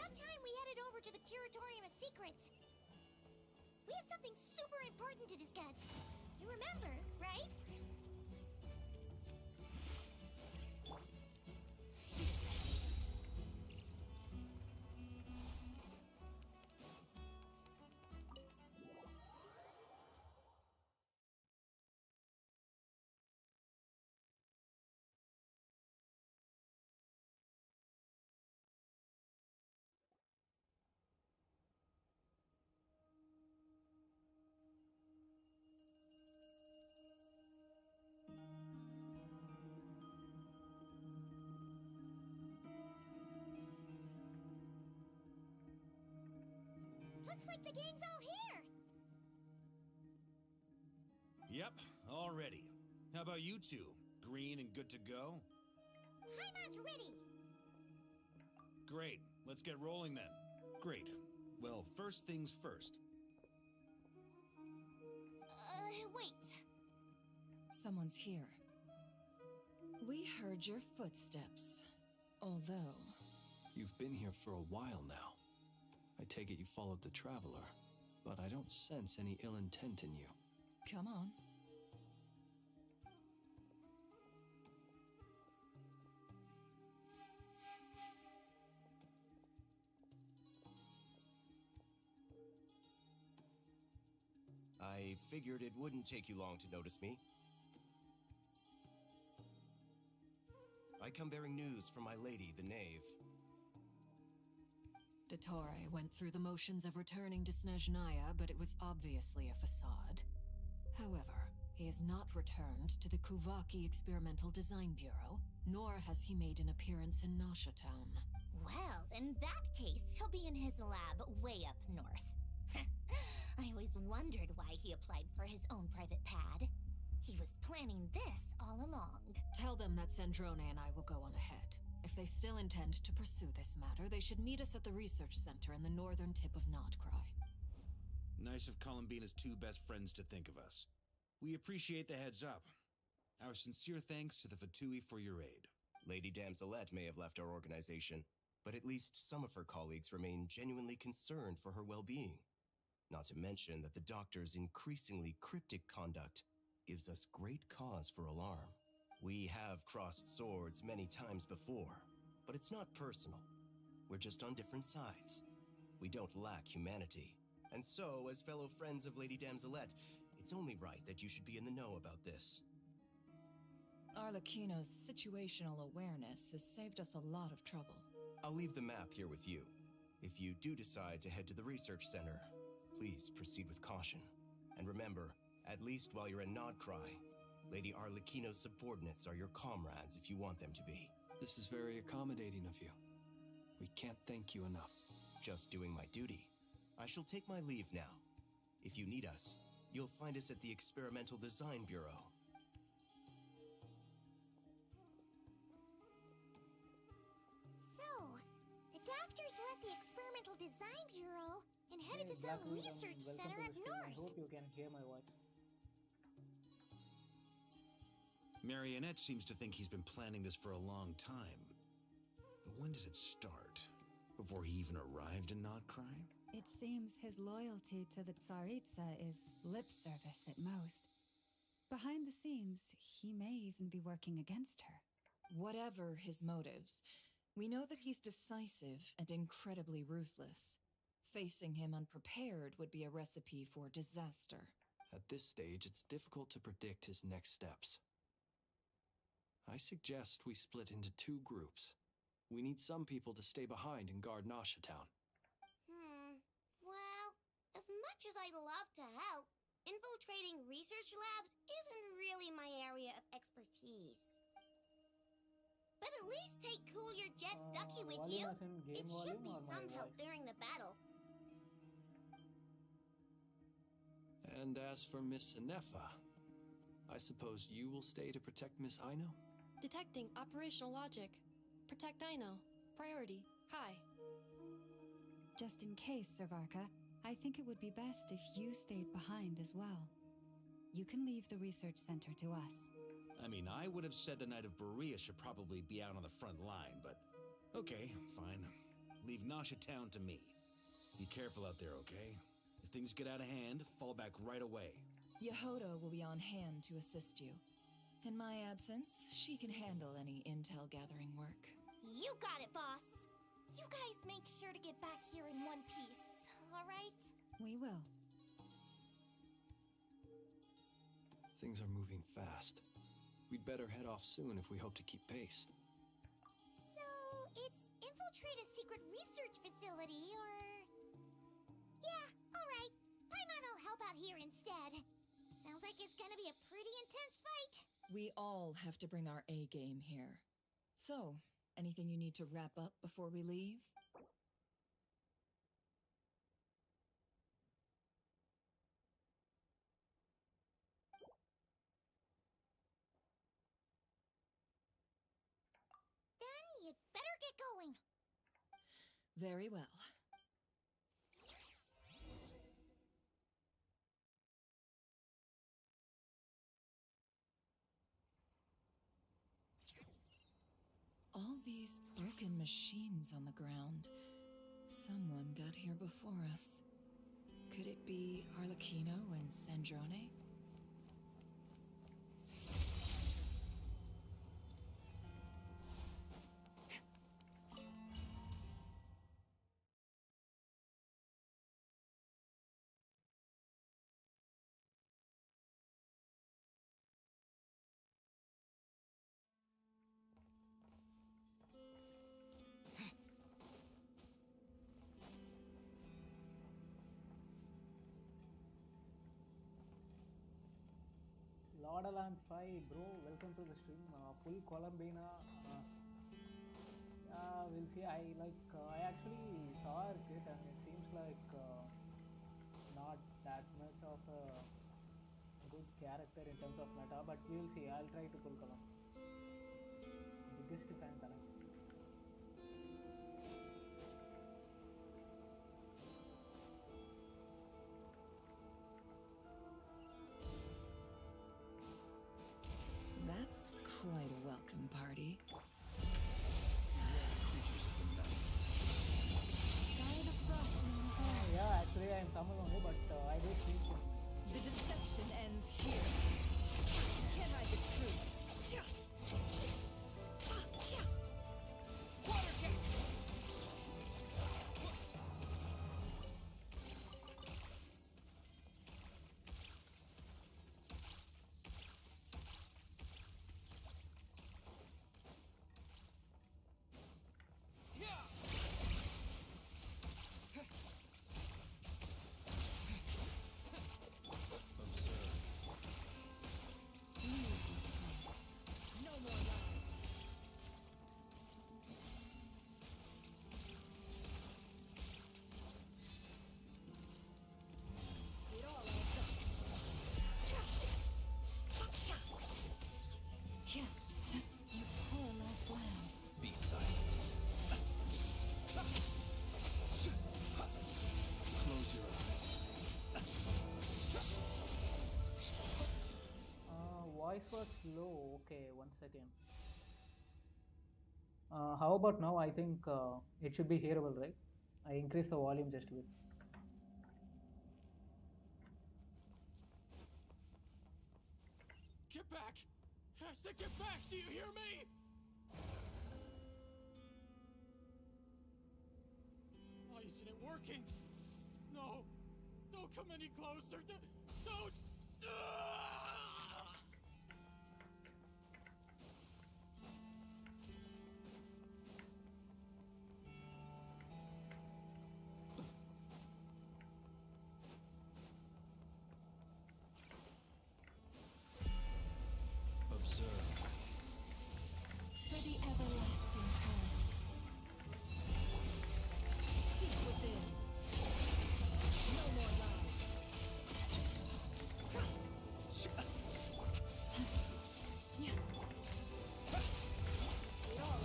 about time we headed over to the Curatorium of Secrets. We have something super important to discuss. You remember, right? Looks like the gang's all here! Yep, all ready. How about you two? Green and good to go? Paimon's ready! Great, let's get rolling then. Great. Well, first things first. Wait. Someone's here. We heard your footsteps. Although... You've been here for a while now. I take it you followed the Traveler, but I don't sense any ill intent in you. Come on. I figured it wouldn't take you long to notice me. I come bearing news from my lady, the Knave. Dottore went through the motions of returning to Snezhnaya, but it was obviously a facade. However, he has not returned to the Kuvaki Experimental Design Bureau, nor has he made an appearance in Nasha Town. Well, in that case, he'll be in his lab way up north. I always wondered why he applied for his own private pad. He was planning this all along. Tell them that Sandrone and I will go on ahead. If they still intend to pursue this matter, they should meet us at the research center in the northern tip of Nodcry. Nice of Columbina's two best friends to think of us. We appreciate the heads up. Our sincere thanks to the Fatui for your aid. Lady Damselette may have left our organization, but at least some of her colleagues remain genuinely concerned for her well-being. Not to mention that the Doctor's increasingly cryptic conduct gives us great cause for alarm. We have crossed swords many times before, but it's not personal. We're just on different sides. We don't lack humanity. And so, as fellow friends of Lady Damselette, it's only right that you should be in the know about this. Arlecchino's situational awareness has saved us a lot of trouble. I'll leave the map here with you. If you do decide to head to the research center, please proceed with caution. And remember, at least while you're in Nodcry, Lady Arlecchino's subordinates are your comrades if you want them to be. This is very accommodating of you. We can't thank you enough. Just doing my duty. I shall take my leave now. If you need us, you'll find us at the Experimental Design Bureau. So, the Doctor's left the Experimental Design Bureau and headed to some research center up north. I hope you can hear my voice. Marionette seems to think he's been planning this for a long time. But when did it start? Before he even arrived in Nodcry? It seems his loyalty to the Tsaritsa is lip service at most. Behind the scenes, he may even be working against her. Whatever his motives, we know that he's decisive and incredibly ruthless. Facing him unprepared would be a recipe for disaster. At this stage, it's difficult to predict his next steps. I suggest we split into two groups. We need some people to stay behind and guard Nasha Town. Well, as much as I'd love to help, infiltrating research labs isn't really my area of expertise. But at least take Cool Your Jet's Ducky with you. It should be some help during the battle. And as for Miss Ineffa, I suppose you will stay to protect Miss Aino? Detecting operational logic. Protect Aino. Priority. High. Just in case, Sir Varka, I think it would be best if you stayed behind as well. You can leave the research center to us. I mean, I would have said the Knight of Berea should probably be out on the front line, but okay, fine. Leave Nasha Town to me. Be careful out there, okay? If things get out of hand, fall back right away. Jahoda will be on hand to assist you. In my absence, she can handle any intel gathering work. You got it, boss. You guys make sure to get back here in one piece, all right? We will. Things are moving fast. We'd better head off soon if we hope to keep pace. So, it's infiltrate a secret research facility, or... Yeah, all right. Paimon will help out here instead. Sounds like it's gonna be a pretty intense fight. We all have to bring our A game here. So, anything you need to wrap up before we leave? Then you'd better get going. Very well. All these broken machines on the ground. Someone got here before us. Could it be Arlecchino and Sandrone? Lordaland 5, bro, welcome to the stream. Full Columbina. Yeah, we'll see. I actually saw her kit and it seems like not that much of a good character in terms of meta, but we'll see. I'll try to pull Column. Biggest fan Column. That's quite a welcome party. Yeah, actually I am Tamil only, but I do speak. The deception ends here. Can't hide the truth. Water jet! Voice was low. Okay, 1 second. How about now? I think it should be hearable, right? I increased the volume just a bit. Get back! I said get back! Do you hear me? Why isn't it working? No! Don't come any closer! Don't! For the everlasting past. Seek within. No more lies. It all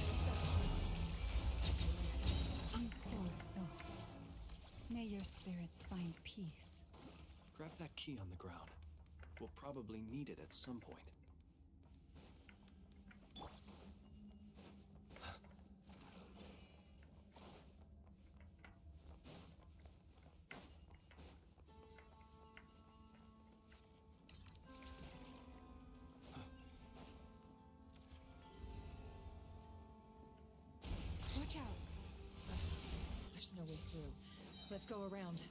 You poor soul. May your spirits find peace. Grab that key on the ground. We'll probably need it at some point. Watch out! There's no way through. Let's go around.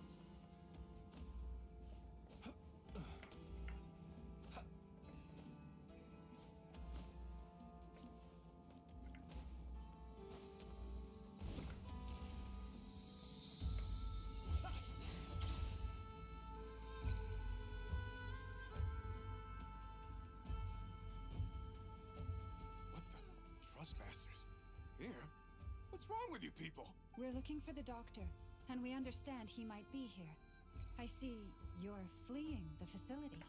Trespassers? Here? What's wrong with you people? We're looking for the doctor, and we understand he might be here. I see you're fleeing the facility.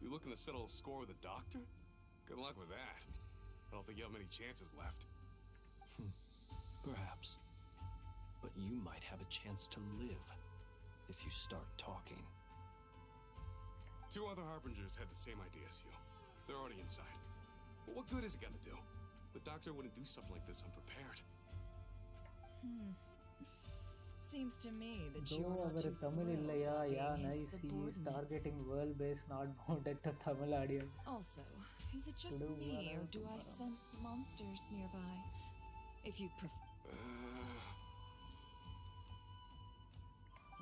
You looking to settle a score with the doctor? Good luck with that. I don't think you have many chances left. Perhaps. But you might have a chance to live if you start talking. 2 other Harbingers had the same idea as you. They're already inside. But what good is it gonna do? The doctor wouldn't do something like this unprepared. Seems to me that Though you're not our too Tamil thrilled illaya, about yeah, being nice. his He is subordinate. targeting world base, not bounded to Tamil audience. Also, is it just Kudu me, or vara do I kumaram. sense monsters nearby? If you prefer...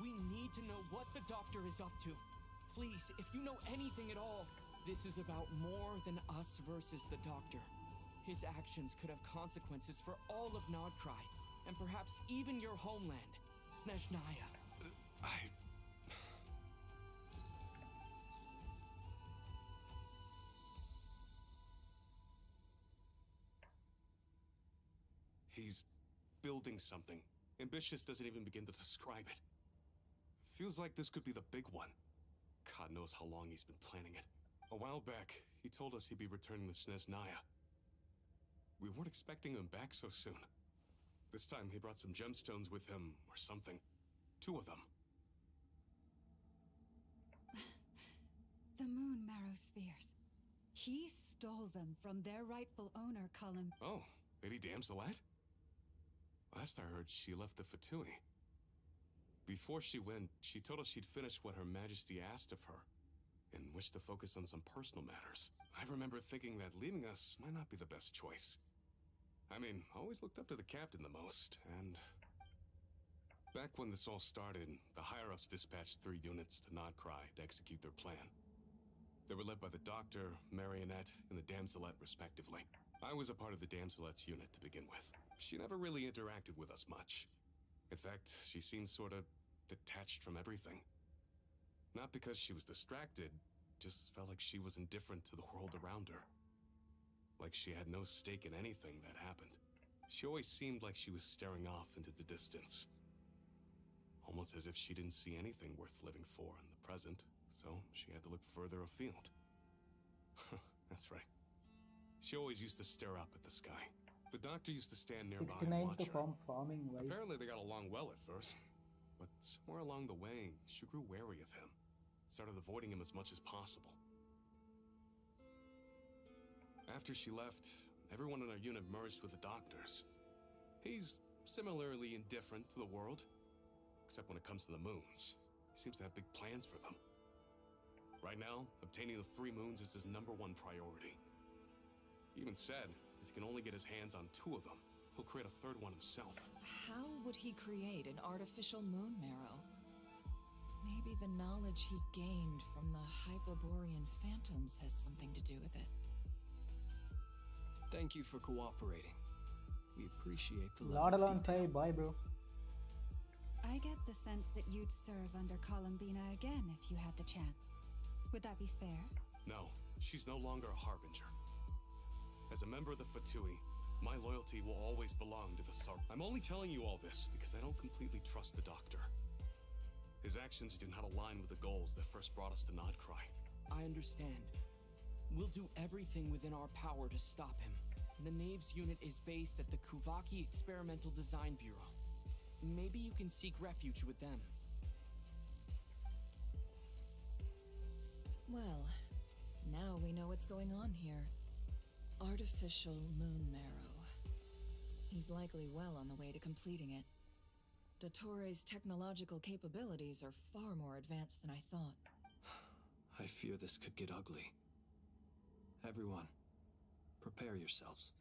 We need to know what the doctor is up to. Please, if you know anything at all, this is about more than us versus the doctor. His actions could have consequences for all of Nodcry, and perhaps even your homeland, Snezhnaya. He's building something. Ambitious doesn't even begin to describe it. Feels like this could be the big one. God knows how long he's been planning it. A while back, he told us he'd be returning to Snezhnaya. We weren't expecting him back so soon. This time he brought some gemstones with him, or something. 2 of them. The moon marrow spheres. He stole them from their rightful owner, Columbina. Oh, Lady Damselat? Last I heard, she left the Fatui. Before she went, she told us she'd finished what Her Majesty asked of her, and wished to focus on some personal matters. I remember thinking that leaving us might not be the best choice. I mean, I always looked up to the captain the most, and... Back when this all started, the higher-ups dispatched 3 units to Nodcry to execute their plan. They were led by the Doctor, Marionette, and the Damselet, respectively. I was a part of the Damselet's unit to begin with. She never really interacted with us much. In fact, she seemed sort of detached from everything. Not because she was distracted, just felt like she was indifferent to the world around her. Like she had no stake in anything that happened. She always seemed like she was staring off into the distance. Almost as if she didn't see anything worth living for in the present, so she had to look further afield. That's right. She always used to stare up at the sky. The Doctor used to stand nearby and 69 watch to her. form farming wife. Apparently they got along well at first, but somewhere along the way, she grew wary of him. Started avoiding him as much as possible. After she left, everyone in our unit merged with the Doctor's. He's similarly indifferent to the world, except when it comes to the moons. He seems to have big plans for them. Right now, obtaining the 3 moons is his #1 priority. He even said, if he can only get his hands on 2 of them, he'll create a 3rd one himself. How would he create an artificial moon marrow? Maybe the knowledge he gained from the Hyperborean phantoms has something to do with it. Thank you for cooperating. We appreciate the Lot level of along detail. Thai, bye bro. I get the sense that you'd serve under Columbina again if you had the chance. Would that be fair? No, she's no longer a Harbinger. As a member of the Fatui, my loyalty will always belong to the Sar. I'm only telling you all this because I don't completely trust the Doctor. His actions did not align with the goals that first brought us to Nodcry. I understand. We'll do everything within our power to stop him. The Knave's unit is based at the Kuvaki Experimental Design Bureau. Maybe you can seek refuge with them. Well, now we know what's going on here. Artificial moon marrow. He's likely well on the way to completing it. Dottore's technological capabilities are far more advanced than I thought. I fear this could get ugly. Everyone, prepare yourselves.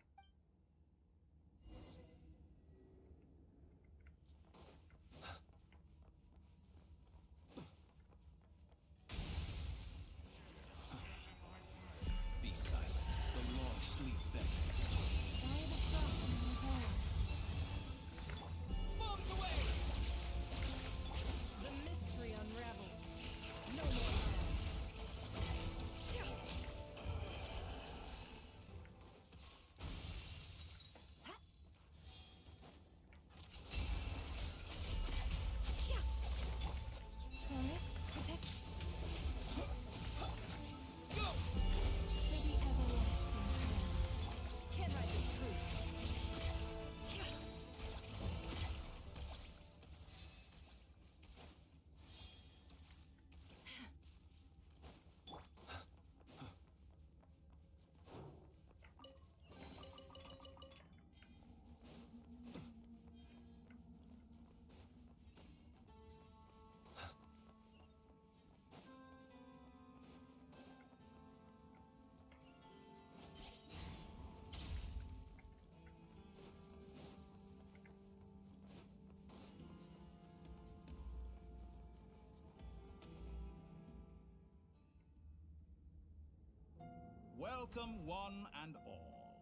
Welcome, one and all.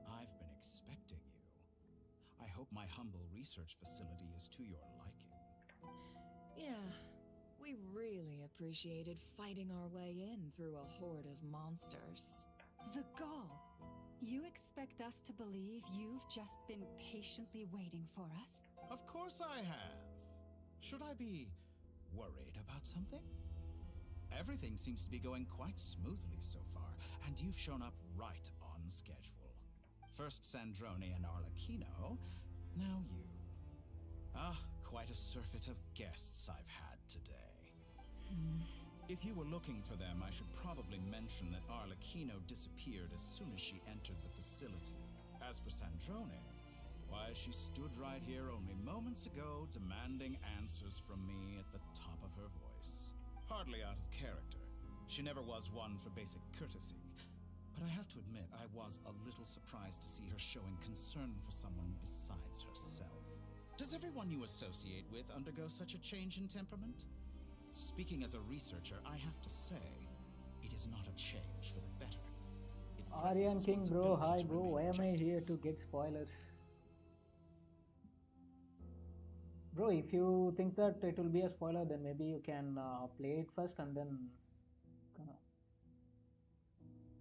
I've been expecting you. I hope my humble research facility is to your liking. Yeah, we really appreciated fighting our way in through a horde of monsters. The gall! You expect us to believe you've just been patiently waiting for us? Of course I have. Should I be worried about something? Everything seems to be going quite smoothly so far, and you've shown up right on schedule. First Sandrone and Arlecchino, now you. Quite a surfeit of guests I've had today. If you were looking for them, I should probably mention that Arlecchino disappeared as soon as she entered the facility. As for Sandrone, why, she stood right here only moments ago demanding answers from me at the top of her voice. Hardly out of character. She never was one for basic courtesy. But I have to admit, I was a little surprised to see her showing concern for someone besides herself. Does everyone you associate with undergo such a change in temperament? Speaking as a researcher, I have to say, it is not a change for the better. Aryan King, bro, hi bro, why am I here to get spoilers? Bro, if you think that it will be a spoiler, then maybe you can play it first and then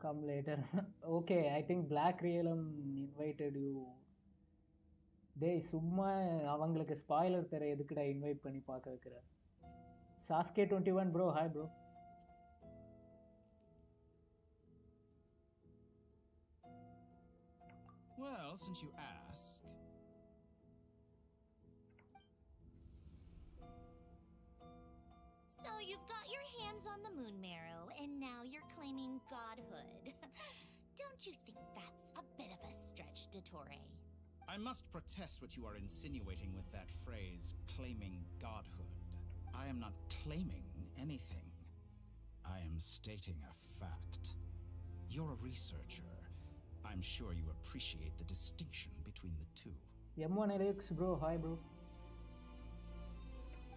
come later. Okay, I think Black Realm invited you. டேய் சும்மா அவங்களுக்கு spoiler தர எதுக்குடா invite பண்ணி பார்க்க வைக்கிற Sasuke 21 bro, hi bro. Well, since you ask. So you've got your hands on the moon marrow, and now you're claiming godhood. Don't you think that's a bit of a stretch, Dottore? I must protest what you are insinuating with that phrase, claiming godhood. I am not claiming anything. I am stating a fact. You're a researcher. I'm sure you appreciate the distinction between the two. M1 Alex, bro, hi bro.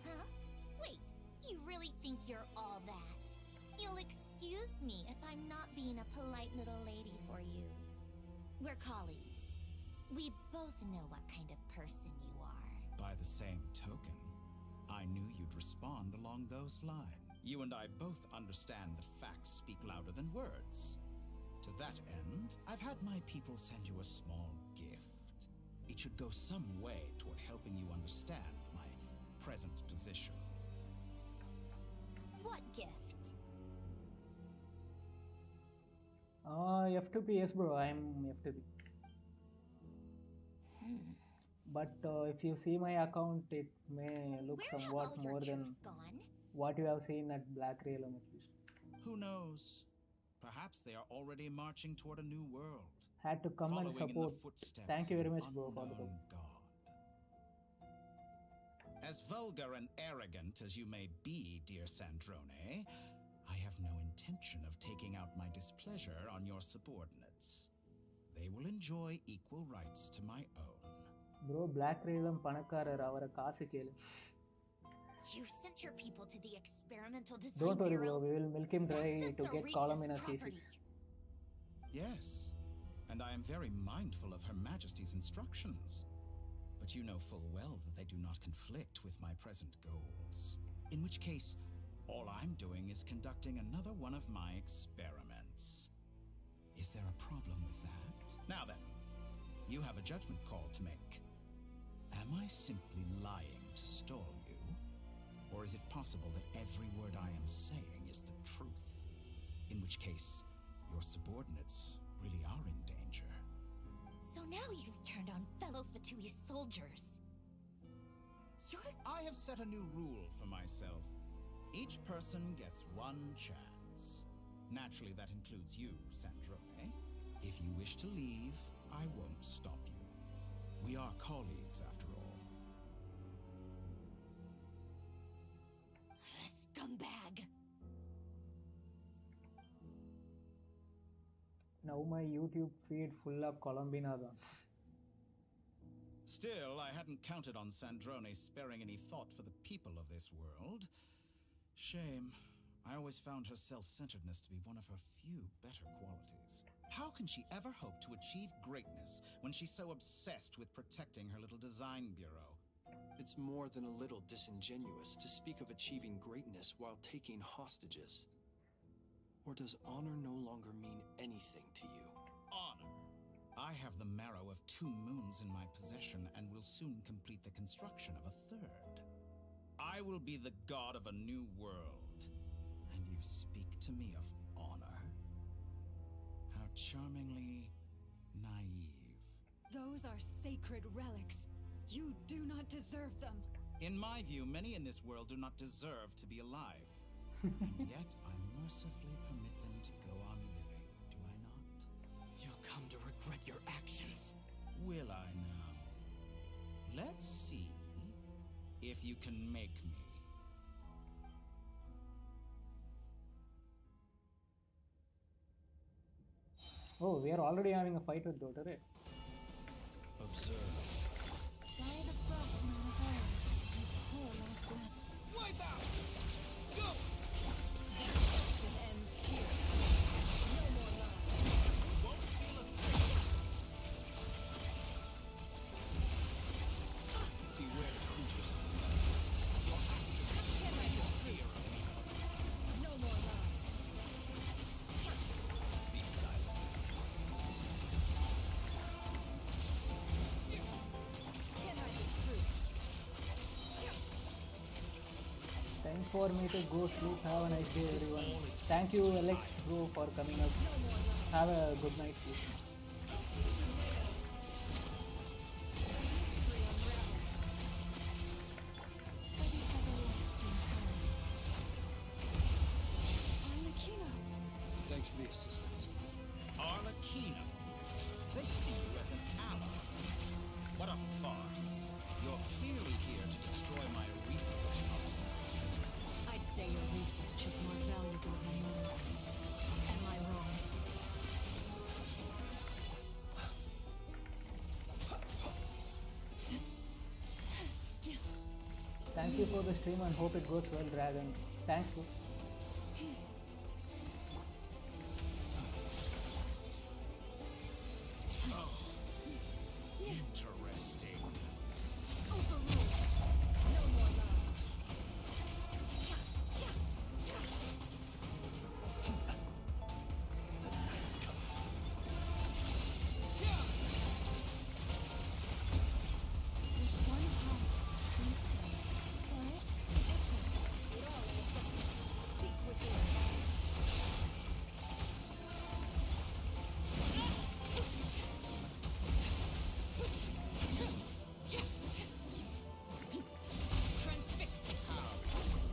Huh? Wait, you really think you're all that? You'll excuse me if I'm not being a polite little lady for you. We're colleagues. We both know what kind of person you are. By the same token, I knew you'd respond along those lines. You and I both understand that facts speak louder than words. To that end, I've had my people send you a small gift. It should go some way toward helping you understand my present position. What gift? F2P, yes bro, I'm F2P. But if you see my account, it may look somewhat more than what you have seen at Black Realm at least. Who knows? Perhaps they are already marching toward a new world. Had to come and support. Thank you very much bro for the book. As vulgar and arrogant as you may be, dear Sandrone, I have no intention of taking out my displeasure on your subordinates. They will enjoy equal rights to my own. Bro, Black Realm panakarar avara kaasu kelu. You sent your people to the experimental design Don't worry bureau. bro, we will milk him dry to get Columbina C6. Yes, and I am very mindful of Her Majesty's instructions. But you know full well that they do not conflict with my present goals. In which case, all I'm doing is conducting another one of my experiments. Is there a problem with that? Now then, you have a judgment call to make. Am I simply lying to stall you? Or is it possible that every word I am saying is the truth? In which case, your subordinates really are in danger. So now you've turned on fellow Fatui soldiers. I have set a new rule for myself. Each person gets one chance. Naturally, that includes you, Sandrone. If you wish to leave, I won't stop you. We are colleagues, after all. Scumbag! Now my YouTube feed full of Columbina. Still, I hadn't counted on Sandrone sparing any thought for the people of this world. Shame. I always found her self-centeredness to be one of her few better qualities. How can she ever hope to achieve greatness when she's so obsessed with protecting her little design bureau? It's more than a little disingenuous to speak of achieving greatness while taking hostages. Or does honor no longer mean anything to you? Honor. I have the marrow of 2 moons in my possession and will soon complete the construction of a 3rd. I will be the god of a new world. And you speak to me of honor? How charmingly naive. Those are sacred relics. You do not deserve them. In my view, many in this world do not deserve to be alive. And yet, I mercifully permit them to go on living, do I not? You'll come to regret your actions. Will I now? Let's see if you can make me. Oh, we are already having a fight with Dottore. Observe. By the frost moon of ours, you poor last breath. Wipe out! Go! Destruction ends here. No more love. Won't feel a thing. Beware the creatures of the night. Your actions display your fear of me. No more love. Be silent. Can I be free? Time for me to go sleep. Have a nice day, everyone. Thank you, Alex, bro, for coming up. Have a good night sleep. Arlecchino. Thanks for the assistance. Arlecchino. They see you as an ally. What a farce. You're clearly here to destroy my research. I'd say your research is more valuable than your life. Am I wrong? Thank you for the stream and hope it goes well, Dragon. Thanks, bro. Interesting. Overruled. No more love. With one heart, we say, Taurus, protect us. It all is seek within. Transfixed.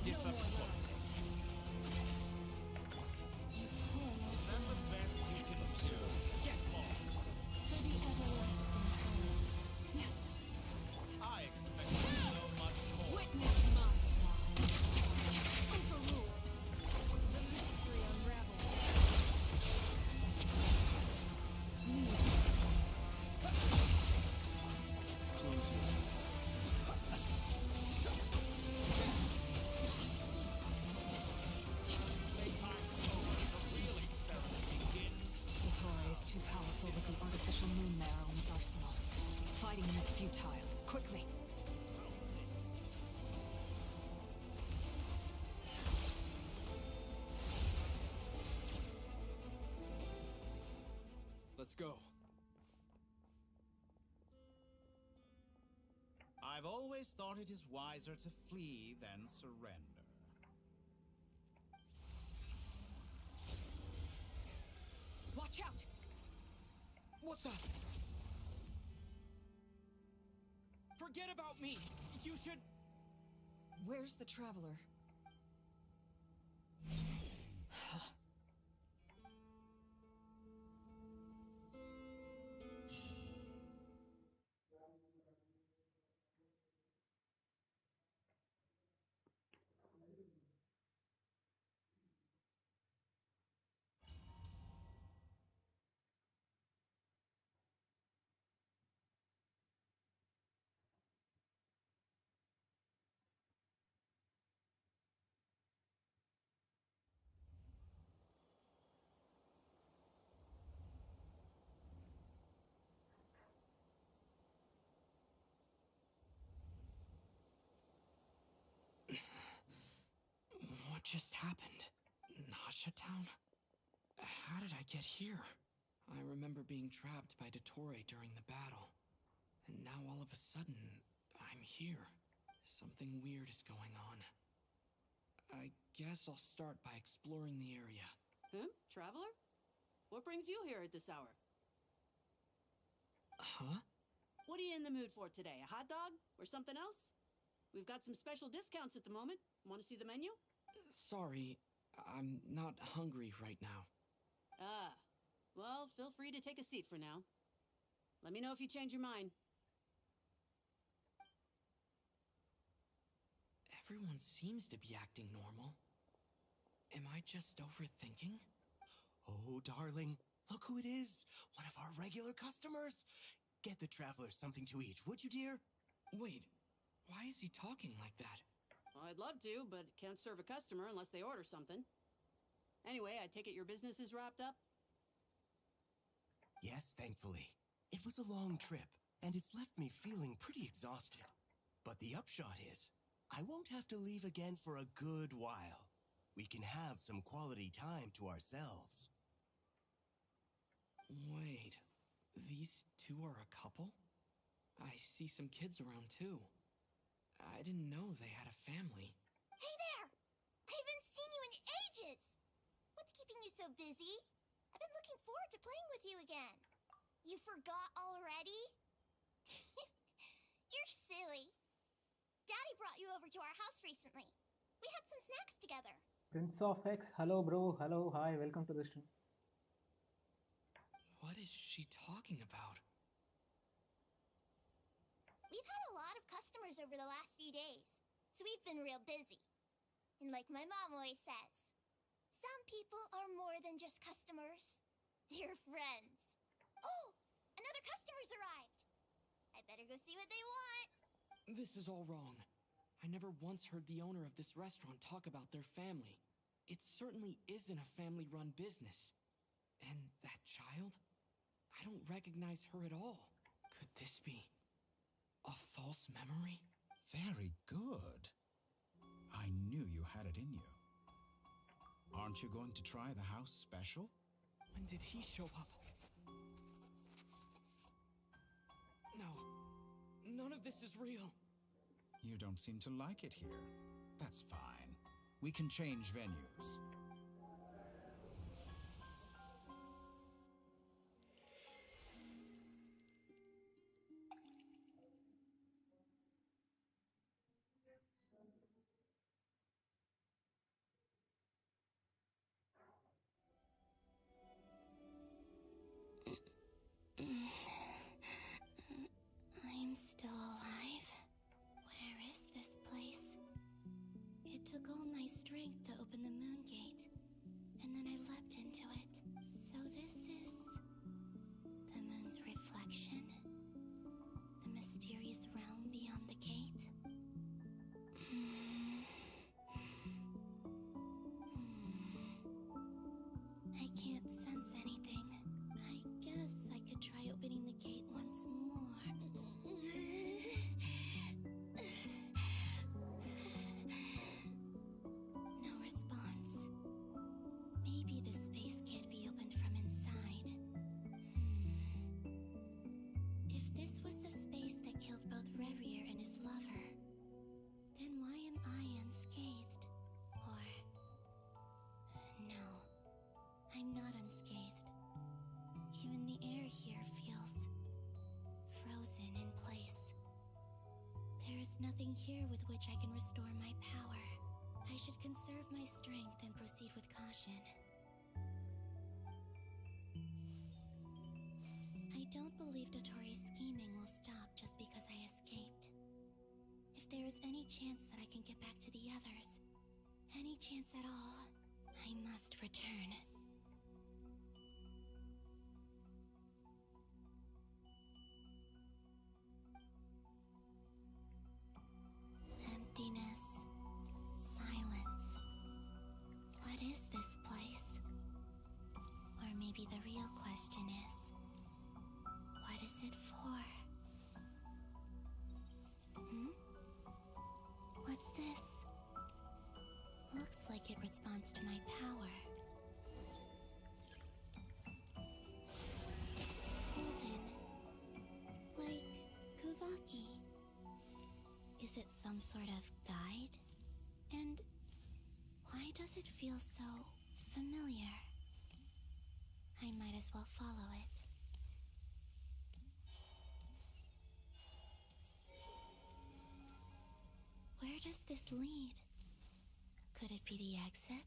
Disappointing. Is that the best you can do? Get lost. For the everlasting power. I expected so much more. Witness my lies. Overruled. The mystery unravels. Leave. Close your eyes. Playtime's over. The real experiment begins. Dottore is too powerful with the artificial moon marrow in his arsenal. Fighting him is futile. Quickly! Let's go. I've always thought it is wiser to flee than surrender. Watch out! What the? Forget about me! You should... Where's the traveler? just happened? Nasha Town? How did I get here? I remember being trapped by Dottore during the battle. And now all of a sudden, I'm here. Something weird is going on. I guess I'll start by exploring the area. Traveler? What brings you here at this hour? Huh? What are you in the mood for today? A hot dog? Or something else? We've got some special discounts at the moment. Want to see the menu? Sorry, I'm not hungry right now. Ah, well, feel free to take a seat for now. Let me know if you change your mind. Everyone seems to be acting normal. Am I just overthinking? Oh, darling, look who it is. One of our regular customers. Get the traveler something to eat, would you, dear? Wait, why is he talking like that? Well, I'd love to, but can't serve a customer unless they order something. Anyway, I take it your business is wrapped up? Yes, thankfully. It was a long trip, and it's left me feeling pretty exhausted. But the upshot is, I won't have to leave again for a good while. We can have some quality time to ourselves. Wait, these two are a couple? I see some kids around too. I didn't know they had a family. Hey there! I haven't seen you in ages! What's keeping you so busy? I've been looking forward to playing with you again. You forgot already? You're silly. Daddy brought you over to our house recently. We had some snacks together. Prince of X, hello bro, hello, hi, welcome to the stream. What is she talking about? We've had a lot of customers over the last few days, so we've been real busy. And like my mom always says, some people are more than just customers. They're friends. Oh, another customer's arrived. I better go see what they want. This is all wrong. I never once heard the owner of this restaurant talk about their family. It certainly isn't a family-run business. And that child? I don't recognize her at all. Could this be a false memory? Very good. I knew you had it in you. Aren't you going to try the house special? When did he show up? No. None of this is real. You don't seem to like it here. That's fine. We can change venues. I'm still alive. Where is this place? It took all my strength to open the moon gate, and then I leapt into it. So this is the moon's reflection? The mysterious realm beyond the gate? I can't sense anything. I guess I could try opening the gate once more. No response. Maybe this space can't be opened from inside. If this was the space that killed both Rerir and his lover, then why am I unscathed? Or... no, I'm not unscathed. Even the air here feels frozen in place. There is nothing here with which I can restore my power. I should conserve my strength and proceed with caution. I don't believe Dottore's scheming will stop just because I escaped. If there is any chance that I can get back to the others, any chance at all, I must return. Emptiness. Silence. What is this place? Or maybe the real question is, what is it for? What's this? Looks like it limits to my power. Golden. Like Kuvaki. Is it some sort of guide? And why does it feel so familiar? I might as well follow it. Where does this lead? Could it be the exit?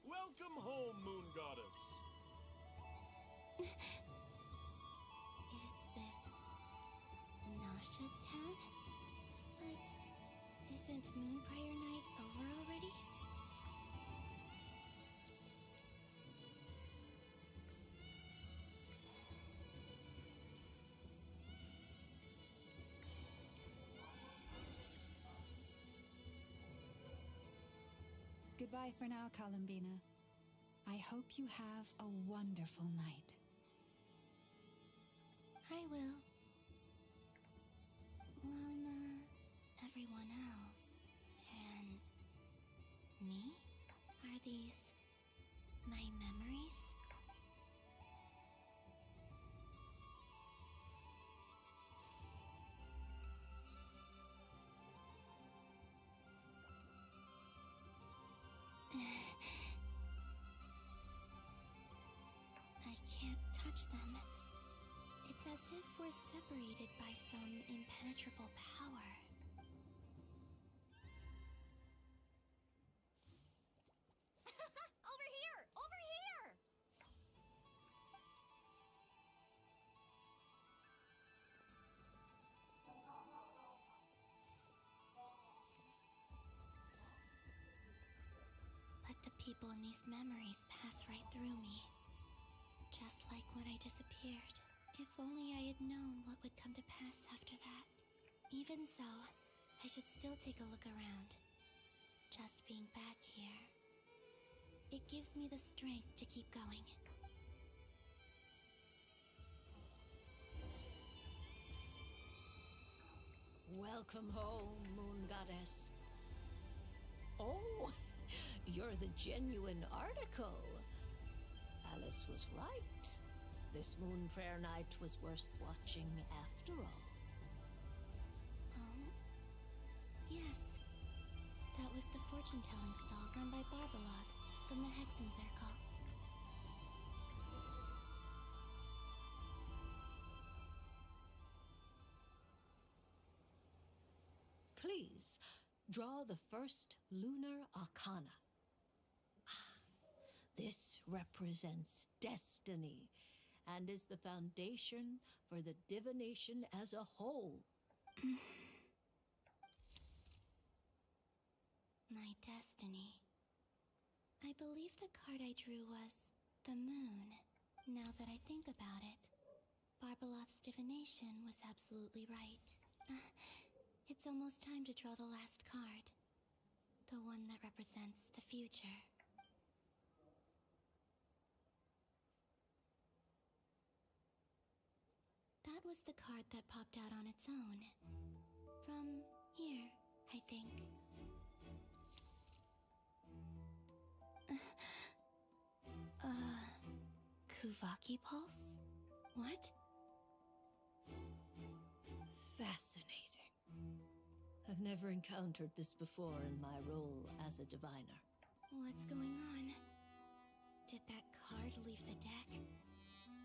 Welcome home, Moon Goddess. Is this Nasha Town? But isn't Moonbriar Night over already? Goodbye for now, Columbina. I hope you have a wonderful night. I will. Lauma, everyone else, and me? Are these my memories? I can't touch them. It's as if we're separated by some impenetrable power. Over here! Over here! But the people in these memories pass right through me. Just like when I disappeared. If only I had known what would come to pass after that. Even so, I should still take a look around. Just being back here, it gives me the strength to keep going. Welcome home, Moon Goddess. Oh, you're the genuine article. Alice was right. This moon prayer night was worth watching after all. Oh, yes. That was the fortune-telling stall run by Barbalog from the Hexen Circle. Please, draw the first lunar arcana. This represents destiny and is the foundation for the divination as a whole. My destiny. I believe the card I drew was the moon. Now that I think about it, Barbalot's divination was absolutely right. It's almost time to draw the last card. The one that represents the future. That was the card that popped out on its own. From here, I think. Kuvaki Pulse? What? Fascinating. I've never encountered this before in my role as a diviner. What's going on? Did that card leave the deck?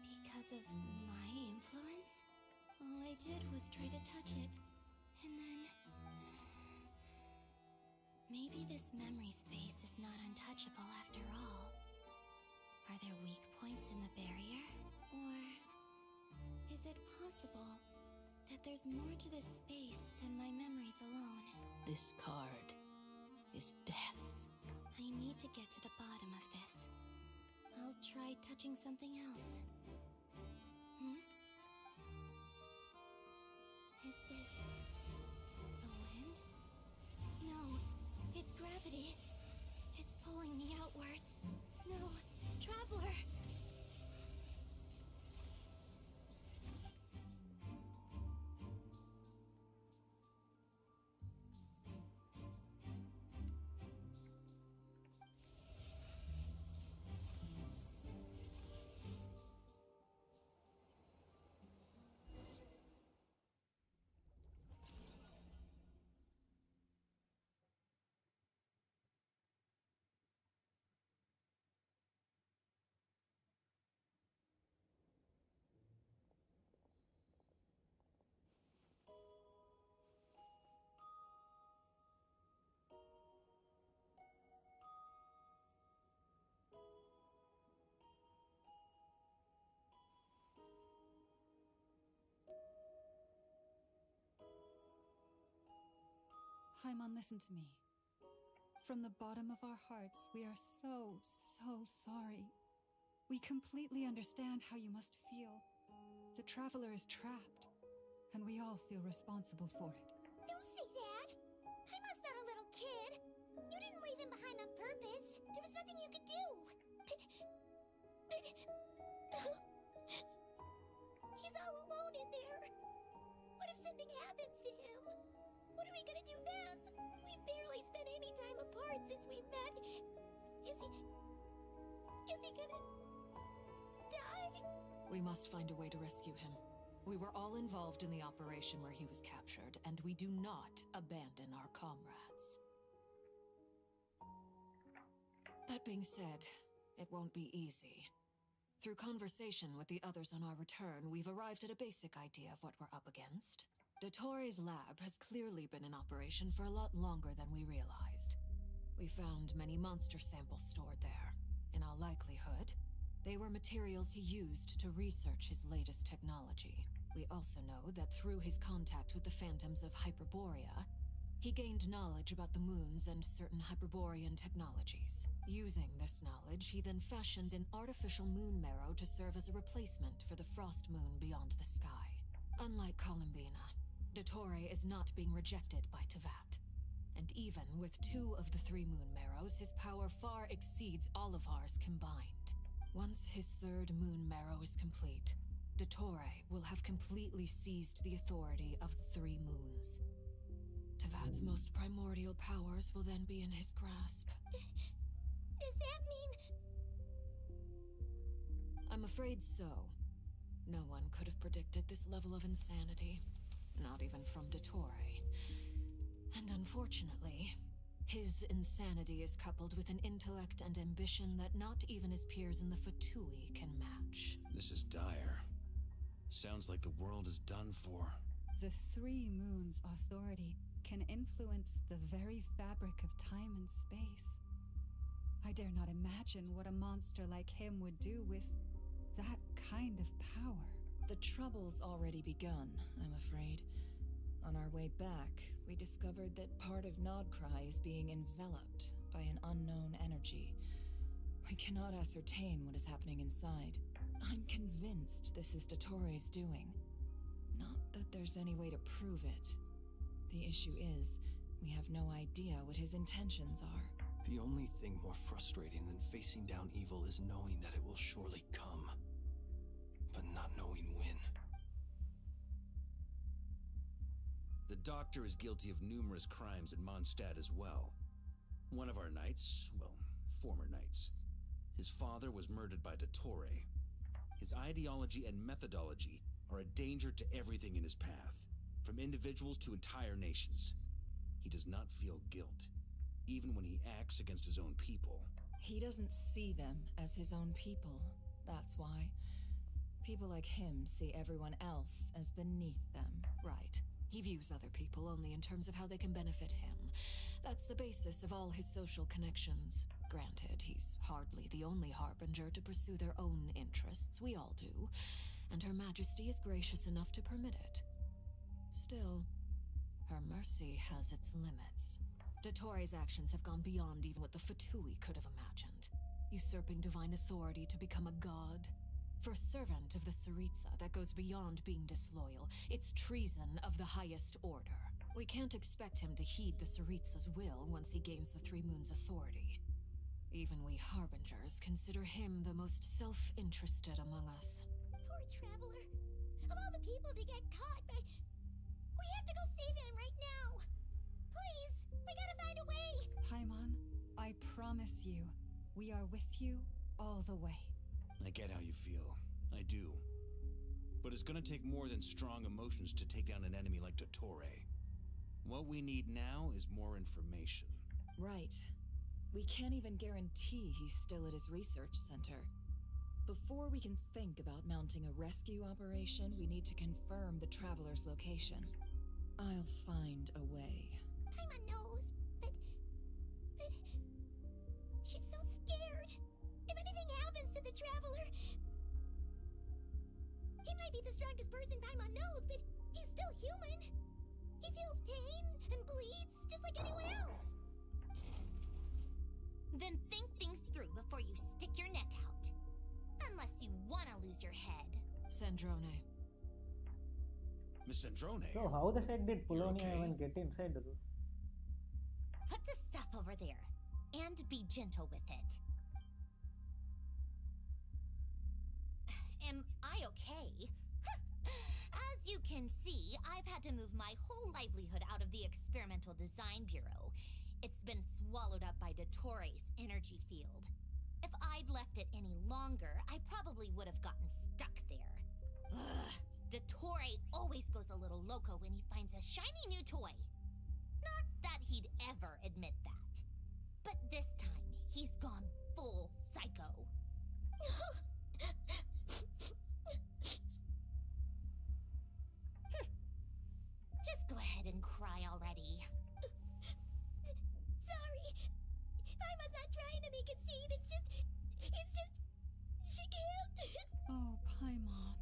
Because of my influence? All I did was try to touch it, and then... Maybe this memory space is not untouchable after all. Are there weak points in the barrier? Or is it possible that there's more to this space than my memories alone? This card is death. I need to get to the bottom of this. I'll try touching something else. Is this the wind? No, it's gravity. It's pulling me outwards. No, Traveler! Paimon, listen to me. From the bottom of our hearts, we are so sorry. We completely understand how you must feel. The Traveler is trapped, and we all feel responsible for it. Don't say that! Paimon's not a little kid! You didn't leave him behind on purpose! There was nothing you could do! But... He's all alone in there! What if something happens to him? What are we gonna do then? We've barely spent any time apart since we met. Is he gonna... die? We must find a way to rescue him. We were all involved in the operation where he was captured, and we do not abandon our comrades. That being said, it won't be easy. Through conversation with the others on our return, we've arrived at a basic idea of what we're up against. Dottore's lab has clearly been in operation for a lot longer than we realized. We found many monster samples stored there. In all likelihood, they were materials he used to research his latest technology. We also know that through his contact with the phantoms of Hyperborea, he gained knowledge about the moons and certain Hyperborean technologies. Using this knowledge, he then fashioned an artificial moon marrow to serve as a replacement for the frost moon beyond the sky. Unlike Columbina, Dottore is not being rejected by Teyvat. And even with 2 of the 3 moon marrows, his power far exceeds all of ours combined. Once his 3rd moon marrow is complete, Dottore will have completely seized the authority of the 3 moons. Teyvat's most primordial powers will then be in his grasp. Does that mean... I'm afraid so. No one could have predicted this level of insanity. Not even from Dottore. And unfortunately, his insanity is coupled with an intellect and ambition that not even his peers in the Fatui can match. This is dire. Sounds like the world is done for. The 3 moons' authority can influence the very fabric of time and space. I dare not imagine what a monster like him would do with that kind of power. The trouble's already begun, I'm afraid. On our way back, we discovered that part of Nodcry is being enveloped by an unknown energy. We cannot ascertain what is happening inside. I'm convinced this is Dottore's doing. Not that there's any way to prove it. The issue is, we have no idea what his intentions are. The only thing more frustrating than facing down evil is knowing that it will surely come, but not knowing when. The Doctor is guilty of numerous crimes in Mondstadt as well. One of our knights, well, former knights, his father was murdered by Dottore. His ideology and methodology are a danger to everything in his path, from individuals to entire nations. He does not feel guilt, even when he acts against his own people. He doesn't see them as his own people, that's why. People like him see everyone else as beneath them. Right. He views other people only in terms of how they can benefit him. That's the basis of all his social connections. Granted, he's hardly the only harbinger to pursue their own interests. We all do. And Her Majesty is gracious enough to permit it. Still, her mercy has its limits. Dottore's actions have gone beyond even what the Fatui could have imagined. Usurping divine authority to become a god. For a servant of the Tsaritsa, that goes beyond being disloyal. It's treason of the highest order. We can't expect him to heed the Tsaritsa's will once he gains the 3 moons' authority. Even we harbingers consider him the most self-interested among us. Poor Traveler. Of all the people to get caught, but... we have to go save him right now! Please! We gotta find a way! Paimon, I promise you, we are with you all the way. I get how you feel. I do. But it's gonna take more than strong emotions to take down an enemy like Dottore. What we need now is more information. Right. We can't even guarantee he's still at his research center. Before we can think about mounting a rescue operation, we need to confirm the Traveler's location. I'll find a way. Paimon knows, but... she's so scared. If anything happens to the Traveler... he might be the strongest person Paimon knows, but he's still human. He feels pain and bleeds just like anyone else. Then think things through before you stick your neck out. Unless you want to lose your head. Sandrone. Miss Sandrone? So how the heck did Pulonia okay? even get inside the room? Put the stuff over there. And be gentle with it. Am I okay? As you can see, I've had to move my whole livelihood out of the Experimental Design Bureau. It's been swallowed up by Dottore's energy field. If I'd left it any longer, I probably would have gotten stuck there. Ugh, Dottore always goes a little loco when he finds a shiny new toy. Not that he'd ever admit that. But this time, he's gone full psycho. Just go ahead and cry already. Sorry. Paimon's not trying to make it scene. It's just... She can't. Oh, Paimon.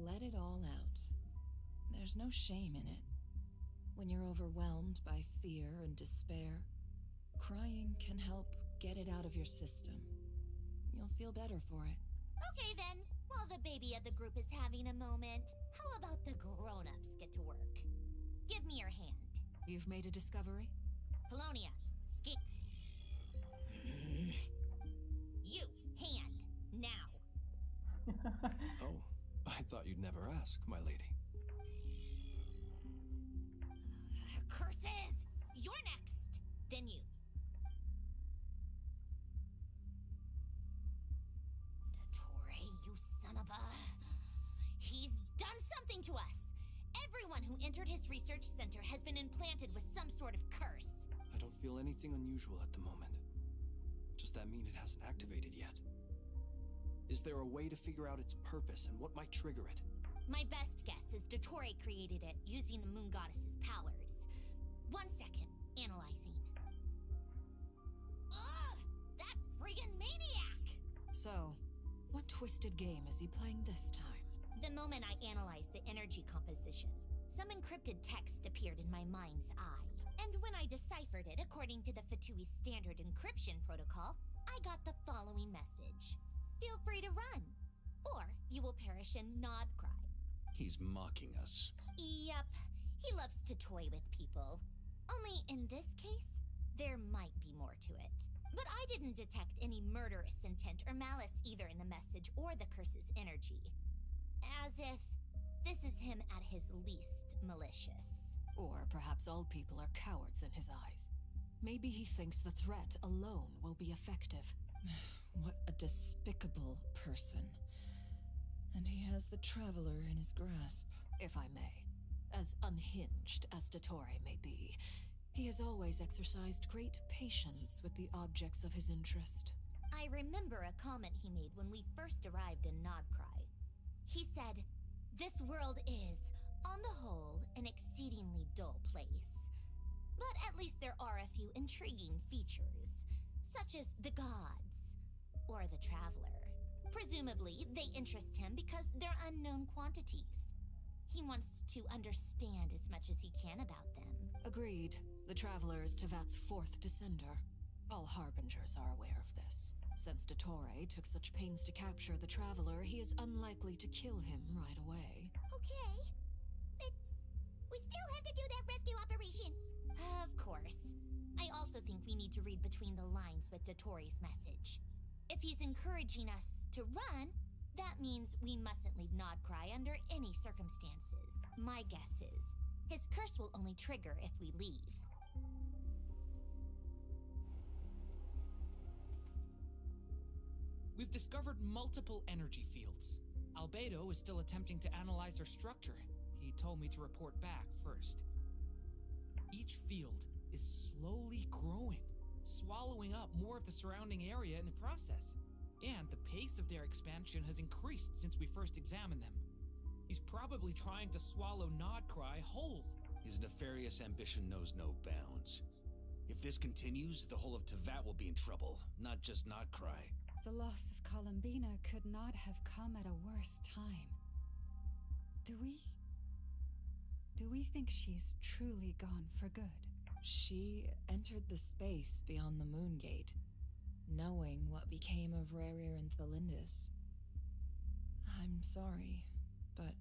Let it all out. There's no shame in it. When you're overwhelmed by fear and despair, crying can help get it out of your system. You'll feel better for it. Okay then, while the baby of the group is having a moment, how about the grown-ups get to work? Give me your hand. You've made a discovery? Pulonia, skate. You, hand, now. Oh, I thought you'd never ask, my lady. Curses! You're next! Then you. Dottore, you son of a... He's done something to us! Everyone who entered his research center has been implanted with some sort of curse. I don't feel anything unusual at the moment. Does that mean it hasn't activated yet? Is there a way to figure out its purpose and what might trigger it? My best guess is Dottore created it using the moon goddess's powers. 1 second, analyzing. Ugh! That friggin' maniac! So, what twisted game is he playing this time? The moment I analyzed the energy composition, some encrypted text appeared in my mind's eye. And when I deciphered it according to the Fatui standard encryption protocol, I got the following message. Feel free to run, or you will perish in nod cry. He's mocking us. Yup, he loves to toy with people. Only in this case, there might be more to it. But I didn't detect any murderous intent or malice either in the message or the curse's energy. As if this is him at his least malicious. Or perhaps all people are cowards in his eyes. Maybe he thinks the threat alone will be effective. What a despicable person. And he has the Traveler in his grasp. If I may. As unhinged as Dottore may be, he has always exercised great patience with the objects of his interest. I remember a comment he made when we first arrived in Nodcry. He said, "This world is, on the whole, an exceedingly dull place. But at least there are a few intriguing features, such as the gods, or the Traveler. Presumably, they interest him because they're unknown quantities. He wants to understand as much as he can about them." Agreed. The Traveler is Tevat's 4th descender. All Harbingers are aware of this. Since Dottore took such pains to capture the Traveler, he is unlikely to kill him right away. Okay, but we still have to do that rescue operation. Of course. I also think we need to read between the lines with Dottore's message. If he's encouraging us to run, that means we mustn't leave Nodcry under any circumstances. My guess is, his curse will only trigger if we leave. We've discovered multiple energy fields. Albedo is still attempting to analyze their structure. He told me to report back first. Each field is slowly growing, swallowing up more of the surrounding area in the process. And the pace of their expansion has increased since we first examined them. He's probably trying to swallow Nodcry whole. His nefarious ambition knows no bounds. If this continues, the whole of Tevat will be in trouble, not just Nodcry. The loss of Columbina could not have come at a worse time. Do we Do we think she's truly gone for good? She entered the space beyond the Moon Gate, knowing what became of Rerir and Tholindis. I'm sorry, but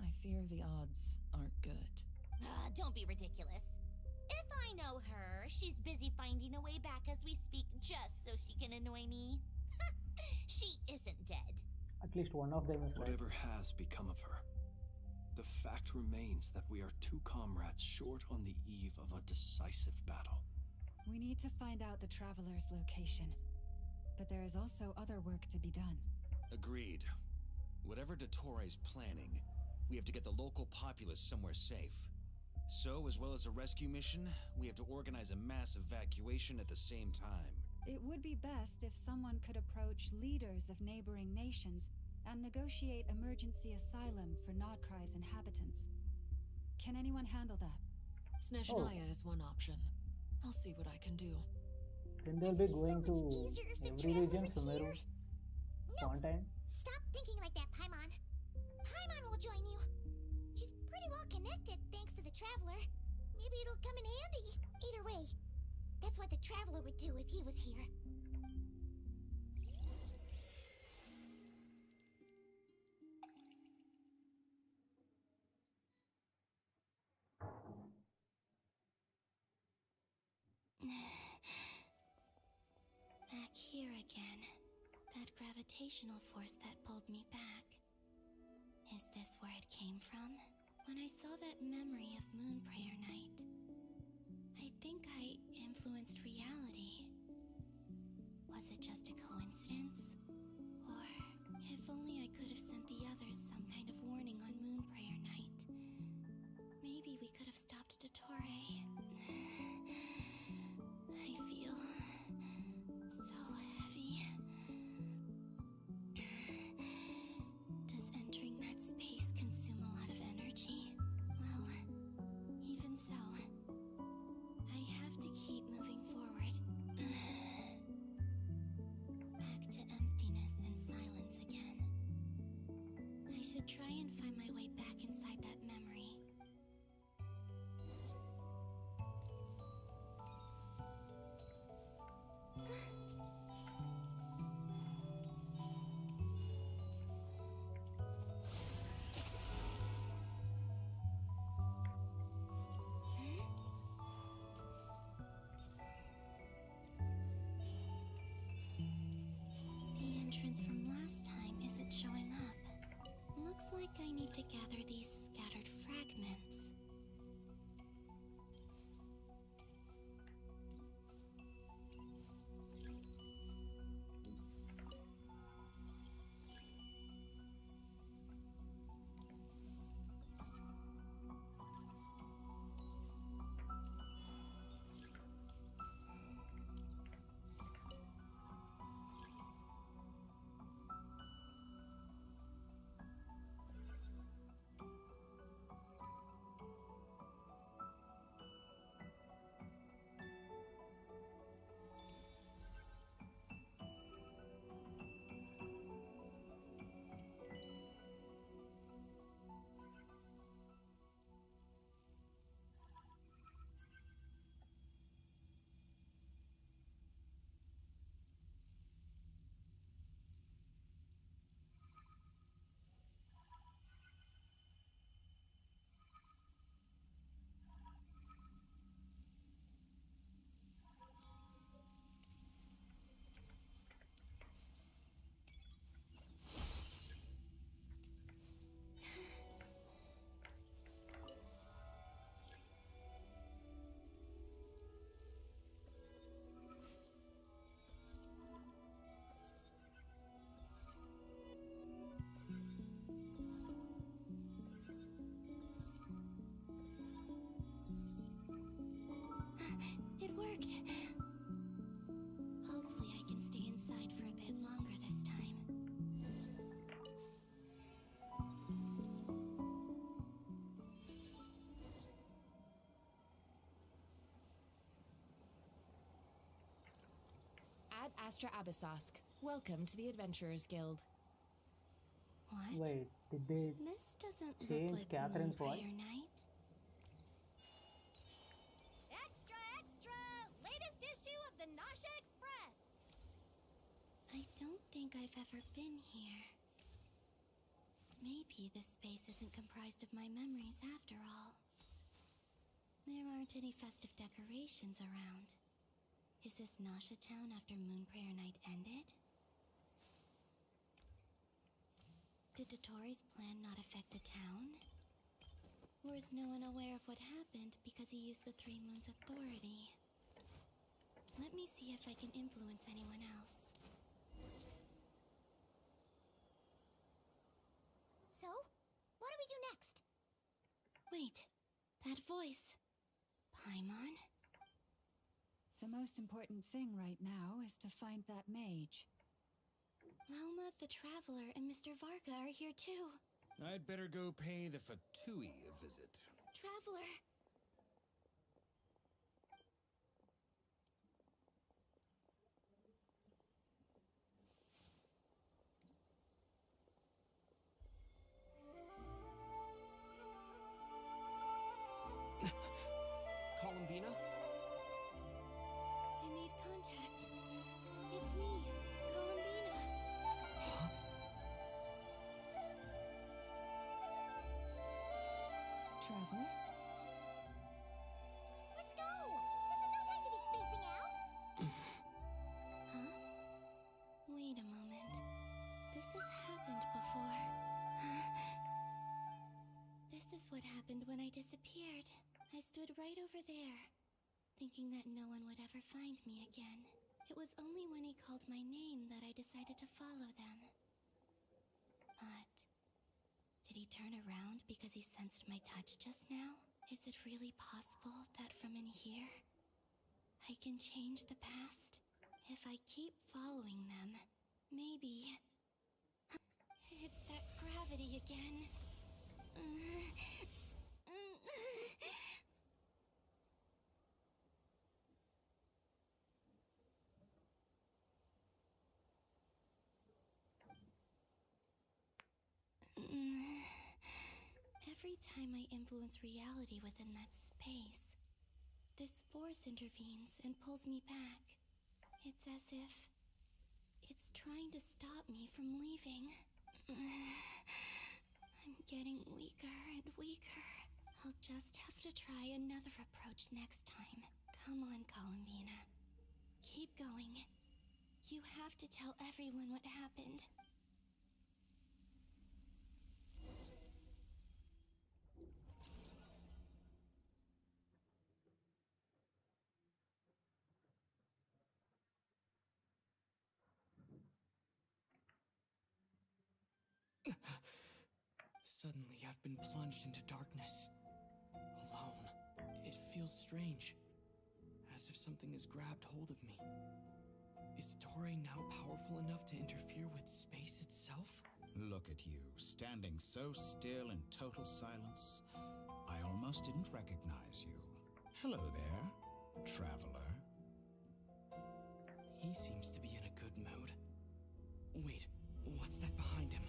I fear the odds aren't good. Don't be ridiculous. If I know her, she's busy finding a way back as we speak just so she can annoy me. She isn't dead. At least one of them is right. Whatever has become of her, the fact remains that we are two comrades short on the eve of a decisive battle. We need to find out the Traveler's location. But there is also other work to be done. Agreed. Whatever Dottore is planning, we have to get the local populace somewhere safe. So, as well as a rescue mission, we have to organize a mass evacuation at the same time. It would be best if someone could approach leaders of neighboring nations and negotiate emergency asylum for Nodcry's inhabitants. Can anyone handle that? Snezhnaya is one option. I'll see what I can do. Then they'll be going to every region Sumeru. Fontaine. Stop thinking like that, Paimon. Paimon will join you. She's pretty well connected thanks to the Traveler. Maybe it'll come in handy. Either way, that's what the Traveler would do if he was here. Back here again. That gravitational force that pulled me back. Is this where it came from? When I saw that memory of Moon Prayer Night, I think I influenced reality. Was it just a coincidence? Or, if only I could have sent the others some kind of warning on Moon Prayer Night. Maybe we could have stopped Dottore. I feel so heavy. Does entering that space consume a lot of energy? Well, even so, I have to keep moving forward. Back to emptiness and silence again. I should try and find my way back inside that memory. The entrance from last time isn't showing up. Looks like I need to gather these scattered fragments. It worked. Hopefully I can stay inside for a bit longer this time. Ad Astra Abyssosk. Welcome to the Adventurers Guild. What? Wait, did they This doesn't change look like Catherine's Moon voice? Prayer Night. I've ever been here. Maybe this space isn't comprised of my memories after all. There aren't any festive decorations around. Is this Nasha Town after Moonprayer Night ended? Did Dottore's plan not affect the town? Or is no one aware of what happened because he used the Three Moons' authority? Let me see if I can influence anyone else. So, what do we do next? Wait, that voice. Paimon? The most important thing right now is to find that mage. Lauma, the Traveler, and Mr. Varka are here too. I'd better go pay the Fatui a visit. Traveler! Columbina? I made contact. It's me, Columbina. Huh? Traveler? Let's go! This is no time to be spacing out! Huh? Wait a moment. This has happened before. This is what happened when I disappeared. I stood right over there, thinking that no one would ever find me again. It was only when he called my name that I decided to follow them. But did he turn around because he sensed my touch just now? Is it really possible that from in here, I can change the past? If I keep following them, maybe... It's that gravity again. Every time I influence reality within that space, this force intervenes and pulls me back. It's as if it's trying to stop me from leaving. I'm getting weaker and weaker. I'll just have to try another approach next time. Come on, Columbina. Keep going. You have to tell everyone what happened. Suddenly, I've been plunged into darkness. Alone. It feels strange. As if something has grabbed hold of me. Is Dottore now powerful enough to interfere with space itself? Look at you, standing so still in total silence. I almost didn't recognize you. Hello there, traveler. He seems to be in a good mood. Wait, what's that behind him?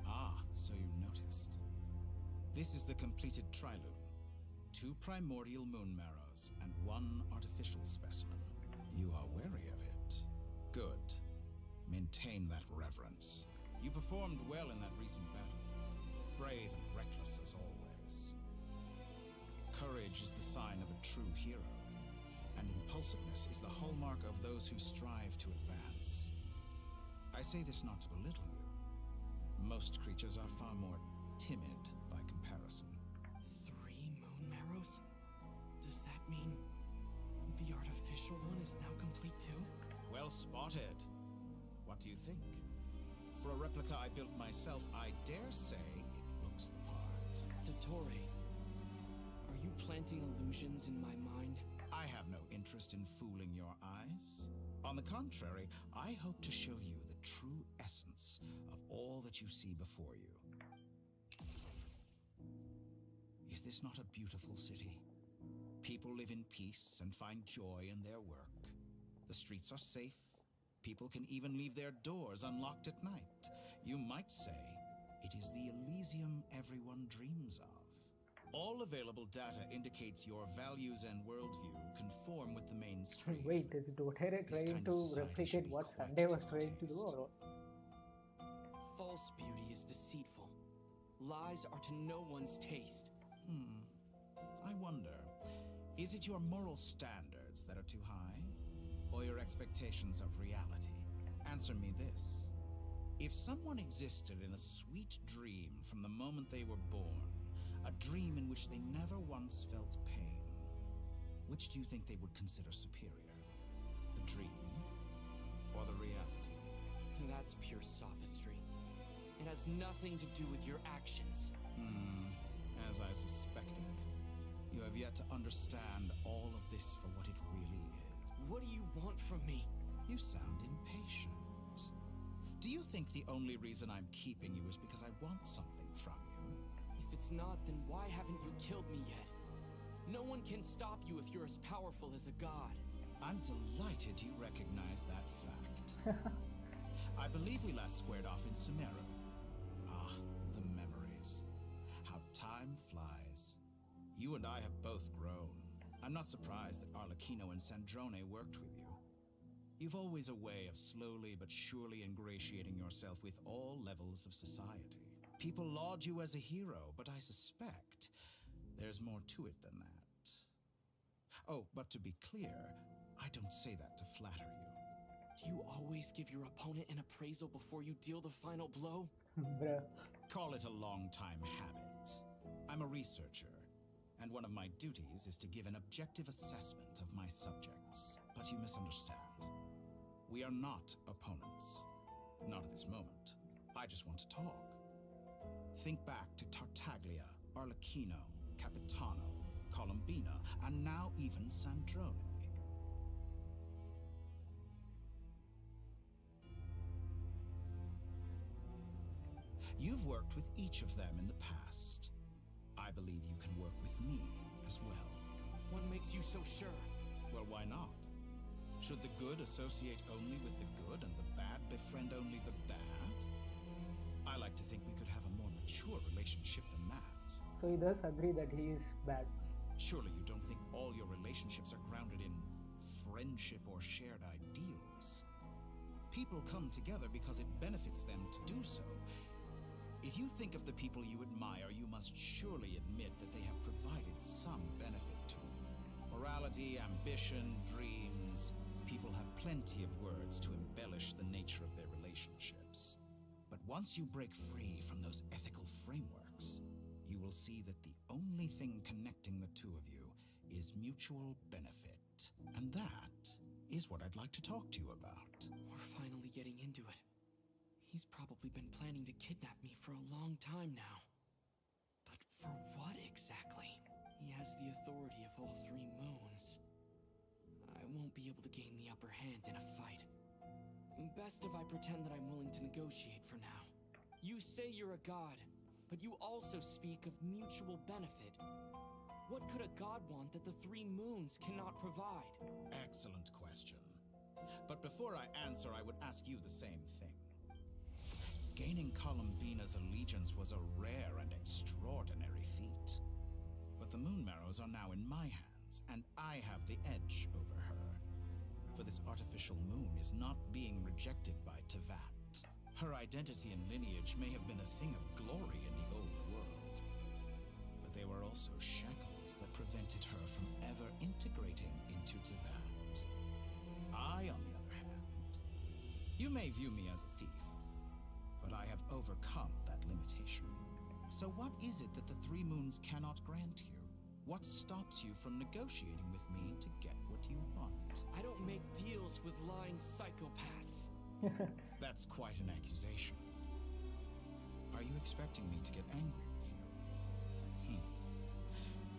Ah, so you noticed. This is the completed Trilune. 2 primordial moon marrows and 1 artificial specimen. You are wary of it. Good. Maintain that reverence. You performed well in that recent battle. Brave and reckless as always. Courage is the sign of a true hero, and impulsiveness is the hallmark of those who strive to advance. I say this not to belittle you. Most creatures are far more timid by comparison. 3 moon marrows? Does that mean the artificial one is now complete too? Well spotted. What do you think? For a replica I built myself, I dare say it looks the part. Dottore, are you planting illusions in my mind? I have no interest in fooling your eyes. On the contrary, I hope to show you the true essence of all that you see before you. Is this not a beautiful city? People live in peace and find joy in their work. The streets are safe. People can even leave their doors unlocked at night. You might say it is the Elysium everyone dreams of. All available data indicates your values and worldview conform with the mainstream. Wait, is Dottore trying to replicate what Sunday was trying to do? Or... false beauty is deceitful. Lies are to no one's taste. I wonder, is it your moral standards that are too high? Or your expectations of reality? Answer me this. If someone existed in a sweet dream from the moment they were born, a dream in which they never once felt pain, which do you think they would consider superior? The dream or the reality? That's pure sophistry. It has nothing to do with your actions. As I suspected. You have yet to understand all of this for what it really is. What do you want from me? You sound impatient. Do you think the only reason I'm keeping you is because I want something from you? If it's not, then why haven't you killed me yet? No one can stop you if you're as powerful as a god. I'm delighted you recognize that fact. I believe we last squared off in Sumeru. Ah, the memories. How time flies. You and I have both grown. I'm not surprised that Arlecchino and Sandrone worked with you. You've always a way of slowly but surely ingratiating yourself with all levels of society. People laud you as a hero, but I suspect there's more to it than that. Oh, but to be clear, I don't say that to flatter you. Do you always give your opponent an appraisal before you deal the final blow? Bruh. Call it a long-time habit. I'm a researcher, and one of my duties is to give an objective assessment of my subjects. But you misunderstand. We are not opponents. Not at this moment. I just want to talk. Think back to Tartaglia, Arlecchino, Capitano, Columbina, and now even Sandrone. You've worked with each of them in the past. I believe you can work with me as well. What makes you so sure? Well, why not? Should the good associate only with the good and the bad befriend only the bad? I like to think we could have a more mature relationship than that. So he does agree that he is bad. Surely you don't think all your relationships are grounded in friendship or shared ideals? People come together because it benefits them to do so. If you think of the people you admire, you must surely admit that they have provided some benefit to you. Morality, ambition, dreams. People have plenty of words to embellish the nature of their relationships. But once you break free from those ethical frameworks, you will see that the only thing connecting the two of you is mutual benefit. And that is what I'd like to talk to you about. We're finally getting into it. He's probably been planning to kidnap me for a long time now. But for what exactly? He has the authority of all three moons. I won't be able to gain the upper hand in a fight. Best if I pretend that I'm willing to negotiate for now. You say you're a god, but you also speak of mutual benefit. What could a god want that the three moons cannot provide? Excellent question. But before I answer, I would ask you the same thing. Gaining Columbina's allegiance was a rare and extraordinary feat. But the Moon Marrows are now in my hands, and I have the edge over her. For this artificial moon is not being rejected by Tevat. Her identity and lineage may have been a thing of glory in the old world. But they were also shackles that prevented her from ever integrating into Tevat. I, on the other hand, you may view me as a thief, but I have overcome that limitation. So what is it that the three moons cannot grant you? What stops you from negotiating with me to get what you want? I don't make deals with lying psychopaths. That's quite an accusation. Are you expecting me to get angry with you?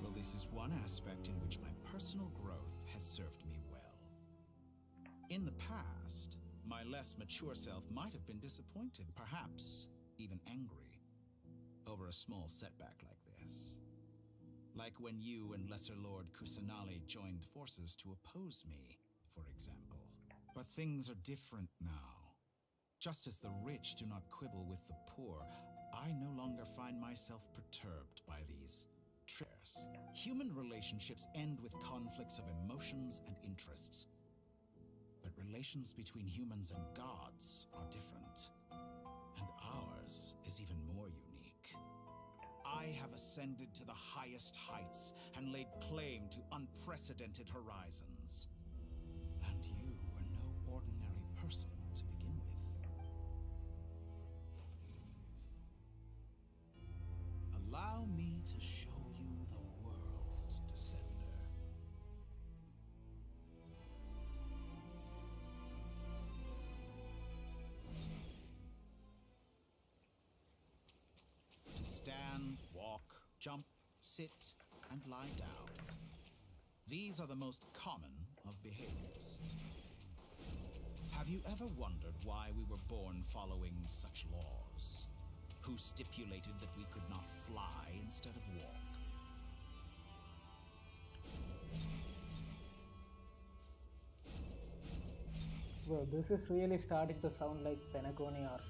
Well, this is one aspect in which my personal growth has served me well. In the past, my less mature self might have been disappointed, perhaps even angry, over a small setback like this. Like when you and Lesser Lord Kusanali joined forces to oppose me, for example. But things are different now. Just as the rich do not quibble with the poor, I no longer find myself perturbed by these triggers. Human relationships end with conflicts of emotions and interests. But relations between humans and gods are different. And ours yours is even more unique. I have ascended to the highest heights and laid claim to unprecedented horizons. And you were no ordinary person to begin with. Allow me to show you the world, Descender. To stand, walk, jump, sit, and lie down. These are the most common of behaviors. Have you ever wondered why we were born following such laws? Who stipulated that we could not fly instead of walk? Bro, this is really starting to sound like Penacony or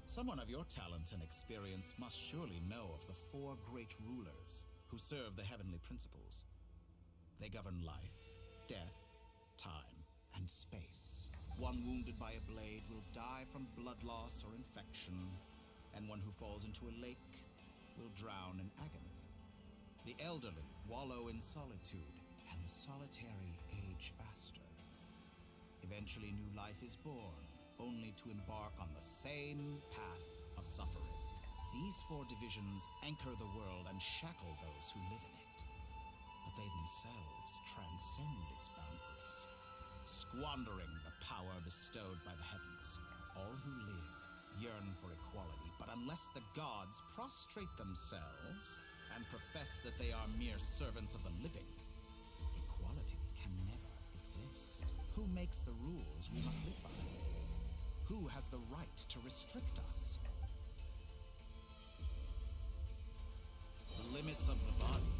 Someone of your talent and experience must surely know of the four great rulers who serve the heavenly principles. They govern life, death, time, and space. One wounded by a blade will die from blood loss or infection, and one who falls into a lake will drown in agony. The elderly wallow in solitude, and the solitary age faster. Eventually, new life is born, only to embark on the same path of suffering. These four divisions anchor the world and shackle those who live in it. But they themselves transcend its boundaries, squandering the power bestowed by the heavens. All who live yearn for equality, but unless the gods prostrate themselves and profess that they are mere servants of the living, equality can never exist. Who makes the rules we must live by? Who has the right to restrict us? The limits of the body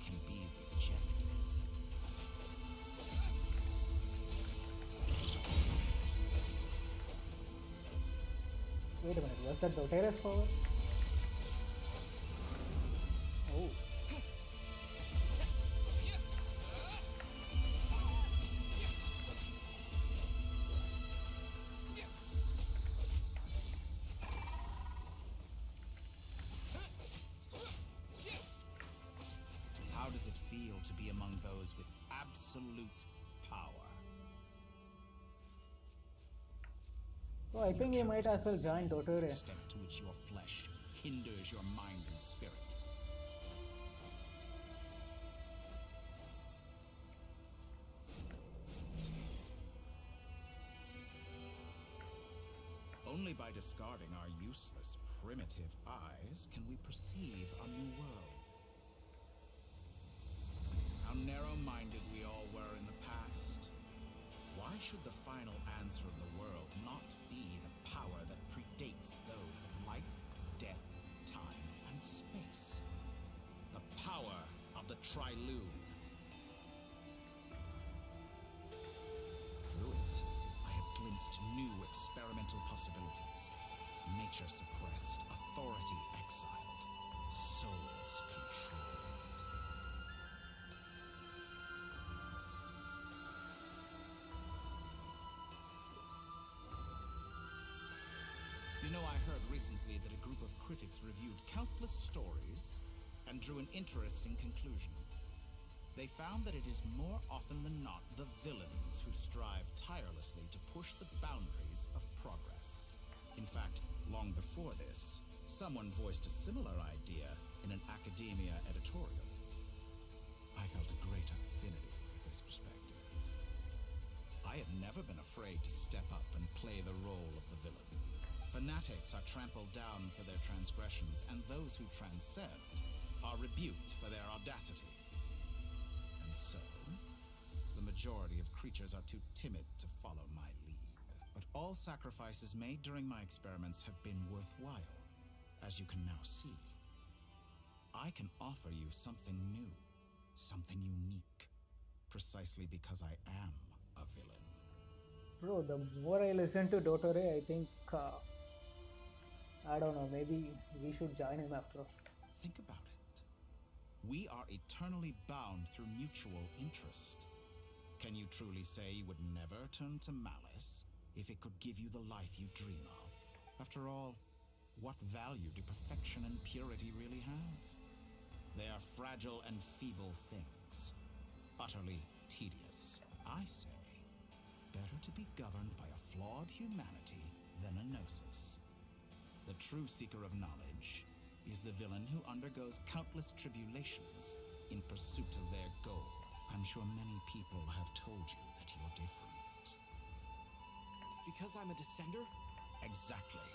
can be rejected. Wait a minute, was that Dottore's power? Oh. How does it feel to be among those with absolute power? So I think you might as well join Dottore. The extent to which your flesh hinders your mind and spirit. Only by discarding our useless, primitive eyes can we perceive a new world. How narrow-minded we all were in the past. Why should the final answer of the world not be the power that predates those of life, death, time, and space? The power of the Trilune. Through it, I have glimpsed new experimental possibilities. Nature suppressed, authority exiled, souls controlled. You know, I heard recently that a group of critics reviewed countless stories and drew an interesting conclusion. They found that it is more often than not the villains who strive tirelessly to push the boundaries of progress. In fact, long before this, someone voiced a similar idea in an academia editorial. I felt a great affinity with this perspective. I have never been afraid to step up and play the role of the villain. Fanatics are trampled down for their transgressions, and those who transcend are rebuked for their audacity. And so, the majority of creatures are too timid to follow my lead. But all sacrifices made during my experiments have been worthwhile, as you can now see. I can offer you something new, something unique, precisely because I am a villain. Bro, the more I listen to Dottore, I think, I don't know, maybe we should join him after all. Think about it. We are eternally bound through mutual interest. Can you truly say you would never turn to malice if it could give you the life you dream of? After all, what value do perfection and purity really have? They are fragile and feeble things, utterly tedious. I say, better to be governed by a flawed humanity than a gnosis. The true seeker of knowledge is the villain who undergoes countless tribulations in pursuit of their goal. I'm sure many people have told you that you're different. Because I'm a descender? Exactly.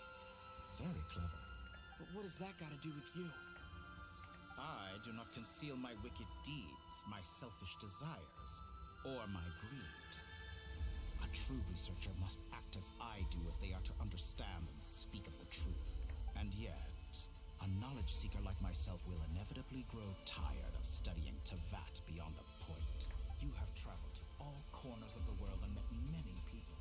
Very clever. But what has that got to do with you? I do not conceal my wicked deeds, my selfish desires, or my greed. A true researcher must act as I do if they are to understand and speak of the truth. And yet, a knowledge seeker like myself will inevitably grow tired of studying Tevat beyond a point. You have traveled to all corners of the world and met many people.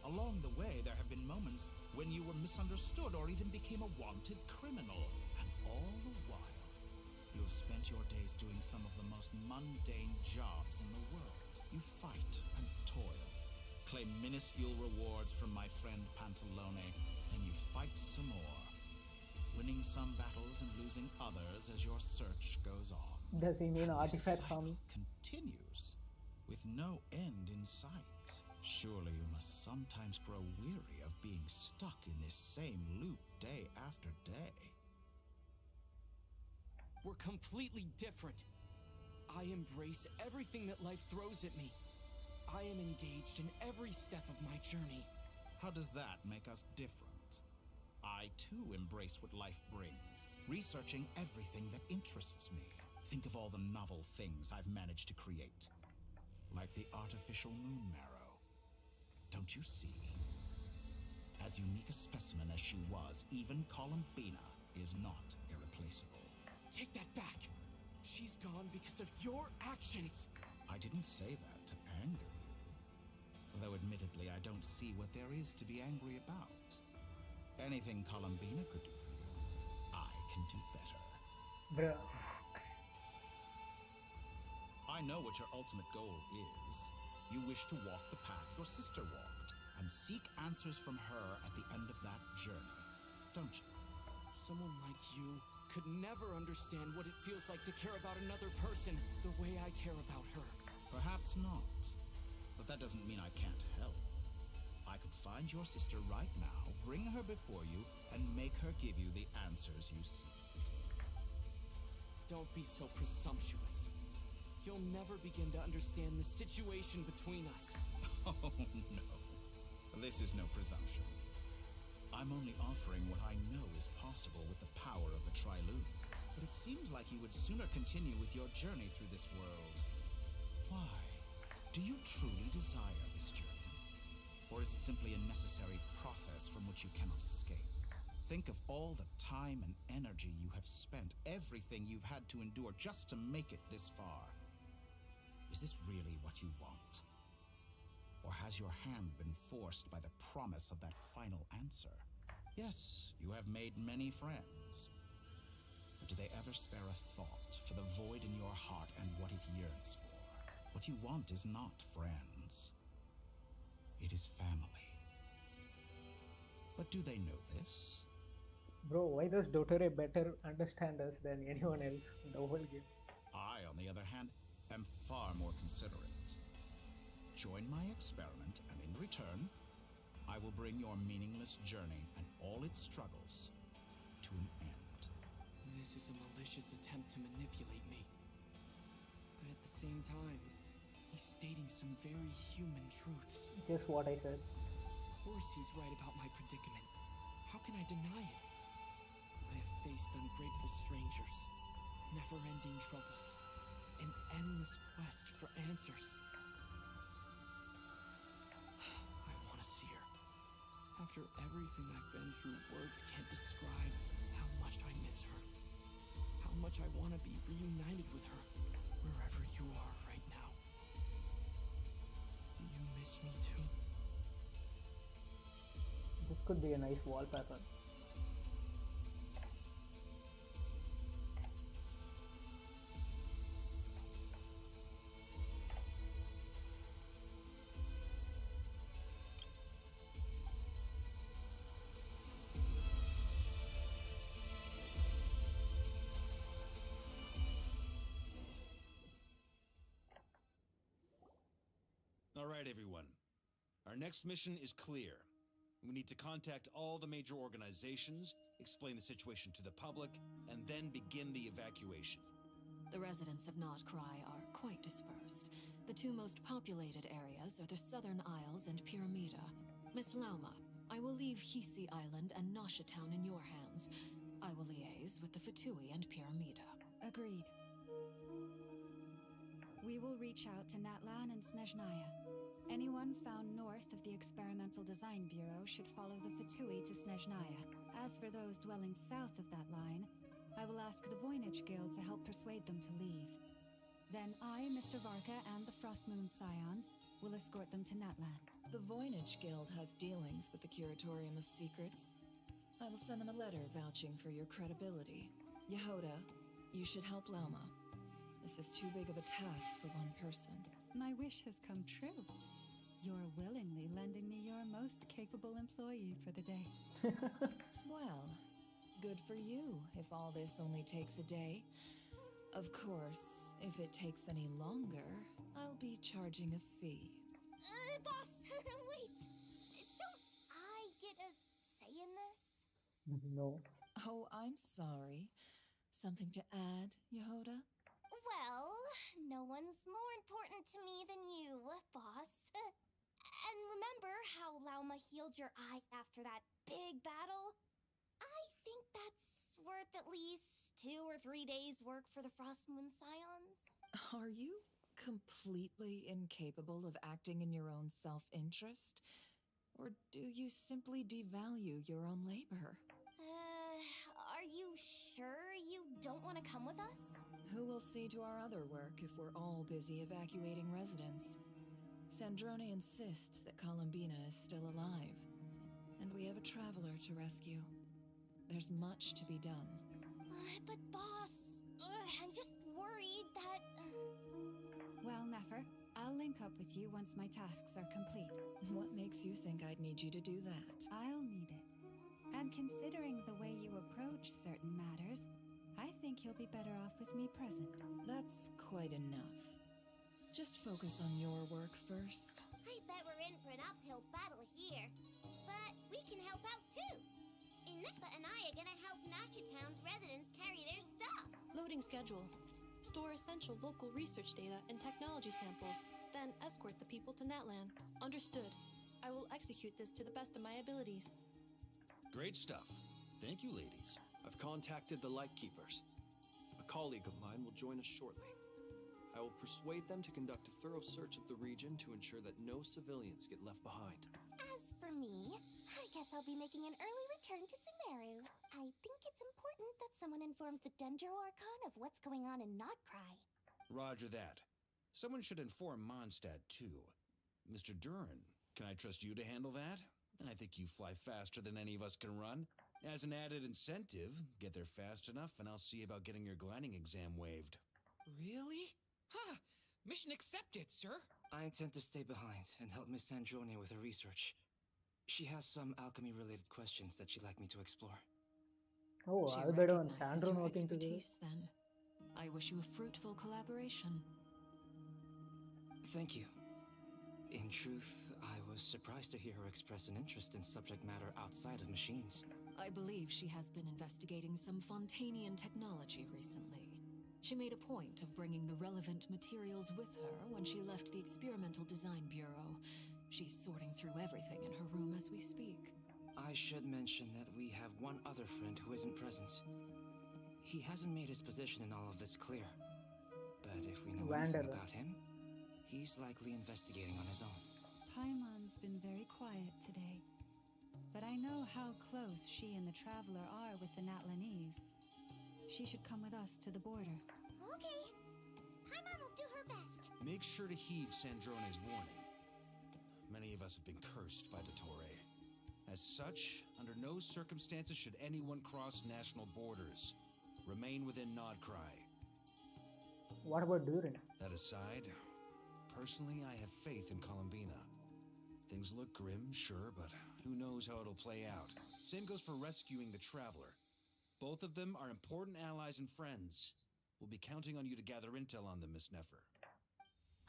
Along the way, there have been moments when you were misunderstood or even became a wanted criminal. And all the while, you have spent your days doing some of the most mundane jobs in the world. You fight and toil, claim minuscule rewards from my friend Pantalone, and you fight some more, winning some battles and losing others as your search goes on. Does he mean And this artifact cycle farming? continues, with no end in sight. Surely you must sometimes grow weary of being stuck in this same loop day after day. We're completely different. I embrace everything that life throws at me. I am engaged in every step of my journey. How does that make us different? I too embrace what life brings, researching everything that interests me. Think of all the novel things I've managed to create, like the artificial moon marrow. Don't you see? As unique a specimen as she was, even Columbina is not irreplaceable. Take that back! She's gone because of your actions! I didn't say that to anger you. Though admittedly, I don't see what there is to be angry about. Anything Columbina could do for you, I can do better. Bruh. I know what your ultimate goal is. You wish to walk the path your sister walked, and seek answers from her at the end of that journey, don't you? Someone like you could never understand what it feels like to care about another person the way I care about her. Perhaps not. But that doesn't mean I can't help. I could find your sister right now, bring her before you, and make her give you the answers you seek. Don't be so presumptuous. You'll never begin to understand the situation between us. Oh, no. This is no presumption. I'm only offering what I know is possible with the power of the Trilune. But it seems like you would sooner continue with your journey through this world. Why? Do you truly desire this journey? Or is it simply a necessary process from which you cannot escape? Think of all the time and energy you have spent, everything you've had to endure just to make it this far. Is this really what you want? Or has your hand been forced by the promise of that final answer? Yes, you have made many friends. But do they ever spare a thought for the void in your heart and what it yearns for? What you want is not friends. It is family. But do they know this? Bro, why does Dottore better understand us than anyone else in the whole game? I, on the other hand, am far more considerate. Join my experiment, and in return, I will bring your meaningless journey and all its struggles to an end. This is a malicious attempt to manipulate me. But at the same time, he's stating some very human truths. Just what I said. Of course he's right about my predicament. How can I deny it? I have faced ungrateful strangers, never-ending troubles, an endless quest for answers. I want to see her. After everything I've been through, words can't describe how much I miss her. How much I want to be reunited with her, wherever you are right now. Do you miss me too? This could be a nice wallpaper. right, everyone. Our next mission is clear. We need to contact all the major organizations, explain the situation to the public, and then begin the evacuation. The residents of Nodcry are quite dispersed. The two most populated areas are the Southern Isles and Pyramida. Miss Lauma, I will leave Hisi Island and Nasha Town in your hands. I will liaise with the Fatui and Pyramida. Agreed. We will reach out to Natlan and Snezhnaya. Anyone found north of the Experimental Design Bureau should follow the Fatui to Snezhnaya. As for those dwelling south of that line, I will ask the Voynich Guild to help persuade them to leave. Then I, Mr. Varka, and the Frostmoon Scions will escort them to Natlan. The Voynich Guild has dealings with the Curatorium of Secrets. I will send them a letter vouching for your credibility. Jahoda, you should help Lauma. This is too big of a task for one person. My wish has come true. You're willingly lending me your most capable employee for the day. Well, good for you, if all this only takes a day. Of course, if it takes any longer, I'll be charging a fee. Boss, wait. Don't I get a say in this? No. Oh, I'm sorry. Something to add, Jahoda? Well, no one's more important to me than you, boss. And remember how Lauma healed your eyes after that big battle? I think that's worth at least 2 or 3 days' work for the Frostmoon Scions. Are you completely incapable of acting in your own self-interest? Or do you simply devalue your own labor? Are you sure you don't want to come with us? Who will see to our other work if we're all busy evacuating residents? Sandrone insists that Columbina is still alive, and we have a traveler to rescue. There's much to be done. But boss, I'm just worried that... Well, Nefer, I'll link up with you once my tasks are complete. What makes you think I'd need you to do that? I'll need it. And considering the way you approach certain matters, I think you'll be better off with me present. That's quite enough. Just focus on your work first. I bet we're in for an uphill battle here. But we can help out too. Ineffa and I are gonna help Nasha Town's residents carry their stuff. Loading schedule. Store essential local research data and technology samples, then escort the people to Natlan. Understood. I will execute this to the best of my abilities. Great stuff. Thank you, ladies. I've contacted the Lightkeepers. A colleague of mine will join us shortly. I will persuade them to conduct a thorough search of the region to ensure that no civilians get left behind. As for me, I guess I'll be making an early return to Sumeru. I think it's important that someone informs the Dendro Archon of what's going on in Nodcry. Roger that. Someone should inform Mondstadt, too. Mr. Duran, can I trust you to handle that? I think you fly faster than any of us can run. As an added incentive, get there fast enough and I'll see about getting your gliding exam waived. Really? Ha! Mission accepted, sir. I intend to stay behind and help Miss Sandrone with her research. She has some alchemy-related questions that she'd like me to explore. Oh, She I'll bet on recognizes Sandrone your working together. expertise, then. I wish you a fruitful collaboration. Thank you. In truth, I was surprised to hear her express an interest in subject matter outside of machines. I believe she has been investigating some Fontanian technology recently. She made a point of bringing the relevant materials with her when she left the Experimental Design Bureau. She's sorting through everything in her room as we speak. I should mention that we have one other friend who isn't present. He hasn't made his position in all of this clear. But if we know anything about him, he's likely investigating on his own. Paimon's been very quiet today. But I know how close she and the Traveler are with the Natlanese. She should come with us to the border. Okay. Paimon will do her best. Make sure to heed Sandrone's warning. Many of us have been cursed by Dottore. As such, under no circumstances should anyone cross national borders. Remain within Nodcry. What about Duran? That aside, personally, I have faith in Columbina. Things look grim, sure, but who knows how it'll play out. Same goes for rescuing the Traveler. Both of them are important allies and friends. We'll be counting on you to gather intel on them, Miss Nefer.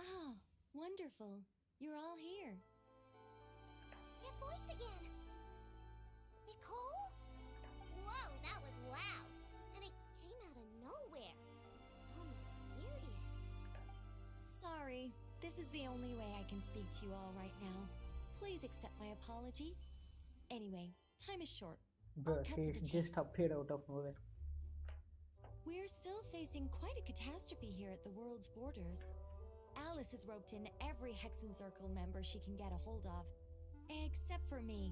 Oh, wonderful. You're all here. Your voice again. Nicole? Whoa, that was loud. And it came out of nowhere. So mysterious. Sorry, this is the only way I can speak to you all right now. Please accept my apology. Anyway, time is short. Bro, she just appeared out of nowhere. We're still facing quite a catastrophe here at the world's borders. Alice has roped in every Hexen Circle member she can get a hold of. Except for me.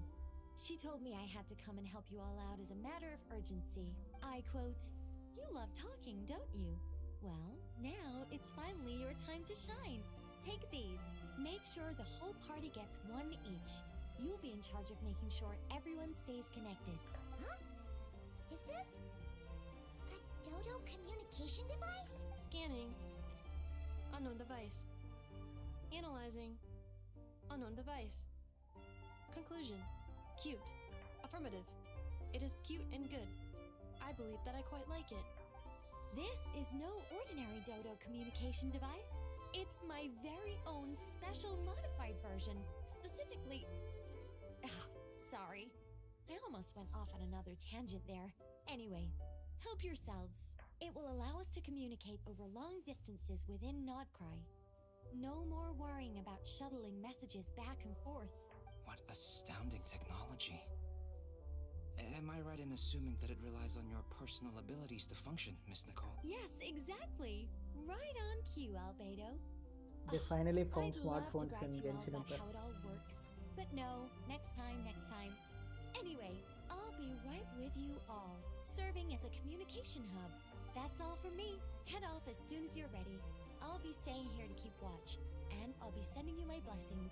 She told me I had to come and help you all out as a matter of urgency. I quote, "You love talking, don't you? Well, now it's finally your time to shine. Take these. Make sure the whole party gets one each. You'll be in charge of making sure everyone stays connected." Huh? Is this a Dodo communication device? Scanning. Unknown device. Analyzing. Unknown device. Conclusion. Cute. Affirmative. It is cute and good. I believe that I quite like it. This is no ordinary Dodo communication device. It's my very own special modified version. Specifically... sorry. I almost went off on another tangent there. Anyway, help yourselves. It will allow us to communicate over long distances within Nodcry. No more worrying about shuttling messages back and forth. What astounding technology. Am I right in assuming that it relies on your personal abilities to function, Miss Nicole? Yes, exactly. Right on cue, Albedo. They finally found I'd love smartphones to in brag to you all Genshin about Impact. how it all works. But no, next time. Anyway, I'll be right with you all, serving as a communication hub. That's all from me. Head off as soon as you're ready. I'll be staying here to keep watch, and I'll be sending you my blessings.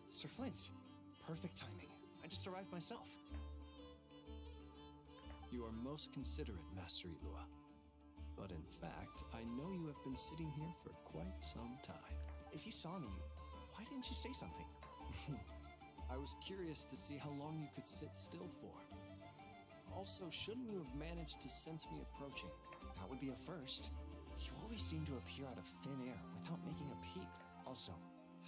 Sir Flins. Perfect timing. I just arrived myself. You are most considerate, Master Ilua. But in fact, I know you have been sitting here for quite some time. If you saw me, why didn't you say something? I was curious to see how long you could sit still for. Also, shouldn't you have managed to sense me approaching? That would be a first. You always seem to appear out of thin air without making a peep. Also,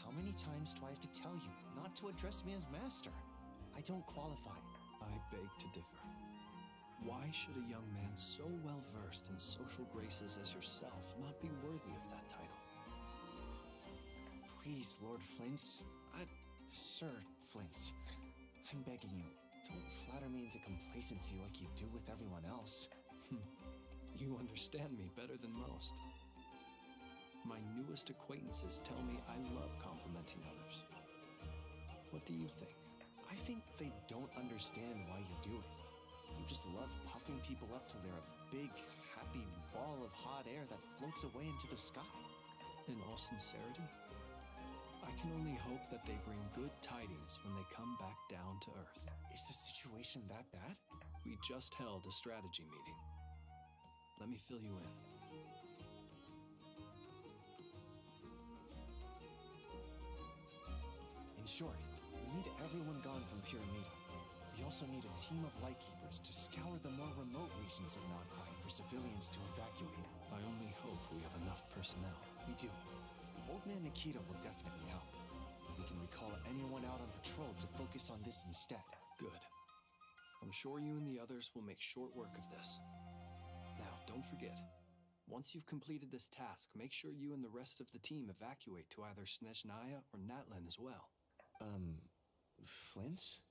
how many times do I have to tell you not to address me as master? I don't qualify. I beg to differ. Why should a young man so well versed in social graces as yourself not be worthy of that title? Please, Lord Flins. Sir Flins. I'm begging you, don't flatter me into complacency like you do with everyone else. You understand me better than most. My newest acquaintances tell me I love complimenting others. What do you think? I think they don't understand why you do it. You just love puffing people up till they're a big, happy ball of hot air that floats away into the sky. In all sincerity, I can only hope that they bring good tidings when they come back down to Earth. Is the situation that bad? We just held a strategy meeting. Let me fill you in. In short, we need everyone gone from Pyramida. We also need a team of Lightkeepers to scour the more remote regions of Nodcry for civilians to evacuate. I only hope we have enough personnel. We do. Old Man Nikita will definitely help. We can recall anyone out on patrol to focus on this instead. Good. I'm sure you and the others will make short work of this. Now, don't forget, once you've completed this task, make sure you and the rest of the team evacuate to either Snezhnaya or Natlan as well. Flins?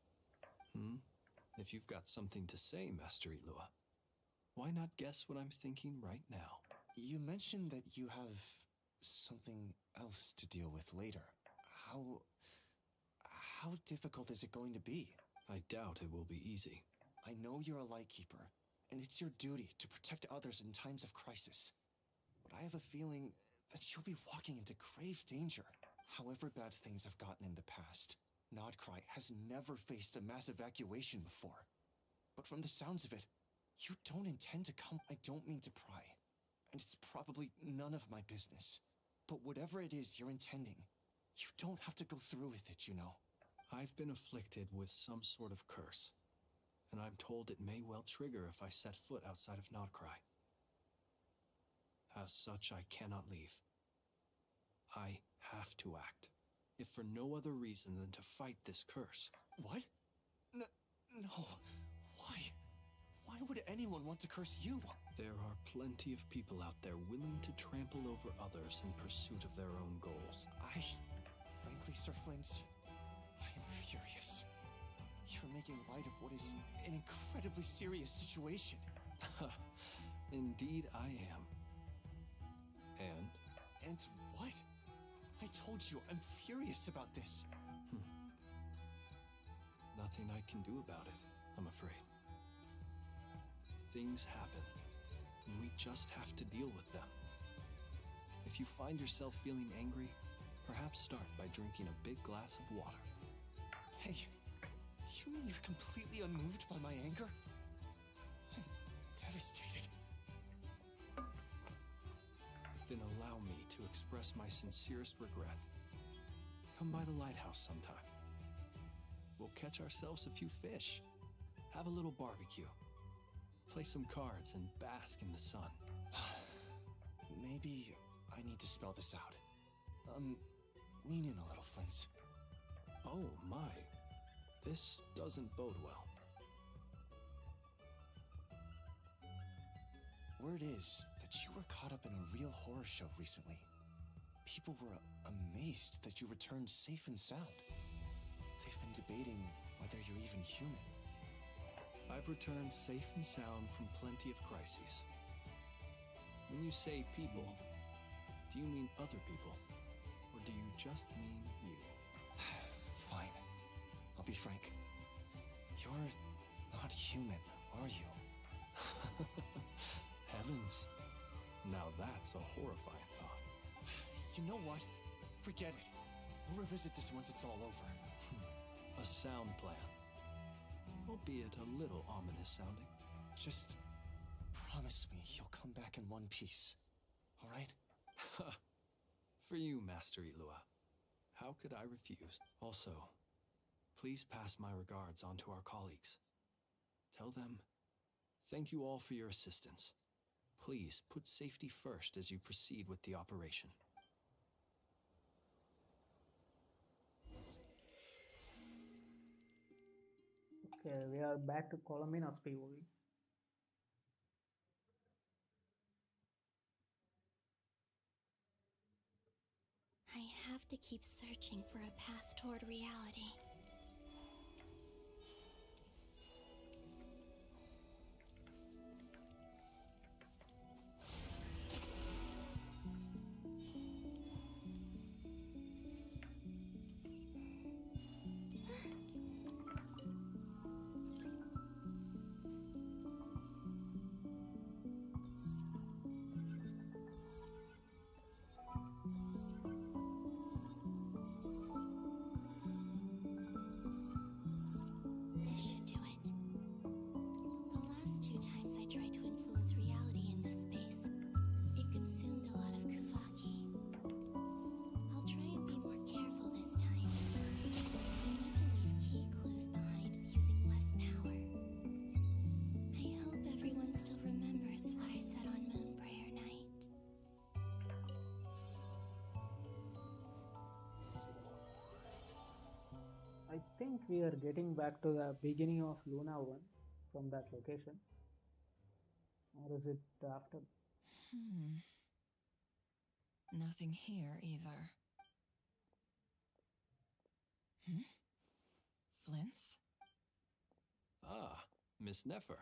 If you've got something to say, Master Ilua, why not guess what I'm thinking right now? You mentioned that you have something else to deal with later. How difficult is it going to be? I doubt it will be easy. I know you're a Lightkeeper, and it's your duty to protect others in times of crisis. But I have a feeling that she'll be walking into grave danger. However bad things have gotten in the past, Nodcry has never faced a mass evacuation before. But from the sounds of it, you don't intend to come. I don't mean to pry, and it's probably none of my business. But whatever it is you're intending, you don't have to go through with it, you know. I've been afflicted with some sort of curse, and I'm told it may well trigger if I set foot outside of Nodcry. As such, I cannot leave. I have to act, if for no other reason than to fight this curse. What? No. Why? Why would anyone want to curse you? There are plenty of people out there willing to trample over others in pursuit of their own goals. Frankly, Sir Flins, I am furious. You're making light of what is an incredibly serious situation. Indeed I am. And what? I told you, I'm furious about this. Nothing I can do about it, I'm afraid. Things happen, and we just have to deal with them. If you find yourself feeling angry, perhaps start by drinking a big glass of water. Hey, you mean you're completely unmoved by my anger? I'm devastated. Then allow me to express my sincerest regret. Come by the lighthouse sometime. We'll catch ourselves a few fish, have a little barbecue, play some cards, and bask in the sun. Maybe I need to spell this out. Lean in a little, Flins. Oh my, this doesn't bode well. Word is that you were caught up in a real horror show recently. People were amazed that you returned safe and sound. They've been debating whether you're even human. I've returned safe and sound from plenty of crises. When you say people, do you mean other people? Or do you just mean you? Fine. I'll be frank. You're not human, are you? Heavens. Now that's a horrifying thought. You know what? Forget it. We'll revisit this once it's all over. A sound plan. Albeit a little ominous sounding. Just promise me you'll come back in one piece. All right? For you, Master Ilua. How could I refuse? Also, please pass my regards on to our colleagues. Tell them, thank you all for your assistance. Please put safety first as you proceed with the operation. Okay, we are back to Columbina's POV. I have to keep searching for a path toward reality. I think we are getting back to the beginning of Luna 1 from that location. Or is it after? Nothing here either. Flins? Ah, Miss Nefer.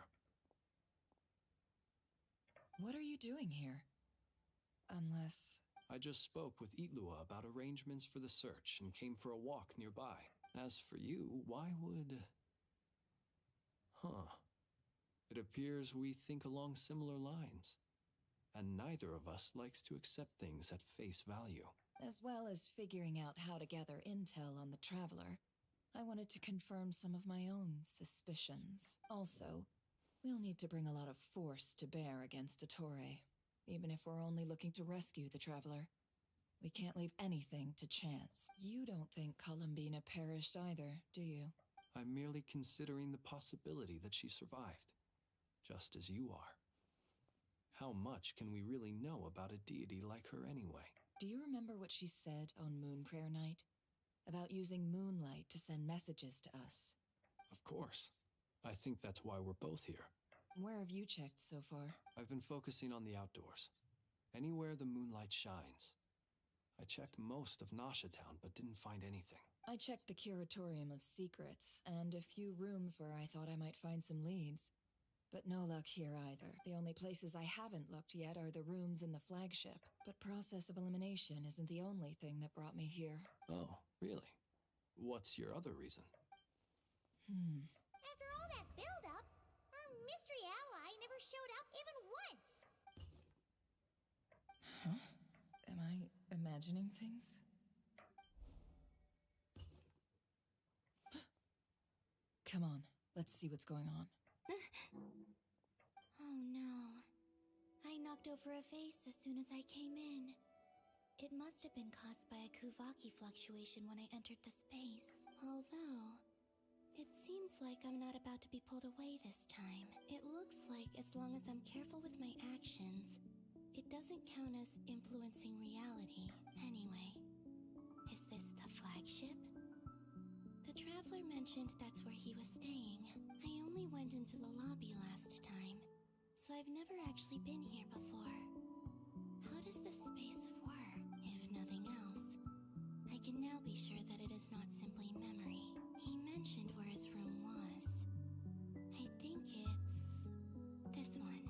What are you doing here? Unless... I just spoke with Ilua about arrangements for the search and came for a walk nearby. As for you, why would... It appears we think along similar lines. and neither of us likes to accept things at face value. As well as figuring out how to gather intel on the Traveler, I wanted to confirm some of my own suspicions. Also, we'll need to bring a lot of force to bear against Dottore, even if we're only looking to rescue the Traveler. We can't leave anything to chance. You don't think Columbina perished either, do you? I'm merely considering the possibility that she survived, just as you are. How much can we really know about a deity like her anyway? Do you remember what she said on Moon Prayer Night? About using moonlight to send messages to us? Of course. I think that's why we're both here. Where have you checked so far? I've been focusing on the outdoors. Anywhere the moonlight shines. I checked most of Nasha Town, but didn't find anything. I checked the Curatorium of Secrets, and a few rooms where I thought I might find some leads. But no luck here either. The only places I haven't looked yet are the rooms in the flagship. But process of elimination isn't the only thing that brought me here. Oh, really? What's your other reason? After all that build-up, our mystery ally never showed up even once! Huh? Am I imagining things? Come on, let's see what's going on. Oh no. I knocked over a vase as soon as I came in. It must have been caused by a Kuvaki fluctuation when I entered the space. Although, it seems like I'm not about to be pulled away this time. It looks like as long as I'm careful with my actions, it doesn't count as influencing reality. Anyway, is this the flagship? The Traveler mentioned that's where he was staying. I only went into the lobby last time, so I've never actually been here before. How does this space work? If nothing else, I can now be sure that it is not simply memory. He mentioned where his room was. I think it's this one.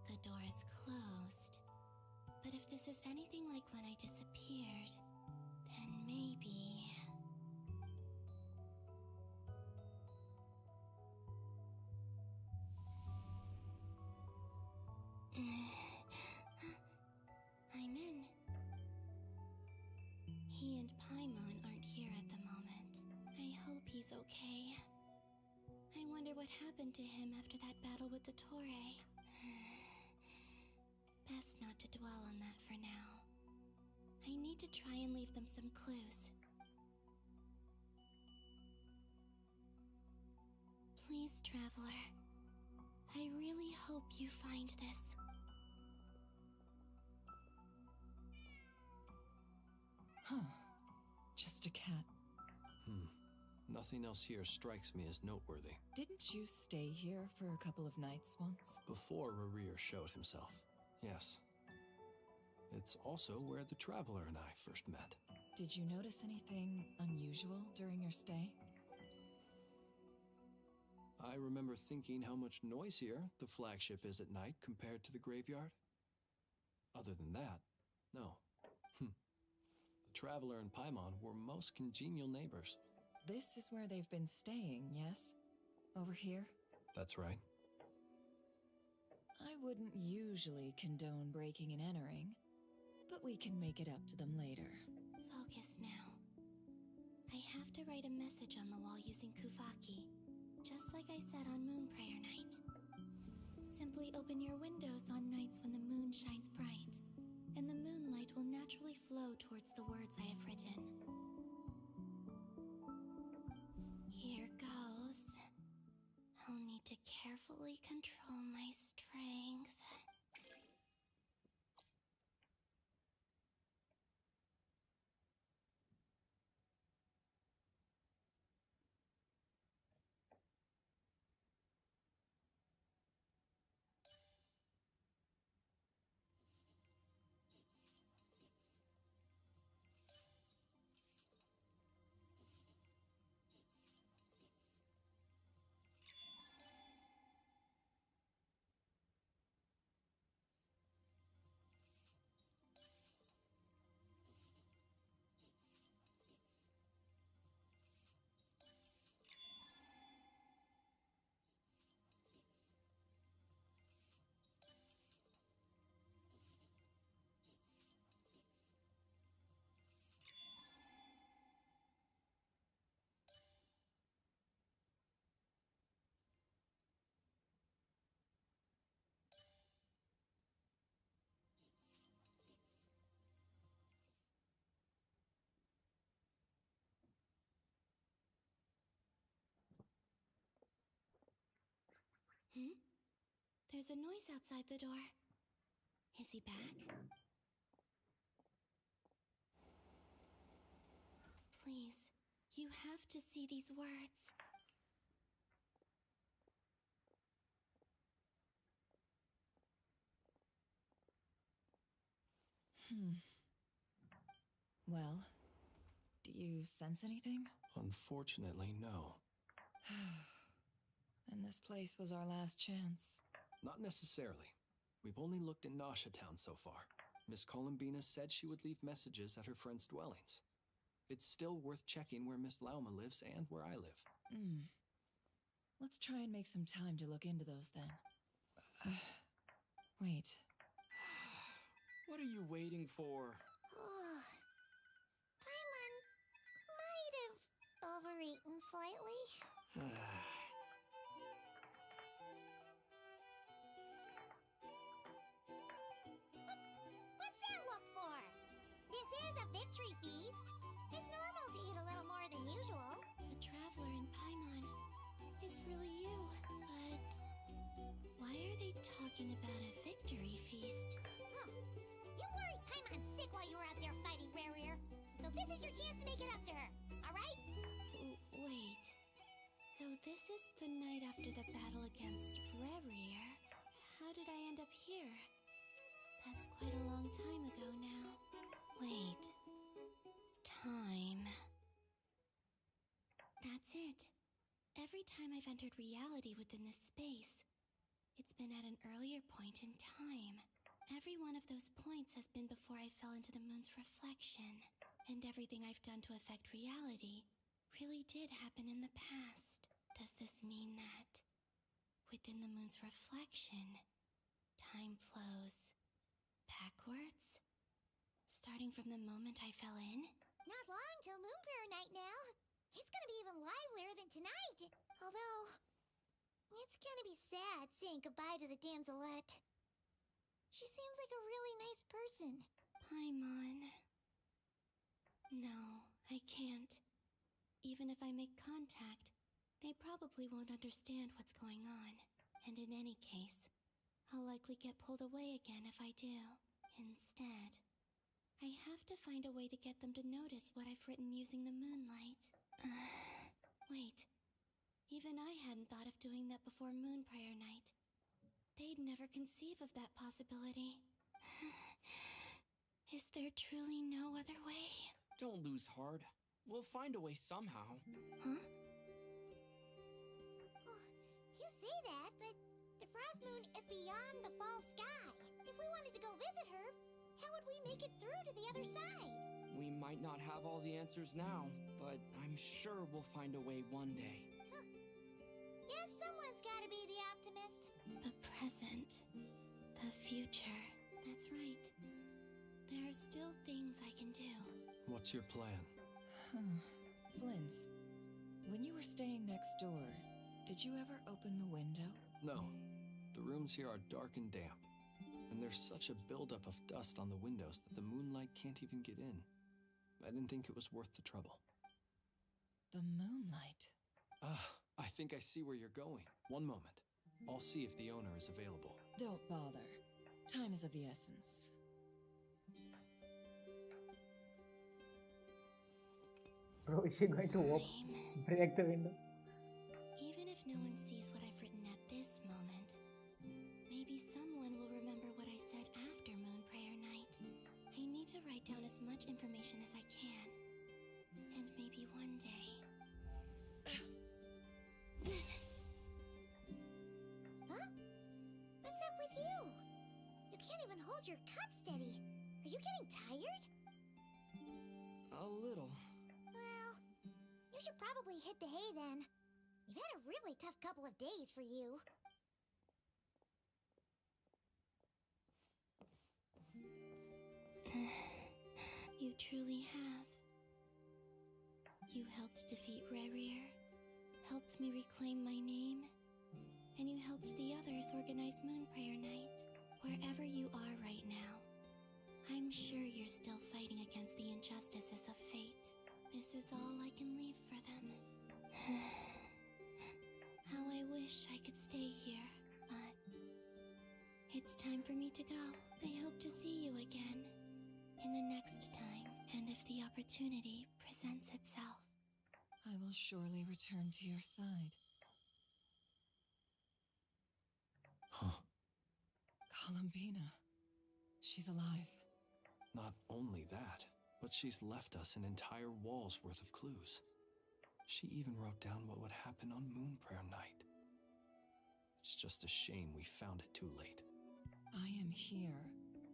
The door is closed. But if this is anything like when I disappeared, then maybe... I'm in. He and Paimon aren't here at the moment. I hope he's okay. I wonder what happened to him after that battle with Dottore. Best not to dwell on that for now. I need to try and leave them some clues. Please, Traveler. I really hope you find this. Huh. Just a cat. Nothing else here strikes me as noteworthy. Didn't you stay here for a couple of nights once? Before Rerir showed himself, yes. It's also where the Traveler and I first met. Did you notice anything unusual during your stay? I remember thinking how much noisier the flagship is at night compared to the graveyard. Other than that, no. The Traveler and Paimon were most congenial neighbors. This is where they've been staying, yes? Over here? That's right. I wouldn't usually condone breaking and entering, but we can make it up to them later. Focus now. I have to write a message on the wall using Kuvaki, just like I said on Moon Prayer Night. Simply open your windows on nights when the moon shines bright, and the moonlight will naturally flow towards the words I have written. Here goes. I'll need to carefully control my strength. There's a noise outside the door. Is he back? Please, you have to see these words. Well, do you sense anything? Unfortunately, no. And this place was our last chance. Not necessarily. We've only looked in Nasha Town so far. Miss Columbina said she would leave messages at her friends' dwellings. It's still worth checking where Miss Lauma lives and where I live. Let's try and make some time to look into those then. Wait. What are you waiting for? Paimon might have overeaten slightly. What's that look for? This is a victory feast. It's normal to eat a little more than usual. The traveler in Paimon. It's really you. But why are they talking about a victory feast? Huh. You worried Paimon sick while you were out there fighting Rerir. So this is your chance to make it up to her, alright? Wait. So this is the night after the battle against Rerir. How did I end up here? That's quite a long time ago now. Wait. Time. That's it. Every time I've entered reality within this space, it's been at an earlier point in time. Every one of those points has been before I fell into the moon's reflection. And everything I've done to affect reality really did happen in the past. Does this mean that within the moon's reflection, time flows backwards? Starting from the moment I fell in? Not long till Moon Prayer Night now. It's gonna be even livelier than tonight. Although, it's gonna be sad saying goodbye to the damselette. She seems like a really nice person. Paimon. No, I can't. Even if I make contact, they probably won't understand what's going on. And in any case, I'll likely get pulled away again if I do. Instead, I have to find a way to get them to notice what I've written using the moonlight. Wait. Even I hadn't thought of doing that before Moon Prayer Night. They'd never conceive of that possibility. Is there truly no other way? Don't lose heart. We'll find a way somehow. Huh? You say that, but the Frost Moon is beyond the fall sky. If we wanted to go visit her, how would we make it through to the other side? We might not have all the answers now, but I'm sure we'll find a way one day. Guess someone's gotta be the optimist. The present. The future. That's right. There are still things I can do. What's your plan? Flins, when you were staying next door, did you ever open the window? No. The rooms here are dark and damp. And there's such a buildup of dust on the windows that the moonlight can't even get in. I didn't think it was worth the trouble. The moonlight? I think I see where you're going. One moment. I'll see if the owner is available. Don't bother. Time is of the essence. Bro, is she going to break the window? Even if no one sees what I've written at this moment, maybe someone will remember what I said after Moon Prayer Night. I need to write down as much information as I can. And maybe one day... Huh? What's up with you? You can't even hold your cup steady. Are you getting tired? A little. Well, you should probably hit the hay then. You've had a really tough couple of days for you. You truly have. You helped defeat Rerir, helped me reclaim my name, and you helped the others organize Moon Prayer Night. Wherever you are right now, I'm sure you're still fighting against the injustices of fate. This is all I can leave for them. How I wish I could stay here, It's time for me to go. I hope to see you again in the next time, and if the opportunity presents itself. I will surely return to your side. Huh. Columbina. She's alive. Not only that, but she's left us an entire wall's worth of clues. She even wrote down what would happen on Moon Prayer Night. It's just a shame we found it too late. I am here.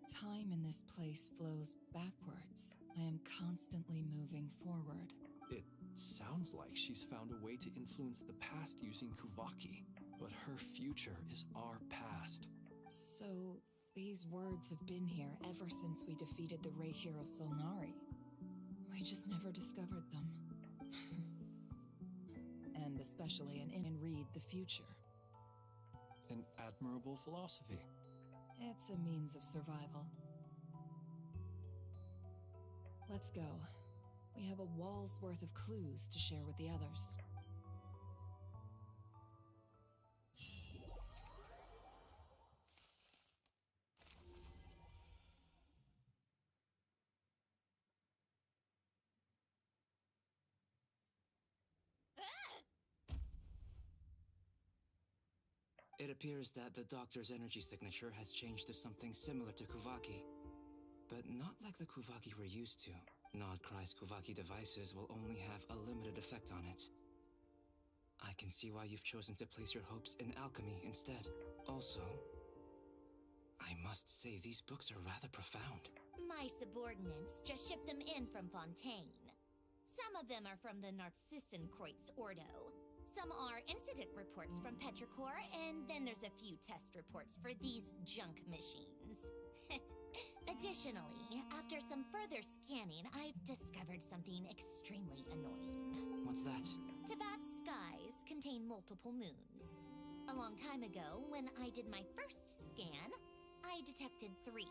Time in this place flows backwards. I am constantly moving forward. It sounds like she's found a way to influence the past using Kuvaki, but her future is our past. So, these words have been here ever since we defeated the Rerir of Solnari. We just never discovered them. And especially in read the future. An admirable philosophy. It's a means of survival. Let's go. We have a wall's worth of clues to share with the others. It appears that the doctor's energy signature has changed to something similar to Kuvaki, but not like the Kuvaki we're used to. Nodcry's Kuvaki devices will only have a limited effect on it. I can see why you've chosen to place your hopes in alchemy instead. Also, I must say these books are rather profound. My subordinates just shipped them in from Fontaine. Some of them are from the Narcissenkreuz Ordo. Some are incident reports from Petrichor, and then there's a few test reports for these junk machines. Additionally, after some further scanning, I've discovered something extremely annoying. What's that? Teyvat's skies contain multiple moons. A long time ago, when I did my first scan, I detected 3,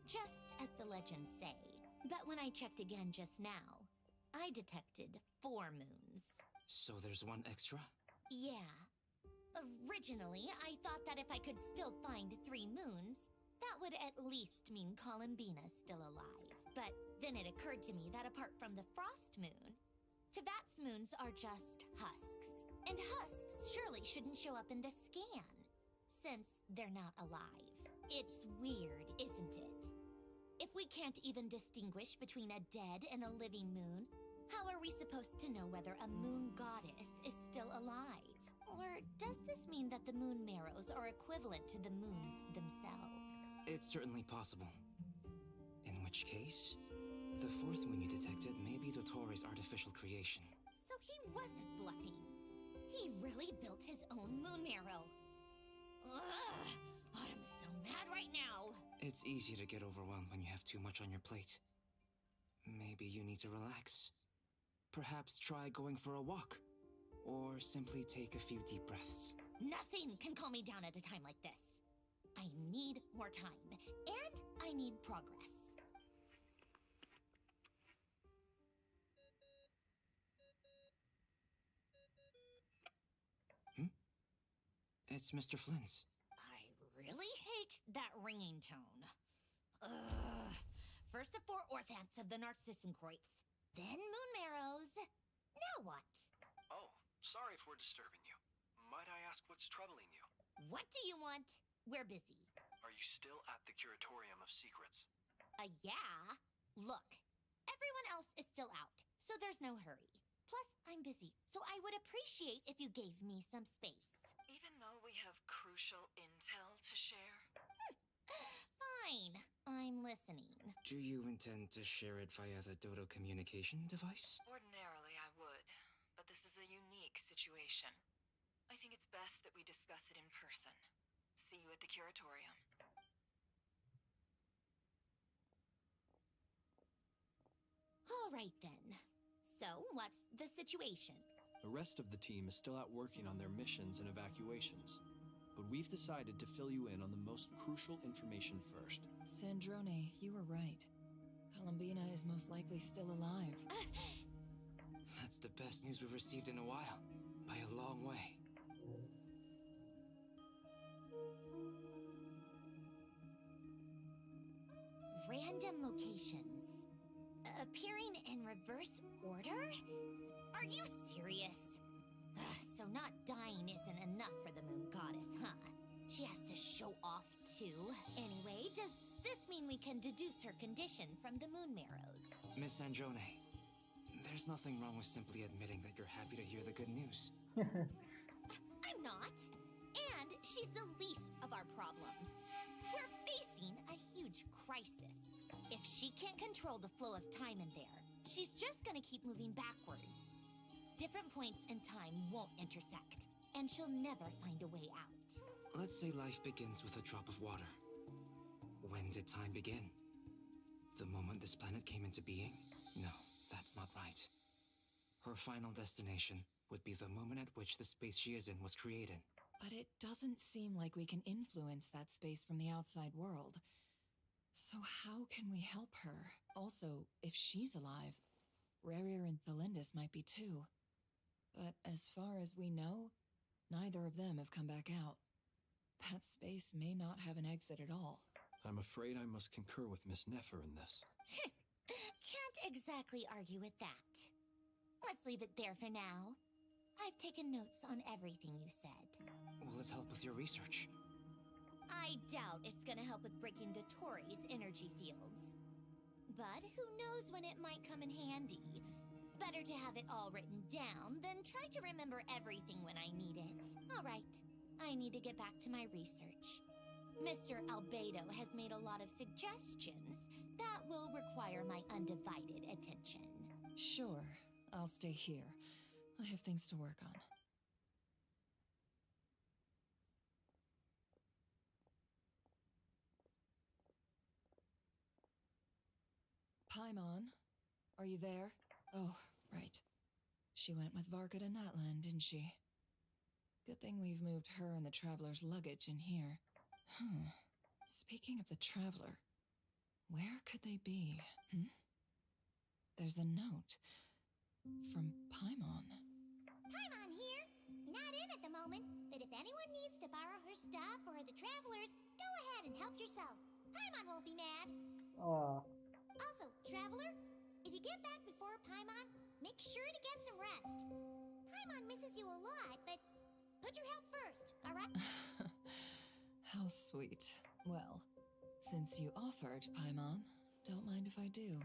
just as the legends say. But when I checked again just now, I detected 4 moons. So there's one extra? Yeah. Originally, I thought that if I could still find 3 moons, that would at least mean Columbina's still alive. But then it occurred to me that apart from the frost moon, Teyvat's moons are just husks. And husks surely shouldn't show up in the scan, since they're not alive. It's weird, isn't it? If we can't even distinguish between a dead and a living moon, how are we supposed to know whether a moon goddess is still alive? Or does this mean that the moon marrows are equivalent to the moons themselves? It's certainly possible. In which case, the 4th moon you detected may be Dottore's artificial creation. So he wasn't bluffing. He really built his own moon marrow. Ugh, I'm so mad right now. It's easy to get overwhelmed when you have too much on your plate. Maybe you need to relax. Perhaps try going for a walk, or simply take a few deep breaths. Nothing can calm me down at a time like this. I need more time, and I need progress. It's Mr. Flins. I really hate that ringing tone. Ugh. First the 4 orthants of the Narcissenkreuz, then moon marrows. Now what? Oh, sorry if we're disturbing you. Might I ask what's troubling you? What do you want? We're busy. Are you still at the Curatorium of Secrets? Yeah. Look, everyone else is still out, so there's no hurry. Plus, I'm busy, so I would appreciate if you gave me some space. Even though we have crucial intel to share? Fine, I'm listening. Do you intend to share it via the Dodo communication device? Ordinarily, I would, but this is a unique situation. I think it's best that we discuss it in person. See you at the Curatorium. All right, then. So, what's the situation? The rest of the team is still out working on their missions and evacuations. But we've decided to fill you in on the most crucial information first. Sandrone, you were right. Columbina is most likely still alive. That's the best news we've received in a while. By a long way. random locations. Appearing in reverse order? Are you serious? So not dying isn't enough for the moon goddess, huh? She has to show off too. Anyway, does this mean we can deduce her condition from the moon marrows? Miss Sandrone, there's nothing wrong with simply admitting that you're happy to hear the good news. I'm not. And she's the least of our problems. We're facing a huge crisis. If she can't control the flow of time in there, she's just gonna keep moving backwards. Different points in time won't intersect, and she'll never find a way out. Let's say life begins with a drop of water. When did time begin? The moment this planet came into being? No, that's not right. Her final destination would be the moment at which the space she is in was created. But it doesn't seem like we can influence that space from the outside world. So how can we help her? Also, if she's alive, Rerir and Tholindis might be too. But as far as we know, neither of them have come back out. That space may not have an exit at all. I'm afraid I must concur with Miss Nefer in this. Can't exactly argue with that. Let's leave it there for now. I've taken notes on everything you said. Will it help with your research? I doubt it's gonna help with breaking Dottore's energy fields. But who knows when it might come in handy. Better to have it all written down than try to remember everything when I need it. Alright, I need to get back to my research. Mr. Albedo has made a lot of suggestions that will require my undivided attention. Sure, I'll stay here. I have things to work on. Paimon, are you there? Oh, right. She went with Varka to Natlan, didn't she? Good thing we've moved her and the Traveler's luggage in here. Speaking of the Traveler, where could they be? There's a note from Paimon. Paimon here. Not in at the moment, but if anyone needs to borrow her stuff or the Travelers, go ahead and help yourself. Paimon won't be mad. Also, Traveler, if you get back before Paimon, make sure to get some rest. Paimon misses you a lot, but put your health first, alright? How sweet. Well, since you offered, Paimon, don't mind if I do.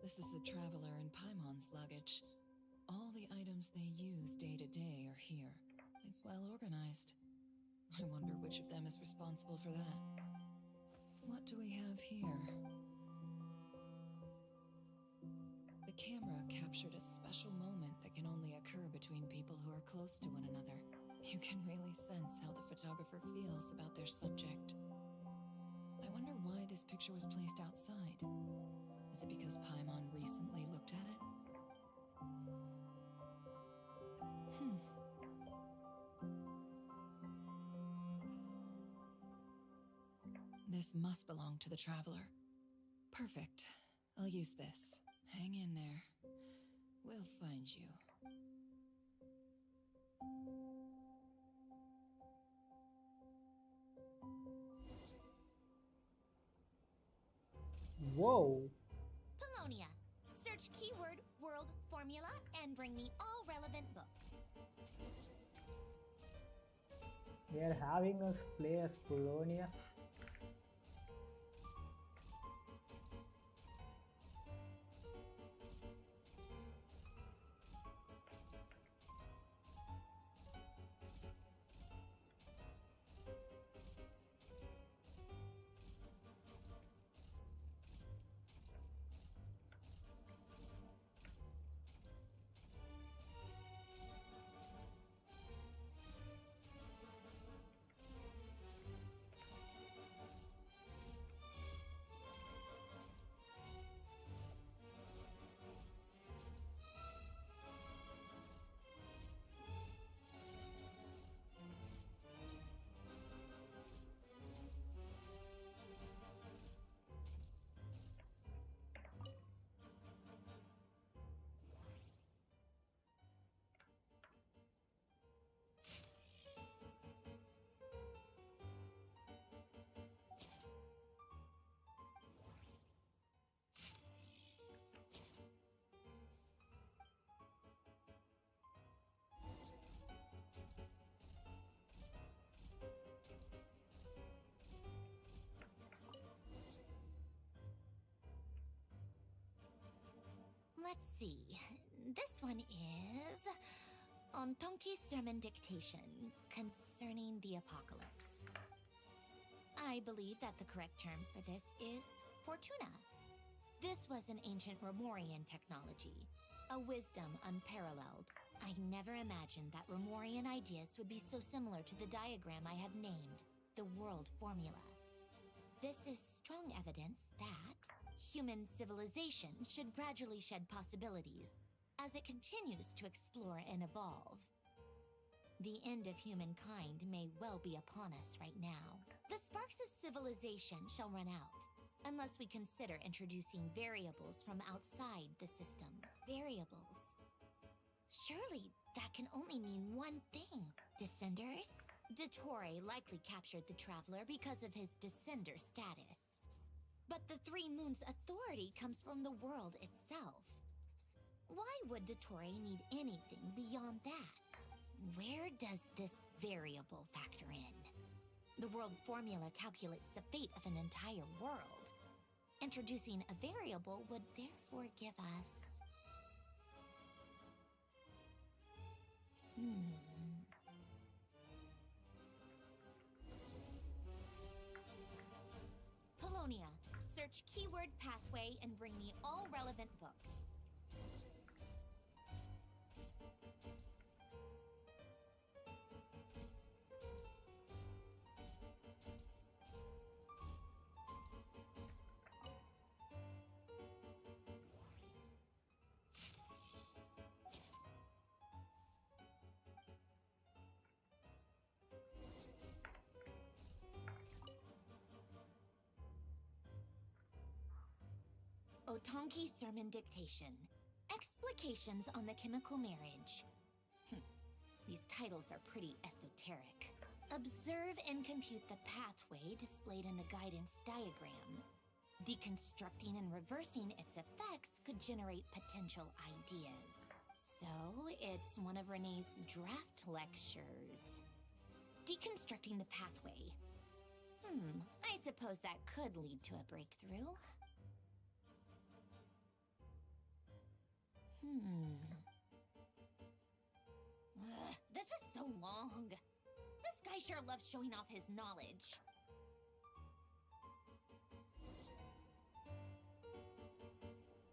This is the Traveler and Paimon's luggage. All the items they use day to day are here. It's well organized. I wonder which of them is responsible for that. What do we have here? The camera captured a special moment that can only occur between people who are close to one another. You can really sense how the photographer feels about their subject. I wonder why this picture was placed outside. Is it because Paimon recently looked at it? This must belong to the Traveler. Perfect. I'll use this. Hang in there. We'll find you. Whoa! Pulonia. Search keyword world formula and bring me all relevant books. They are having us play as Pulonia. This one is on Tonki's sermon dictation concerning the apocalypse. I believe that the correct term for this is Fortuna. This was an ancient Remorian technology, a wisdom unparalleled. I never imagined that Remorian ideas would be so similar to the diagram I have named, the World Formula. This is strong evidence that human civilization should gradually shed possibilities as it continues to explore and evolve. The end of humankind may well be upon us right now. The sparks of civilization shall run out, unless we consider introducing variables from outside the system. Variables. Surely that can only mean one thing. Descenders? Dottore likely captured the Traveler because of his descender status. But the Three Moons' authority comes from the world itself. Why would Dottore need anything beyond that? Where does this variable factor in? The world formula calculates the fate of an entire world. Introducing a variable would therefore give us... Pulonia, search keyword pathway and bring me all relevant books. Otonki sermon dictation. Explications on the chemical marriage. These titles are pretty esoteric. Observe and compute the pathway displayed in the guidance diagram. Deconstructing and reversing its effects could generate potential ideas. So, it's one of Renee's draft lectures. Deconstructing the pathway. I suppose that could lead to a breakthrough. This is so long. This guy sure loves showing off his knowledge.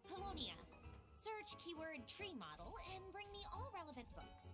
Pulonia, search keyword tree model and bring me all relevant books.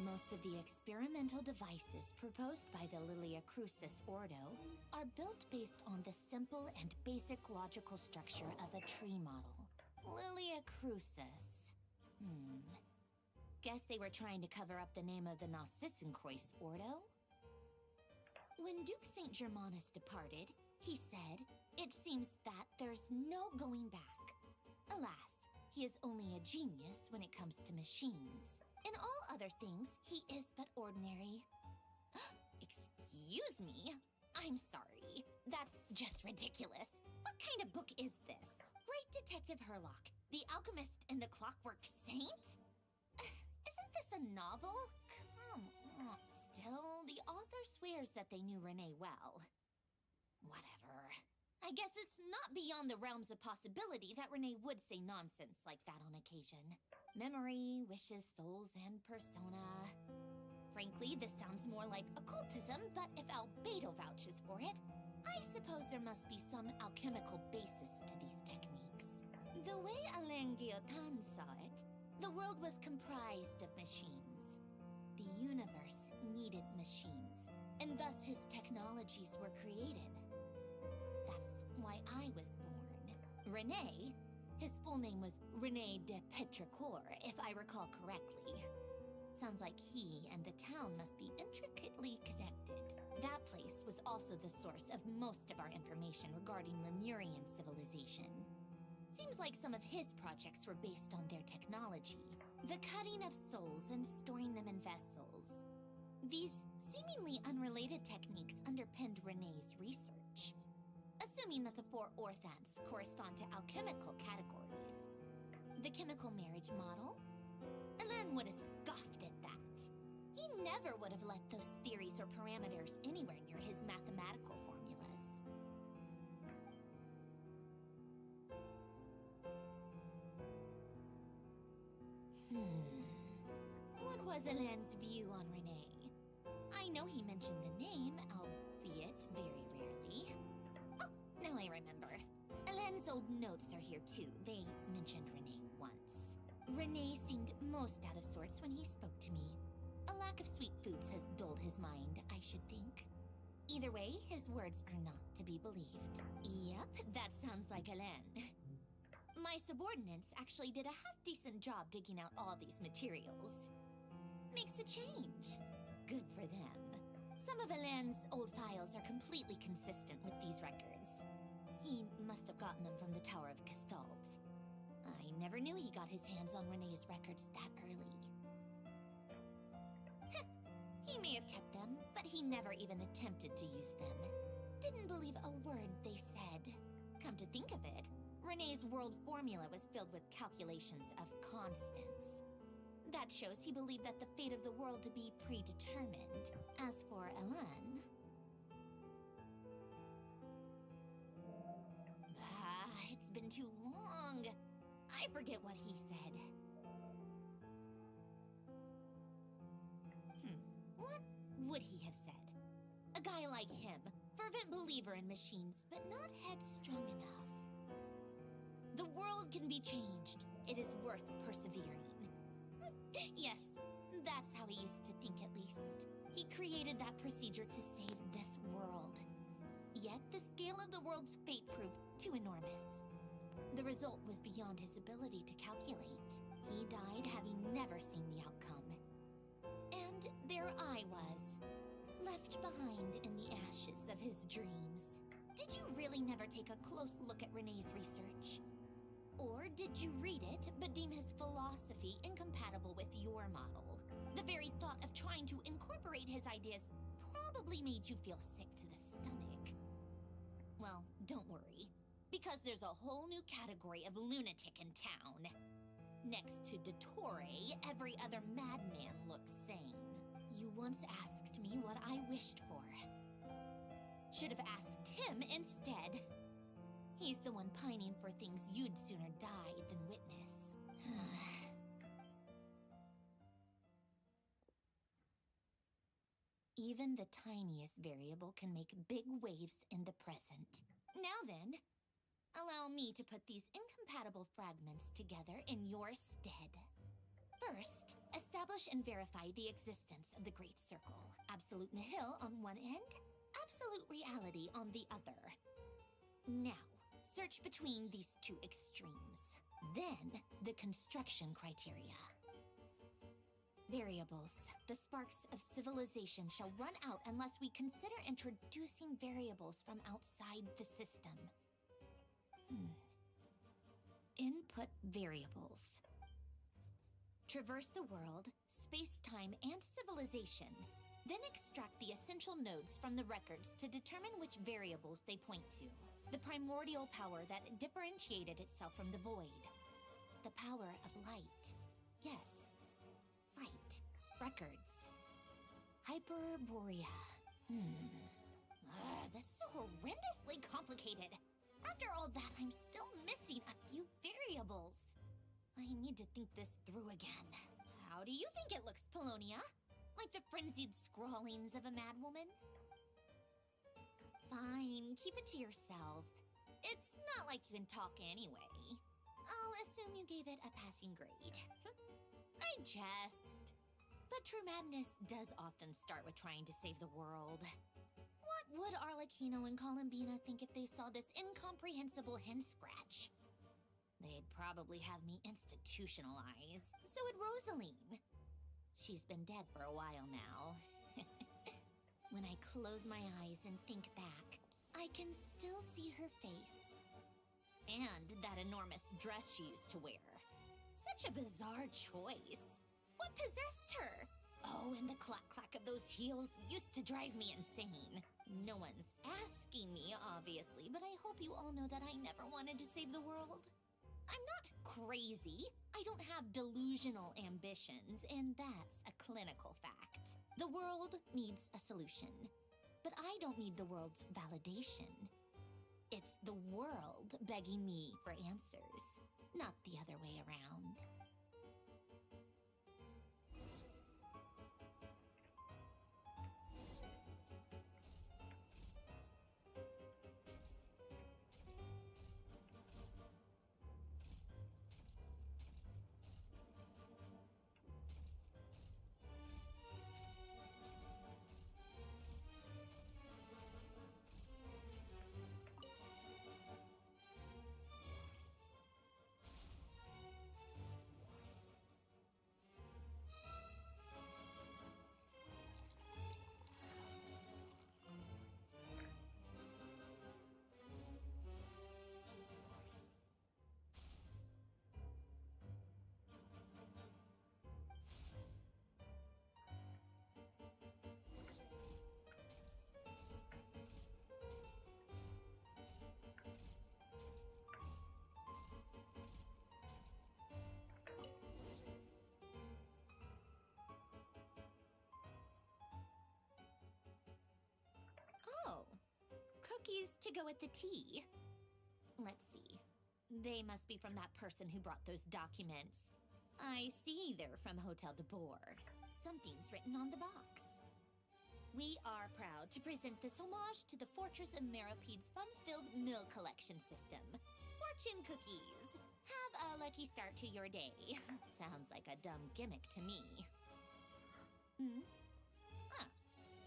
Most of the experimental devices proposed by the Lilia Crucis Ordo are built based on the simple and basic logical structure of a tree model. Lilia Crucis. Guess they were trying to cover up the name of the Nautitzenkreuz Ordo? When Duke St. Germanus departed, he said, "It seems that there's no going back." Alas, he is only a genius when it comes to machines. In all other things, he is but ordinary. Excuse me? I'm sorry. That's just ridiculous. What kind of book is this? Great Detective Herlock, The Alchemist and the Clockwork Saint? Isn't this a novel? Come on. Still, the author swears that they knew Renee well. Whatever. I guess it's not beyond the realms of possibility that Renee would say nonsense like that on occasion. Memory, wishes, souls, and persona. Frankly, this sounds more like occultism, but if Albedo vouches for it, I suppose there must be some alchemical basis to these techniques. The way Alain Guillotin saw it, the world was comprised of machines. The universe needed machines, and thus his technologies were created. That's why I was born. Renee, his full name was René de Petrichor, if I recall correctly. Sounds like he and the town must be intricately connected. That place was also the source of most of our information regarding Remurian civilization. Seems like some of his projects were based on their technology. The cutting of souls and storing them in vessels. These seemingly unrelated techniques underpinned Renee's research, assuming that the four orthants correspond to alchemical categories. The chemical marriage model? Alen would have scoffed at that. He never would have let those theories or parameters anywhere near his mathematical formulas. What was Alan's view on Renee? I know he mentioned the name, albeit very rarely. Oh, now I remember. Alan's old notes are here too. They mentioned Renee once. Renee seemed most out of sorts when he spoke to me. A lack of sweet foods has dulled his mind, I should think. Either way, his words are not to be believed. Yep, that sounds like Alan. My subordinates actually did a half-decent job digging out all these materials. Makes a change. Good for them. Some of Alan's old files are completely consistent with these records. He must have gotten them from the Tower of Gestalt. I never knew he got his hands on Renee's records that early. He may have kept them, but he never even attempted to use them. Didn't believe a word they said. Come to think of it, Renee's world formula was filled with calculations of constants. That shows he believed that the fate of the world to be predetermined. As for Alan... it's been too long. I forget what he said. What would he have said? A guy like him, fervent believer in machines, but not headstrong enough. The world can be changed. It is worth persevering. Yes, that's how he used to think at least. He created that procedure to save this world. Yet the scale of the world's fate proved too enormous. The result was beyond his ability to calculate. He died having never seen the outcome. And there I was, left behind in the ashes of his dreams. Did you really never take a close look at Renee's research? Or did you read it, but deem his philosophy incompatible with your model? The very thought of trying to incorporate his ideas probably made you feel sick to the stomach. Well, don't worry, because there's a whole new category of lunatic in town. Next to Dottore, every other madman looks sane. You once asked me what I wished for. Should have asked him instead. He's the one pining for things you'd sooner die than witness. Even the tiniest variable can make big waves in the present. Now then, allow me to put these incompatible fragments together in your stead. First, establish and verify the existence of the Great Circle. Absolute nihil on one end, absolute reality on the other. Now, search between these two extremes. Then, the construction criteria. Variables. The sparks of civilization shall run out unless we consider introducing variables from outside the system. Input variables. Traverse the world, space-time, and civilization. Then extract the essential nodes from the records to determine which variables they point to. The primordial power that differentiated itself from the void. The power of light. Yes, light. Records. Hyperborea. This is horrendously complicated. After all that, I'm still missing a few variables. I need to think this through again. How do you think it looks, Pulonia? Like the frenzied scrawlings of a madwoman? Fine, keep it to yourself. It's not like you can talk anyway. I'll assume you gave it a passing grade. I jest. But true madness does often start with trying to save the world. What would Arlecchino and Columbina think if they saw this incomprehensible hen scratch? They'd probably have me institutionalized. So would Rosaline. She's been dead for a while now. When I close my eyes and think back, I can still see her face. And that enormous dress she used to wear. Such a bizarre choice. What possessed her? Oh, and the clack-clack of those heels used to drive me insane. No one's asking me, obviously, but I hope you all know that I never wanted to save the world. I'm not crazy. I don't have delusional ambitions, and that's a clinical fact. The world needs a solution, but I don't need the world's validation. It's the world begging me for answers, not the other way around. Oh, cookies to go with the tea. Let's see. They must be from that person who brought those documents. I see they're from Hotel de Boer. Something's written on the box. We are proud to present this homage to the Fortress of Meropede's fun-filled mill collection system. Fortune cookies. Have a lucky start to your day. Sounds like a dumb gimmick to me.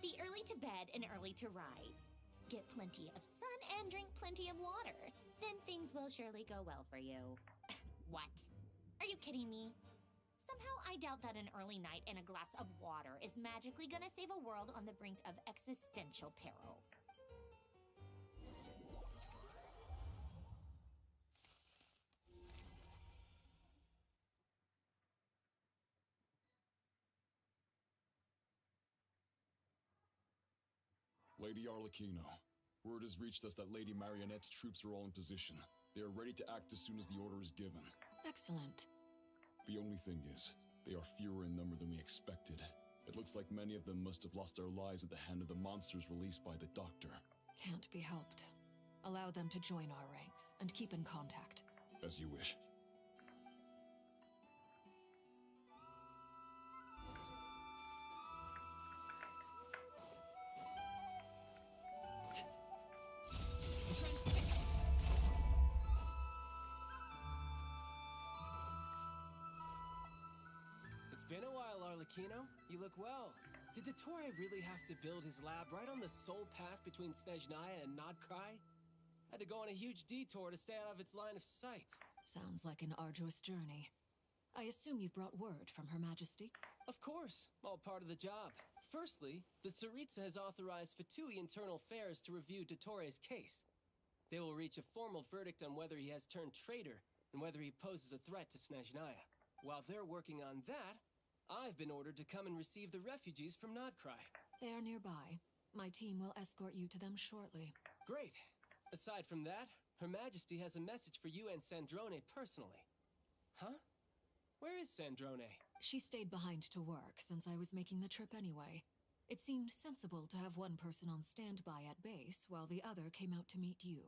Be early to bed and early to rise. Get plenty of sun and drink plenty of water. Then things will surely go well for you. What? Are you kidding me? Somehow I doubt that an early night and a glass of water is magically gonna save a world on the brink of existential peril. Lady Arlecchino, word has reached us that Lady Marionette's troops are all in position. They are ready to act as soon as the order is given. Excellent. The only thing is, they are fewer in number than we expected. It looks like many of them must have lost their lives at the hand of the monsters released by the Doctor. Can't be helped. Allow them to join our ranks, and keep in contact. As you wish. Been a while, Arlecchino. You look well. Did Dottore really have to build his lab right on the sole path between Snezhnaya and Nodcry? Had to go on a huge detour to stay out of its line of sight. Sounds like an arduous journey. I assume you've brought word from Her Majesty? Of course, all part of the job. Firstly, the Tsaritsa has authorized Fatui Internal Affairs to review Dottore's case. They will reach a formal verdict on whether he has turned traitor and whether he poses a threat to Snezhnaya. While they're working on that, I've been ordered to come and receive the refugees from Nodcry. They are nearby. My team will escort you to them shortly. Great. Aside from that, Her Majesty has a message for you and Sandrone personally. Huh? Where is Sandrone? She stayed behind to work since I was making the trip anyway. It seemed sensible to have one person on standby at base while the other came out to meet you.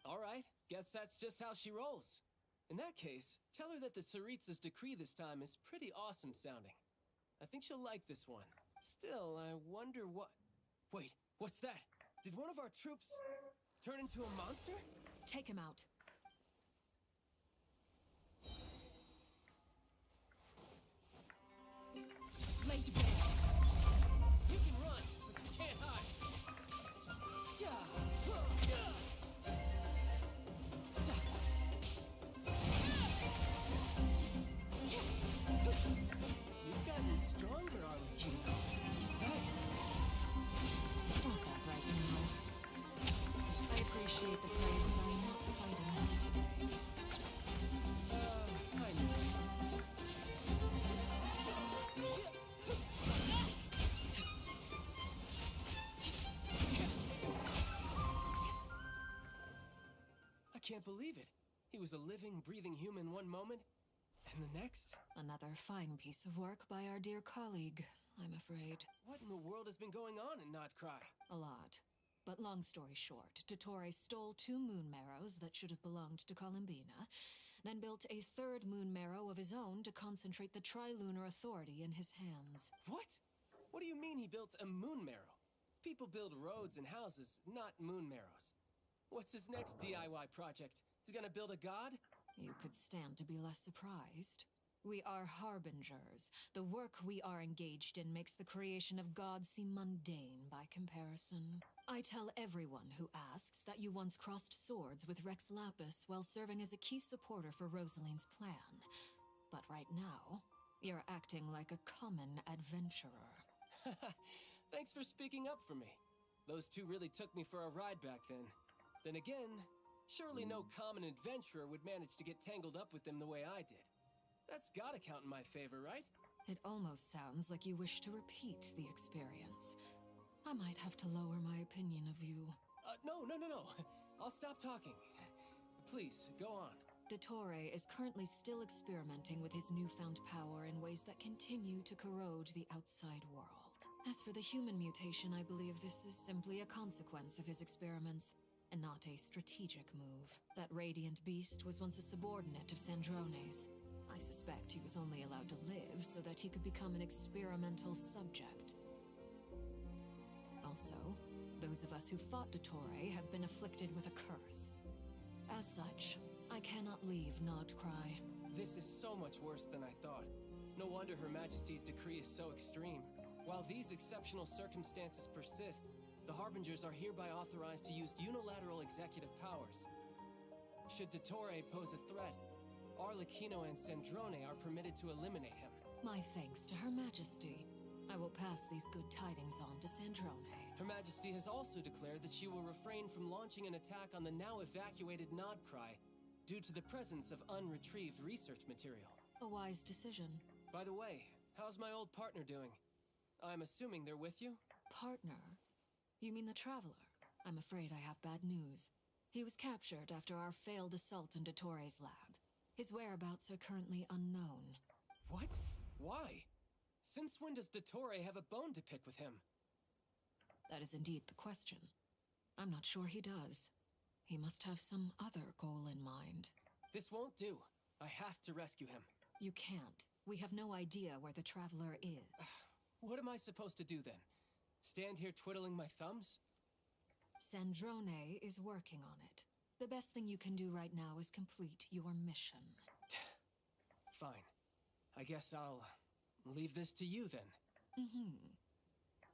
All right. Guess that's just how she rolls. In that case, tell her that the Tsaritsa's decree this time is pretty awesome sounding. I think she'll like this one. Still, I wonder what... Wait, what's that? Did one of our troops turn into a monster? Take him out. Late ball. You can run, but you can't hide. You've gotten stronger, Arlecchino. Nice. Stop that right now. I appreciate the praise, but I'm not fighting can't believe it. He was a living, breathing human one moment, and the next... Another fine piece of work by our dear colleague, I'm afraid. What in the world has been going on in Nodcry? A lot. But long story short, Dottore stole 2 moon marrows that should have belonged to Columbina, then built a 3rd moon marrow of his own to concentrate the Trilunar Authority in his hands. What? What do you mean he built a moon marrow? People build roads and houses, not moon marrows. What's his next DIY project? He's gonna build a god? You could stand to be less surprised. We are harbingers. The work we are engaged in makes the creation of gods seem mundane by comparison. I tell everyone who asks that you once crossed swords with Rex Lapis while serving as a key supporter for Rosaline's plan. But right now, you're acting like a common adventurer. Thanks for speaking up for me. Those 2 really took me for a ride back then. Then again, surely no common adventurer would manage to get tangled up with them the way I did. That's gotta count in my favor, right? It almost sounds like you wish to repeat the experience. I might have to lower my opinion of you. No. I'll stop talking. Please, go on. Dottore is currently still experimenting with his newfound power in ways that continue to corrode the outside world. As for the human mutation, I believe this is simply a consequence of his experiments, and not a strategic move. That radiant beast was once a subordinate of Sandrone's. I suspect he was only allowed to live so that he could become an experimental subject. Also, those of us who fought Dottore have been afflicted with a curse. As such, I cannot leave Nodcry. This is so much worse than I thought. No wonder Her Majesty's decree is so extreme. While these exceptional circumstances persist, the Harbingers are hereby authorized to use unilateral executive powers. Should Dottore pose a threat, Arlecchino and Sandrone are permitted to eliminate him. My thanks to Her Majesty. I will pass these good tidings on to Sandrone. Her Majesty has also declared that she will refrain from launching an attack on the now evacuated Nodcry due to the presence of unretrieved research material. A wise decision. By the way, how's my old partner doing? I'm assuming they're with you? Partner? You mean the Traveler? I'm afraid I have bad news. He was captured after our failed assault in Dottore's lab. His whereabouts are currently unknown. What? Why? Since when does Dottore have a bone to pick with him? That is indeed the question. I'm not sure he does. He must have some other goal in mind. This won't do. I have to rescue him. You can't. We have no idea where the Traveler is. What am I supposed to do then? Stand here twiddling my thumbs? Sandrone is working on it. The best thing you can do right now is complete your mission. Fine. I guess I'll leave this to you then.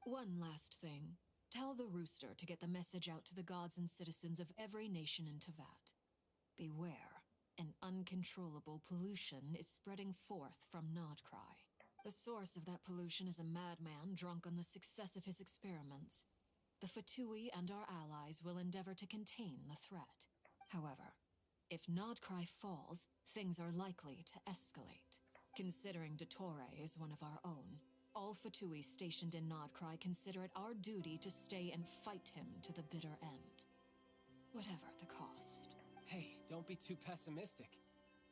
One last thing. Tell the Rooster to get the message out to the gods and citizens of every nation in Teyvat. Beware. An uncontrollable pollution is spreading forth from Nodcry. The source of that pollution is a madman drunk on the success of his experiments. The Fatui and our allies will endeavor to contain the threat. However, if Nodcry falls, things are likely to escalate. Considering Dottore is one of our own, all Fatui stationed in Nodcry consider it our duty to stay and fight him to the bitter end. Whatever the cost. Hey, don't be too pessimistic.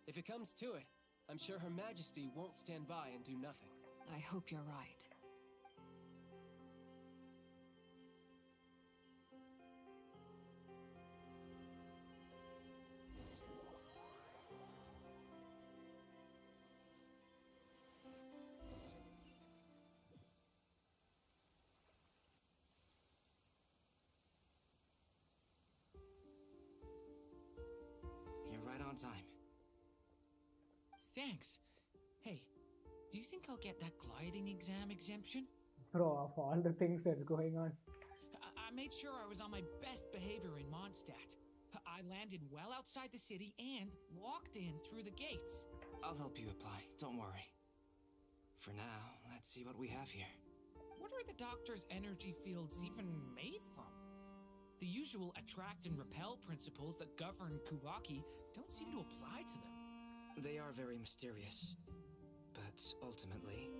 If it comes to it, I'm sure Her Majesty won't stand by and do nothing. I hope you're right. You're right on time. Thanks. Hey, do you think I'll get that gliding exam exemption? Bro, of all the things that's going on. I made sure I was on my best behavior in Mondstadt. I landed well outside the city and walked in through the gates. I'll help you apply, don't worry. For now, let's see what we have here. What are the Doctor's energy fields even made from? The usual attract and repel principles that govern Kuvaki don't seem to apply to them. They are very mysterious, but ultimately,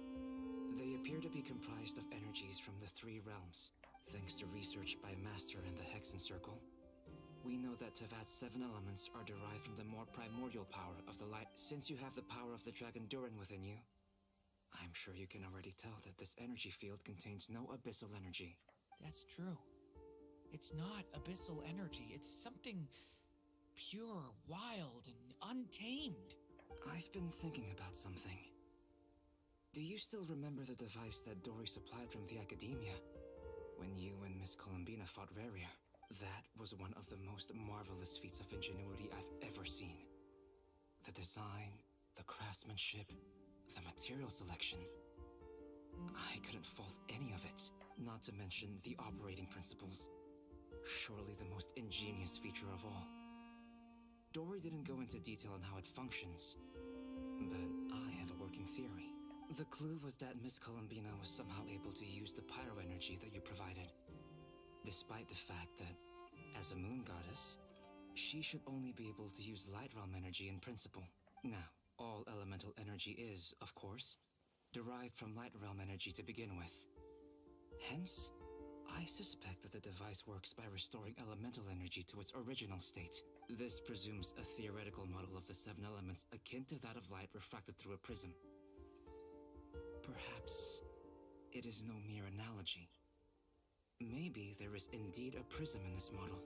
they appear to be comprised of energies from the 3 realms, thanks to research by Master in the Hexen Circle. We know that Tevat's 7 elements are derived from the more primordial power of the light. Since you have the power of the dragon Durin within you, I'm sure you can already tell that this energy field contains no abyssal energy. That's true. It's not abyssal energy. It's something pure, wild, and untamed. I've been thinking about something. Do you still remember the device that Dory supplied from the Academia when you and Miss Columbina fought Rerir? That was one of the most marvelous feats of ingenuity I've ever seen. The design, the craftsmanship, the material selection. I couldn't fault any of it, not to mention the operating principles. Surely the most ingenious feature of all. Dory didn't go into detail on how it functions, but I have a working theory. The clue was that Miss Columbina was somehow able to use the pyro energy that you provided, despite the fact that, as a moon goddess, she should only be able to use light realm energy in principle. Now, all elemental energy is, of course, derived from light realm energy to begin with. Hence, I suspect that the device works by restoring elemental energy to its original state. This presumes a theoretical model of the 7 elements akin to that of light refracted through a prism. Perhaps it is no mere analogy. Maybe there is indeed a prism in this model.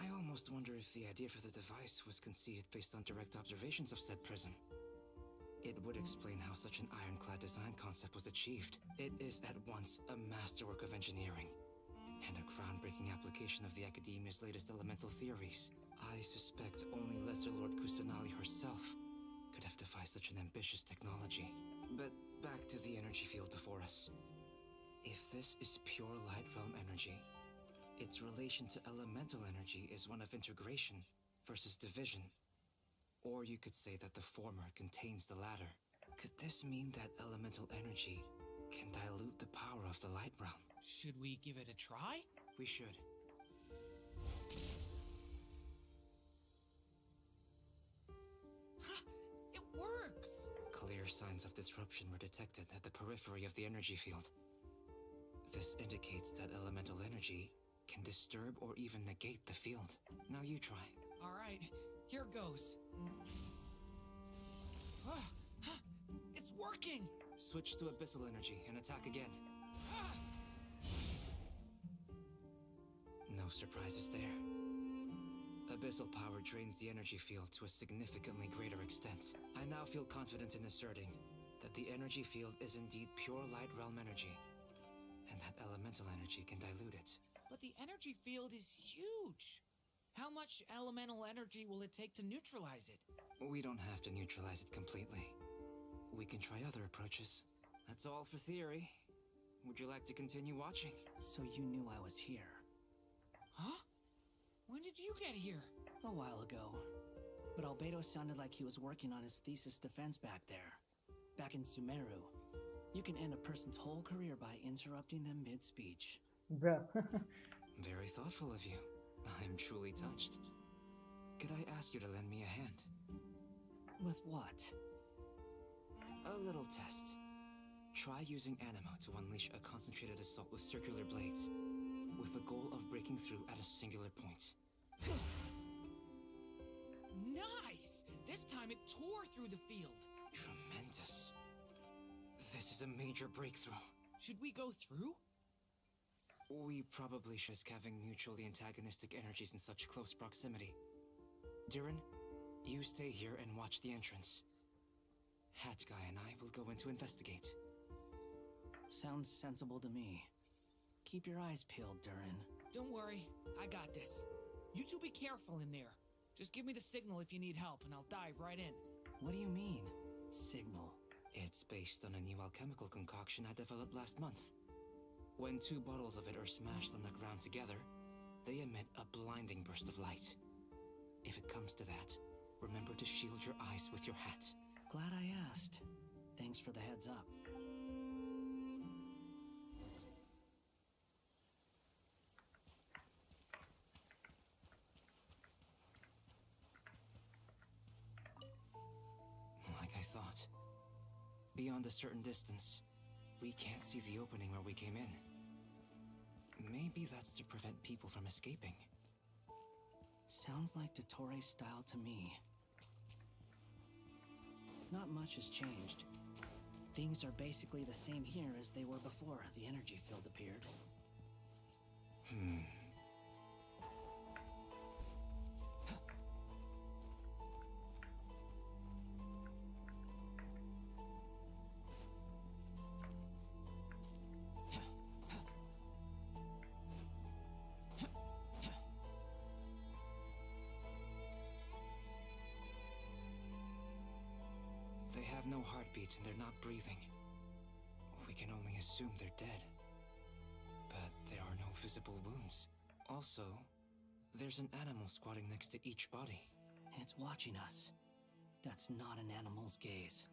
I almost wonder if the idea for the device was conceived based on direct observations of said prism. It would explain how such an ironclad design concept was achieved. It is at once a masterwork of engineering and a groundbreaking application of the Academia's latest elemental theories. I suspect only Lesser Lord Kusanali herself could have devised such an ambitious technology. But back to the energy field before us. If this is pure light realm energy, its relation to elemental energy is one of integration versus division. Or you could say that the former contains the latter. Could this mean that elemental energy can dilute the power of the light realm? Should we give it a try? We should. It works! Clear signs of disruption were detected at the periphery of the energy field. This indicates that elemental energy can disturb or even negate the field. Now you try. All right, here goes. It's working! Switch to abyssal energy and attack again. No surprises there. Abyssal power drains the energy field to a significantly greater extent. I now feel confident in asserting that the energy field is indeed pure light realm energy, and that elemental energy can dilute it. But the energy field is huge! How much elemental energy will it take to neutralize it? We don't have to neutralize it completely. We can try other approaches. That's all for theory. Would you like to continue watching? So you knew I was here. Huh? When did you get here? A while ago. But Albedo sounded like he was working on his thesis defense back there. Back in Sumeru. You can end a person's whole career by interrupting them mid-speech. Bruh. Very thoughtful of you. I'm truly touched. Could I ask you to lend me a hand? With what? A little test. Try using Animo to unleash a concentrated assault with circular blades, with the goal of breaking through at a singular point. Nice! This time it tore through the field. Tremendous. This is a major breakthrough. Should we go through? We probably should risk having mutually antagonistic energies in such close proximity. Durin, you stay here and watch the entrance. Hat Guy and I will go in to investigate. Sounds sensible to me. Keep your eyes peeled, Durin. Don't worry, I got this. You two be careful in there. Just give me the signal if you need help, and I'll dive right in. What do you mean, signal? It's based on a new alchemical concoction I developed last month. When 2 bottles of it are smashed on the ground together, they emit a blinding burst of light. If it comes to that, remember to shield your eyes with your hat. Glad I asked. Thanks for the heads up. Like I thought. Beyond a certain distance, we can't see the opening where we came in. Maybe that's to prevent people from escaping. Sounds like Dottore's style to me. Not much has changed. Things are basically the same here as they were before the energy field appeared. They have no heartbeats and they're not breathing. We can only assume they're dead. But there are no visible wounds. Also, there's an animal squatting next to each body. It's watching us. That's not an animal's gaze.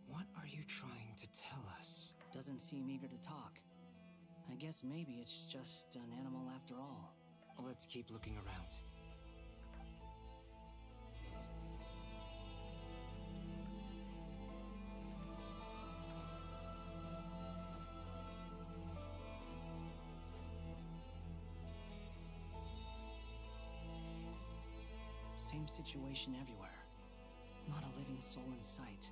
What are you trying to tell us? Doesn't seem eager to talk. I guess maybe it's just an animal after all. Let's keep looking around. Same situation everywhere. Not a living soul in sight.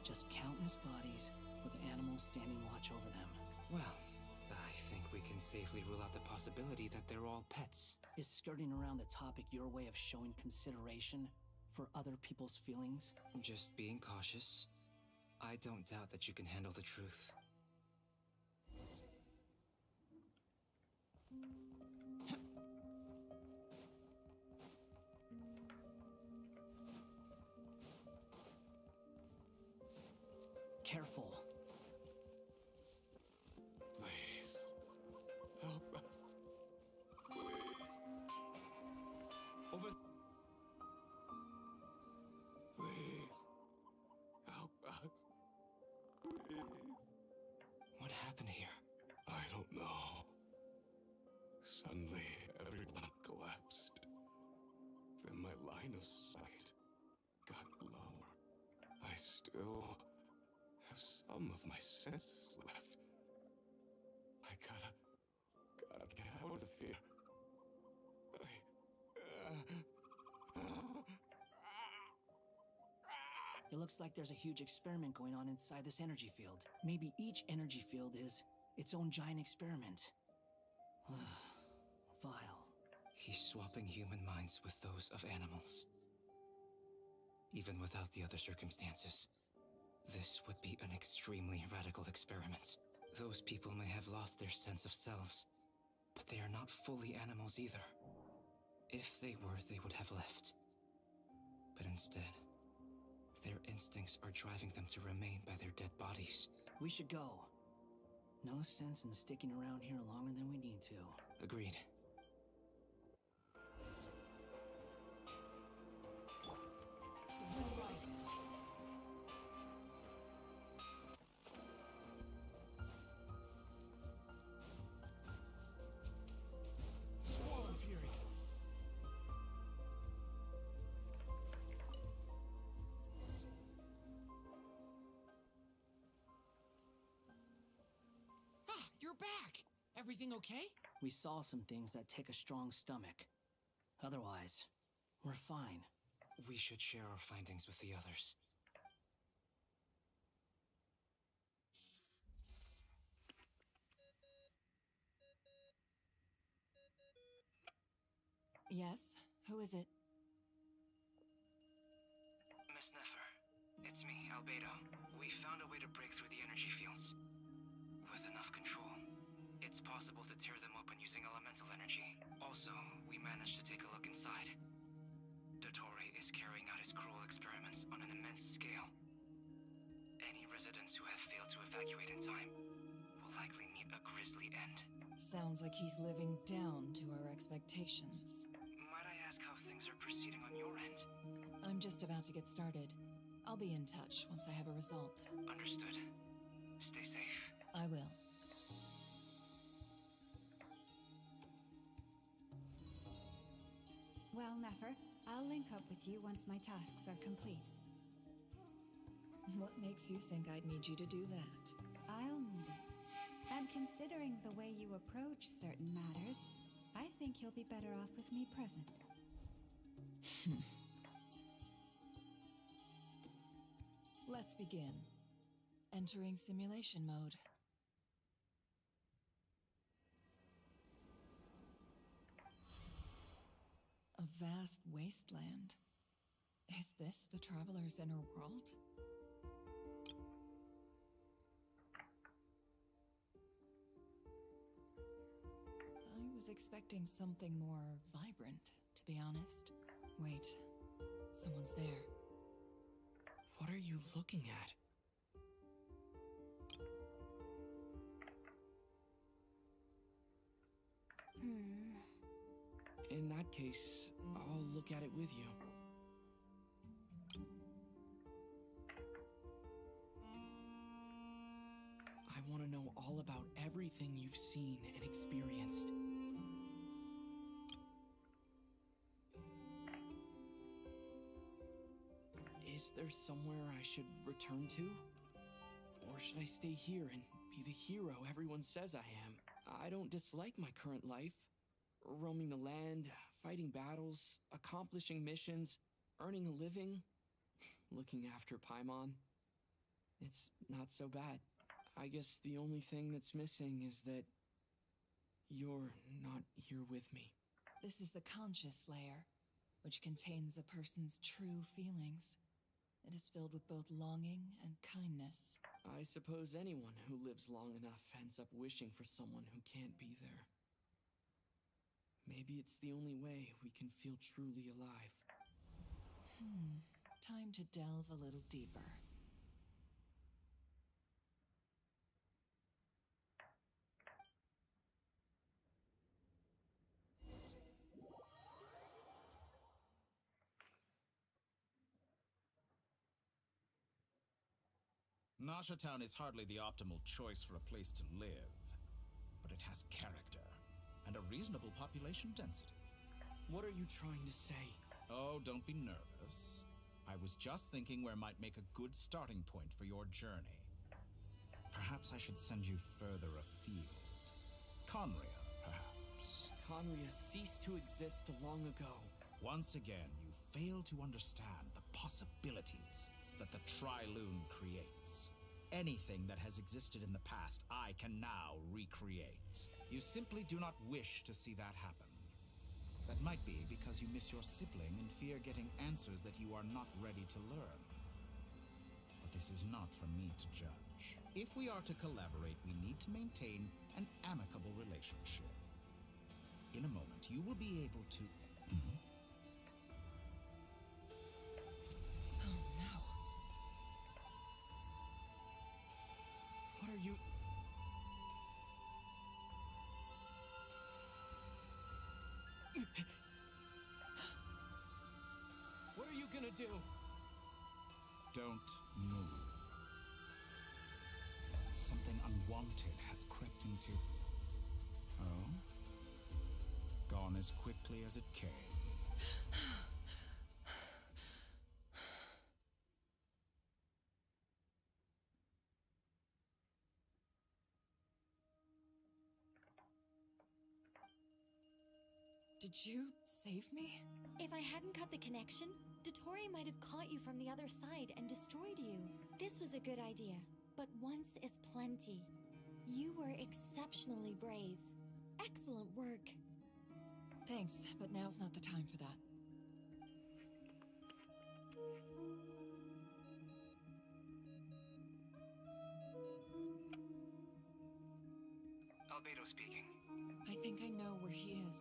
Just countless bodies with animals standing watch over them. Well, I think we can safely rule out the possibility that they're all pets. Is skirting around the topic your way of showing consideration for other people's feelings? Just being cautious. I don't doubt that you can handle the truth. Careful. Please, help us. Please. Over. Please, help us. Please. What happened here? I don't know. Suddenly, everyone collapsed. Then my line of sight got lower. I still have some of my senses left. I gotta get out of here. It looks like there's a huge experiment going on inside this energy field. Maybe each energy field is its own giant experiment. Vile. He's swapping human minds with those of animals. Even without the other circumstances, this would be an extremely radical experiment. Those people may have lost their sense of selves, but they are not fully animals either. If they were, they would have left. But instead, their instincts are driving them to remain by their dead bodies. We should go. No sense in sticking around here longer than we need to. Agreed. The wind rises. Squall and fury. You're back! Everything okay? We saw some things that take a strong stomach. Otherwise, we're fine. We should share our findings with the others. Yes? Who is it? Miss Nefer, it's me, Albedo. We found a way to break through the energy fields. With enough control, it's possible to tear them open using elemental energy. Also, we managed to take a look inside. Dottore is carrying out his cruel experiments on an immense scale. Any residents who have failed to evacuate in time will likely meet a grisly end. Sounds like he's living down to our expectations. Might I ask how things are proceeding on your end? I'm just about to get started. I'll be in touch once I have a result. Understood. Stay safe. I will. Well, Nefer, I'll link up with you once my tasks are complete. What makes you think I'd need you to do that? I'll need it. And considering the way you approach certain matters, I think you'll be better off with me present. Let's begin. Entering simulation mode. A vast wasteland. Is this the Traveler's inner world? I was expecting something more vibrant, to be honest. Wait, someone's there. What are you looking at? In that case, I'll look at it with you. I want to know all about everything you've seen and experienced. Is there somewhere I should return to? Or should I stay here and be the hero everyone says I am? I don't dislike my current life. Roaming the land, fighting battles, accomplishing missions, earning a living, looking after Paimon. It's not so bad. I guess the only thing that's missing is that you're not here with me. This is the conscious layer, which contains a person's true feelings. It is filled with both longing and kindness. I suppose anyone who lives long enough ends up wishing for someone who can't be there. Maybe it's the only way we can feel truly alive. Time to delve a little deeper. Nasha Town is hardly the optimal choice for a place to live, but it has character and a reasonable population density. What are you trying to say? Oh, don't be nervous. I was just thinking where might make a good starting point for your journey. Perhaps I should send you further afield. Conria, perhaps. Conria ceased to exist long ago. Once again, you fail to understand the possibilities that the Tri-Lune creates. Anything that has existed in the past, I can now recreate. You simply do not wish to see that happen. That might be because you miss your sibling and fear getting answers that you are not ready to learn. But this is not for me to judge. If we are to collaborate, we need to maintain an amicable relationship. In a moment, you will be able to... Oh no. What are you... What are you gonna do? Don't move. Something unwanted has crept into... Oh? Gone as quickly as it came. Did you save me? If I hadn't cut the connection, Dottore might have caught you from the other side and destroyed you. This was a good idea, but once is plenty. You were exceptionally brave. Excellent work. Thanks, but now's not the time for that. Albedo speaking. I think I know where he is.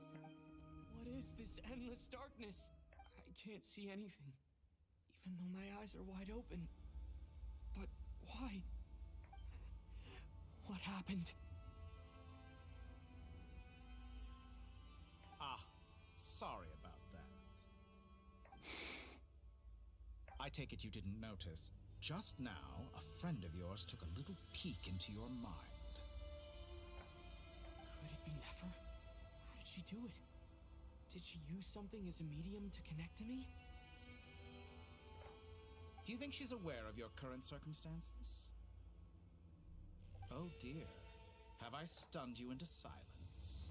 What is this endless darkness? I can't see anything, even though my eyes are wide open. But why? What happened? Ah, sorry about that. I take it you didn't notice. Just now, a friend of yours took a little peek into your mind. Could it be Nefer? How did she do it? Did she use something as a medium to connect to me? Do you think she's aware of your current circumstances? Oh dear. Have I stunned you into silence?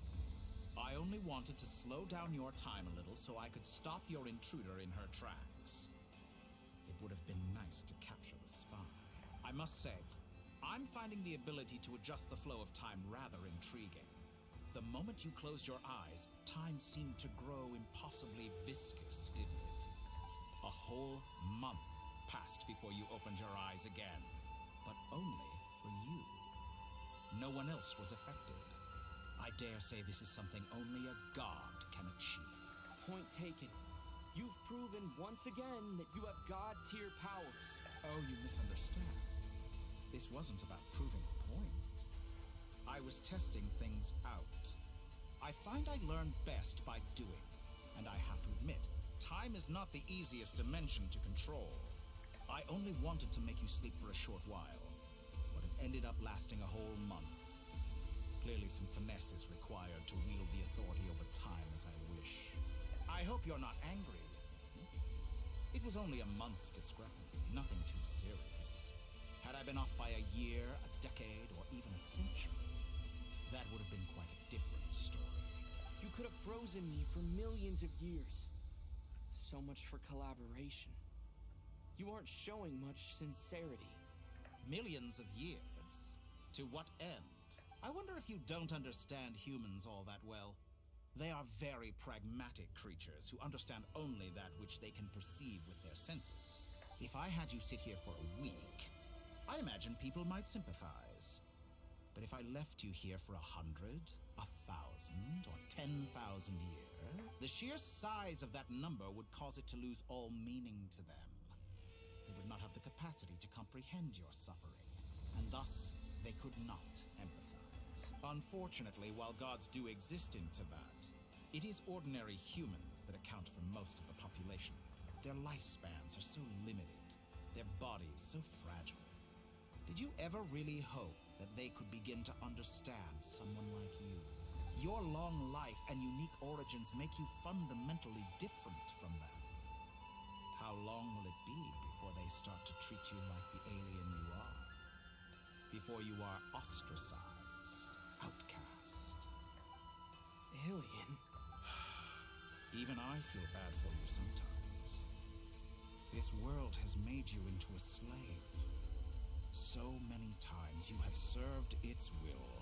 I only wanted to slow down your time a little so I could stop your intruder in her tracks. It would have been nice to capture the spy. I must say, I'm finding the ability to adjust the flow of time rather intriguing. The moment you closed your eyes, time seemed to grow impossibly viscous, didn't it? A whole month passed before you opened your eyes again, but only for you. No one else was affected. I dare say this is something only a god can achieve. Point taken. You've proven once again that you have god-tier powers. Oh, you misunderstand. This wasn't about proving a point. I was testing things out. I find I learn best by doing, and I have to admit, time is not the easiest dimension to control. I only wanted to make you sleep for a short while, but it ended up lasting a whole month. Clearly some finesse is required to wield the authority over time as I wish. I hope you're not angry with me. It was only a month's discrepancy, nothing too serious. Had I been off by a year, a decade, or even a century, that would have been quite a different story. You could have frozen me for millions of years. So much for collaboration. You aren't showing much sincerity. Millions of years? To what end? I wonder if you don't understand humans all that well. They are very pragmatic creatures who understand only that which they can perceive with their senses. If I had you sit here for a week, I imagine people might sympathize. But if I left you here for 100, 1,000, or 10,000 years, the sheer size of that number would cause it to lose all meaning to them. They would not have the capacity to comprehend your suffering, and thus they could not empathize. Unfortunately, while gods do exist in Teyvat, it is ordinary humans that account for most of the population. Their lifespans are so limited, their bodies so fragile. Did you ever really hope that they could begin to understand someone like you? Your long life and unique origins make you fundamentally different from them. How long will it be before they start to treat you like the alien you are? Before you are ostracized, outcast? Alien? Even I feel bad for you sometimes. This world has made you into a slave. So many times you have served its will,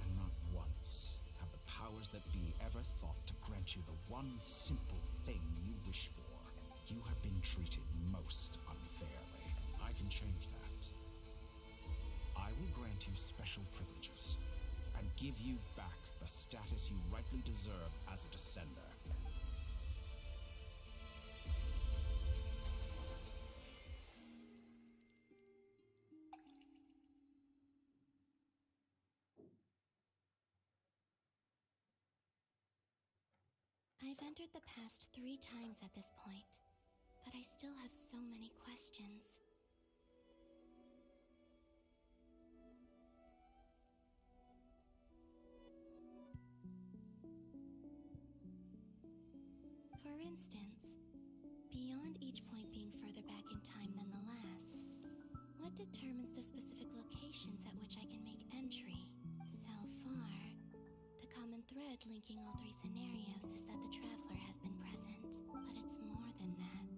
and not once have the powers that be ever thought to grant you the one simple thing you wish for. You have been treated most unfairly. I can change that. I will grant you special privileges, and give you back the status you rightly deserve as a descender. I've entered the past 3 times at this point, but I still have so many questions. For instance, beyond each point being further back in time than the last, what determines the specific locations at which I can make entry? So far, the common thread linking all 3 scenarios is that the Traveler has been present, but it's more than that.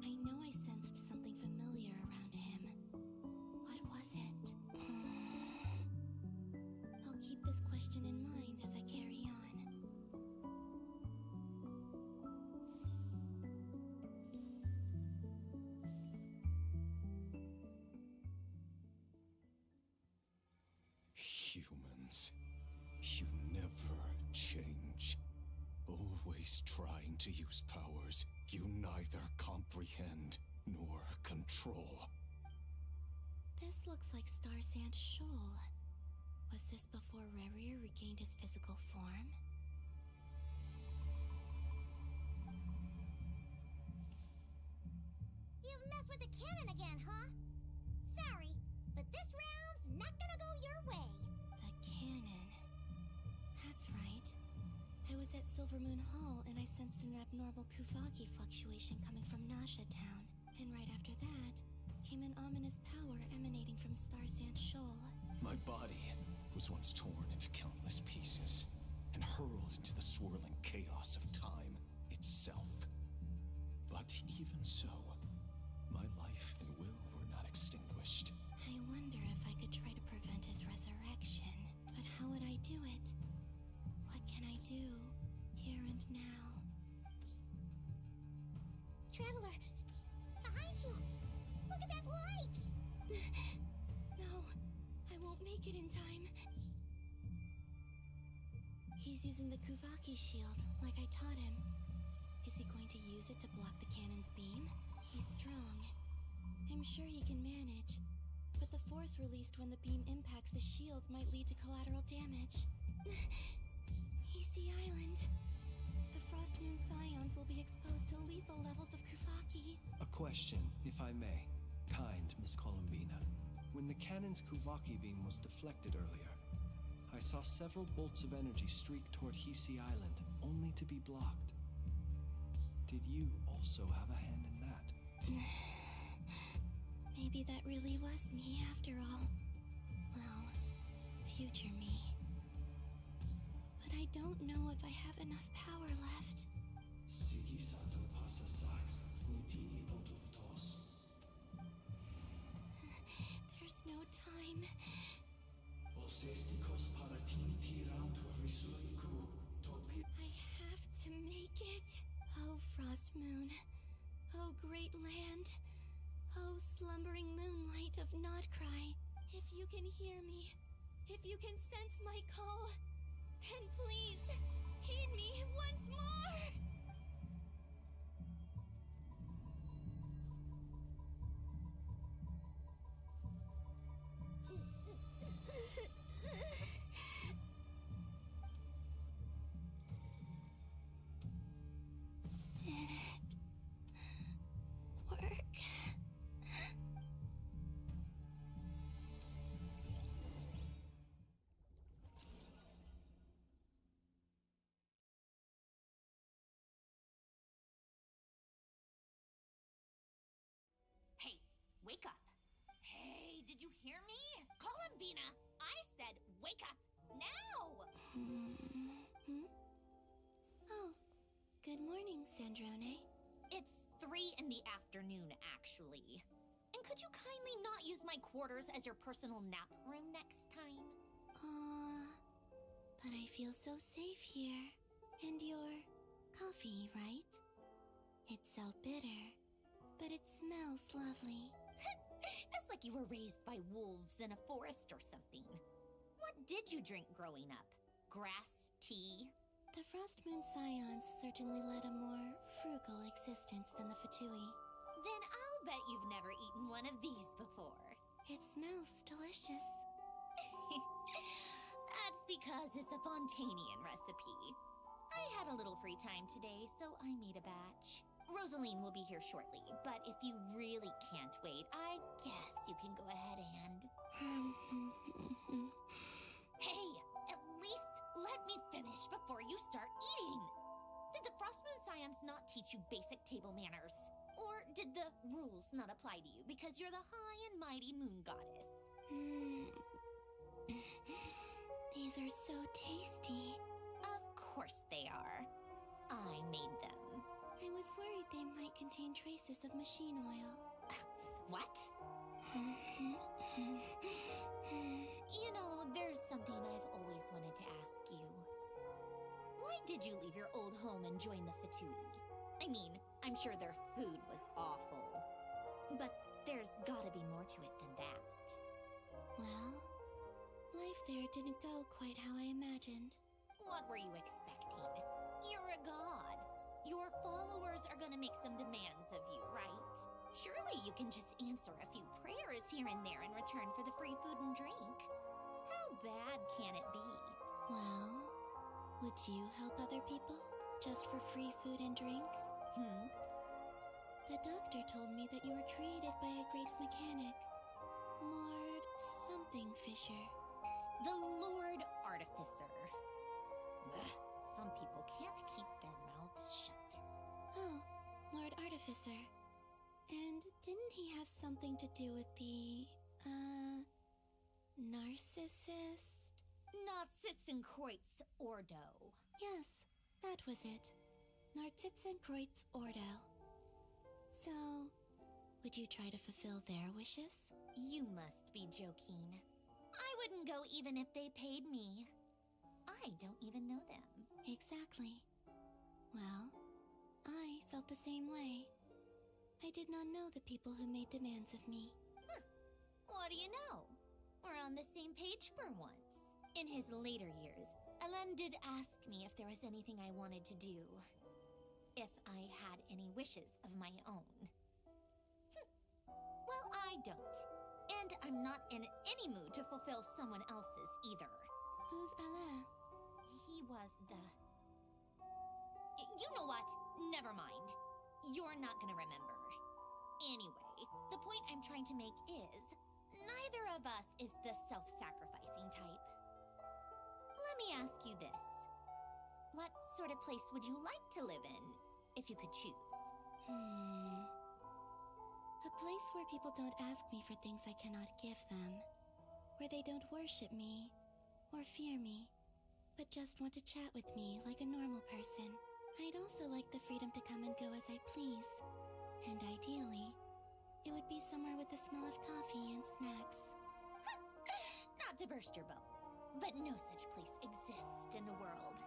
I know I sensed something familiar around him. What was it? I'll keep this question in mind as I carry on. Humans, you never change. Always trying to use powers you neither comprehend nor control. This looks like Star Sand Shoal. Was this before Rerir regained his physical form? You've messed with the cannon again, huh? Sorry, but this round's not gonna go your way. The cannon. That's right. I was at Silvermoon Hall and I sensed an abnormal Kuvaki fluctuation coming from Nasha Town. And right after that, came an ominous power emanating from Star Sand Shoal. My body was once torn into countless pieces. and hurled into the swirling chaos of time itself. But even so, my life and will were not extinguished. I wonder if I could try to prevent his resurrection. But how would I do it? What can I do, here and now? Traveler! Behind you! Look at that light! No, I won't make it in time. He's using the Kuvaki shield, like I taught him. Is he going to use it to block the cannon's beam? He's strong. I'm sure he can manage. But the force released when the beam impacts the shield might lead to collateral damage. Easy Island. The Frost Moon Scions will be exposed to lethal levels of Kuvaki. A question, if I may. Kind Miss Columbina. When the cannon's Kuvaki beam was deflected earlier, I saw several bolts of energy streak toward Hisi Island, only to be blocked. Did you also have a hand in that? Maybe that really was me after all. Well, future me. But I don't know if I have enough power left. There's no time. I have to make it. Oh, Frost Moon. Oh, great land. Oh, slumbering moonlight of Nodcry. If you can hear me, if you can sense my call, then please, heed me once more! Did it work? Hey, wake up. Hey, did you hear me? Columbina, I said wake up now! Oh, good morning, Sandrone. It's 3 in the afternoon, actually. And could you kindly not use my quarters as your personal nap room next time? But I feel so safe here. And your coffee, right? It's so bitter, but it smells lovely. It's like you were raised by wolves in a forest or something. What did you drink growing up? Grass tea? The Frost Moon Scions certainly led a more frugal existence than the Fatui. Then I'll bet you've never eaten one of these before. It smells delicious. That's because it's a Fontanian recipe. I had a little free time today, so I made a batch. Rosaline will be here shortly, but if you really can't wait, I guess you can go ahead and... Hey, at least let me finish before you start eating! Did the Frost Moon Scions not teach you basic table manners? Or did the rules not apply to you because you're the high and mighty moon goddess? These are so tasty. Of course they are. I made them. I was worried they might contain traces of machine oil. What? You know, there's something I've always wanted to ask you. Why did you leave your old home and join the Fatui? I mean, I'm sure their food was awful. But there's gotta be more to it than that. Well, life there didn't go quite how I imagined. What were you expecting? You're a god. Your followers are gonna make some demands of you, right? Surely you can just answer a few prayers here and there in return for the free food and drink. How bad can it be? Well, would you help other people just for free food and drink? The doctor told me that you were created by a great mechanic, Lord something Fisher. The Lord Artificer. Ugh, some people can't keep their mouths shut. Oh, Lord Artificer. And didn't he have something to do with the, narcissist Narcissenkreuz Ordo. Yes, that was it. Narcissenkreuz Ordo. So, would you try to fulfill their wishes? You must be joking. I wouldn't go even if they paid me. I don't even know them. Exactly. Well, I felt the same way. I did not know the people who made demands of me. Huh. What do you know? We're on the same page for once. In his later years, Elen did ask me if there was anything I wanted to do. If I had any wishes of my own. Well, I don't. And I'm not in any mood to fulfill someone else's either. Who's Elen? He was the... You know what? Never mind. You're not gonna remember. Anyway, the point I'm trying to make is, neither of us is the self-sacrificing type. Let me ask you this. What sort of place would you like to live in, if you could choose? A place where people don't ask me for things I cannot give them. Where they don't worship me, or fear me, but just want to chat with me like a normal person. I'd also like the freedom to come and go as I please. And ideally, it would be somewhere with the smell of coffee and snacks. Not to burst your bubble, but no such place exists in the world.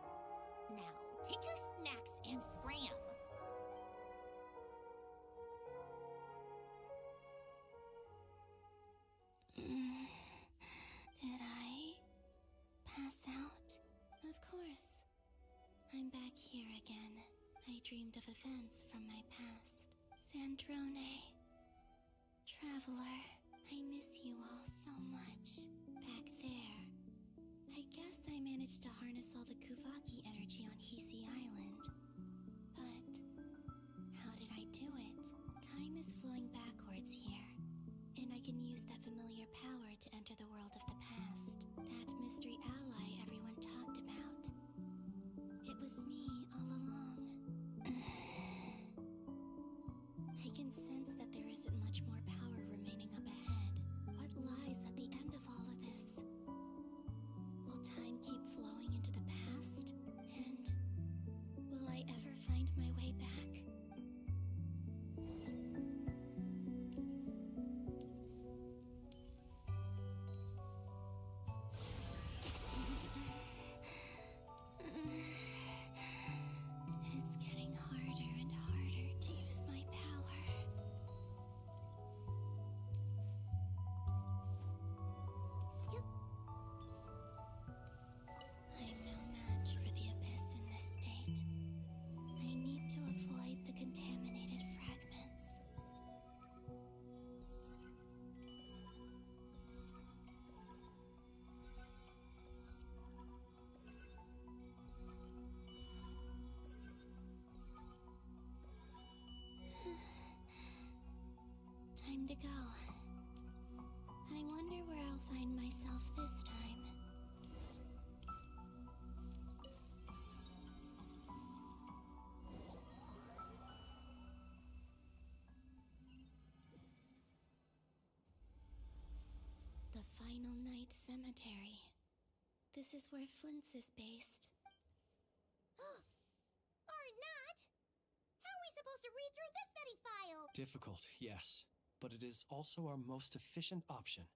Now, take your snacks and scram. Did I pass out? Of course. I'm back here again. I dreamed of events from my past. Sandrone. Traveler. I miss you all so much. Back there. I guess I managed to harness all the Kuvaki energy on Hisi Island. But how did I do it? Time is flowing backwards here. And I can use that familiar power to enter the world of the past. That mystery ally everyone talked about. It was me all along. I can sense that there isn't much more power remaining up ahead. What lies at the end of all of this? Will time keep flowing into the past? And will I ever find my way back? It's getting harder and harder to use my power. Yep. I'm no match for the abyss in this state. I need to avoid the contaminated fragments. Time to go. I wonder where I'll find myself this time. The Final Night Cemetery. This is where Flins is based. Or not? How are we supposed to read through this many files? Difficult, yes. But it is also our most efficient option.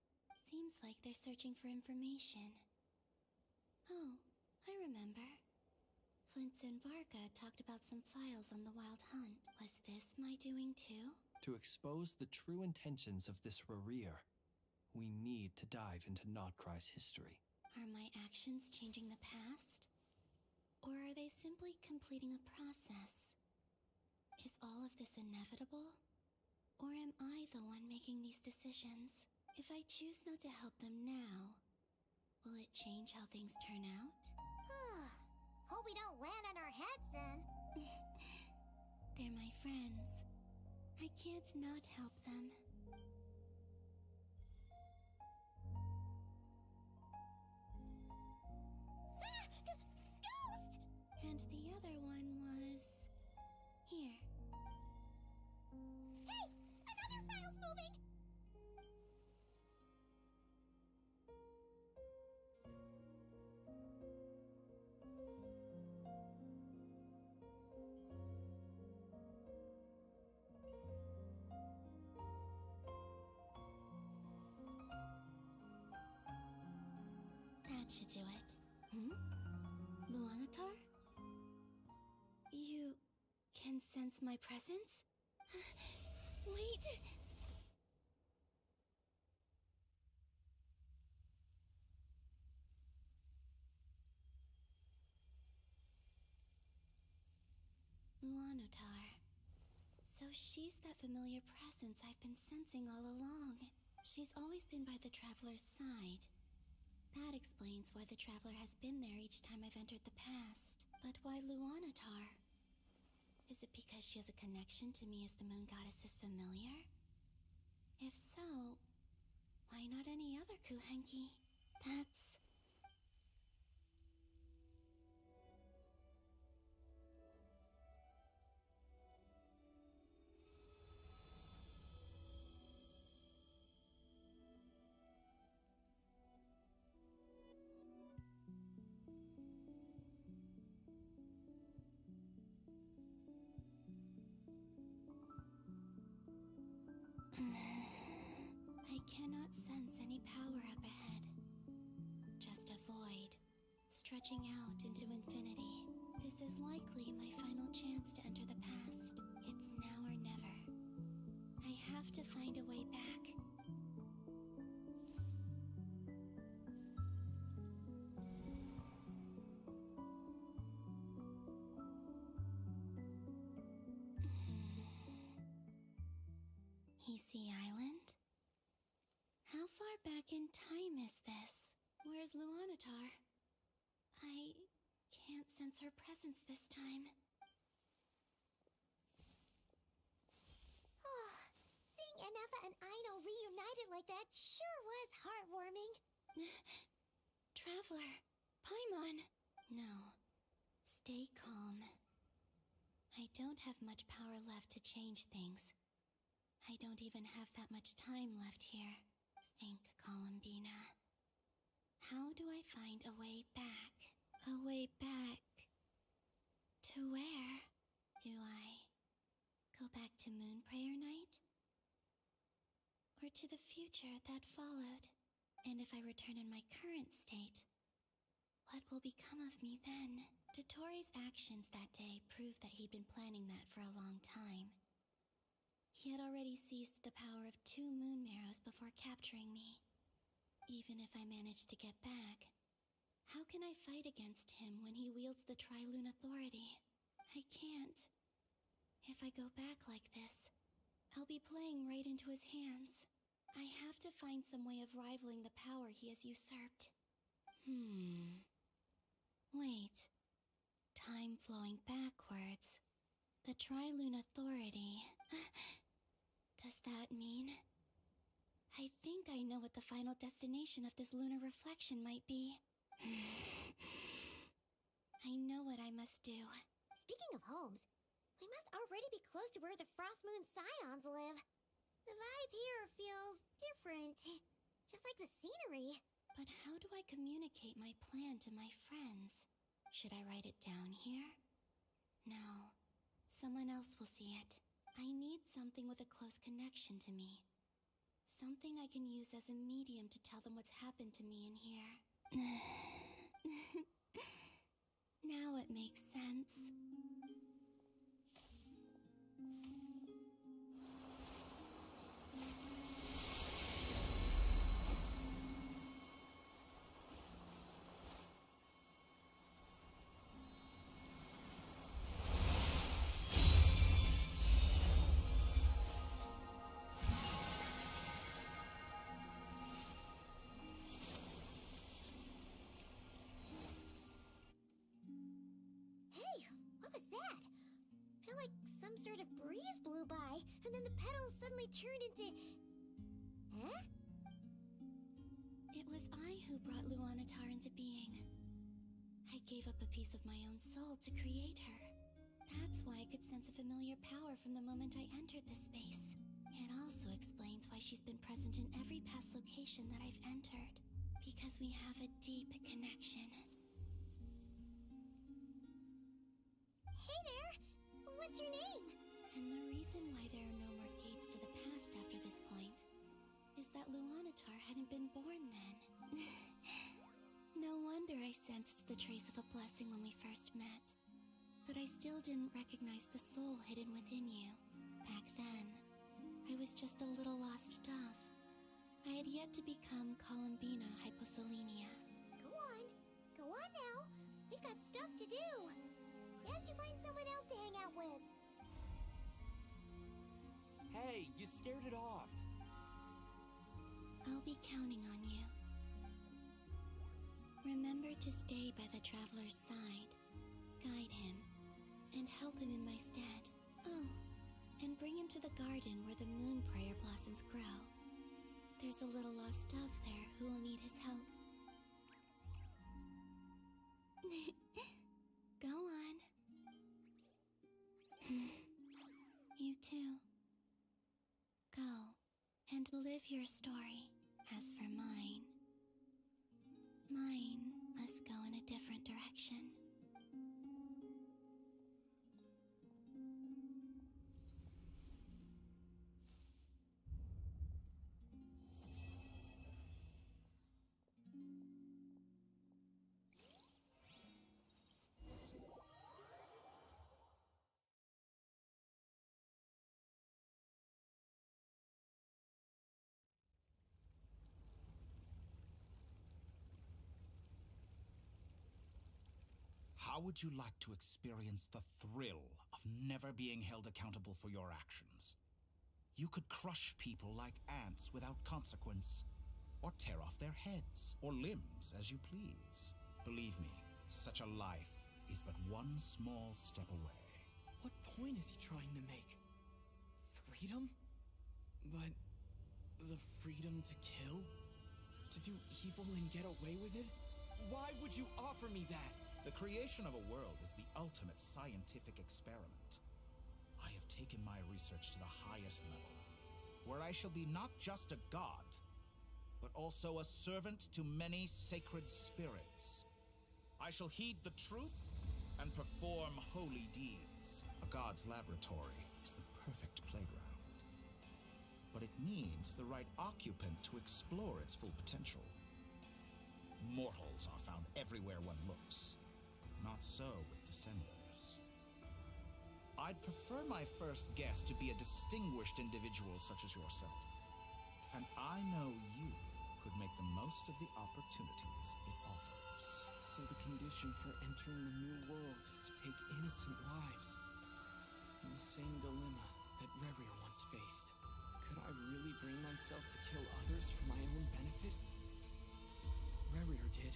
Seems like they're searching for information. Oh, I remember. Flins and Varka talked about some files on the Wild Hunt. Was this my doing too? To expose the true intentions of this Rerir, we need to dive into Nodcry's history. Are my actions changing the past? Or are they simply completing a process? Is all of this inevitable? Or am I the one making these decisions? If I choose not to help them now, will it change how things turn out? Hope we don't land on our heads then. They're my friends. I can't not help them. Ghost! And the other one was... here. Hey! Another file's moving! That should do it. Luanatar? You can sense my presence? Wait! Luanatar. So she's that familiar presence I've been sensing all along. She's always been by the Traveler's side. That explains why the Traveler has been there each time I've entered the past. But why Luanatar? Is it because she has a connection to me as the Moon Goddess's familiar? If so, why not any other Kuhenki? That's... I cannot sense any power up ahead. Just a void, stretching out into infinity. This is likely my final chance to enter the past. It's now or never. I have to find a way back. Hisi Island? How far back in time is this? Where's Luanatar? I can't sense her presence this time. Oh, seeing Ineffa and Aino reunited like that sure was heartwarming. Traveler, Paimon. No, stay calm. I don't have much power left to change things. I don't even have that much time left here. Think, Columbina. How do I find a way back? A way back... to where? Do I go back to Moon Prayer Night? Or to the future that followed? And if I return in my current state, what will become of me then? Dottore's actions that day proved that he'd been planning that for a long time. He had already seized the power of 2 moon marrows before capturing me. Even if I managed to get back, how can I fight against him when he wields the Tri-Lune Authority? I can't. If I go back like this, I'll be playing right into his hands. I have to find some way of rivaling the power he has usurped. Wait. Time flowing backwards. The Tri-Lune Authority. Does that mean... I think I know what the final destination of this lunar reflection might be. I know what I must do. Speaking of homes, we must already be close to where the Frost Moon Scions live. The vibe here feels different, just like the scenery. But how do I communicate my plan to my friends? Should I write it down here? No. Someone else will see it. I need something with a close connection to me. Something I can use as a medium to tell them what's happened to me in here. Now it makes sense. Sort of breeze blew by, and then the petals suddenly turned into... Huh? It was I who brought Luanatar into being. I gave up a piece of my own soul to create her. That's why I could sense a familiar power from the moment I entered this space. It also explains why she's been present in every past location that I've entered. Because we have a deep connection. Hey there! What's your name? And the reason why there are no more gates to the past after this point is that Luanatar hadn't been born then. No sensed the trace of a blessing when we first met, but I still didn't recognize the soul hidden within you. Back then, I was just a little lost dove. I had yet to become Columbina hyposelenia. Go on now. We've got stuff to do. Best you find someone else to hang out with. Hey, you scared it off. I'll be counting on you. Remember to stay by the traveler's side, guide him, and help him in my stead. Oh, and bring him to the garden where the moon prayer blossoms grow. There's a little lost dove there who will need his help. Go on. You too. Go and live your story. As for mine must go in a different direction. How would you like to experience the thrill of never being held accountable for your actions? You could crush people like ants without consequence, or tear off their heads or limbs as you please. Believe me, such a life is but one small step away. What point is he trying to make? Freedom? But the freedom to kill? To do evil and get away with it? Why would you offer me that? The creation of a world is the ultimate scientific experiment. I have taken my research to the highest level, where I shall be not just a god, but also a servant to many sacred spirits. I shall heed the truth and perform holy deeds. A god's laboratory is the perfect playground, but it needs the right occupant to explore its full potential. Mortals are found everywhere one looks. Not so with Descenders. I'd prefer my first guest to be a distinguished individual such as yourself. And I know you could make the most of the opportunities it offers. So the condition for entering the new world is to take innocent lives. In the same dilemma that Rerir once faced. Could I really bring myself to kill others for my own benefit? Rerir did.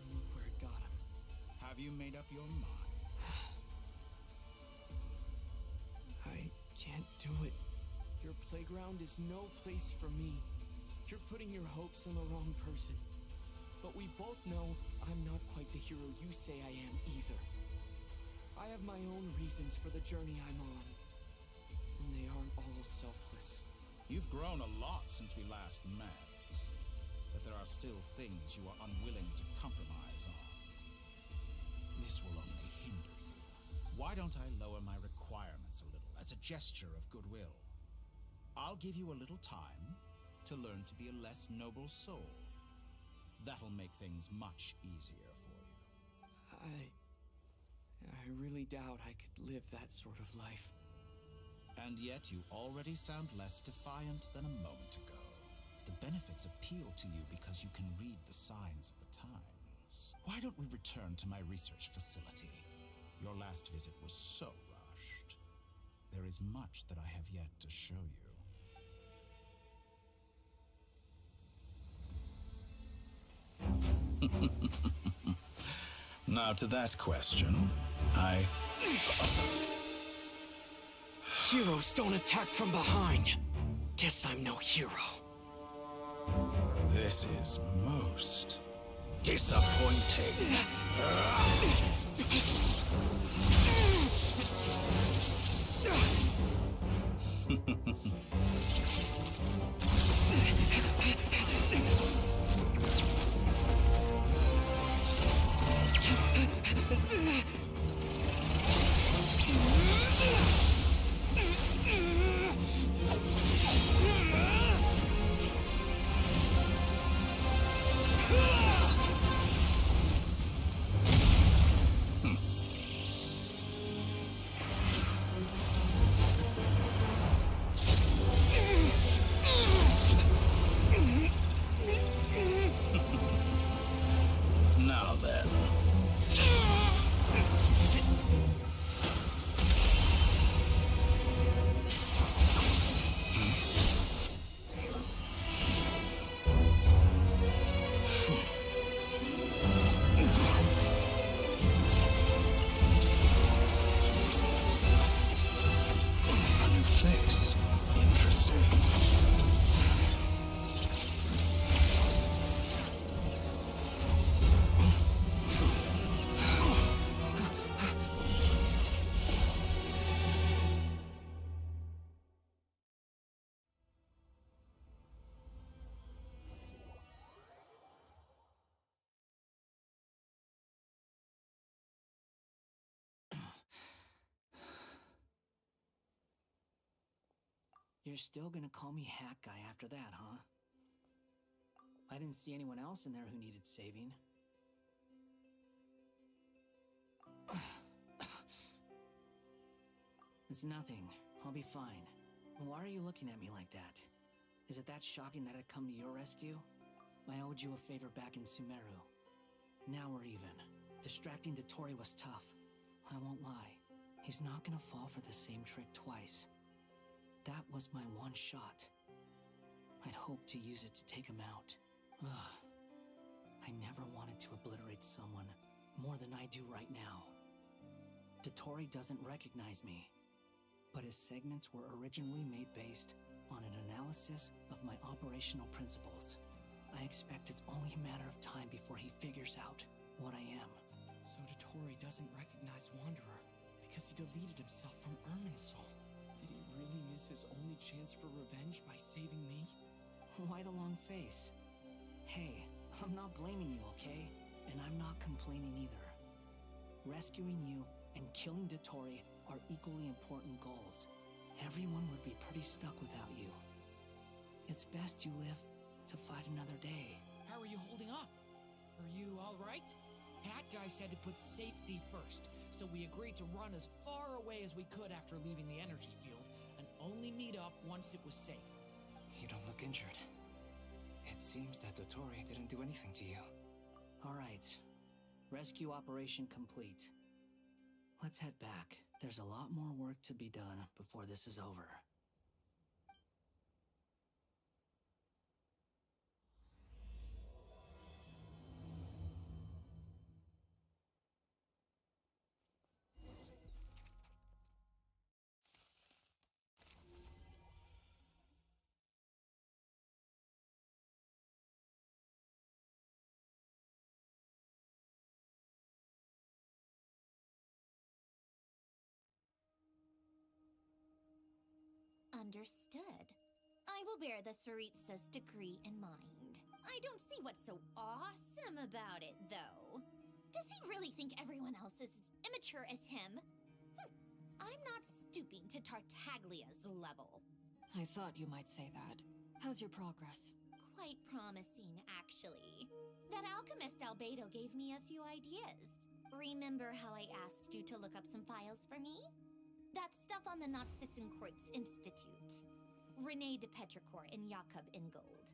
And look where it got him. Have you made up your mind? I can't do it. Your playground is no place for me. You're putting your hopes on the wrong person. But we both know I'm not quite the hero you say I am either. I have my own reasons for the journey I'm on. And they aren't all selfless. You've grown a lot since we last met. But there are still things you are unwilling to compromise on. This will only hinder you. Why don't I lower my requirements a little as a gesture of goodwill? I'll give you a little time to learn to be a less noble soul. That'll make things much easier for you. I really doubt I could live that sort of life. And yet you already sound less defiant than a moment ago. The benefits appeal to you because you can read the signs of the times. Why don't we return to my research facility? Your last visit was so rushed. There is much that I have yet to show you. Now to that question, Heroes don't attack from behind. Guess I'm no hero. This is most disappointing. You're still gonna call me Hat Guy after that, huh? I didn't see anyone else in there who needed saving. It's nothing. I'll be fine. Why are you looking at me like that? Is it that shocking that I'd come to your rescue? I owed you a favor back in Sumeru. Now we're even. Distracting Dottore was tough. I won't lie. He's not gonna fall for the same trick twice. That was my one shot. I'd hoped to use it to take him out. Ugh. I never wanted to obliterate someone more than I do right now. Dottore doesn't recognize me, but his segments were originally made based on an analysis of my operational principles. I expect it's only a matter of time before he figures out what I am. So Dottore doesn't recognize Wanderer because he deleted himself from Irminsul. Did he really miss his only chance for revenge by saving me? Why the long face? Hey, I'm not blaming you, okay? And I'm not complaining either. Rescuing you and killing Dottore are equally important goals. Everyone would be pretty stuck without you. It's best you live to fight another day. How are you holding up? Are you alright? Hat Guy said to put safety first, so we agreed to run as far away as we could after leaving the energy field, and only meet up once it was safe. You don't look injured. It seems that Dottore didn't do anything to you. Alright. Rescue operation complete. Let's head back. There's a lot more work to be done before this is over. Understood. I will bear the Tsaritsa's decree in mind. I don't see what's so awesome about it, though. Does he really think everyone else is as immature as him? I'm not stooping to Tartaglia's level. I thought you might say that. How's your progress? Quite promising, actually. That alchemist Albedo gave me a few ideas. Remember how I asked you to look up some files for me? That stuff on the Natsitzenkreuz Institute. René de Petrichor and Jakob Ingold.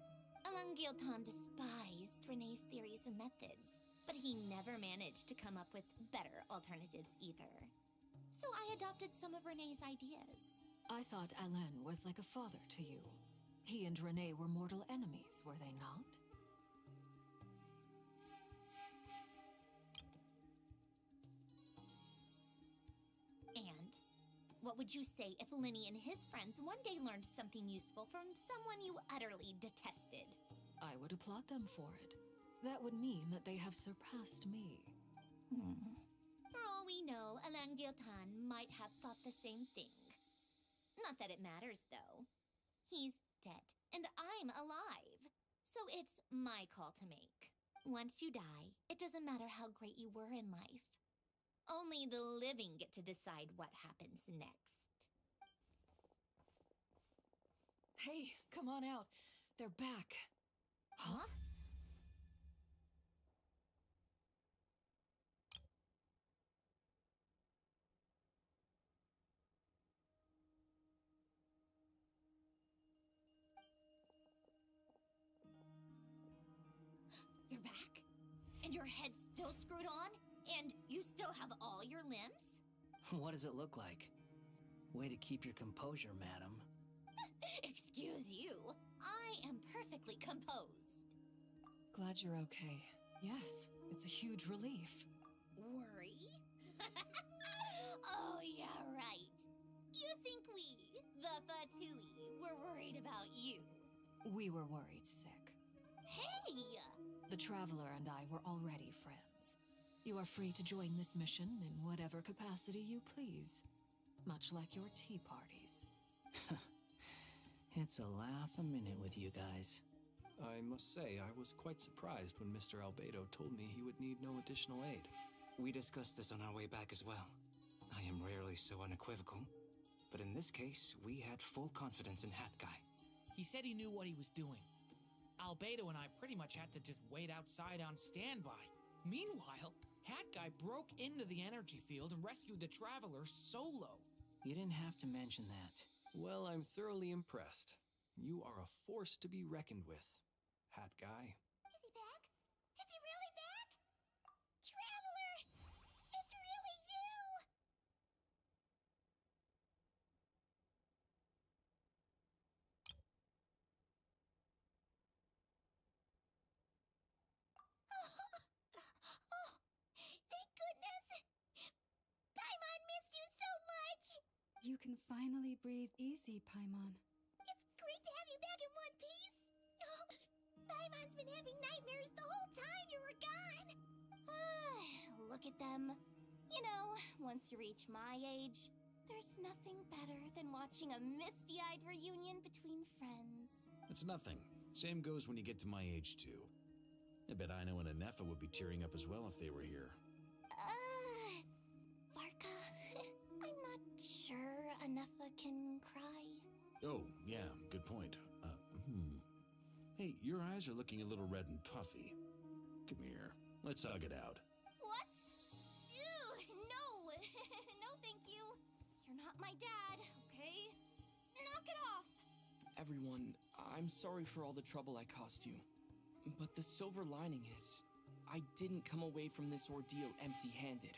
Alain Giltan despised René's theories and methods, but he never managed to come up with better alternatives either. So I adopted some of René's ideas. I thought Alain was like a father to you. He and René were mortal enemies, were they not? And what would you say if Linny and his friends one day learned something useful from someone you utterly detested? I would applaud them for it. That would mean that they have surpassed me. For all we know, Alain Giltan might have thought the same thing. Not that it matters, though. He's dead, and I'm alive. So it's my call to make. Once you die, it doesn't matter how great you were in life. Only the living get to decide what happens next. Hey, come on out. They're back. Huh? You're back? And your head's still screwed on? And you still have all your limbs? What does it look like? Way to keep your composure, madam. Excuse you. I am perfectly composed. Glad you're okay. Yes, it's a huge relief. Worry? Oh, yeah, right. You think we, the Fatui, were worried about you? We were worried sick. Hey! The Traveler and I were already friends. You are free to join this mission in whatever capacity you please. Much like your tea parties. It's a laugh a minute with you guys. I must say, I was quite surprised when Mr. Albedo told me he would need no additional aid. We discussed this on our way back as well. I am rarely so unequivocal. But in this case, we had full confidence in Hat Guy. He said he knew what he was doing. Albedo and I pretty much had to just wait outside on standby. Meanwhile, Hat Guy broke into the energy field and rescued the Traveler solo. You didn't have to mention that. Well, I'm thoroughly impressed. You are a force to be reckoned with, Hat Guy. Is he back? Is he really back? Traveler! It's really you! Oh, thank goodness! Paimon missed you so much! You can finally breathe easy, Paimon. It's great to have you back in one piece! Oh, Paimon's been having nightmares the whole time you were gone! Look at them. You know, once you reach my age, there's nothing better than watching a misty-eyed reunion between friends. It's nothing. Same goes when you get to my age, too. I bet Aino and Ineffa would be tearing up as well if they were here. Varka, I'm not sure Ineffa can cry. Oh, yeah, good point. Hey, your eyes are looking a little red and puffy. Come here. Let's hug it out. What? Ew, no! No, thank you. You're not my dad, okay? Knock it off! Everyone, I'm sorry for all the trouble I caused you. But the silver lining is, I didn't come away from this ordeal empty-handed.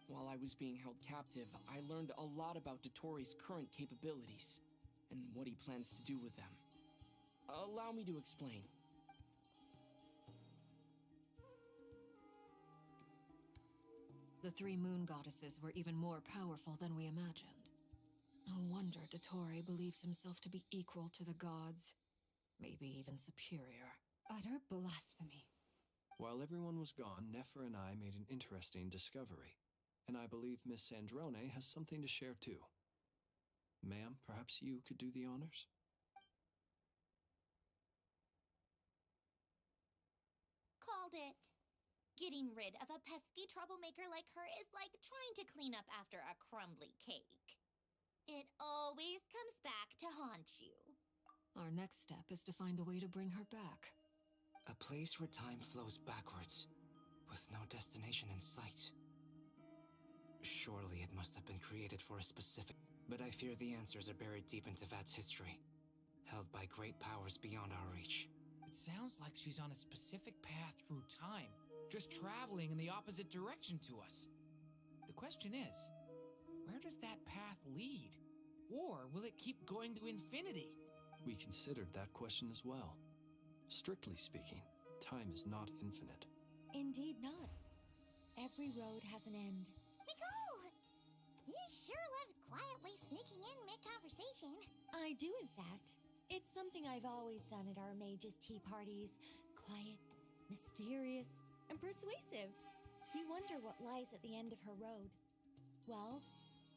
While I was being held captive, I learned a lot about Dottore's current capabilities, and what he plans to do with them. Allow me to explain. The three moon goddesses were even more powerful than we imagined. No wonder Dottore believes himself to be equal to the gods, maybe even superior. Utter blasphemy. While everyone was gone, Nefer and I made an interesting discovery, and I believe Miss Sandrone has something to share too. Ma'am, perhaps you could do the honors? Called it. Getting rid of a pesky troublemaker like her is like trying to clean up after a crumbly cake. It always comes back to haunt you. Our next step is to find a way to bring her back. A place where time flows backwards, with no destination in sight. Surely it must have been created for a specific... But I fear the answers are buried deep into Vat's history, held by great powers beyond our reach. It sounds like she's on a specific path through time, just traveling in the opposite direction to us. The question is, where does that path lead? Or will it keep going to infinity? We considered that question as well. Strictly speaking, time is not infinite. Indeed not. Every road has an end. Nicole! You sure loved quietly sneaking in mid-conversation. I do, in fact. It's something I've always done at our mages' tea parties. Quiet, mysterious, and persuasive. You wonder what lies at the end of her road. Well,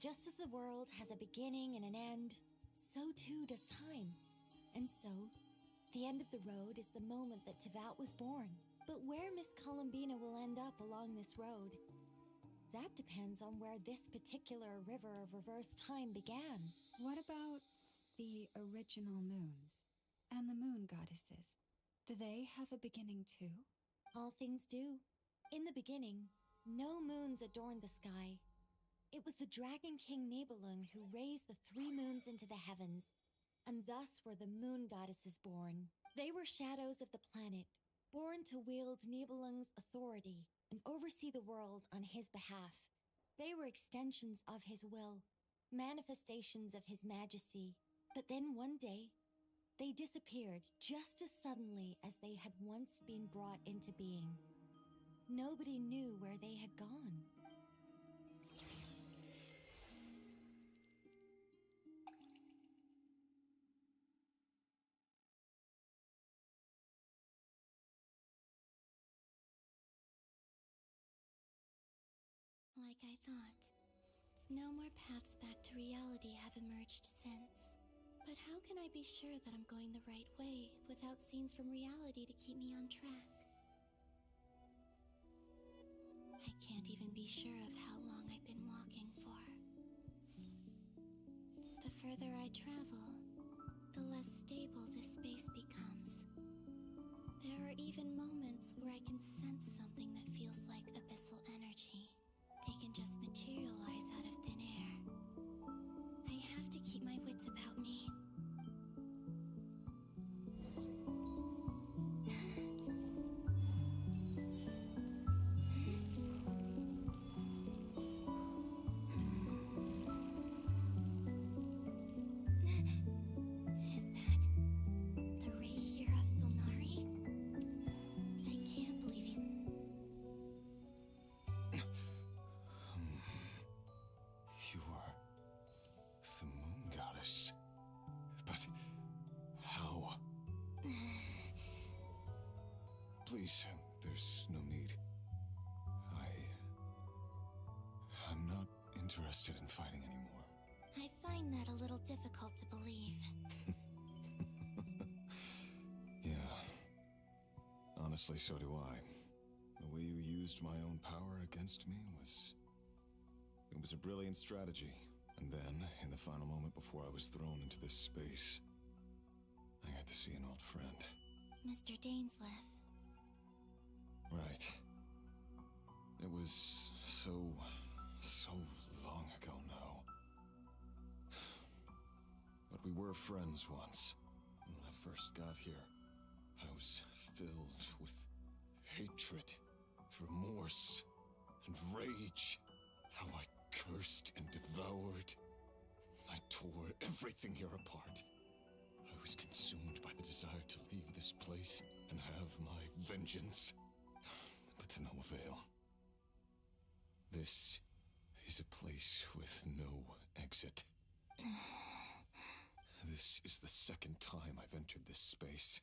just as the world has a beginning and an end, so too does time. And so, the end of the road is the moment that Teyvat was born. But where Miss Columbina will end up along this road, that depends on where this particular river of reverse time began. What about the original moons and the moon goddesses? Do they have a beginning too? All things do. In the beginning, no moons adorned the sky. It was the Dragon King Nibelung who raised the three moons into the heavens, and thus were the moon goddesses born. They were shadows of the planet, born to wield Nibelung's authority and oversee the world on his behalf. They were extensions of his will, manifestations of his majesty. But then one day, they disappeared just as suddenly as they had once been brought into being. Nobody knew where they had gone. Like I thought. No more paths back to reality have emerged since. But how can I be sure that I'm going the right way without scenes from reality to keep me on track? I can't even be sure of how long I've been walking for. The further I travel, the less stable this space becomes. There are even moments where I can sense something that feels like abyssal energy. They can just materialize out of thin air. I have to keep my wits about me. You are the moon goddess. But how? Please, there's no need. I'm not interested in fighting anymore. I find that a little difficult to believe. Yeah. Honestly, so do I. The way you used my own power against me was... It was a brilliant strategy. And then, in the final moment before I was thrown into this space, I got to see an old friend. Mr. Dainsleif. Right. It was so long ago now. But we were friends once. When I first got here, I was filled with hatred, remorse, and rage. How I cursed and devoured. I tore everything here apart. I was consumed by the desire to leave this place and have my vengeance. But to no avail. This is a place with no exit. This is the second time I've entered this space.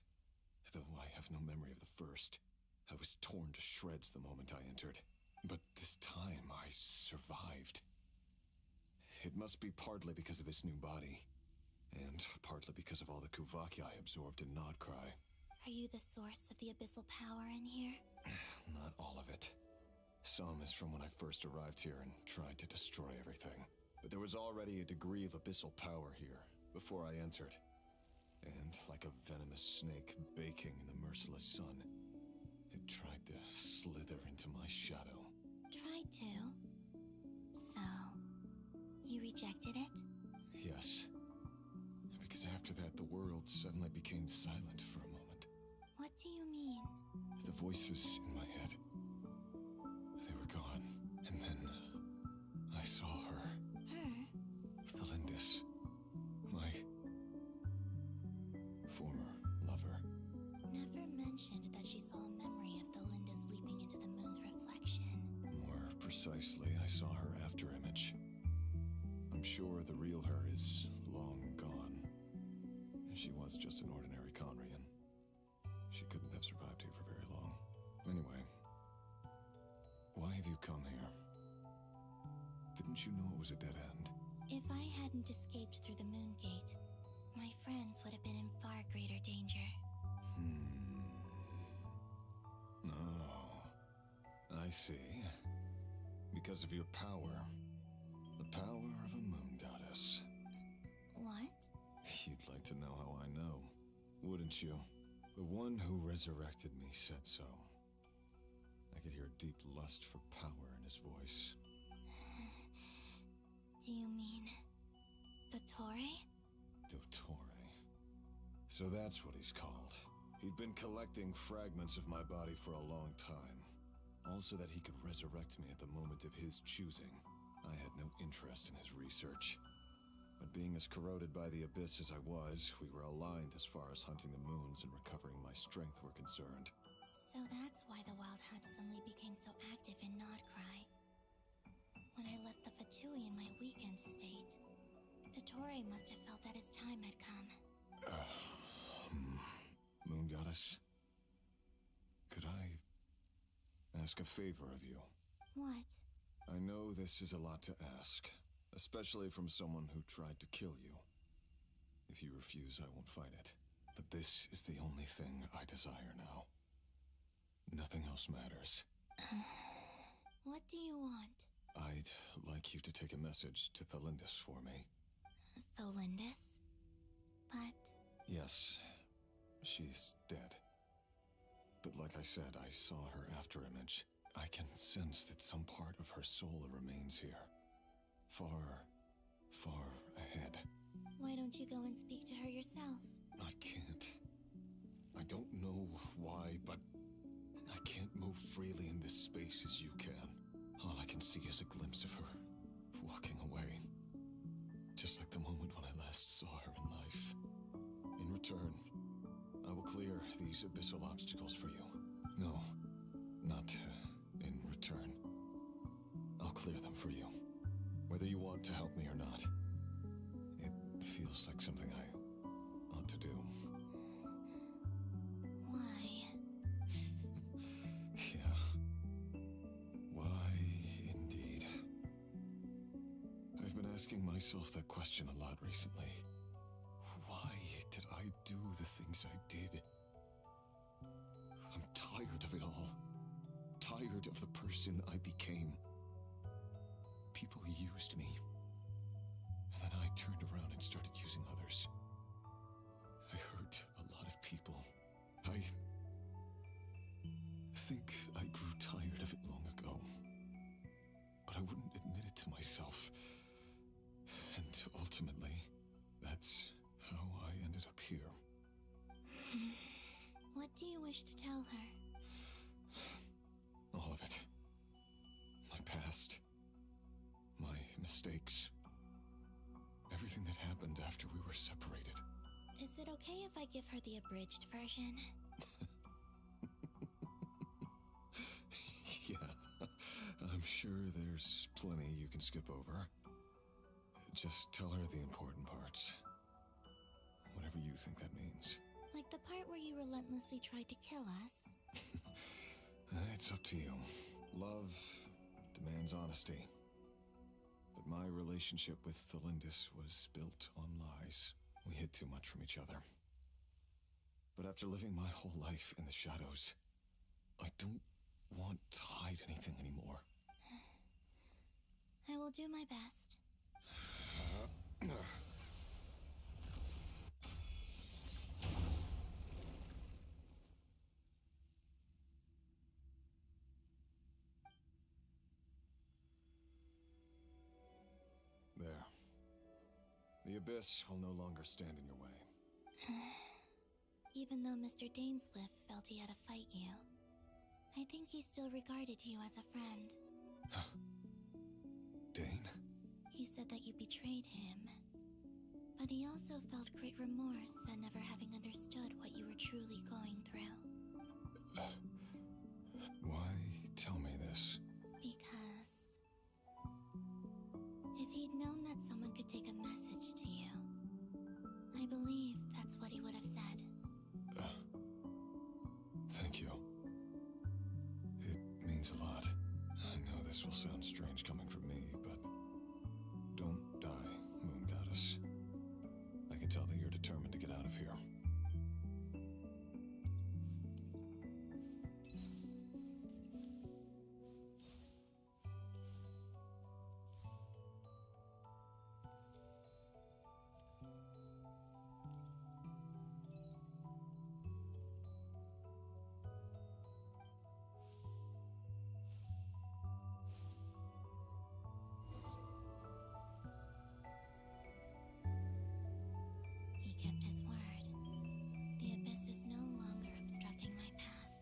Though I have no memory of the first. I was torn to shreds the moment I entered. But this time I survived. It must be partly because of this new body. And partly because of all the Kuvaki I absorbed in Nodcry. Are you the source of the abyssal power in here? Not all of it. Some is from when I first arrived here and tried to destroy everything. But there was already a degree of abyssal power here, before I entered. And like a venomous snake baking in the merciless sun, it tried to slither into my shadow. Tried to? So, you rejected it? Yes. Because after that, the world suddenly became silent for a moment. What do you mean? The voices in my head, they were gone. And then I saw her. Her? Tholindis. My former lover. Nefer mentioned that she saw a memory of Tholindis leaping into the moon's reflection. More precisely, I saw her after image. I'm sure the real her is long gone. She was just an ordinary Conrian. She couldn't have survived here for very long. Anyway, why have you come here? Didn't you know it was a dead end? If I hadn't escaped through the moon gate, my friends would have been in far greater danger. Oh, I see. Because of your power. The power of a moon goddess. What? You'd like to know how I know, wouldn't you? The one who resurrected me said so. I could hear deep lust for power in his voice. Do you mean... Dottore? Dottore. So that's what he's called. He'd been collecting fragments of my body for a long time. Also that he could resurrect me at the moment of his choosing. I had no interest in his research. But being as corroded by the abyss as I was, we were aligned as far as hunting the moons and recovering my strength were concerned. So that's why the Wild Hunt suddenly became so active in Nodcry. When I left the Fatui in my weakened state, Dottore must have felt that his time had come. Moon Goddess? Could I ask a favor of you? What? I know this is a lot to ask. Especially from someone who tried to kill you. If you refuse, I won't fight it. But this is the only thing I desire now. Nothing else matters. What do you want? I'd like you to take a message to Tholindis for me. Tholindis. But... Yes, she's dead. But like I said, I saw her after image. I can sense that some part of her soul remains here. Far, far ahead. Why don't you go and speak to her yourself? I can't. I don't know why, but I can't move freely in this space as you can. All I can see is a glimpse of her walking away. Just like the moment when I last saw her in life. In return, I will clear these abyssal obstacles for you. No, not in return. I'll clear them for you. Whether you want to help me or not. It feels like something I ought to do. Why? Yeah. Why, indeed. I've been asking myself that question a lot recently. Why did I do the things I did? I'm tired of it all. Tired of the person I became. People used me. And then I turned around and started using others. I hurt a lot of people. I think I grew tired of it long ago. But I wouldn't admit it to myself. And ultimately, that's how I ended up here. What do you wish to tell her? All of it. My past. My mistakes. Everything that happened after we were separated. Is it okay if I give her the abridged version? Yeah. I'm sure there's plenty you can skip over. Just tell her the important parts. Whatever you think that means. Like the part where you relentlessly tried to kill us? It's up to you. Love demands honesty. But my relationship with Tholindis was built on lies. We hid too much from each other. But after living my whole life in the shadows, I don't want to hide anything anymore. I will do my best. There. The abyss will no longer stand in your way. Even though Mr. Dainsliff felt he had to fight you, I think he still regarded you as a friend. Dane? He said that you betrayed him. But he also felt great remorse at never having understood what you were truly going through. Why tell me this? Because... if he'd known that someone could take a message to you, I believe that's what he would have said. Thank you. It means a lot. I know this will sound strange coming from me, but... don't die, Moon Goddess. I can tell that you're determined to get out of here. He kept his word. The abyss is no longer obstructing my path.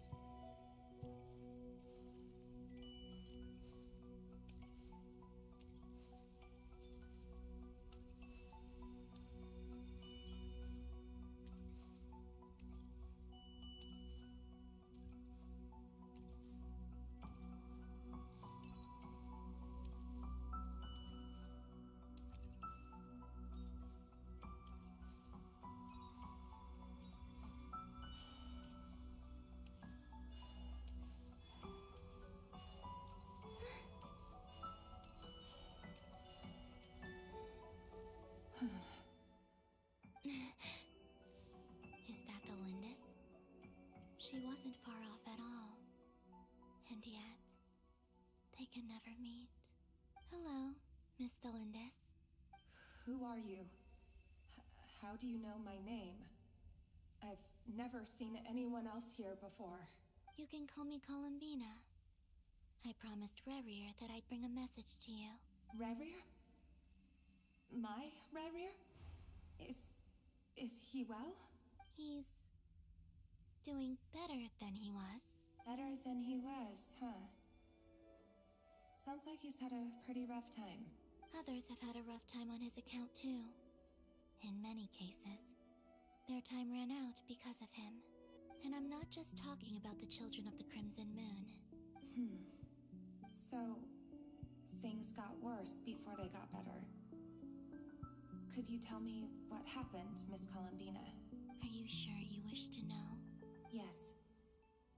Is that Tholindis? She wasn't far off at all. And yet, they can never meet. Hello, Miss Tholindis. Who are you? how do you know my name? I've never seen anyone else here before. You can call me Columbina. I promised Rerir that I'd bring a message to you. Rerir? My Rerir? Is he well? He's doing better than he was. Better than he was, huh? Sounds like he's had a pretty rough time. Others have had a rough time on his account too. In many cases, their time ran out because of him. And I'm not just talking about the children of the Crimson Moon. So, things got worse before they got better. Could you tell me what happened, Miss Columbina? Are you sure you wish to know? Yes.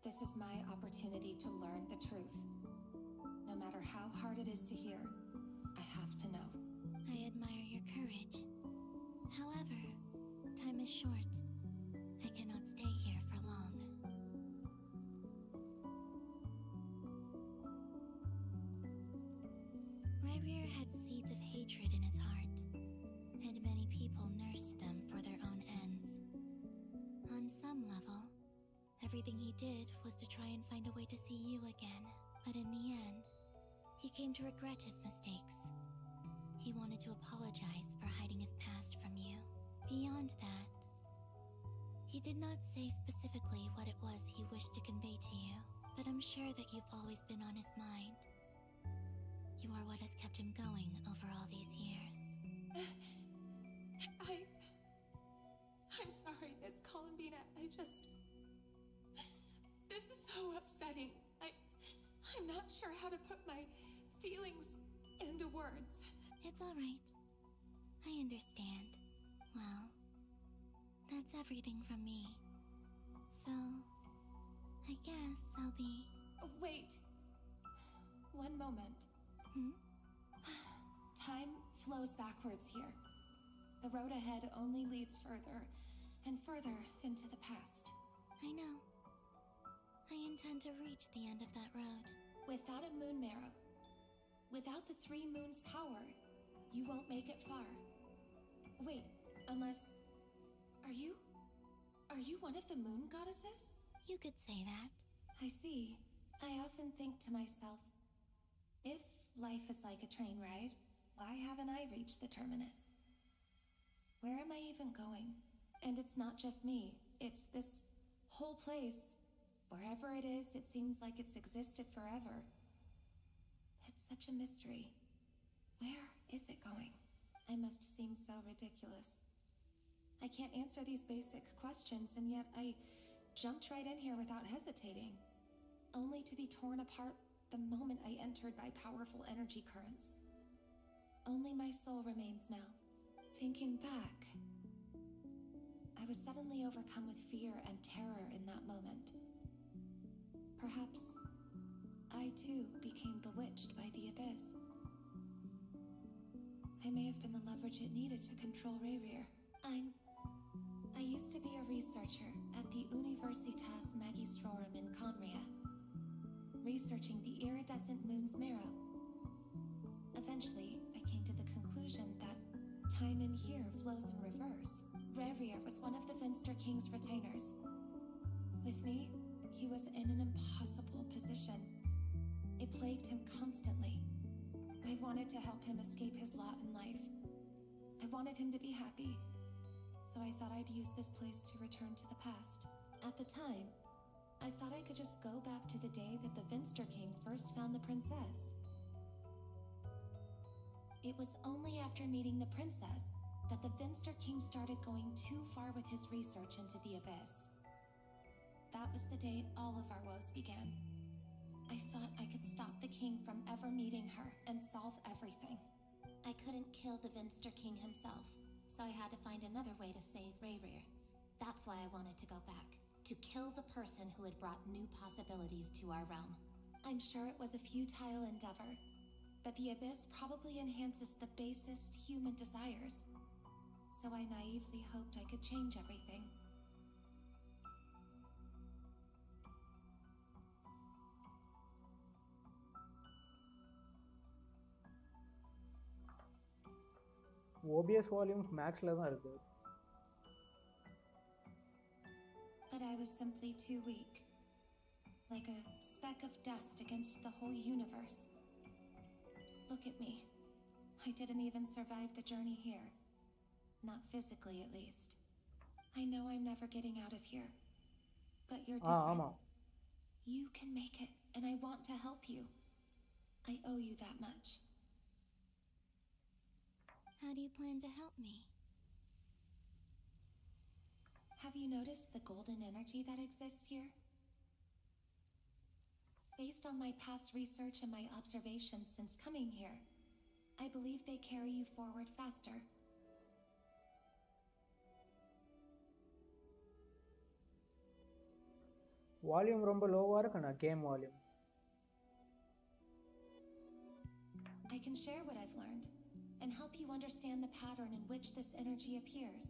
This is my opportunity to learn the truth. No matter how hard it is to hear, I have to know. I admire your courage. However, time is short. I cannot stay here for long. Rerir had seeds of hatred in his heart, and many people nursed them for their own ends. On some level, everything he did was to try and find a way to see you again. But in the end, he came to regret his mistakes. He wanted to apologize for hiding his past from you. Beyond that, he did not say specifically what it was he wished to convey to you, but I'm sure that you've always been on his mind. You are what has kept him going over all these years. I'm sorry, Miss Columbina. This is so upsetting. I'm not sure how to put my feelings into words. It's all right. I understand. Well, that's everything from me. So, I guess I'll be... Wait. One moment. Time flows backwards here. The road ahead only leads further and further into the past. I know. I intend to reach the end of that road. Without a moon marrow, without the 3 moons' power, you won't make it far. Wait, unless... Are you one of the moon goddesses? You could say that. I see. I often think to myself, if life is like a train ride, why haven't I reached the terminus? Where am I even going? And it's not just me. It's this whole place. Wherever it is, it seems like it's existed forever. It's such a mystery. Where is it going? I must seem so ridiculous. I can't answer these basic questions, and yet I jumped right in here without hesitating, only to be torn apart the moment I entered by powerful energy currents. Only my soul remains now. Thinking back, I was suddenly overcome with fear and terror in that moment. Perhaps I too became bewitched by the abyss. I may have been the leverage it needed to control Rerir. I used to be a researcher at the Universitas Magistrorum in Conria, researching the iridescent moon's marrow. Eventually, I came to the conclusion that time in here flows in reverse. Rerir was one of the Finster King's retainers. With me, he was in an impossible position. It plagued him constantly. I wanted to help him escape his lot in life. I wanted him to be happy. So I thought I'd use this place to return to the past. At the time, I thought I could just go back to the day that the Finster King first found the princess. It was only after meeting the princess that the Finster King started going too far with his research into the abyss. That was the day all of our woes began. I thought I could stop the king from ever meeting her and solve everything. I couldn't kill the Finster King himself, so I had to find another way to save Rerir. That's why I wanted to go back, to kill the person who had brought new possibilities to our realm. I'm sure it was a futile endeavor, but the abyss probably enhances the basest human desires. So I naively hoped I could change everything. OBS volume maxல தான் இருக்கு. I was simply too weak. Like a speck of dust against the whole universe. Look at me. I didn't even survive the journey here. Not physically, at least. I know I'm never getting out of here. But you're different. You can make it, and I want to help you. I owe you that much. How do you plan to help me? Have you noticed the golden energy that exists here? Based on my past research and my observations since coming here, I believe they carry you forward faster. Volume ரொம்ப லோவா இருக்கு நான் game volume. I can share what I've learned and help you understand the pattern in which this energy appears.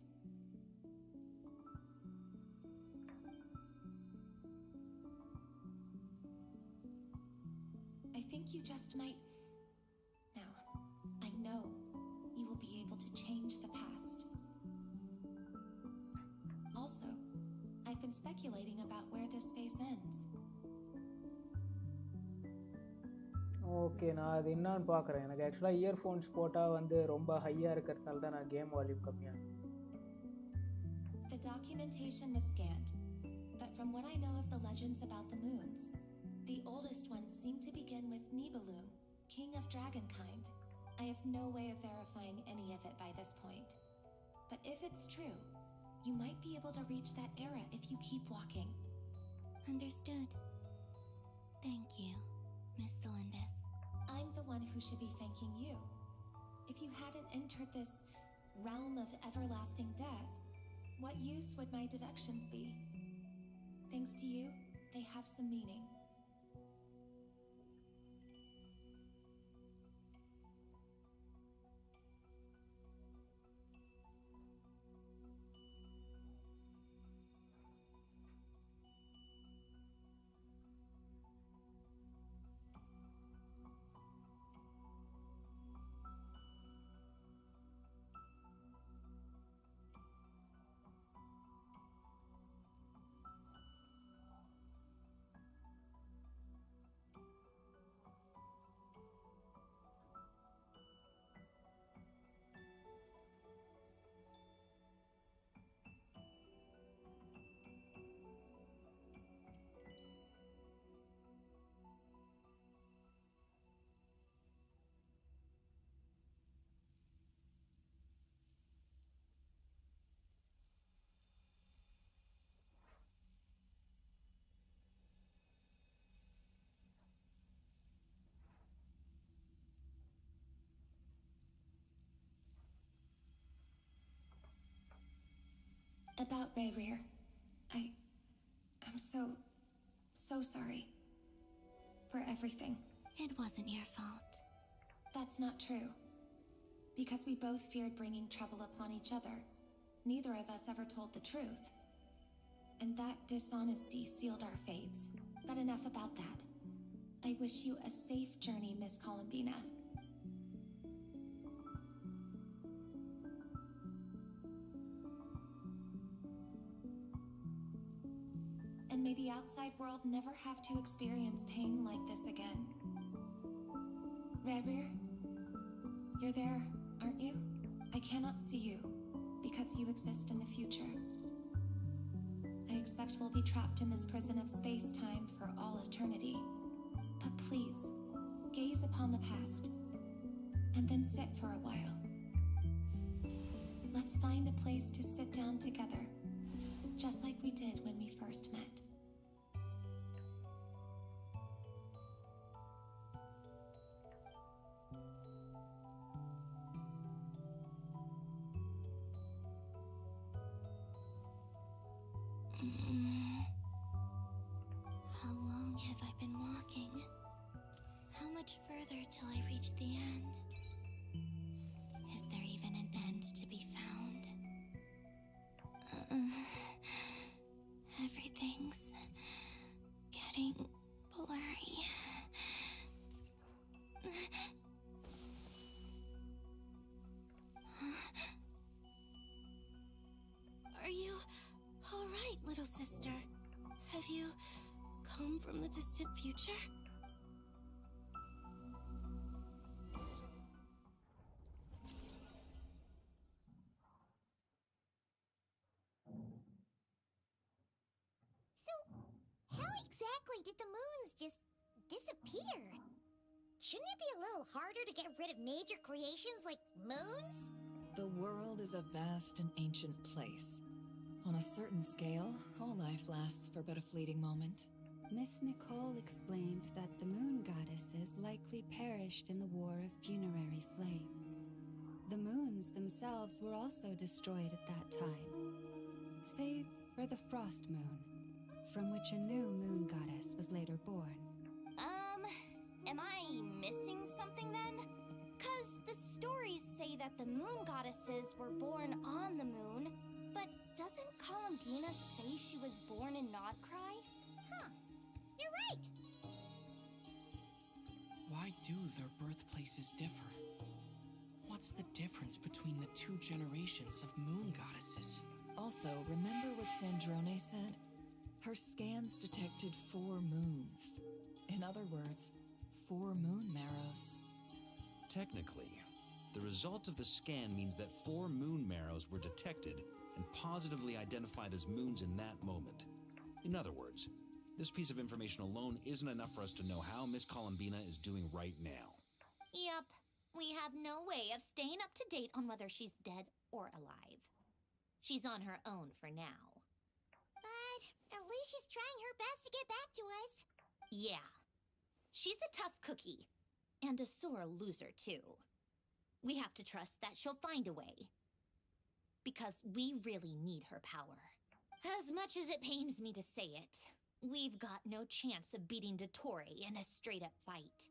I think you just might... Now, I know you will be able to change the past. Also, I've been speculating about where this space ends. Okay, நான் அது என்னன்னு பார்க்குறேன். எனக்கு ஆக்சுவலாக earphones போட்டால் வந்து ரொம்ப ஹையாக இருக்கிறதுனால தான் நான் கேம் வால்யூம் கம்மியாக. The documentation was scanned, but from what I know of the legends about the moons, the oldest ones seem to begin with Nibelung, king of dragonkind. I have no way of verifying any of it by this point. But if it's true, you might be able to reach that era if you keep walking. Understood. Thank you, Miss Tholindis. I'm the one who should be thanking you. If you hadn't entered this realm of everlasting death, what use would my deductions be? Thanks to you, they have some meaning. About Rerir, I'm so sorry. For everything. It wasn't your fault. That's not true. Because we both feared bringing trouble upon each other, neither of us ever told the truth. And that dishonesty sealed our fates. But enough about that. I wish you a safe journey, Miss Columbina. And may the outside world never have to experience pain like this again. Rerir, you're there, aren't you? I cannot see you, because you exist in the future. I expect we'll be trapped in this prison of space-time for all eternity. But please, gaze upon the past, and then sit for a while. Let's find a place to sit down together, just like we did when we first met. How long have I been walking? How much further till I reach the end? Is there even an end to be found? Everything's getting blurry. Are you all right, little sister? come from the distant future? How exactly did the moons just disappear? Shouldn't it be a little harder to get rid of major creations like moons? The world is a vast and ancient place. On a certain scale, all life lasts for but a fleeting moment. Miss Nicole explained that the moon goddesses likely perished in the War of Funerary Flame. The moons themselves were also destroyed at that time, save for the Frost Moon, from which a new moon goddess was later born. Am I missing something then? 'Cause the stories say that the moon goddesses were born on the moon, but doesn't Columbina say she was born in Nodcry? Huh. You're right. Why do their birthplaces differ? What's the difference between the two generations of moon goddesses? Also, remember what Sandrone said? Her scans detected 4 moons. In other words, 4 moon marrows. Technically, the result of the scan means that 4 moon marrows were detected and positively identified as moons in that moment. In other words, this piece of information alone isn't enough for us to know how Miss Columbina is doing right now. Yep. We have no way of staying up to date on whether she's dead or alive. She's on her own for now. But at least she's trying her best to get back to us. Yeah. She's a tough cookie. And a sore loser, too. We have to trust that she'll find a way. Because we really need her power. As much as it pains me to say it, we've got no chance of beating Dottore in a straight-up fight.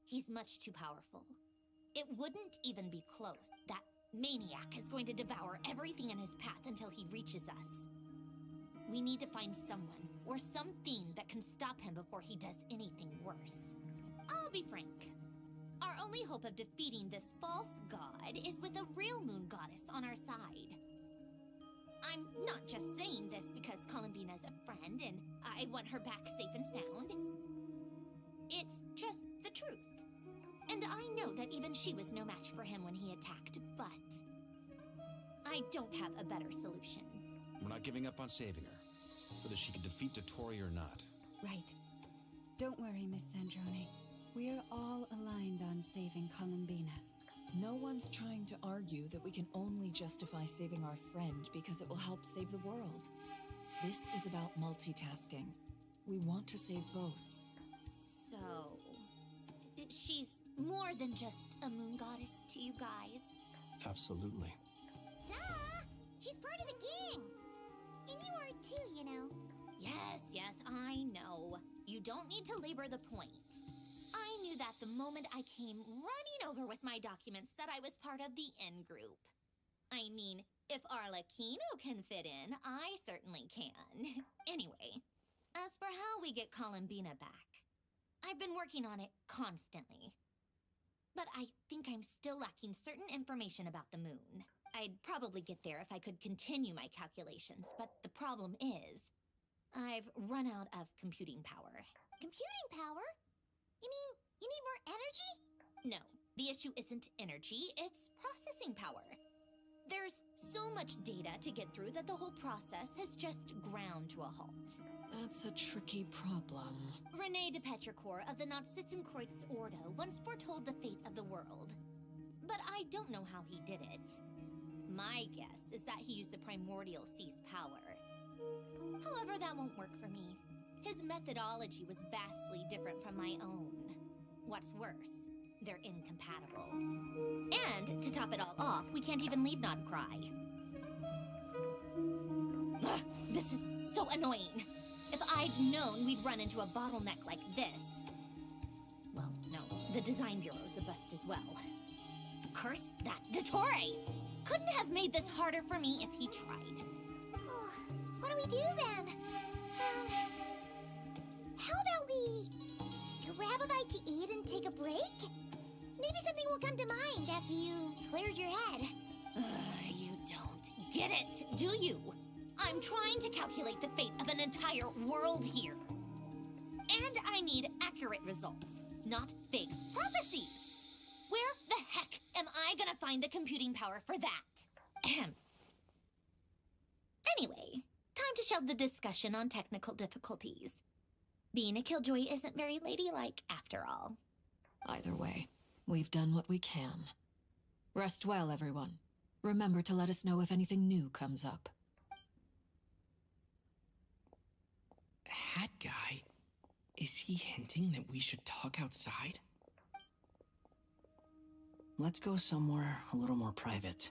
He's much too powerful. It wouldn't even be close. That maniac is going to devour everything in his path until he reaches us. We need to find someone, or something that can stop him before he does anything worse. I'll be frank. Our only hope of defeating this false god is with a real moon goddess on our side. I'm not just saying this because Columbina's a friend and I want her back safe and sound. It's just the truth. And I know that even she was no match for him when he attacked, but I don't have a better solution. We're not giving up on saving her, whether she can defeat Dottore or not. Right. Don't worry, Miss Sandrone. We're all aligned on saving Columbina. No one's trying to argue that we can only justify saving our friend because it will help save the world. This is about multitasking. We want to save both. So, she's more than just a moon goddess to you guys? Absolutely. Duh! She's part of the gang! And you are too, you know. Yes, I know. You don't need to labor the point. I knew that the moment I came running over with my documents that I was part of the in-group. I mean, if Arlecchino can fit in, I certainly can. Anyway, as for how we get Columbina back, I've been working on it constantly. But I think I'm still lacking certain information about the moon. I'd probably get there if I could continue my calculations, but the problem is, I've run out of computing power. Computing power? You mean you need more energy? No, the issue isn't energy, it's processing power. There's so much data to get through that the whole process has just ground to a halt. That's a tricky problem. René de Petrichor of the Nazissenkreuz Ordo once foretold the fate of the world. But I don't know how he did it. My guess is that he used the primordial sea's power. However, that won't work for me. His methodology was vastly different from my own. What's worse, they're incompatible. And, to top it all off, we can't even leave Nodcry. Ugh, this is so annoying. If I'd known we'd run into a bottleneck like this... Well, no, the design bureau's a bust as well. Curse that Dottore! Couldn't have made this harder for me if he tried. Oh, what do we do then? How about we grab a bite to eat and take a break? Maybe something will come to mind after you've cleared your head. You don't get it, do you? I'm trying to calculate the fate of an entire world here. And I need accurate results, not fake prophecies. Where the heck am I gonna find the computing power for that? Anyway, time to shelve the discussion on technical difficulties. Being a killjoy isn't very ladylike after all. Either way, we've done what we can. Rest well, everyone. Remember to let us know if anything new comes up. Hat guy? Is he hinting that we should talk outside? Let's go somewhere a little more private.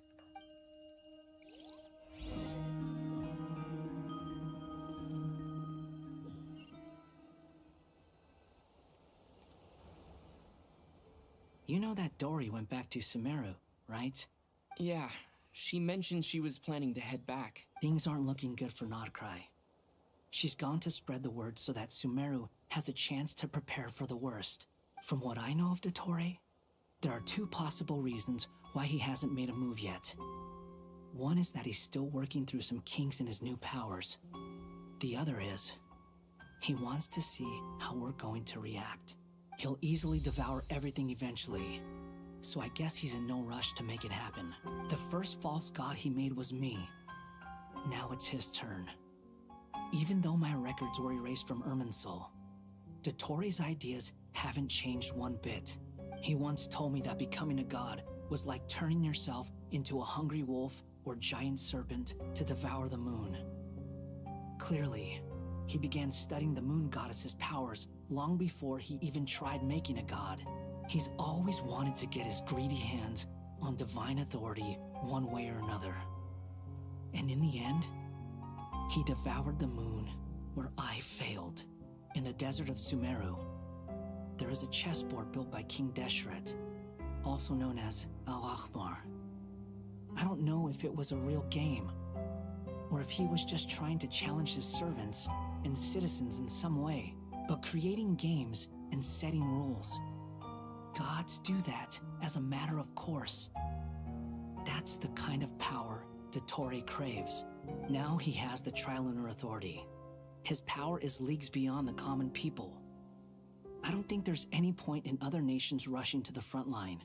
You know that Dory went back to Sumeru, right? Yeah, she mentioned she was planning to head back. Things aren't looking good for Nodcry. She's gone to spread the word so that Sumeru has a chance to prepare for the worst. From what I know of Dottore, there are two possible reasons why he hasn't made a move yet. One is that he's still working through some kinks in his new powers. The other is, he wants to see how we're going to react. He'll easily devour everything eventually, so I guess he's in no rush to make it happen. The first false god he made was me. Now it's his turn. Even though my records were erased from Irminsul, Dottore's ideas haven't changed one bit. He once told me that becoming a god was like turning yourself into a hungry wolf or giant serpent to devour the moon. Clearly, he began studying the moon goddess's powers long before he even tried making a god. He's always wanted to get his greedy hands on divine authority one way or another. And in the end, he devoured the moon where I failed. In the desert of Sumeru, there is a chessboard built by King Deshret, also known as Al-Ahmar. I don't know if it was a real game, or if he was just trying to challenge his servants and citizens in some way. But creating games and setting rules, gods do that as a matter of course. That's the kind of power Dottore craves. Now he has the Trilunar Authority. His power is leagues beyond the common people. I don't think there's any point in other nations rushing to the front line.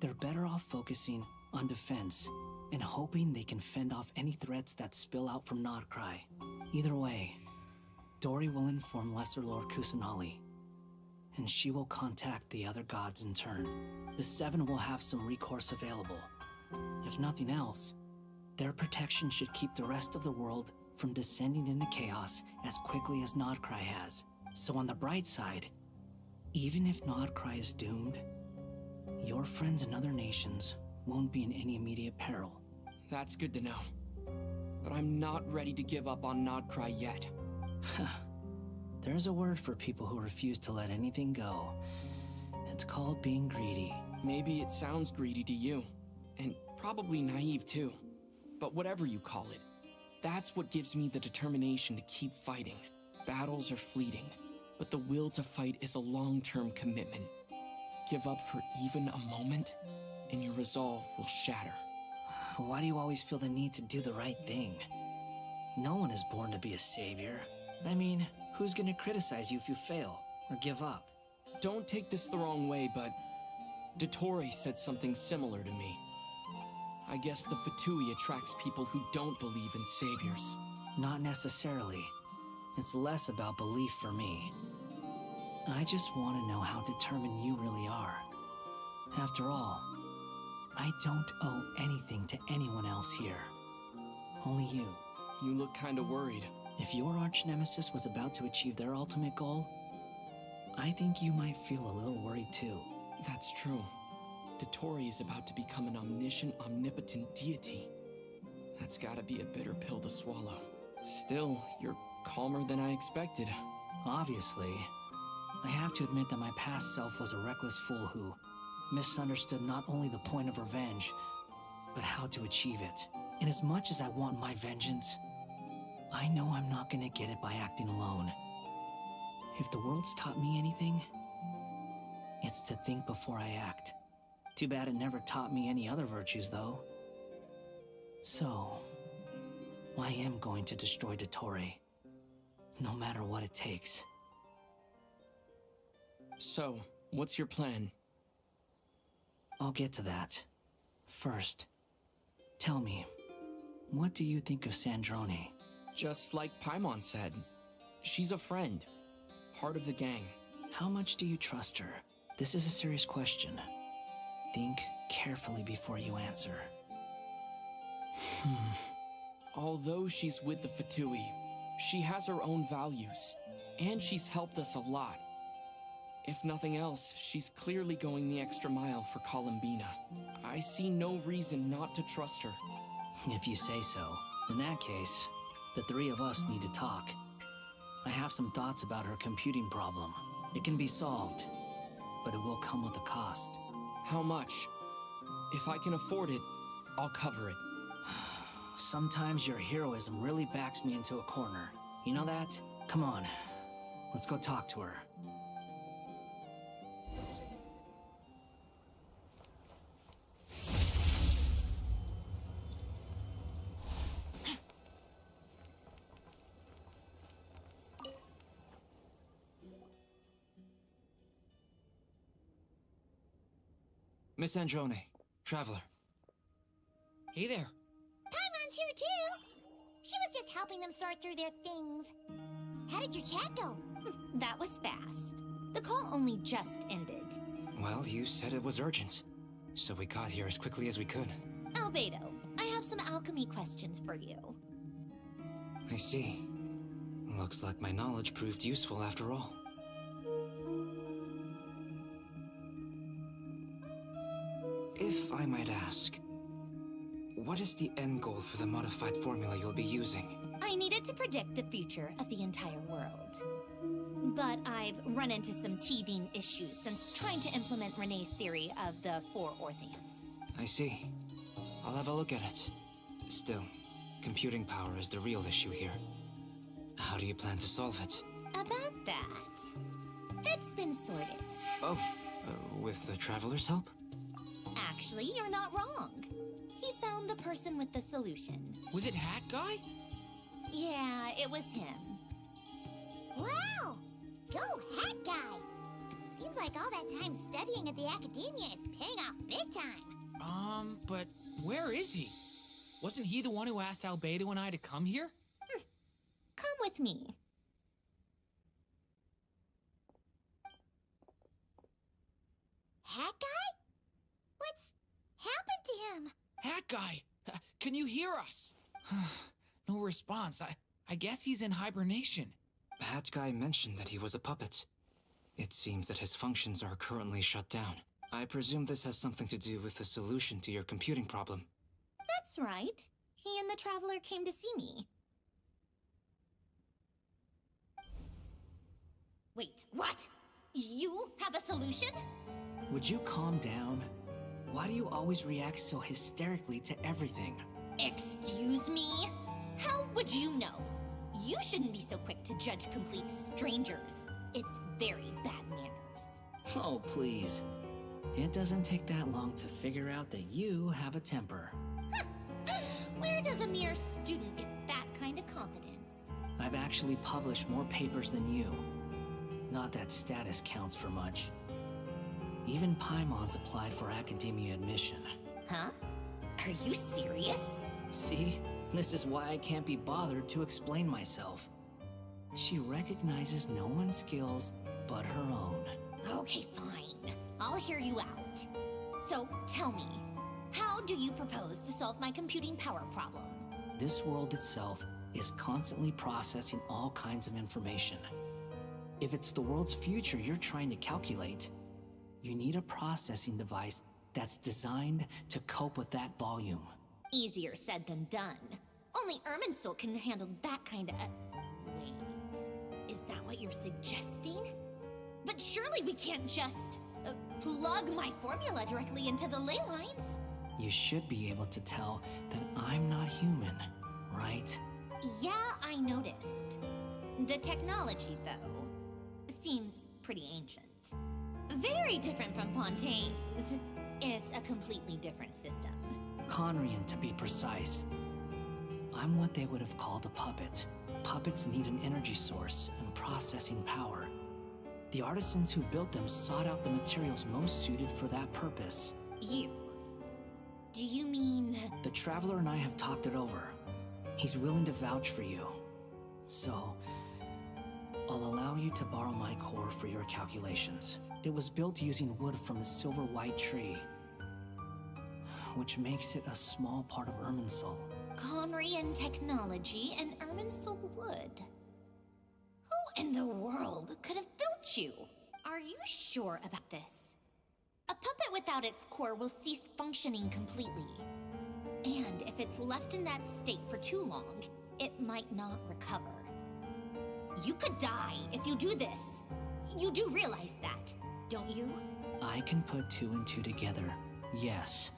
They're better off focusing on defense and hoping they can fend off any threats that spill out from Nodcry. Either way, Dory will inform Lesser Lord Kusanali, and she will contact the other gods in turn. The Seven will have some recourse available. If nothing else, their protection should keep the rest of the world from descending into chaos as quickly as Nodcry has. So on the bright side, even if Nodcry is doomed, your friends in other nations won't be in any immediate peril. That's good to know. But I'm not ready to give up on Nodcry yet. There's a word for people who refuse to let anything go. It's called being greedy. Maybe it sounds greedy to you, and probably naive too. But whatever you call it, that's what gives me the determination to keep fighting. Battles are fleeting, but the will to fight is a long-term commitment. Give up for even a moment, and your resolve will shatter. Why do you always feel the need to do the right thing? No one is born to be a savior. I mean, who's gonna criticize you if you fail, or give up? Don't take this the wrong way, but Dottore said something similar to me. I guess the Fatui attracts people who don't believe in saviors. Not necessarily. It's less about belief for me. I just want to know how determined you really are. After all, I don't owe anything to anyone else here. Only you. You look kinda worried. If your arch-nemesis was about to achieve their ultimate goal, I think you might feel a little worried too. That's true. Dottore is about to become an omniscient, omnipotent deity. That's gotta be a bitter pill to swallow. Still, you're calmer than I expected. Obviously. I have to admit that my past self was a reckless fool who misunderstood not only the point of revenge, but how to achieve it. And as much as I want my vengeance, I know I'm not gonna get it by acting alone. If the world's taught me anything, it's to think before I act. Too bad it never taught me any other virtues, though. So, I am going to destroy Dottore, no matter what it takes. So, what's your plan? I'll get to that. First, tell me, what do you think of Sandrone? Just like Paimon said, she's a friend, part of the gang. How much do you trust her? This is a serious question. Think carefully before you answer. Although she's with the Fatui, she has her own values, and she's helped us a lot. If nothing else, she's clearly going the extra mile for Columbina. I see no reason not to trust her. If you say so. In that case, the three of us need to talk. I have some thoughts about her computing problem. It can be solved, but it will come with a cost. How much? If I can afford it, I'll cover it. Sometimes your heroism really backs me into a corner. You know that? Come on, let's go talk to her. Miss Sandrone, Traveler. Hey there. Paimon's here too! She was just helping them sort through their things. How did your chat go? That was fast. The call only just ended. Well, you said it was urgent, so we got here as quickly as we could. Albedo, I have some alchemy questions for you. I see. Looks like my knowledge proved useful after all. If I might ask, what is the end goal for the modified formula you'll be using? I needed to predict the future of the entire world. But I've run into some teething issues since trying to implement Renee's theory of the four Orthans. I see. I'll have a look at it. Still, computing power is the real issue here. How do you plan to solve it? About that, it's been sorted. Oh, with the Traveler's help? Actually, you're not wrong. He found the person with the solution. Was it Hat Guy? Yeah, it was him. Wow! Go Hat Guy! Seems like all that time studying at the Academia is paying off big time. But where is he? Wasn't he the one who asked Albedo and I to come here? Come with me. Hat Guy? What's happened to him? Hat Guy! Can you hear us? No response. I guess he's in hibernation. Hat Guy mentioned that he was a puppet. It seems that his functions are currently shut down. I presume this has something to do with the solution to your computing problem. That's right. He and the Traveler came to see me. Wait, what? You have a solution? Would you calm down? Why do you always react so hysterically to everything? Excuse me? How would you know? You shouldn't be so quick to judge complete strangers. It's very bad manners. Oh, please. It doesn't take that long to figure out that you have a temper. Where does a mere student get that kind of confidence? I've actually published more papers than you. Not that status counts for much. Even Paimon's applied for academia admission. Huh? Are you serious? See? This is why I can't be bothered to explain myself. She recognizes no one's skills but her own. Okay, fine. I'll hear you out. So, tell me, how do you propose to solve my computing power problem? This world itself is constantly processing all kinds of information. If it's the world's future you're trying to calculate, you need a processing device that's designed to cope with that volume. Easier said than done. Only Irminsul can handle that kind of... Wait, is that what you're suggesting? But surely we can't just... plug my formula directly into the ley lines. You should be able to tell that I'm not human, right? Yeah, I noticed. The technology, though, seems pretty ancient. Very different from Fontaine's. It's a completely different system. Conrian, to be precise. I'm what they would have called a puppet. Puppets need an energy source and processing power. The artisans who built them sought out the materials most suited for that purpose. You? Do you mean... The Traveler and I have talked it over. He's willing to vouch for you. So, I'll allow you to borrow my core for your calculations. It was built using wood from a silver white tree, which makes it a small part of Irminsul. Conrian technology and Irminsul wood. Who in the world could have built you? Are you sure about this? A puppet without its core will cease functioning completely. And if it's left in that state for too long, it might not recover. You could die if you do this. You do realize that, don't you? I can put 2 and 2 together, yes.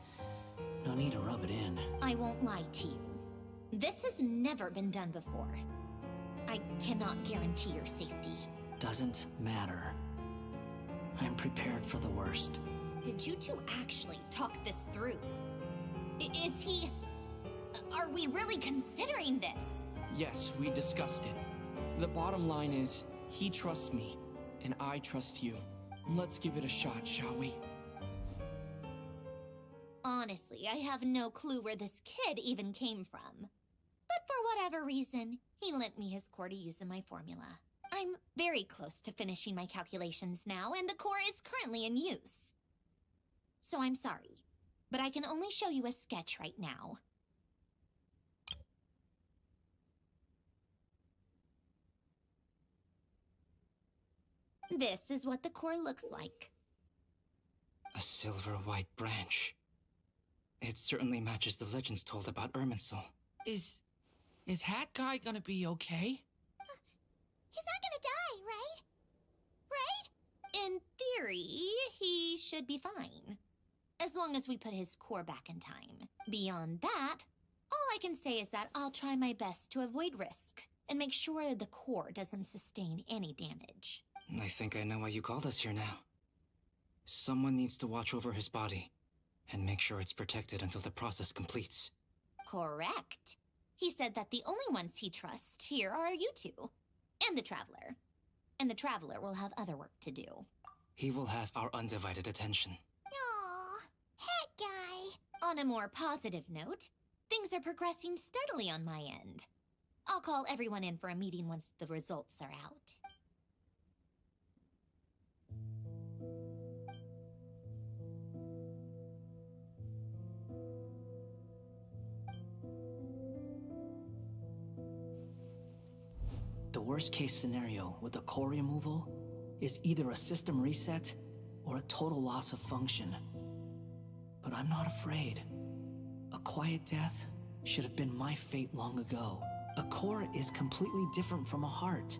No need to rub it in. I won't lie to you. This has never been done before. I cannot guarantee your safety. Doesn't matter. I'm prepared for the worst. Did you two actually talk this through? Is he... Are we really considering this? Yes, we discussed it. The bottom line is, he trusts me, and I trust you. Let's give it a shot, shall we? Honestly, I have no clue where this kid even came from. But for whatever reason, he lent me his core to use in my formula. I'm very close to finishing my calculations now, and the core is currently in use. So I'm sorry, but I can only show you a sketch right now. This is what the core looks like. A silver white branch. It certainly matches the legends told about Irminsul. Is Hat Guy gonna be okay? He's not gonna die, right? Right? In theory, he should be fine. As long as we put his core back in time. Beyond that, all I can say is that I'll try my best to avoid risk and make sure the core doesn't sustain any damage. I think I know why you called us here now. Someone needs to watch over his body and make sure it's protected until the process completes. Correct. He said that the only ones he trusts here are you two, and the Traveler. And the Traveler will have other work to do. He will have our undivided attention. Aww, Hat Guy. On a more positive note, things are progressing steadily on my end. I'll call everyone in for a meeting once the results are out. The worst-case scenario with the core removal is either a system reset or a total loss of function. But I'm not afraid. A quiet death should have been my fate long ago. A core is completely different from a heart.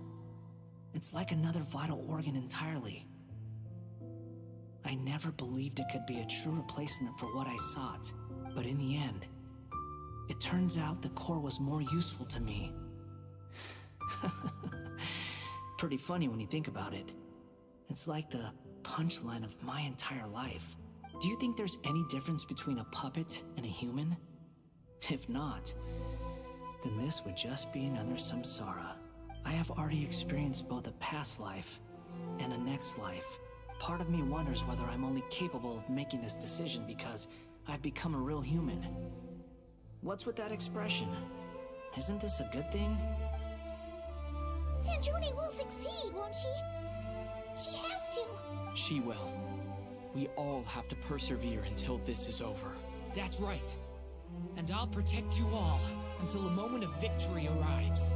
It's like another vital organ entirely. I never believed it could be a true replacement for what I sought, but in the end, it turns out the core was more useful to me. Pretty funny when you think about it. It's like the punchline of my entire life. Do you think there's any difference between a puppet and a human? If not, then this would just be another samsara. I have already experienced both a past life and a next life. Part of me wonders whether I'm only capable of making this decision because I've become a real human. What's with that expression? Isn't this a good thing? Sandrone will succeed, won't she? She has to. She will. We all have to persevere until this is over. That's right. And I'll protect you all until a moment of victory arrives.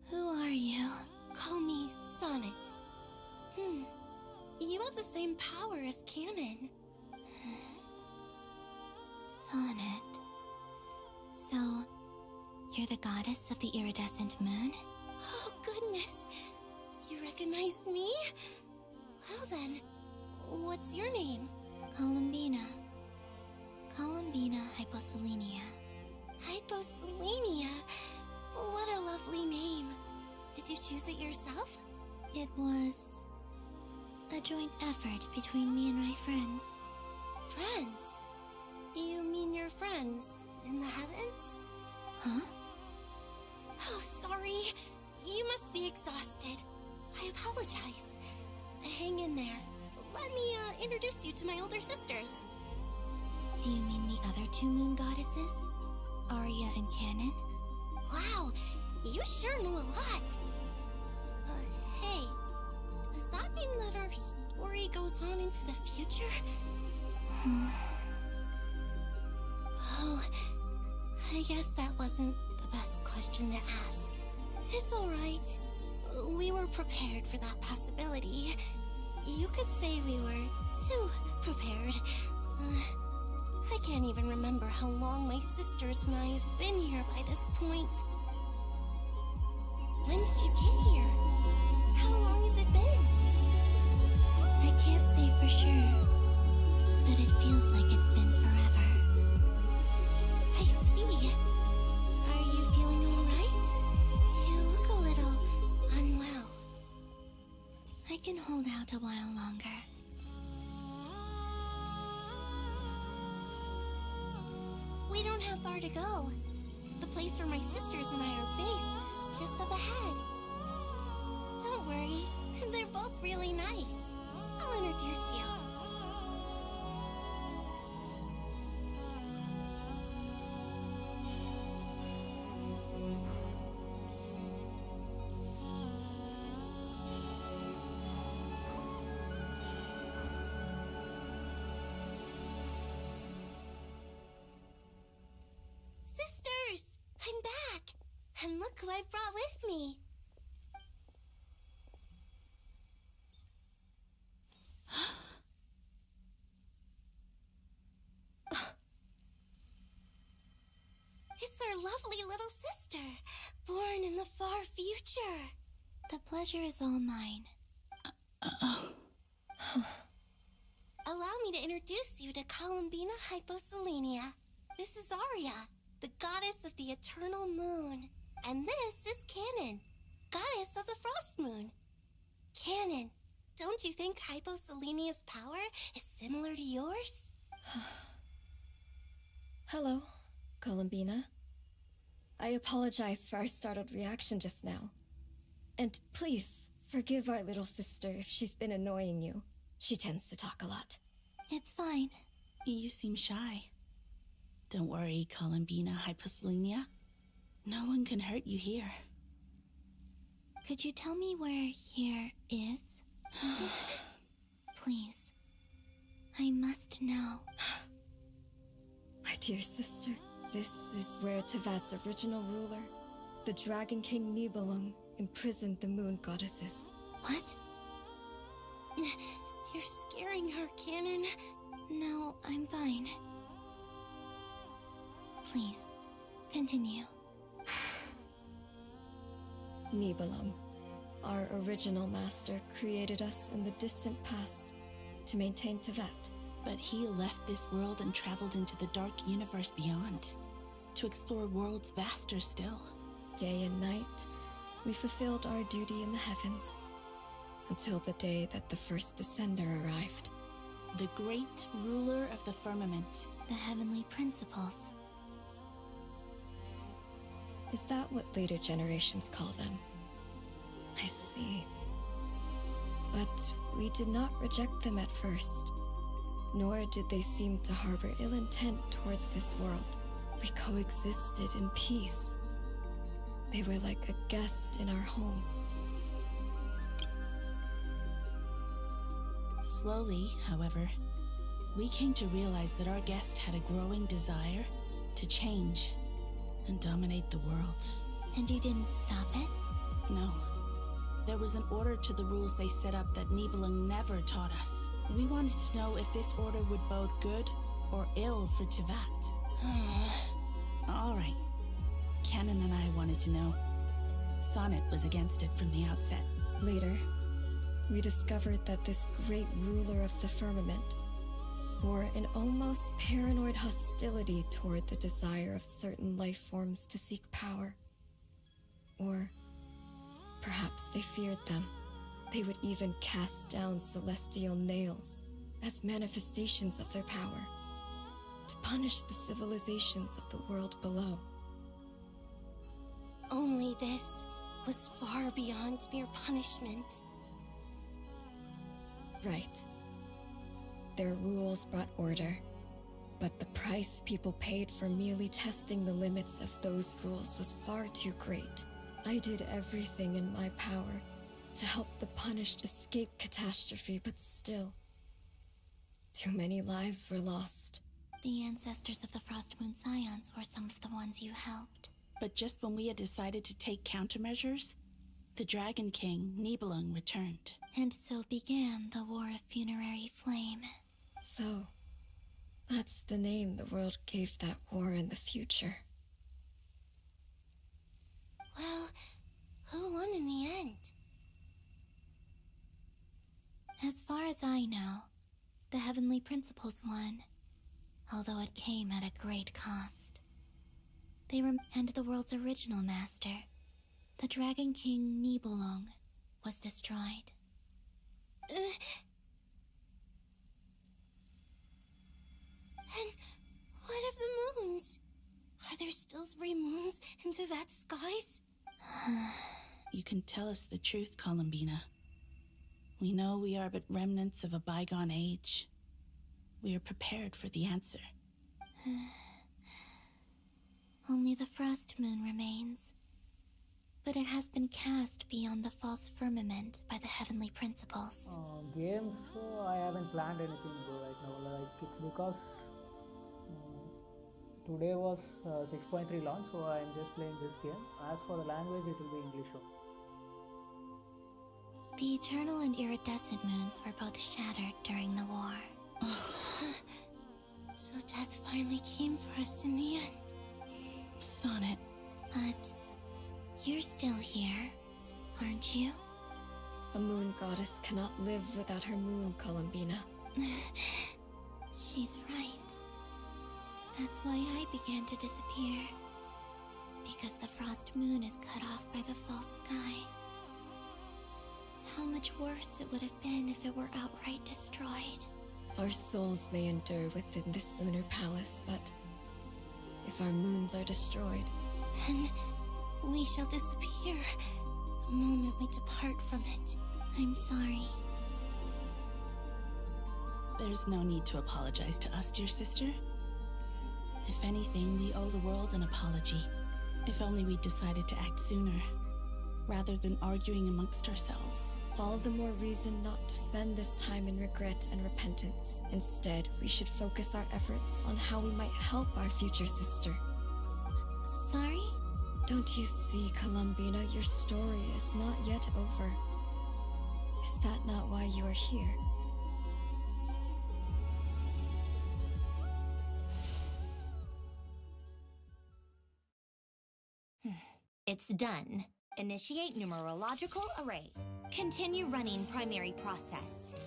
Who are you? Call me Sonnet. You have the same power as Canon. Sonnet. So, you're the goddess of the iridescent moon? Oh, goodness. You recognized me? Well then, what's your name? Columbina. Columbina Hyposelenia. Hyposelenia? What a lovely name. Did you choose it yourself? It was a joint effort between me and my friends. Friends? You mean your friends in the heavens? Huh? Oh, sorry. You must be exhausted. I apologize. Hang in there. Let me introduce you to my older sisters. Do you mean the other two moon goddesses? Arya and Canon? Wow, you sure know a lot. Hey, does that mean that our story goes on into the future? Oh, I guess that wasn't the best question to ask. It's alright. We were prepared for that possibility. You could say we were too prepared. I can't even remember how long my sisters and I have been here by this point. When did you get here? How long has it been? I can't say for sure, but it feels like it's been forever. I see. Are you feeling alright? You look a little unwell. I can hold out a while longer. We don't have far to go. The place where my sisters and I are based is just up ahead. Don't worry, they're both really nice. I'll introduce you. I'm back! And look who I've brought with me! It's our lovely little sister, born in the far future. The pleasure is all mine. Allow me to introduce you to Columbina Hyposelenia. This is Arya, the goddess of the eternal moon. And this is Canon, goddess of the frost moon. Canon, don't you think Hyposelenia's power is similar to yours? Hello, Columbina. I apologize for our startled reaction just now. And please, forgive our little sister if she's been annoying you. She tends to talk a lot. It's fine. You seem shy. Don't worry, Columbina Hyposelenia. No one can hurt you here. Could you tell me where here is? Please. I must know. My dear sister, this is where Tevat's original ruler, the Dragon King Nibelung, imprisoned the moon goddesses. What? You're scaring her, Canon. No, I'm fine. Please, continue. Nibelung, our original master, created us in the distant past to maintain Tevat. But he left this world and traveled into the dark universe beyond, to explore worlds vaster still. Day and night, we fulfilled our duty in the heavens, until the day that the first descender arrived. The great ruler of the firmament. The heavenly principles. Is that what later generations call them? I see. But we did not reject them at first, nor did they seem to harbor ill intent towards this world. We coexisted in peace. They were like a guest in our home. Slowly, however, we came to realize that our guest had a growing desire to change and dominate the world. And you didn't stop it? No. There was an order to the rules they set up that Nibelung never taught us. We wanted to know if this order would bode good or ill for Tevat. All right. Canon and I wanted to know. Sonnet was against it from the outset. Later, we discovered that this great ruler of the firmament bore an almost paranoid hostility toward the desire of certain life forms to seek power. Or perhaps they feared them. They would even cast down celestial nails as manifestations of their power, to punish the civilizations of the world below. Only this was far beyond mere punishment. Right. Their rules brought order, but the price people paid for merely testing the limits of those rules was far too great. I did everything in my power to help the punished escape catastrophe, but still, too many lives were lost. The ancestors of the Frost Moon Scions were some of the ones you helped. But just when we had decided to take countermeasures, the Dragon King, Nibelung, returned. And so began the War of Funerary Flame. So, that's the name the world gave that war in the future. Well, who won in the end? As far as I know, the Heavenly Principles won, although it came at a great cost. They and the world's original master, the Dragon King Nibelung, was destroyed. And what of the moons? Are there still 3 moons in Tevat's skies? You can tell us the truth, Columbina. We know we are but remnants of a bygone age. We are prepared for the answer. Only the Frost Moon remains. But it has been cast beyond the false firmament by the Heavenly Principles. Games, I haven't planned anything right now. Like, it's because today was 6.3 launch, so I'm just playing this game. As for the language, it will be English only. The eternal and iridescent moons were both shattered during the war. So death finally came for us in the end. Sonnet. But you're still here, aren't you? A moon goddess cannot live without her moon, Columbina. She's right. That's why I began to disappear. Because the Frost Moon is cut off by the false sky. How much worse it would have been if it were outright destroyed. Our souls may endure within this lunar palace, but if our moons are destroyed, then we shall disappear the moment we depart from it. I'm sorry. There's no need to apologize to us, dear sister. If anything, we owe the world an apology. If only we'd decided to act sooner, rather than arguing amongst ourselves. All the more reason not to spend this time in regret and repentance. Instead, we should focus our efforts on how we might help our future sister. Sorry? Don't you see, Columbina, your story is not yet over. Is that not why you are here? It's done. Initiate numerological array. Continue running primary process.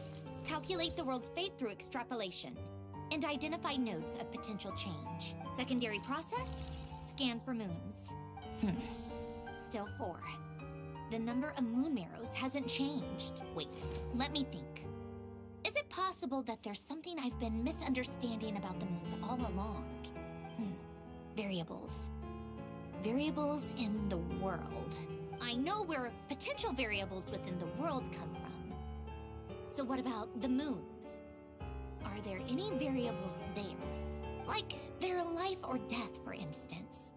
Calculate the world's fate through extrapolation. And identify nodes of potential change. Secondary process? Scan for moons. Still 4. The number of moon marrows hasn't changed. Wait, let me think. Is it possible that there's something I've been misunderstanding about the moons all along? Variables. Variables in the world. I know where potential variables within the world come from. So what about the moons? Are there any variables there? Like their life or death, for instance.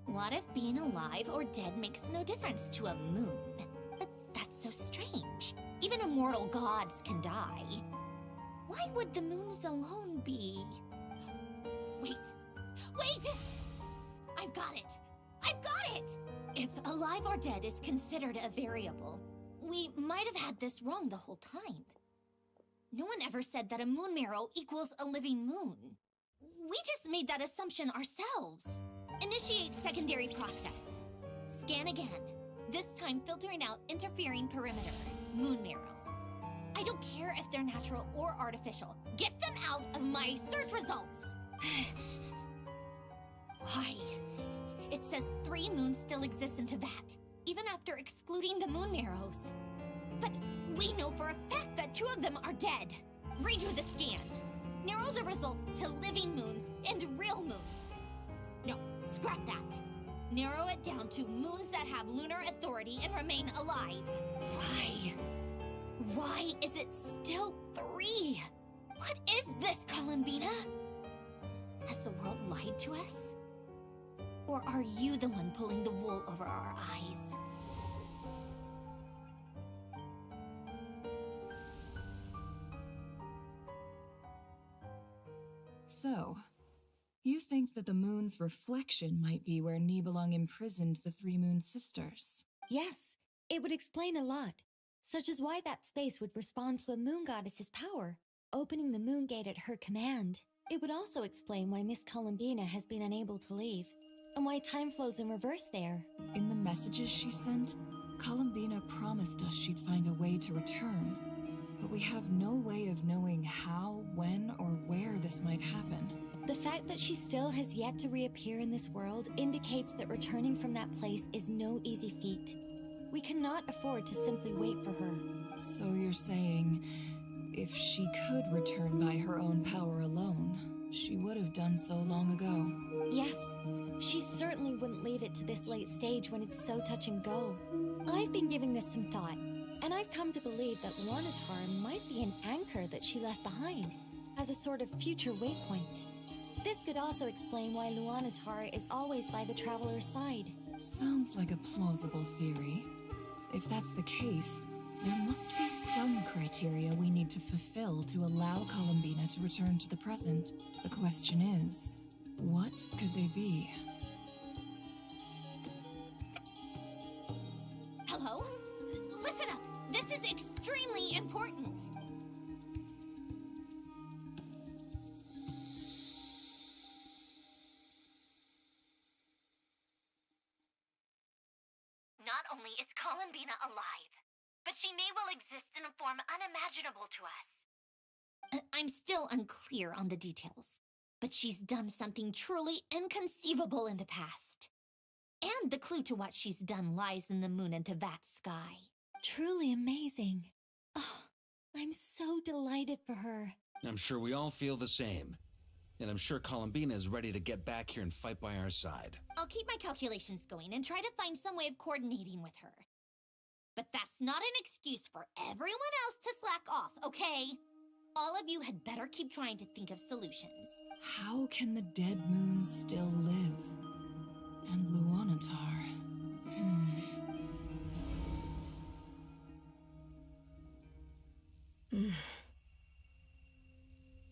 What if being alive or dead makes no difference to a moon? But that's so strange. Even immortal gods can die. Why would the moons alone be... Wait! I've got it! If alive or dead is considered a variable, we might have had this wrong the whole time. No one ever said that a moon marrow equals a living moon. We just made that assumption ourselves. Initiate secondary process. Scan again. this time filtering out interfering perimeter, moon marrow. I don't care if they're natural or artificial. Get them out of my search results! Why? It says 3 moons still exist in Teyvat, even after excluding the moon marrows. But we know for a fact that 2 of them are dead. Redo the scan. Narrow the results to living moons and real moons. No, scrap that. Narrow it down to moons that have lunar authority and remain alive. Why? Why is it still 3? What is this, Columbina? Has the world lied to us? Or are you the one pulling the wool over our eyes? So, you think that the moon's reflection might be where Nibelung imprisoned the 3 moon sisters? Yes, it would explain a lot, such as why that space would respond to a moon goddess's power, opening the moon gate at her command. It would also explain why Miss Columbina has been unable to leave, and why time flows in reverse there. In the messages she sent, Columbina promised us she'd find a way to return, but we have no way of knowing how, when, or where this might happen. The fact that she still has yet to reappear in this world indicates that returning from that place is no easy feat. We cannot afford to simply wait for her. So you're saying, if she could return by her own power alone, she would have done so long ago? Yes, she certainly wouldn't leave it to this late stage when it's so touch and go. I've been giving this some thought, and I've come to believe that Luana's heart might be an anchor that she left behind, as a sort of future waypoint. This could also explain why Luana's heart is always by the Traveler's side. Sounds like a plausible theory. If that's the case, there must be some criteria we need to fulfill to allow Columbina to return to the present. The question is, what could they be? Hello? Listen up! This is extremely important! Not only is Columbina alive, but she may well exist in a form unimaginable to us. I'm still unclear on the details, but she's done something truly inconceivable in the past. And the clue to what she's done lies in the moon and Teyvat sky. Truly amazing. Oh, I'm so delighted for her. I'm sure we all feel the same. And I'm sure Columbina is ready to get back here and fight by our side. I'll keep my calculations going and try to find some way of coordinating with her. But that's not an excuse for everyone else to slack off, okay? All of you had better keep trying to think of solutions. How can the dead moon still live? And Luanatar...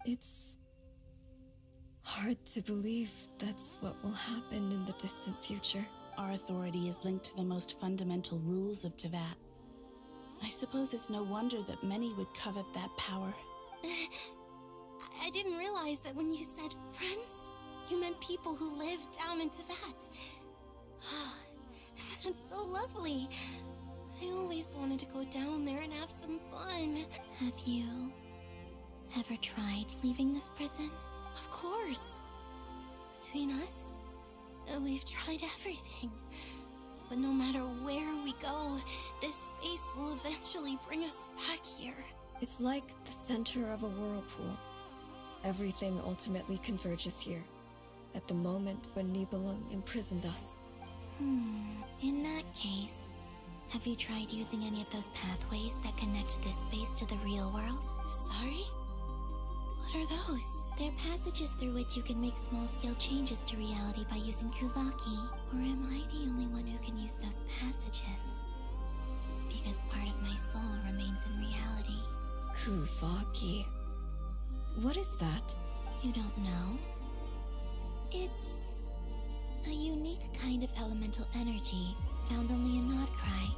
It's hard to believe that's what will happen in the distant future. Our authority is linked to the most fundamental rules of Teyvat. I suppose it's no wonder that many would covet that power. I didn't realize that when you said friends, you meant people who live down in Teyvat. That's so lovely. I always wanted to go down there and have some fun. Have you ever tried leaving this prison? Of course. Between us, we've tried everything. But no matter where we go, this space will eventually bring us back here. It's like the center of a whirlpool. Everything ultimately converges here, at the moment when Nibelung imprisoned us. In that case, have you tried using any of those pathways that connect this space to the real world? Sorry? What are those? They're passages through which you can make small-scale changes to reality by using Kuvaki. Or am I the only one who can use those passages? Because part of my soul remains in reality. Kuvaki? What is that? You don't know? It's a unique kind of elemental energy found only in Nodcry,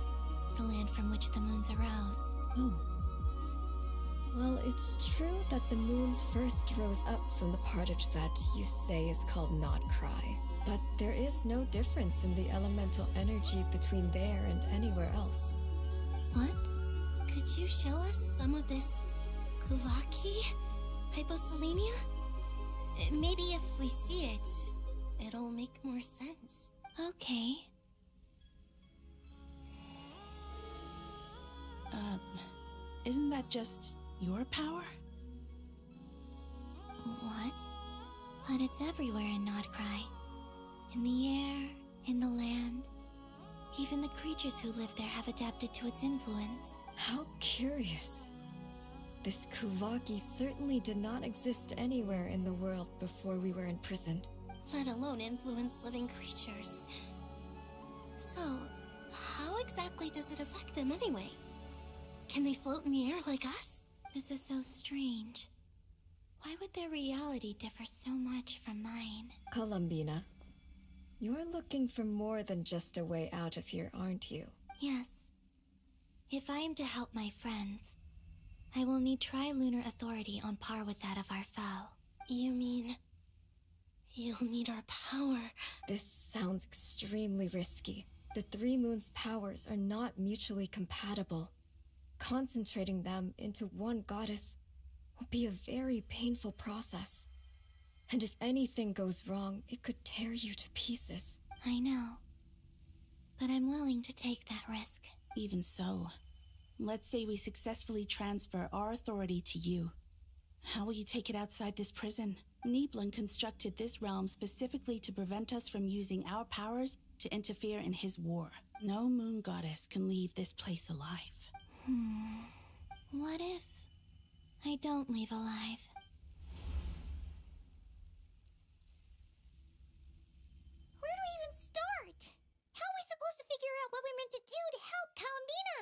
the land from which the moons arose. Oh. Well, it's true that the moons first rose up from the part of Teyvat you say is called Nodcry. But there is no difference in the elemental energy between there and anywhere else. What? Could you show us some of this Kuvaki hyposelenia? Maybe if we see it, it'll make more sense. Okay. Isn't that just your power? What? But it's everywhere in Nodcry. In the air, in the land. Even the creatures who live there have adapted to its influence. How curious. This Kuvaki certainly did not exist anywhere in the world before we were imprisoned. Let alone influence living creatures. So, how exactly does it affect them anyway? Can they float in the air like us? This is so strange. Why would their reality differ so much from mine? Columbina, you're looking for more than just a way out of here, aren't you? Yes. If I am to help my friends, I will need trilunar authority on par with that of our foe. You mean... you'll need our power? This sounds extremely risky. The Three Moons' powers are not mutually compatible. Concentrating them into one goddess will be a very painful process. And if anything goes wrong, it could tear you to pieces. I know. But I'm willing to take that risk. Even so, let's say we successfully transfer our authority to you. How will you take it outside this prison? Niblin constructed this realm specifically to prevent us from using our powers to interfere in his war. No moon goddess can leave this place alive. What if I don't leave alive? Where do we even start? How are we supposed to figure out what we're meant to do to help Columbina?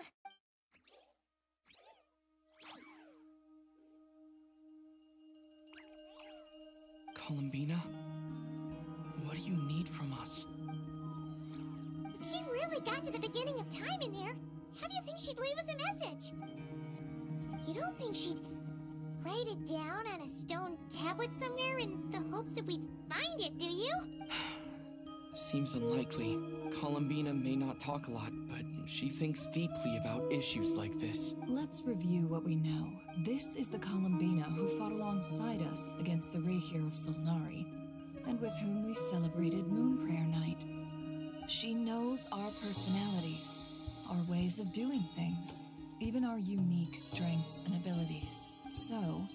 Columbina? What do you need from us? If she really got to the beginning of time in there, how do you think she'd leave us a message? You don't think she'd write it down on a stone tablet somewhere in the hopes that we'd find it, do you? Seems unlikely. Columbina may not talk a lot, but she thinks deeply about issues like this. Let's review what we know. This is the Columbina who fought alongside us against the Rerir of Solnari, and with whom we celebrated Moon Prayer Night. She knows our personalities, our ways of doing things, even our unique strengths and abilities. So,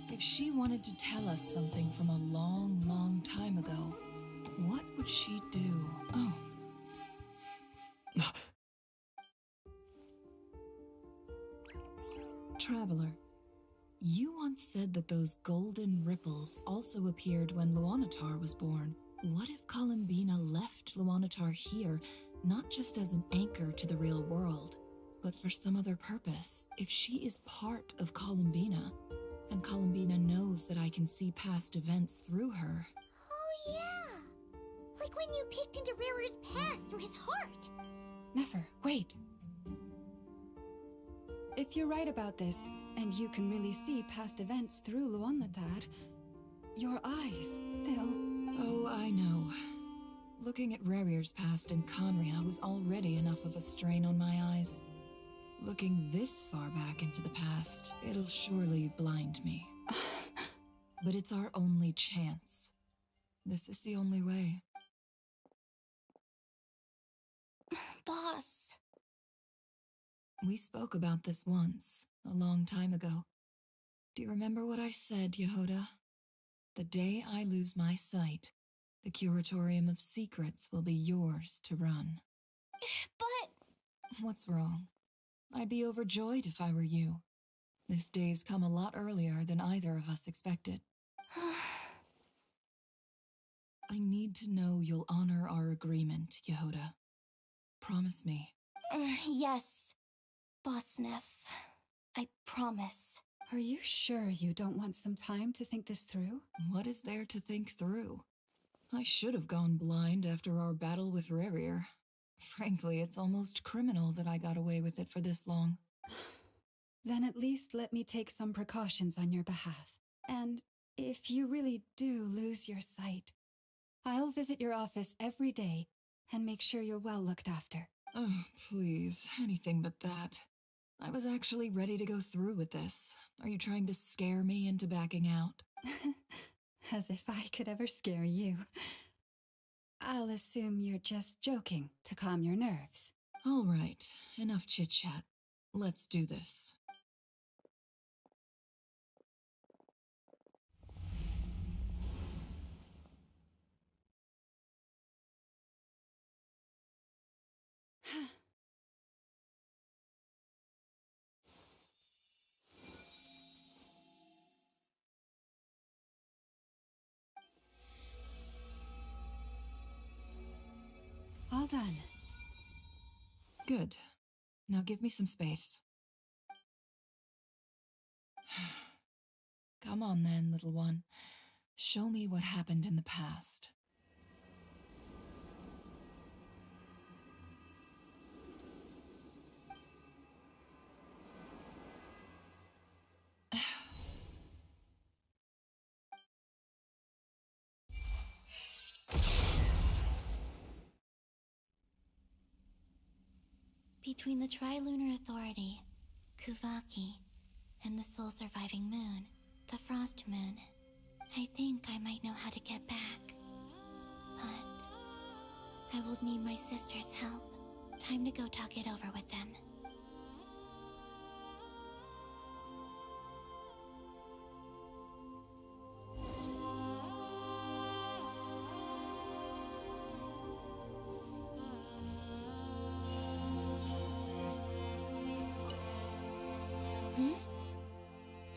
if she wanted to tell us something from a long, long time ago, what would she do? Oh. Traveler, you once said that those golden ripples also appeared when Luanatar was born. What if Columbina left Luanatar here, not just as an anchor to the real world, but for some other purpose? If she is part of Columbina, and Columbina knows that I can see past events through her... Oh yeah! Like when you peeked into Rerir's past through his heart! Nefer, wait! If you're right about this, and you can really see past events through Luanatar, your eyes, they'll... Oh, I know. Looking at Rerir's past in Conria was already enough of a strain on my eyes. Looking this far back into the past, it'll surely blind me. But it's our only chance. This is the only way. Boss. We spoke about this once, a long time ago. Do you remember what I said, Jahoda? The day I lose my sight, the Curatorium of Secrets will be yours to run. But... What's wrong? I'd be overjoyed if I were you. This day's come a lot earlier than either of us expected. I need to know you'll honor our agreement, Jahoda. Promise me. Yes, Boss Neff. I promise. Are you sure you don't want some time to think this through? What is there to think through? I should have gone blind after our battle with Rerir. Frankly, it's almost criminal that I got away with it for this long. Then at least let me take some precautions on your behalf. And if you really do lose your sight, I'll visit your office every day and make sure you're well looked after. Oh, please, anything but that. I was actually ready to go through with this. Are you trying to scare me into backing out? As if I could ever scare you. I'll assume you're just joking to calm your nerves. All right, enough chit-chat. Let's do this. All done. Good. Now give me some space. Come on then, little one. Show me what happened in the past. Between the Trilunar Authority, Kuvaki, and the soul-surviving moon, the Frost Moon, I think I might know how to get back. But I will need my sister's help. Time to go talk it over with them.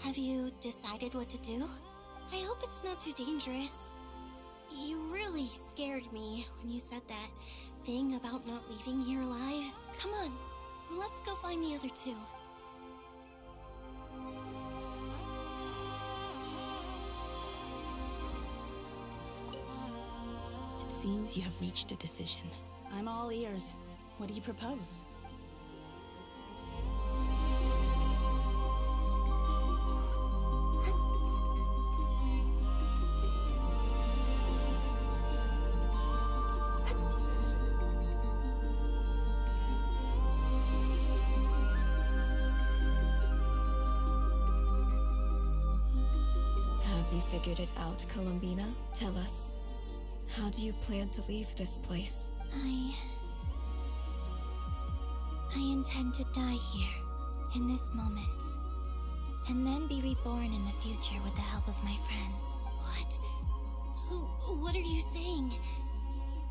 Have you decided what to do? I hope it's not too dangerous. You really scared me when you said that thing about not leaving here alive. Come on, let's go find the other two. It seems you have reached a decision. I'm all ears. What do you propose? Figured it out, Columbina? Tell us. How do you plan to leave this place? I intend to die here, in this moment. And then be reborn in the future with the help of my friends. What? What are you saying?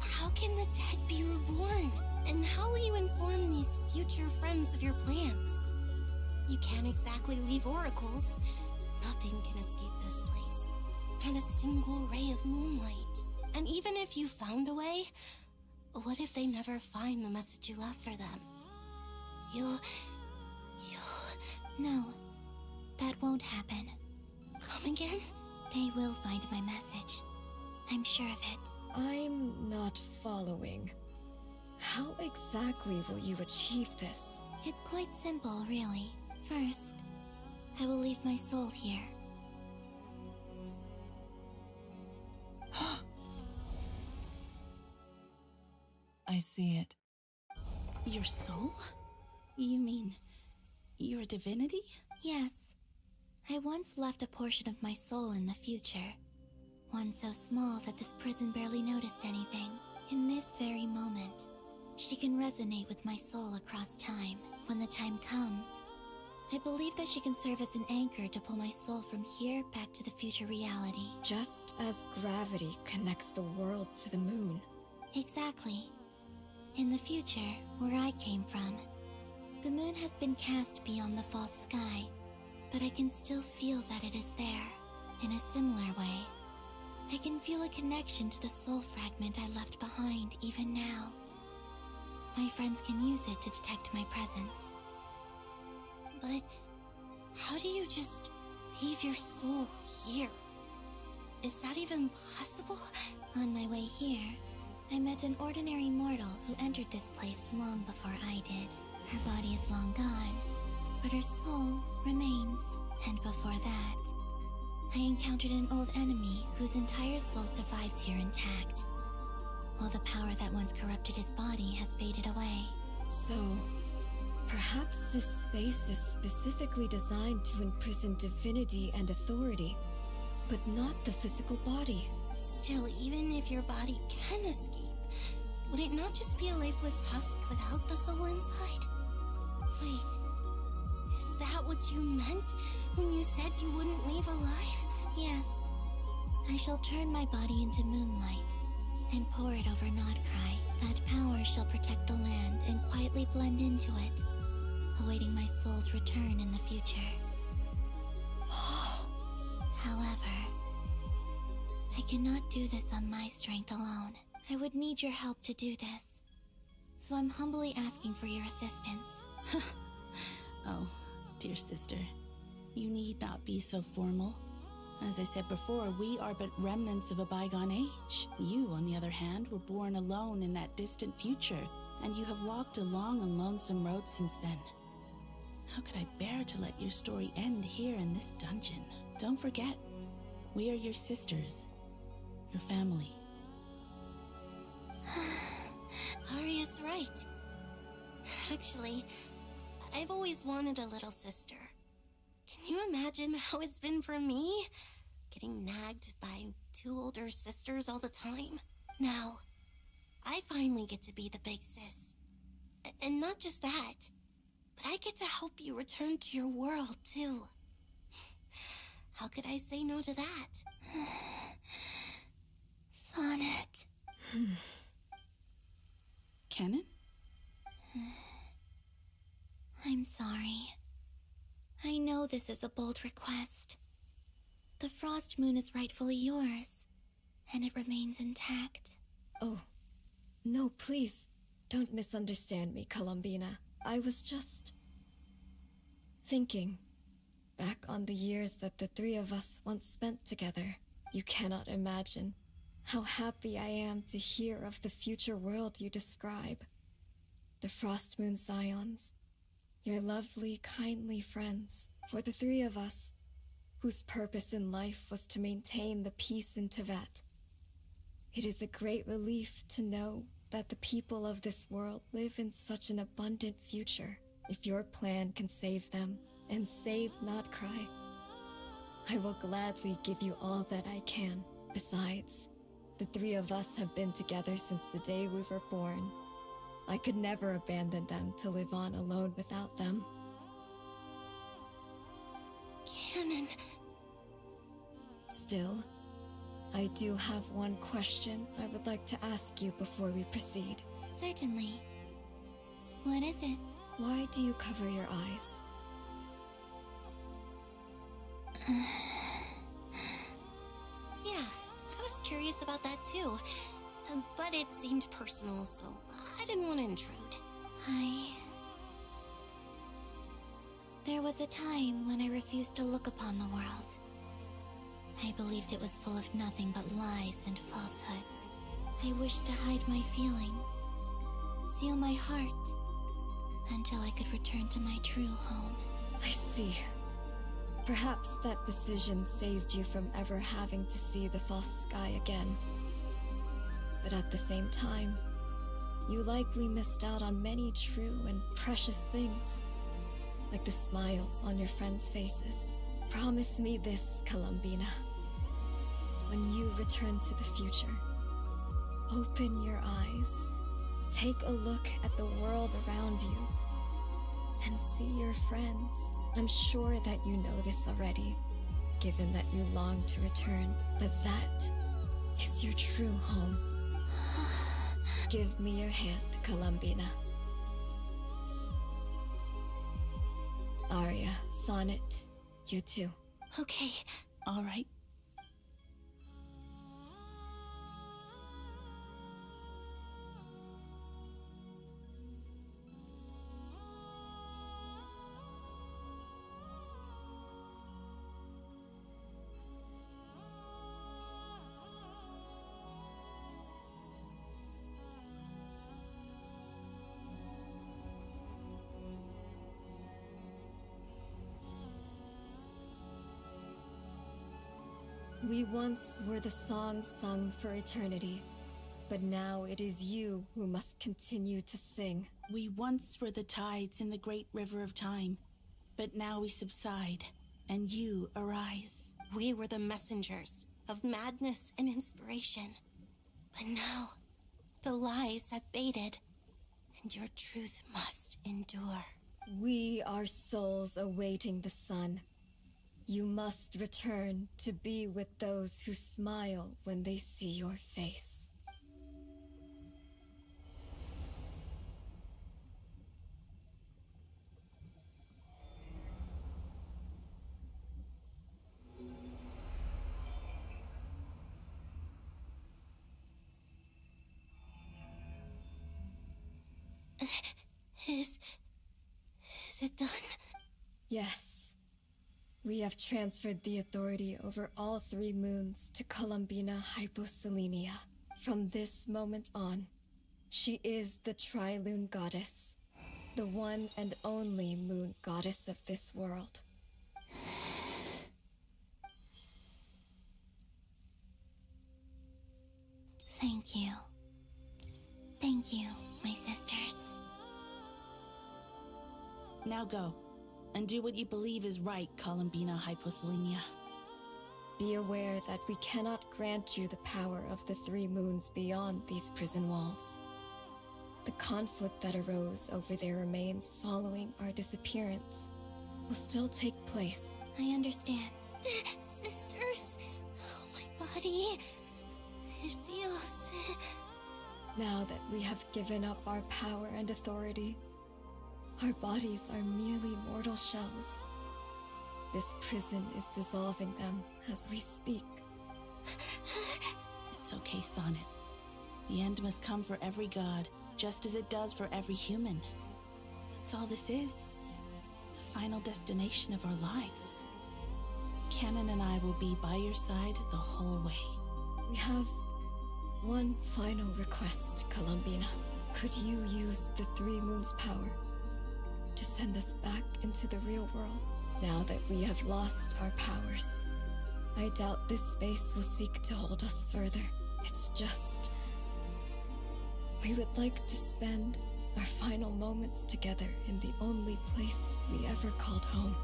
How can the dead be reborn? And how will you inform these future friends of your plans? You can't exactly leave oracles. Nothing can escape this place. Not a single ray of moonlight. And even if you found a way, what if they never find the message you left for them? No, that won't happen. Come again? They will find my message. I'm sure of it. I'm not following. How exactly will you achieve this? It's quite simple, really. First, I will leave my soul here. I see it. Your soul? You mean you're a divinity? Yes. I once left a portion of my soul in the future. One so small that this prison barely noticed anything. In this very moment, she can resonate with my soul across time. When the time comes, I believe that she can serve as an anchor to pull my soul from here back to the future reality. Just as gravity connects the world to the moon. Exactly. In the future, where I came from, the moon has been cast beyond the false sky, but I can still feel that it is there. In a similar way, I can feel a connection to the soul fragment I left behind even now. My friends can use it to detect my presence. But how do you just leave your soul here? Is that even possible? On my way here, I met an ordinary mortal who entered this place long before I did. Her body is long gone, but her soul remains. And before that, I encountered an old enemy whose entire soul survives here intact, while the power that once corrupted his body has faded away. So, perhaps this space is specifically designed to imprison divinity and authority, but not the physical body. Still, even if your body can escape, would it not just be a lifeless husk without the soul inside? Wait, is that what you meant when you said you wouldn't leave alive? Yes. I shall turn my body into moonlight and pour it over Nodcry. That power shall protect the land and quietly blend into it, awaiting my soul's return in the future. However, I cannot do this on my strength alone. I would need your help to do this. So I'm humbly asking for your assistance. Oh, dear sister, you need not be so formal. As I said before, we are but remnants of a bygone age. You, on the other hand, were born alone in that distant future, and you have walked a long and lonesome road since then. How could I bear to let your story end here in this dungeon? Don't forget, we are your sisters, your family. Arya's right. Actually, I've always wanted a little sister. Can you imagine how it's been for me? Getting nagged by two older sisters all the time. Now, I finally get to be the big sis. And not just that, but I get to help you return to your world, too. How could I say no to that? Sonnet. Canon? I'm sorry. I know this is a bold request. The Frost Moon is rightfully yours, and it remains intact. Oh, no, please, don't misunderstand me, Columbina. I was just thinking back on the years that the three of us once spent together. You cannot imagine how happy I am to hear of the future world you describe. The Frost Moon Scions, your lovely, kindly friends. For the three of us, whose purpose in life was to maintain the peace in Teyvat. It is a great relief to know that the people of this world live in such an abundant future. If your plan can save them, and save Nodcry, I will gladly give you all that I can. Besides, the three of us have been together since the day we were born. I could never abandon them to live on alone without them. Canon. Still, I do have one question I would like to ask you before we proceed. Certainly. What is it? Why do you cover your eyes? Yeah, I was curious about that too. But it seemed personal, so I didn't want to intrude. There was a time when I refused to look upon the world. I believed it was full of nothing but lies and falsehoods. I wished to hide my feelings, seal my heart, until I could return to my true home. I see. Perhaps that decision saved you from ever having to see the false sky again. But at the same time, you likely missed out on many true and precious things, like the smiles on your friends' faces. Promise me this, Columbina. When you return to the future, open your eyes, take a look at the world around you, and see your friends. I'm sure that you know this already, given that you long to return, but that is your true home. Give me your hand, Columbina. Arya, Sonnet, you too. Okay. All right. We once were the song sung for eternity, but now it is you who must continue to sing. We once were the tides in the great river of time, but now we subside, and you arise. We were the messengers of madness and inspiration, but now the lies have faded, and your truth must endure. We are souls awaiting the sun. You must return to be with those who smile when they see your face. Is it done? Yes. We have transferred the authority over all 3 moons to Columbina Hyposelenia. From this moment on, she is the Tri-Lune Goddess, the one and only moon goddess of this world. Thank you. Thank you, my sisters. Now go, and do what you believe is right, Columbina Hyposelenia. Be aware that we cannot grant you the power of the 3 moons beyond these prison walls. The conflict that arose over their remains following our disappearance will still take place. I understand. Sisters, oh, my body, it feels... Now that we have given up our power and authority, our bodies are merely mortal shells. This prison is dissolving them as we speak. It's okay, Sonnet. The end must come for every god, just as it does for every human. That's all this is. The final destination of our lives. Canon and I will be by your side the whole way. We have one final request, Columbina. Could you use the 3 moons' power to send us back into the real world? Now that we have lost our powers, I doubt this space will seek to hold us further. It's just... we would like to spend our final moments together in the only place we ever called home.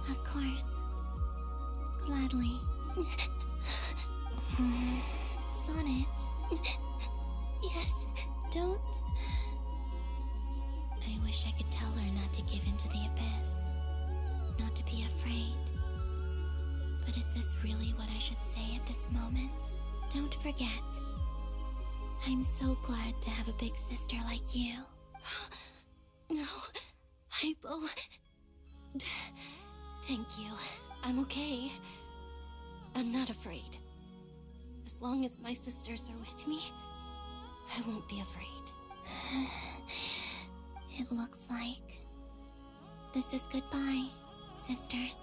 Of course. Gladly. Sonnet. Yes. Don't... I wish I could tell her not to give in to the abyss. Not to be afraid. But is this really what I should say at this moment? Don't forget. I'm so glad to have a big sister like you. No. Hypo... Thank you. I'm okay. I'm not afraid. As long as my sisters are with me, I won't be afraid. It looks like this is goodbye, sisters.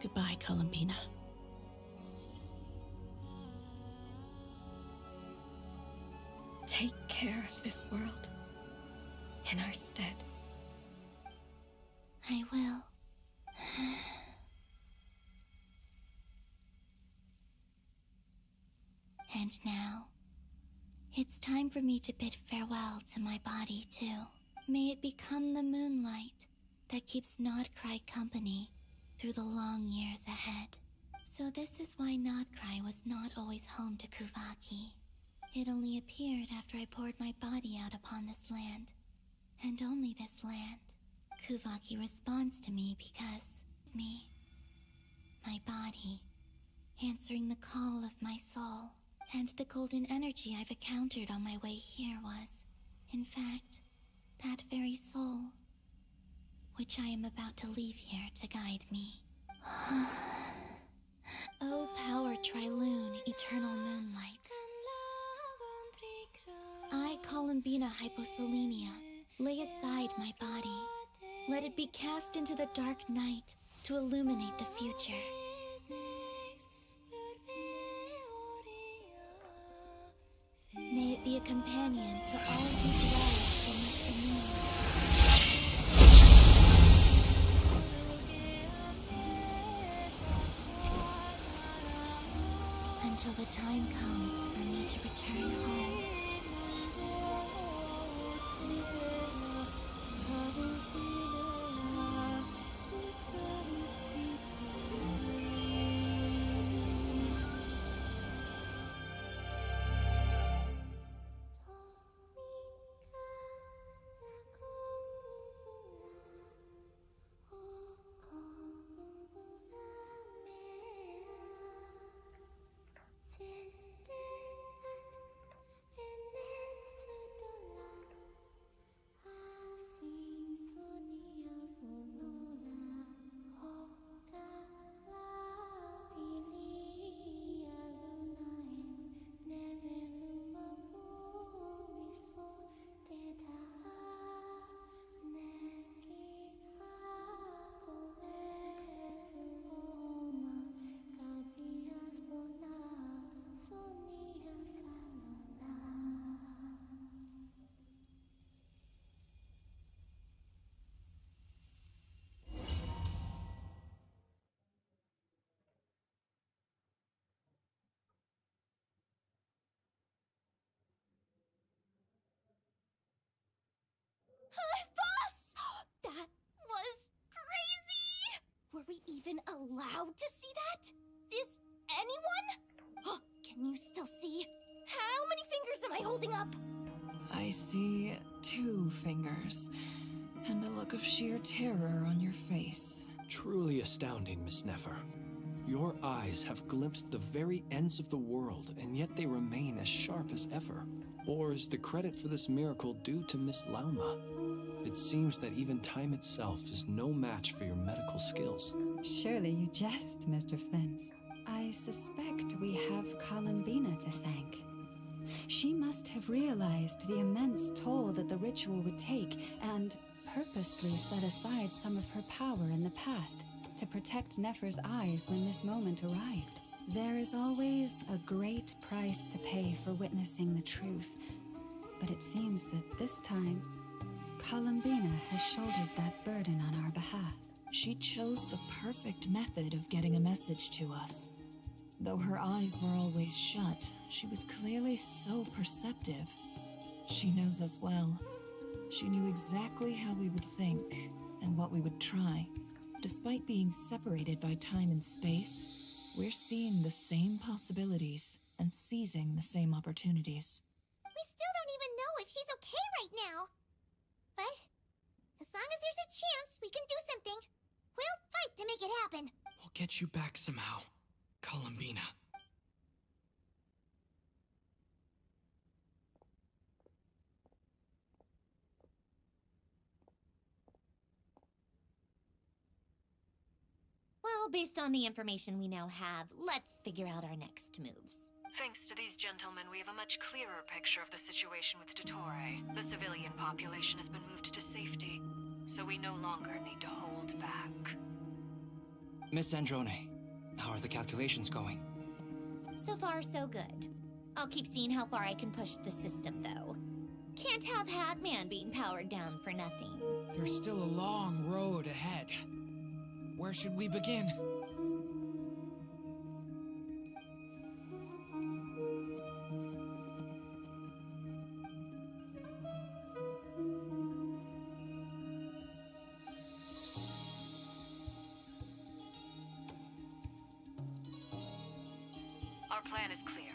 Goodbye, Columbina. Take care of this world in our stead. I will. And now, it's time for me to bid farewell to my body, too. May it become the moonlight that keeps Nodcry company through the long years ahead. So this is why Nodcry was not always home to Kuvaki. It only appeared after I poured my body out upon this land. And only this land. Kuvaki responds to me because... me. My body. Answering the call of my soul. And the golden energy I've encountered on my way here was, in fact, that very soul. Which I am about to leave here to guide me. O power Tri-Lune, eternal moonlight. I, Columbina Hyposelenia, lay aside my body. Let it be cast into the dark night to illuminate the future. May it be a companion to all who dwell beneath the moon. till the time comes for me to return home. Boss! That was crazy! Were we even allowed to see that? Is anyone? Can you still see? How many fingers am I holding up? I see 2 fingers, and a look of sheer terror on your face. Truly astounding, Miss Nefer. Your eyes have glimpsed the very ends of the world, and yet they remain as sharp as ever. Or is the credit for this miracle due to Miss Lauma? It seems that even time itself is no match for your medical skills. Surely you jest, Mr. Flins. I suspect we have Columbina to thank. She must have realized the immense toll that the ritual would take, and purposely set aside some of her power in the past to protect Nefer's eyes when this moment arrived. There is always a great price to pay for witnessing the truth, but it seems that this time, Columbina has shouldered that burden on our behalf. She chose the perfect method of getting a message to us. Though her eyes were always shut, she was clearly so perceptive. She knows us well. She knew exactly how we would think and what we would try. Despite being separated by time and space, we're seeing the same possibilities and seizing the same opportunities. We still don't even know if she's okay right now. But as long as there's a chance we can do something, we'll fight to make it happen. We'll get you back somehow, Columbina. Well, based on the information we now have, let's figure out our next moves. Thanks to these gentlemen, we have a much clearer picture of the situation with Dottore. The civilian population has been moved to safety, so we no longer need to hold back. Miss Sandrone, how are the calculations going? So far, so good. I'll keep seeing how far I can push the system, though. Can't have Hatman being powered down for nothing. There's still a long road ahead. Where should we begin? Our plan is clear.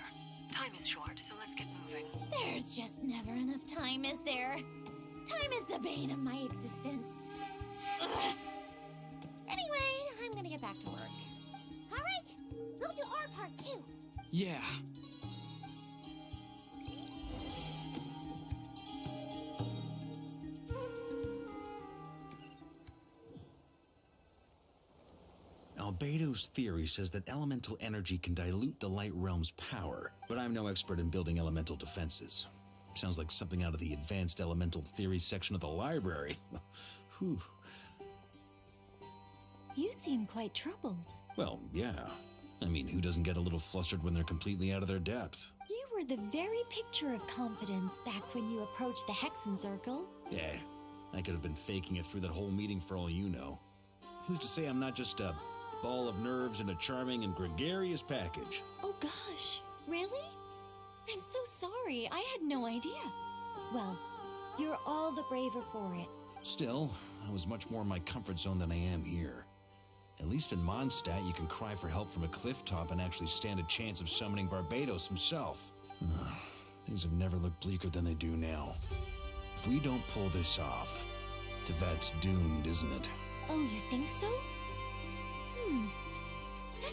Time is short, so let's get moving. There's just never enough time, is there? Time is the bane of my existence. Ugh. Anyway, I'm gonna get back to work. All right, we'll do our part too. Yeah. Albedo's theory says that elemental energy can dilute the light realm's power, but I'm no expert in building elemental defenses. Sounds like something out of the advanced elemental theory section of the library. Whew. You seem quite troubled. Well, yeah. I mean, who doesn't get a little flustered when they're completely out of their depth? You were the very picture of confidence back when you approached the Hexen Circle. Yeah, I could have been faking it through that whole meeting for all you know. Who's to say I'm not just a ball of nerves in a charming and gregarious package? Oh gosh, Really? I'm so sorry. I had no idea. Well, you're all the braver for it. Still, I was much more in my comfort zone than I am here. At least in Mondstadt, you can cry for help from a cliff top and actually stand a chance of summoning Barbados himself. Things have never looked bleaker than they do now. If we don't pull this off, Tevat's doomed, isn't it? Oh, you think so?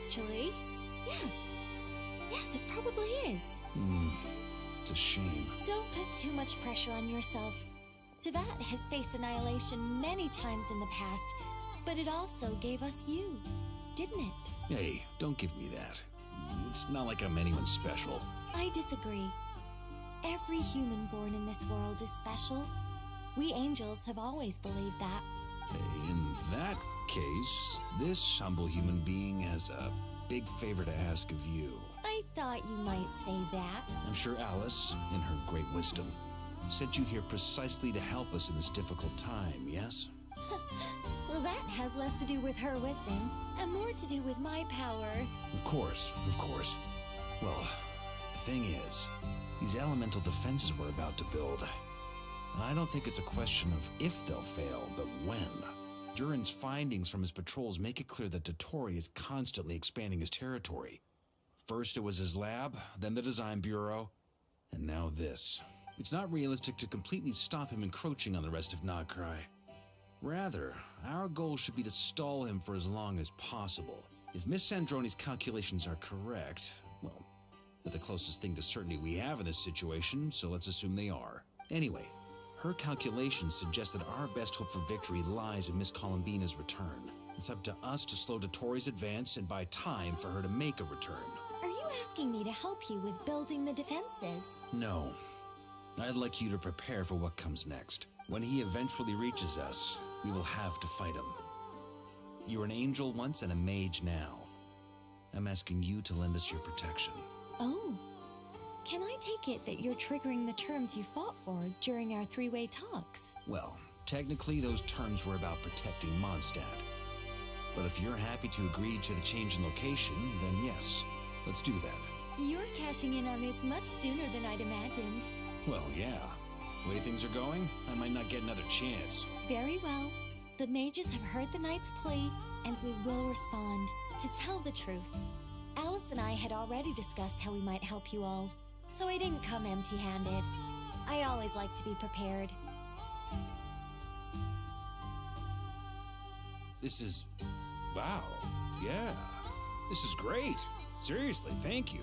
Actually, yes. Yes, it probably is. It's a shame. Don't put too much pressure on yourself. Tevat has faced annihilation many times in the past, but it also gave us you, didn't it? Hey, don't give me that. It's not like I'm anyone special. I disagree. Every human born in this world is special. We angels have always believed that. In that case, this humble human being has a big favor to ask of you. I thought you might say that. I'm sure Alice, in her great wisdom, sent you here precisely to help us in this difficult time, yes? Well, that has less to do with her wisdom and more to do with my power. Of course, of course. Well, the thing is, these elemental defenses we're about to build, I don't think it's a question of if they'll fail, but when. Durin's findings from his patrols make it clear that Dottore is constantly expanding his territory. First it was his lab, then the design bureau, and now this. It's not realistic to completely stop him encroaching on the rest of Nodcry. Rather, our goal should be to stall him for as long as possible. If Miss Sandrone's calculations are correct, well, they're the closest thing to certainty we have in this situation, so let's assume they are. Anyway, her calculations suggest that our best hope for victory lies in Miss Columbina's return. It's up to us to slow Dottore's advance and buy time for her to make a return. Are you asking me to help you with building the defenses? No. I'd like you to prepare for what comes next. When he eventually reaches us, we will have to fight him. You were an angel once and a mage now. I'm asking you to lend us your protection. Oh. Can I take it that you're triggering the terms you fought for during our three-way talks? Well, technically those terms were about protecting Mondstadt. But if you're happy to agree to the change in location, then yes, let's do that. You're cashing in on this much sooner than I'd imagined. Well, yeah. The way things are going, I might not get another chance. Very well. The mages have heard the knight's plea, and we will respond. To tell the truth, Alice and I had already discussed how we might help you all, so I didn't come empty-handed. I always like to be prepared. This is... wow. Yeah. This is great. Seriously, thank you.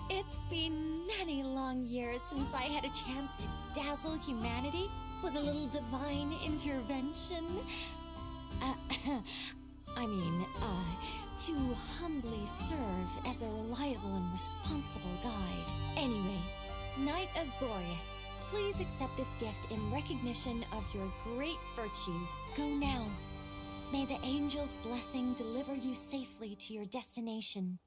It's been many long years since I had a chance to dazzle humanity with a little divine intervention. To humbly serve as a reliable and responsible guide. Anyway, Knight of Boreas, please accept this gift in recognition of your great virtue. Go now. May the angel's blessing deliver you safely to your destination.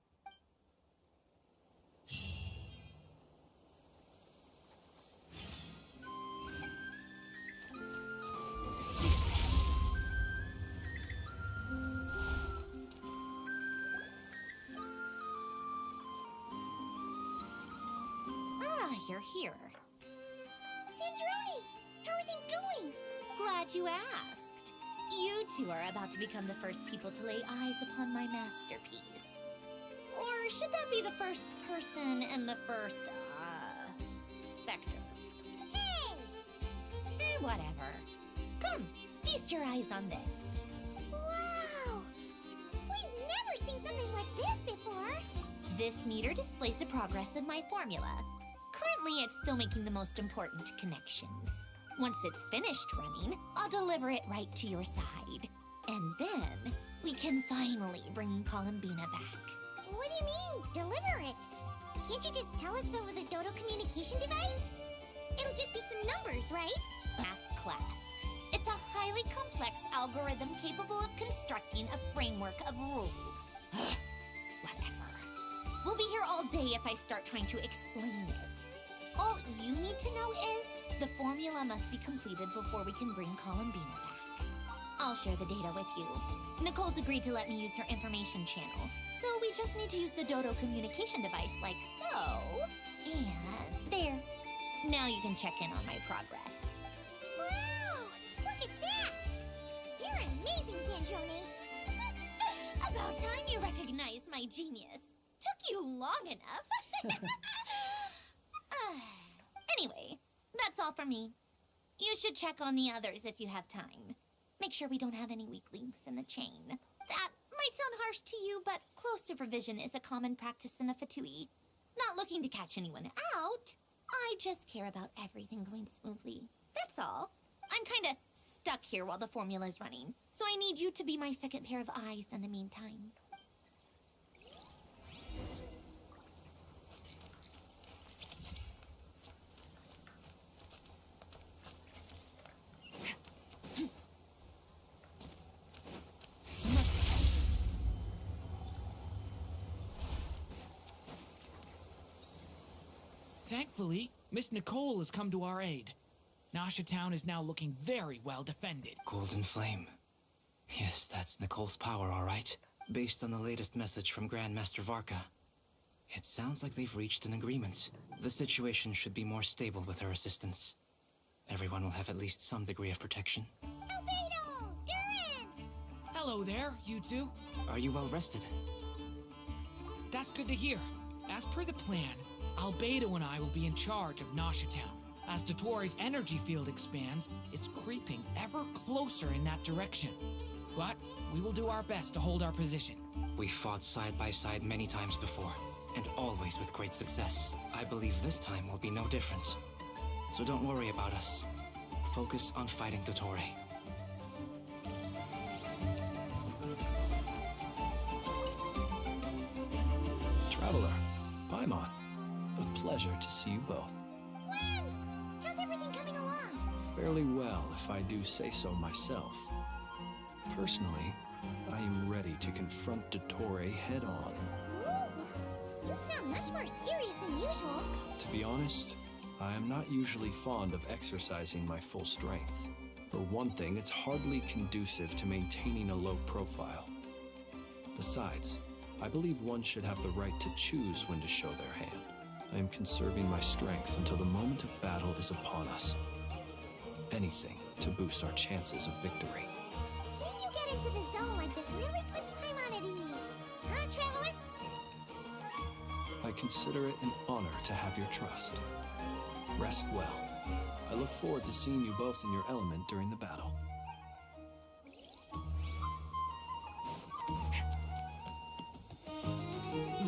You're here. Sandrone! How are things going? Glad you asked. You two are about to become the first people to lay eyes upon my masterpiece. Or should that be the first person and the first, specter? Hey! Whatever. Come, feast your eyes on this. Wow! We've never seen something like this before! This meter displays the progress of my formula. Currently, it's still making the most important connections. Once it's finished running, I'll deliver it right to your side. And then, we can finally bring Columbina back. What do you mean, deliver it? Can't you just tell us over the Dodo communication device? It'll just be some numbers, right? Math class. It's a highly complex algorithm capable of constructing a framework of rules. Whatever. We'll be here all day if I start trying to explain it. All you need to know is, the formula must be completed before we can bring Columbina back. I'll share the data with you. Nicole's agreed to let me use her information channel, So we just need to use the Dodo communication device like so. And there. Now you can check in on my progress. Wow! Look at that! You're amazing, Sandrone! About time you recognized my genius. Took you long enough. Anyway, that's all for me. You should check on the others if you have time. Make sure we don't have any weak links in the chain. That might sound harsh to you, but close supervision is a common practice in a Fatui. Not looking to catch anyone out. I just care about everything going smoothly. That's all. I'm kinda stuck here while the formula's running, so I need you to be my second pair of eyes in the meantime. Thankfully, Miss Nicole has come to our aid. Nasha Town is now looking very well defended. Golden Flame. Yes, that's Nicole's power, all right. Based on the latest message from Grandmaster Varka. It sounds like they've reached an agreement. The situation should be more stable with her assistance. Everyone will have at least some degree of protection. Albedo! Durin! Hello there, you two. Are you well rested? That's good to hear. As per the plan, Albedo and I will be in charge of Nasha Town. As Dottore's energy field expands, it's creeping ever closer in that direction. But we will do our best to hold our position. We fought side by side many times before, and always with great success. I believe this time will be no different. So don't worry about us. Focus on fighting Dottore. Traveler, Paimon, a pleasure to see you both. Flins! How's everything coming along? Fairly well, if I do say so myself. Personally, I am ready to confront Dottore head-on. Ooh, you sound much more serious than usual. To be honest, I am not usually fond of exercising my full strength. For one thing, it's hardly conducive to maintaining a low profile. Besides, I believe one should have the right to choose when to show their hand. I am conserving my strength until the moment of battle is upon us. Anything to boost our chances of victory. Seeing you get into the zone like this really puts Paimon at ease. Huh, Traveler? I consider it an honor to have your trust. Rest well. I look forward to seeing you both in your element during the battle.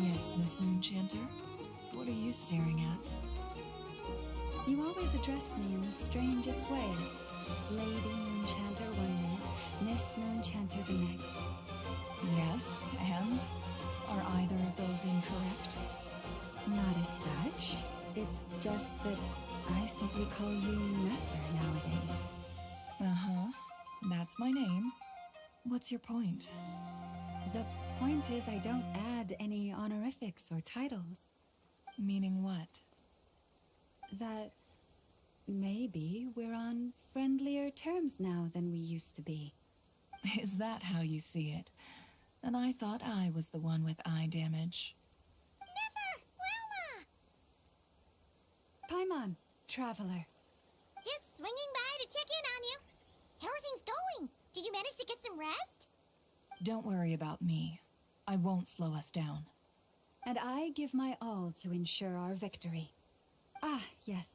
Yes, Miss Moonchanter? What are you staring at? You always address me in the strangest ways. Lady Moonchanter one minute, Miss Moonchanter the next. Yes, and? Are either of those incorrect? Not as such. It's just that I simply call you Nefer nowadays. Uh-huh. That's my name. What's your point? The point is I don't add any honorifics or titles. Meaning what? That maybe we're on friendlier terms now than we used to be. Is that how you see it? And I thought I was the one with eye damage. Nefer! Lauma! Paimon, Traveler. Just swinging by to check in on you. How are things going? Did you manage to get some rest? Don't worry about me. I won't slow us down. And I give my all to ensure our victory. Ah, yes.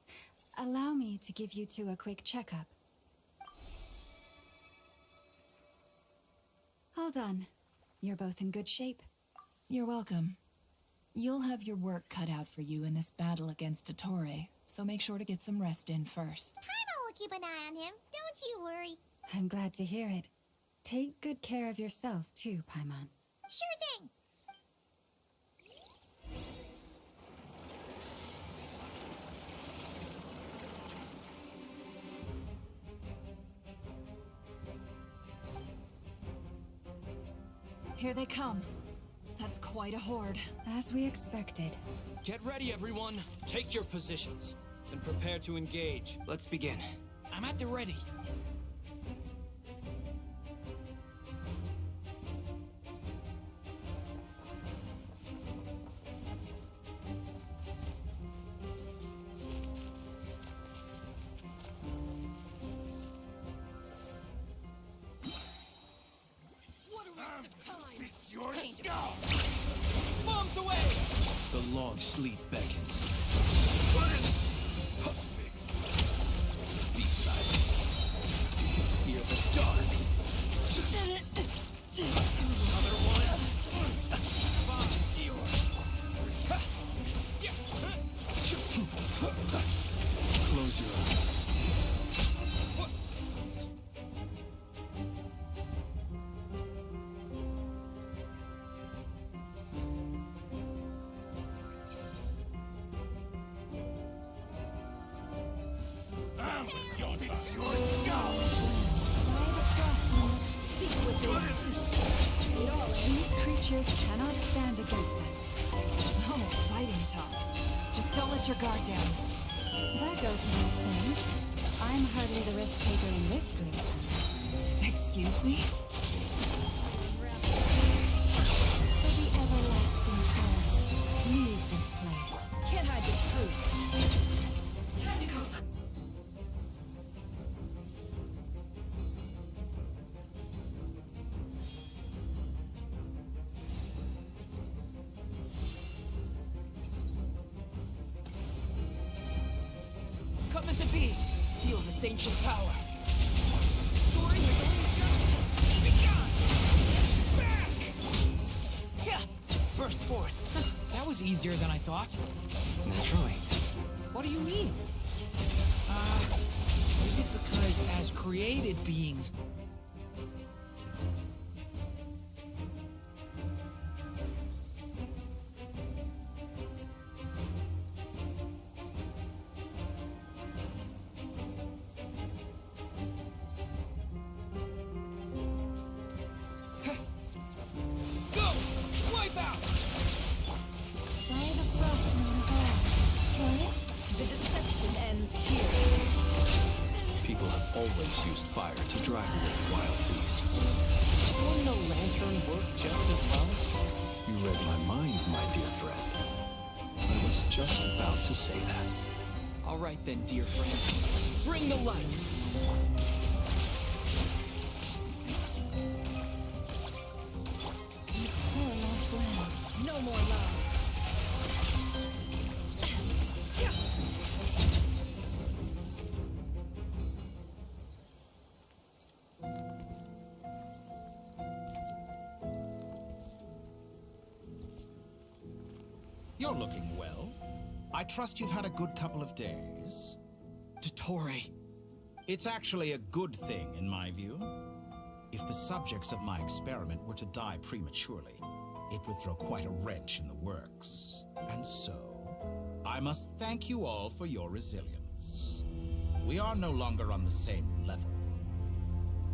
Allow me to give you two a quick checkup. All done. You're both in good shape. You're welcome. You'll have your work cut out for you in this battle against Dottore, so make sure to get some rest in first. Paimon will keep an eye on him. Don't you worry. I'm glad to hear it. Take good care of yourself, too, Paimon. Sure thing. Here they come. That's quite a horde. As we expected. Get ready, everyone. Take your positions and prepare to engage. Let's begin. I'm at the ready. long sleep beckons. Be silent. Fear the dark. Another one. Close your eyes. These creatures cannot stand against us. Almost fighting talk. Just don't let your guard down. That goes without saying. I'm hardly the risk taker in this group. Excuse me? For the everlasting curse, leave this place. Can't hide the truth. Time to go. Come into being. Feel this ancient power. Burst forth. That was easier than I thought. Naturally. What do you mean? Is it because as created beings... People have always used fire to drive away wild beasts. Wouldn't a lantern work just as well? You read my mind, my dear friend. I was just about to say that. All right then, dear friend. Bring the light. Poor lost land. No more love. You're looking well. I trust you've had a good couple of days. Dottore. It's actually a good thing, in my view. If the subjects of my experiment were to die prematurely, it would throw quite a wrench in the works. And so, I must thank you all for your resilience. We are no longer on the same level,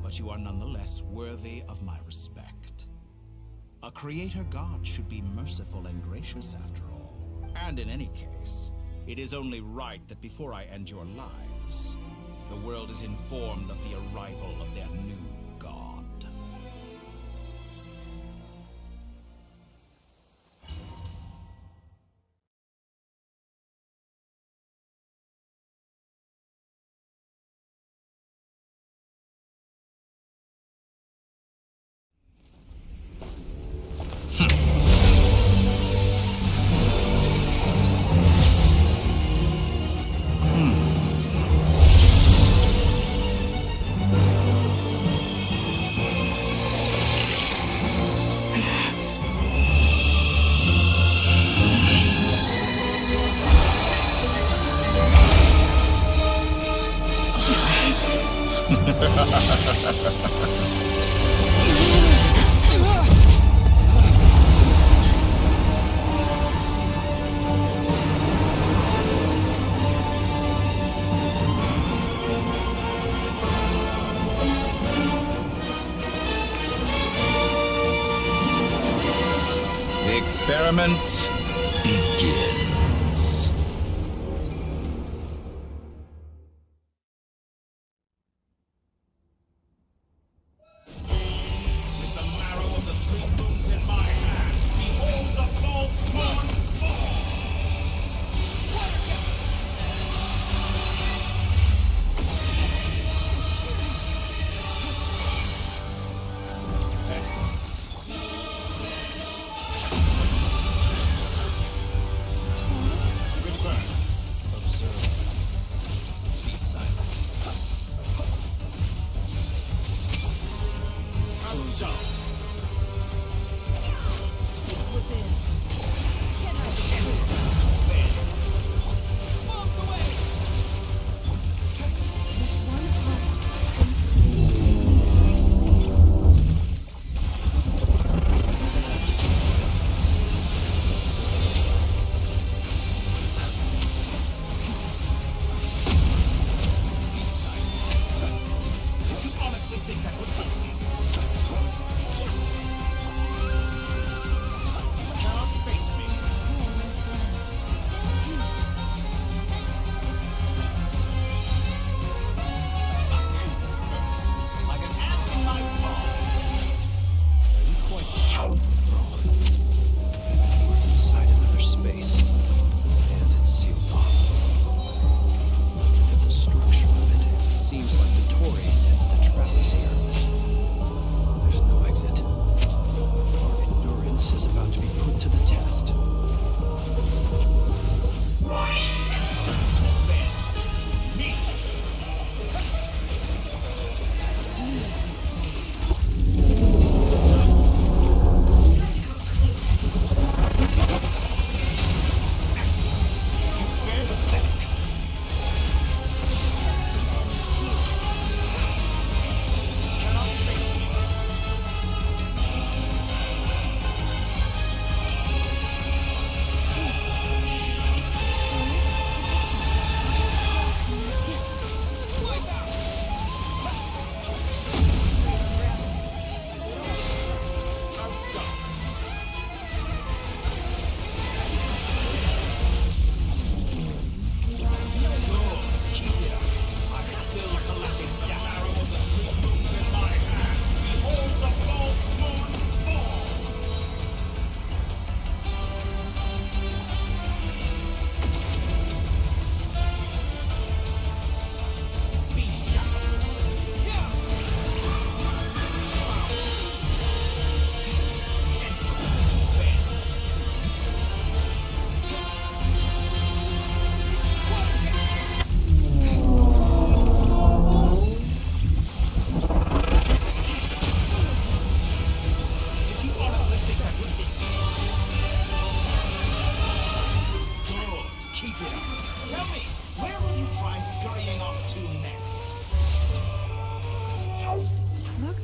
but you are nonetheless worthy of my respect. A creator god should be merciful and gracious after all. And in any case, it is only right that before I end your lives, the world is informed of the arrival of their new god. The experiment begins. With the marrow of the three moons in my hand, behold the false moons fall!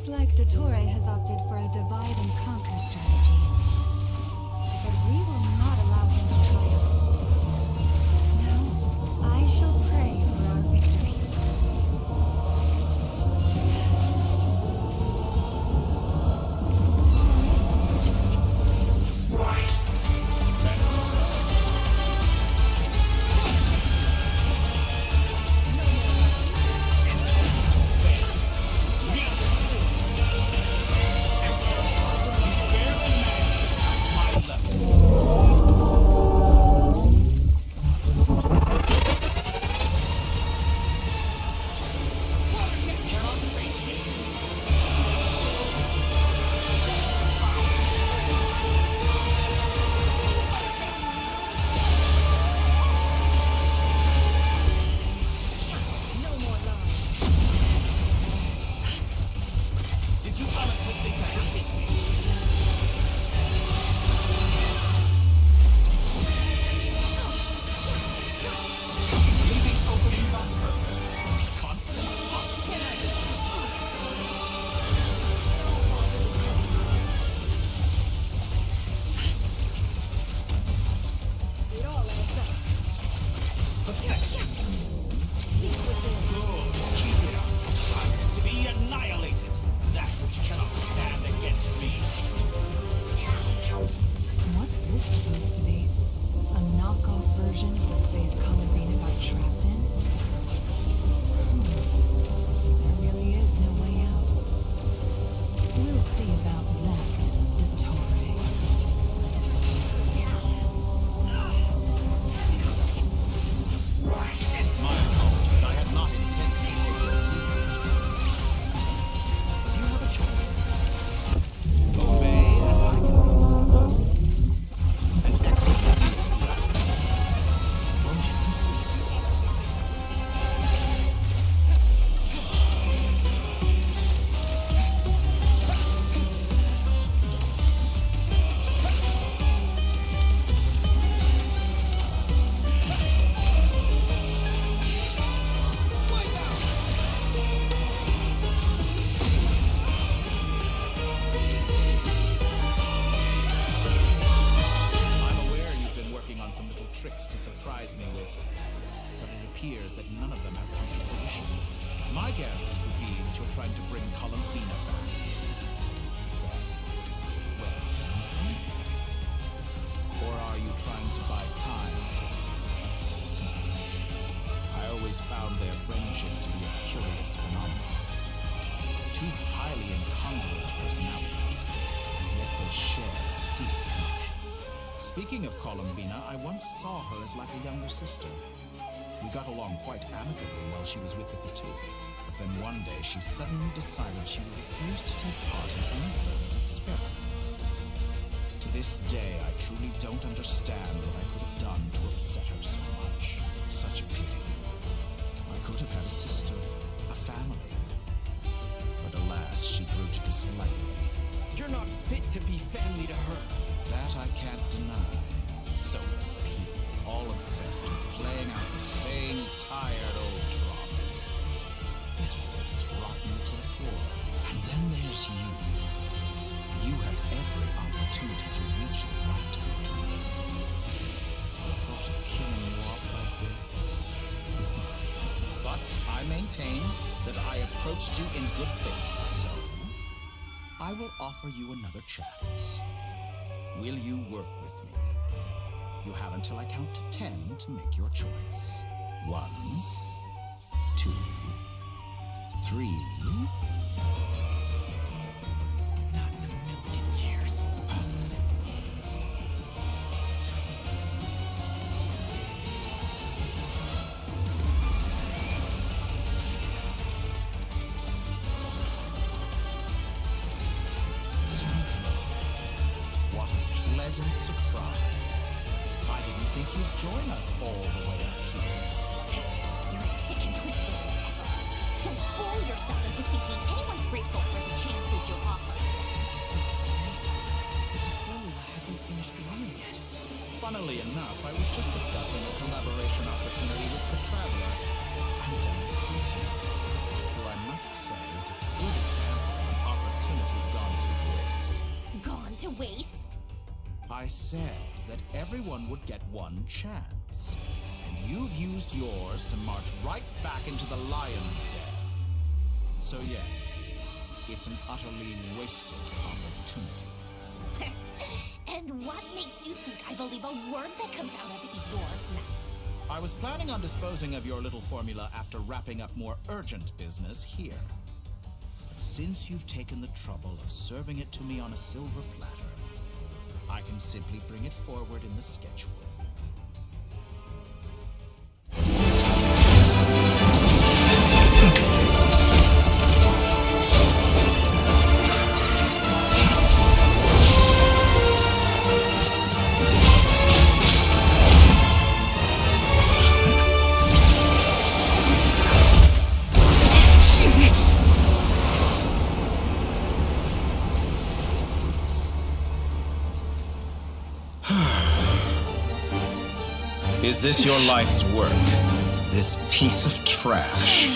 Looks like Dottore has opted for a divide and conquer strategy. But we will not allow him to triumph. Now, I shall pray for our victory. What's this supposed to be? A knockoff version of the space Columbina got trapped in? There really is no way out. We'll see about that, Dottore. My apologies, I had not intended to take your tears. Do you have a choice? Obey and I can release them. An excellent deal, if you ask me. Won't you consider it? I'm aware you've been working on some little tricks to surprise me with, but it appears that none of them have come to fruition. My guess would be that you're trying to bring Columbina back. Then, where's Sandrone? Or are you trying to buy time? I always found their friendship to be a curious phenomenon. Two highly incongruent personalities, and yet they share a deep connection. Speaking of Columbina, I once saw her as like a younger sister. We got along quite amicably while she was with the Fatui, but then one day she suddenly decided she would refuse to take part in any further experiments. To this day, I truly don't understand what I could have done to upset her so much. It's such a pity. I could have had a sister, a family. But alas, she grew to dislike me. You're not fit to be family to her. That I can't deny. So many people, all obsessed with playing out the same tired old dramas. This world is rotten to the core. And then there's you. You had every opportunity to reach the right conclusion. The thought of killing you off like this. But I maintain that I approached you in good faith, so I will offer you another chance. Will you work with me? You have until I count to 10 to make your choice. 1, 2, 3. Not in a million years. What a pleasant surprise. I didn't think you'd join us all the way up here. You're as sick and twisted as ever. Don't fool yourself into thinking anyone's grateful for the chances you offer. Formula hasn't finished running yet. Funnily enough, I was just discussing a collaboration opportunity with the Traveler. And then I see you, who I must say is a good example of an I said that everyone would get one chance. And you've used yours to march right back into the lion's den. So yes, it's an utterly wasted opportunity. And what makes you think I believe a word that comes out of your mouth? I was planning on disposing of your little formula after wrapping up more urgent business here. But since you've taken the trouble of serving it to me on a silver platter, I can simply bring it forward in the schedule. Is this your life's work? This piece of trash?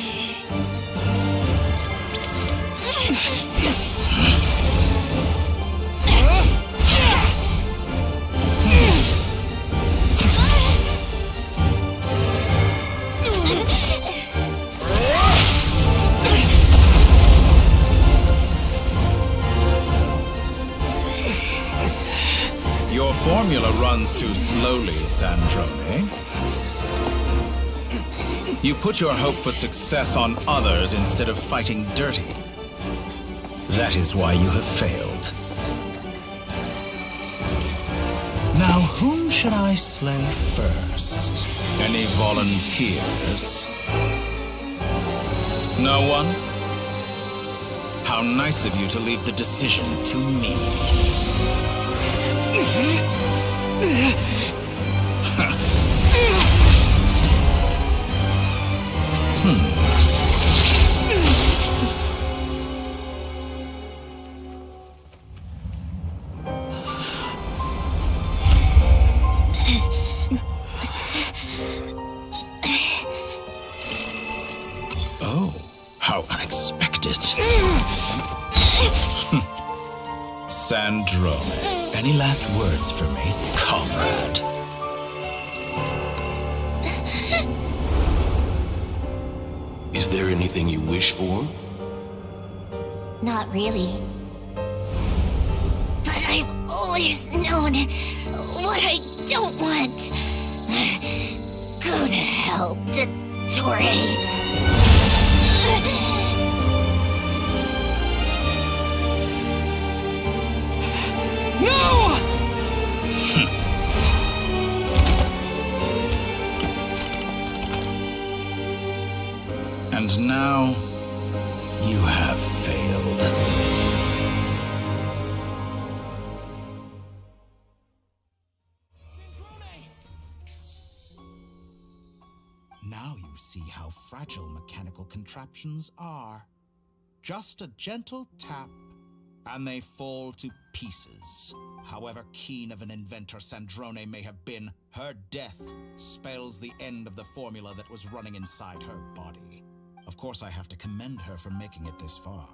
Your formula runs too slowly, Sandrone. You put your hope for success on others instead of fighting dirty. That is why you have failed. Now, whom should I slay first? Any volunteers? No one? How nice of you to leave the decision to me. Oh, how unexpected. Sandrone, any last words for me, comrade? Is there anything you wish for? Not really. But I've always known what I don't want. Go to hell, Dottore. No! And now, you have failed. Now you see how fragile mechanical contraptions are. Just a gentle tap, and they fall to pieces. However keen of an inventor Sandrone may have been, her death spells the end of the formula that was running inside her body. Of course, I have to commend her for making it this far.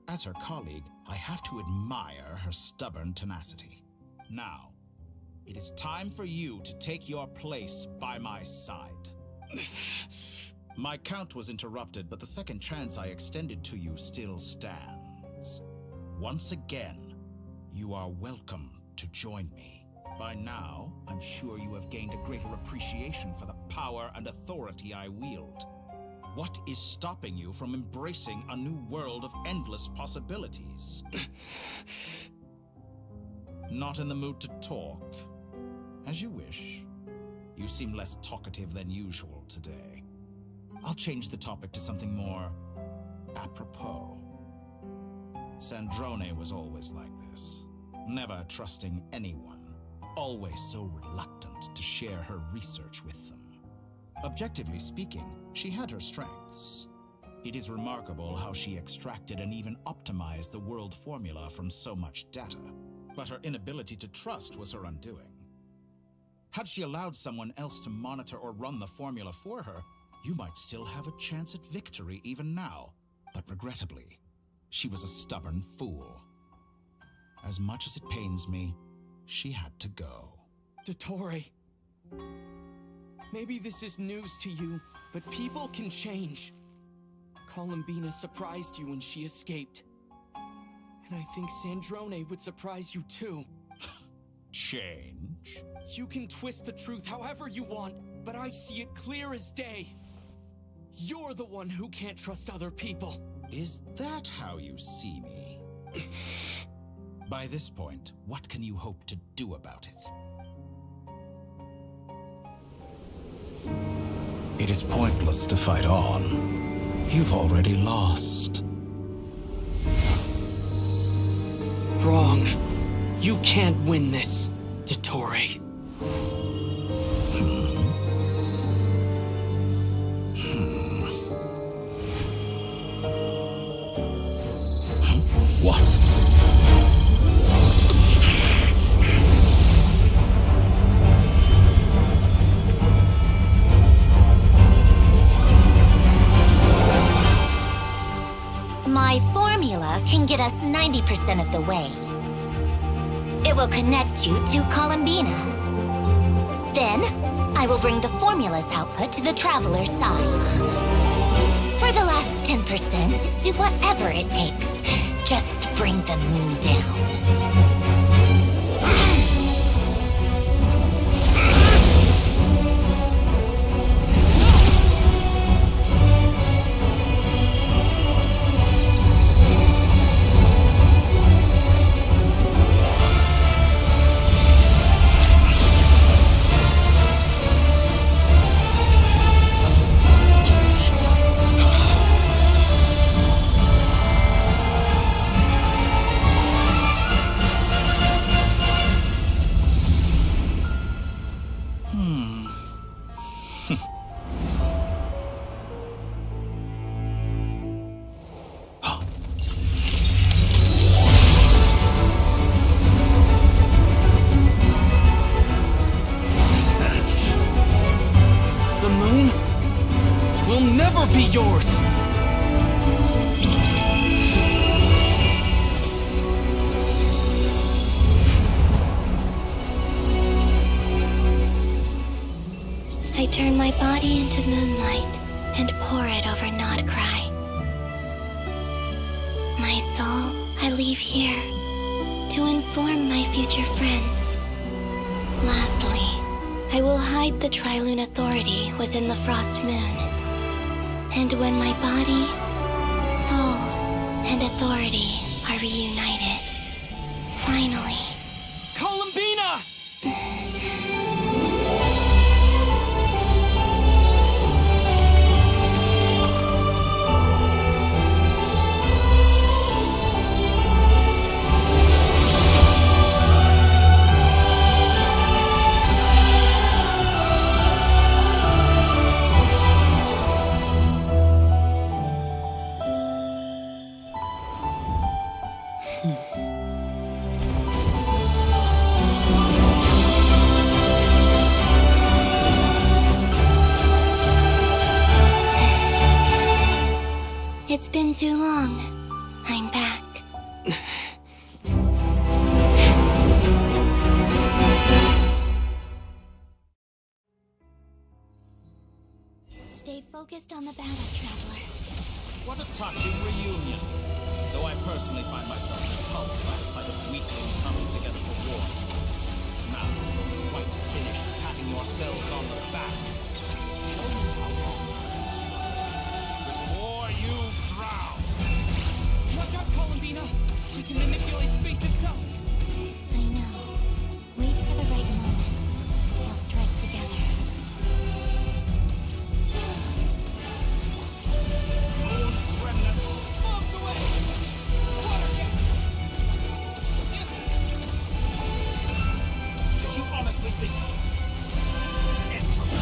As her colleague, I have to admire her stubborn tenacity. Now, it is time for you to take your place by my side. My count was interrupted, but the second chance I extended to you still stands. Once again, you are welcome to join me. By now, I'm sure you have gained a greater appreciation for the power and authority I wield. What is stopping you from embracing a new world of endless possibilities? Not in the mood to talk? As you wish. You seem less talkative than usual today. I'll change the topic to something more apropos. Sandrone was always like this, never trusting anyone, always so reluctant to share her research with them. Objectively speaking, she had her strengths. It is remarkable how she extracted and even optimized the world formula from so much data, but her inability to trust was her undoing. Had she allowed someone else to monitor or run the formula for her, you might still have a chance at victory even now, but regrettably, she was a stubborn fool. As much as it pains me, she had to go. Dottore. Maybe this is news to you, but people can change. Columbina surprised you when she escaped. And I think Sandrone would surprise you too. Change? You can twist the truth however you want, but I see it clear as day. You're the one who can't trust other people. Is that how you see me? By this point, what can you hope to do about it? It is pointless to fight on. You've already lost. Wrong. You can't win this, Dottore. What? My formula can get us 90% of the way. It will connect you to Columbina. Then, I will bring the formula's output to the Traveler's side. For the last 10%, do whatever it takes. Just bring the moon down. Yours! I turn my body into moonlight and pour it over Nodcry. My soul, I leave here to inform my future friends. Lastly, I will hide the Trilune Authority within the Frost Moon. And when my body, soul, and authority are reunited, finally... Columbina! It's been too long. I'm back. Stay focused on the battle, Traveler. What a touching reunion. Though I personally find myself repulsed by the sight of weaklings coming together for war. Now, quite finished patting yourselves on the back. Show me how long you can struggle before you drown. Watch out, Columbina! He can manipulate space itself! I know. Wait for the right moment. We'll strike together. Moon's remnants! Bombs away! Water jet! Did you honestly think entropy?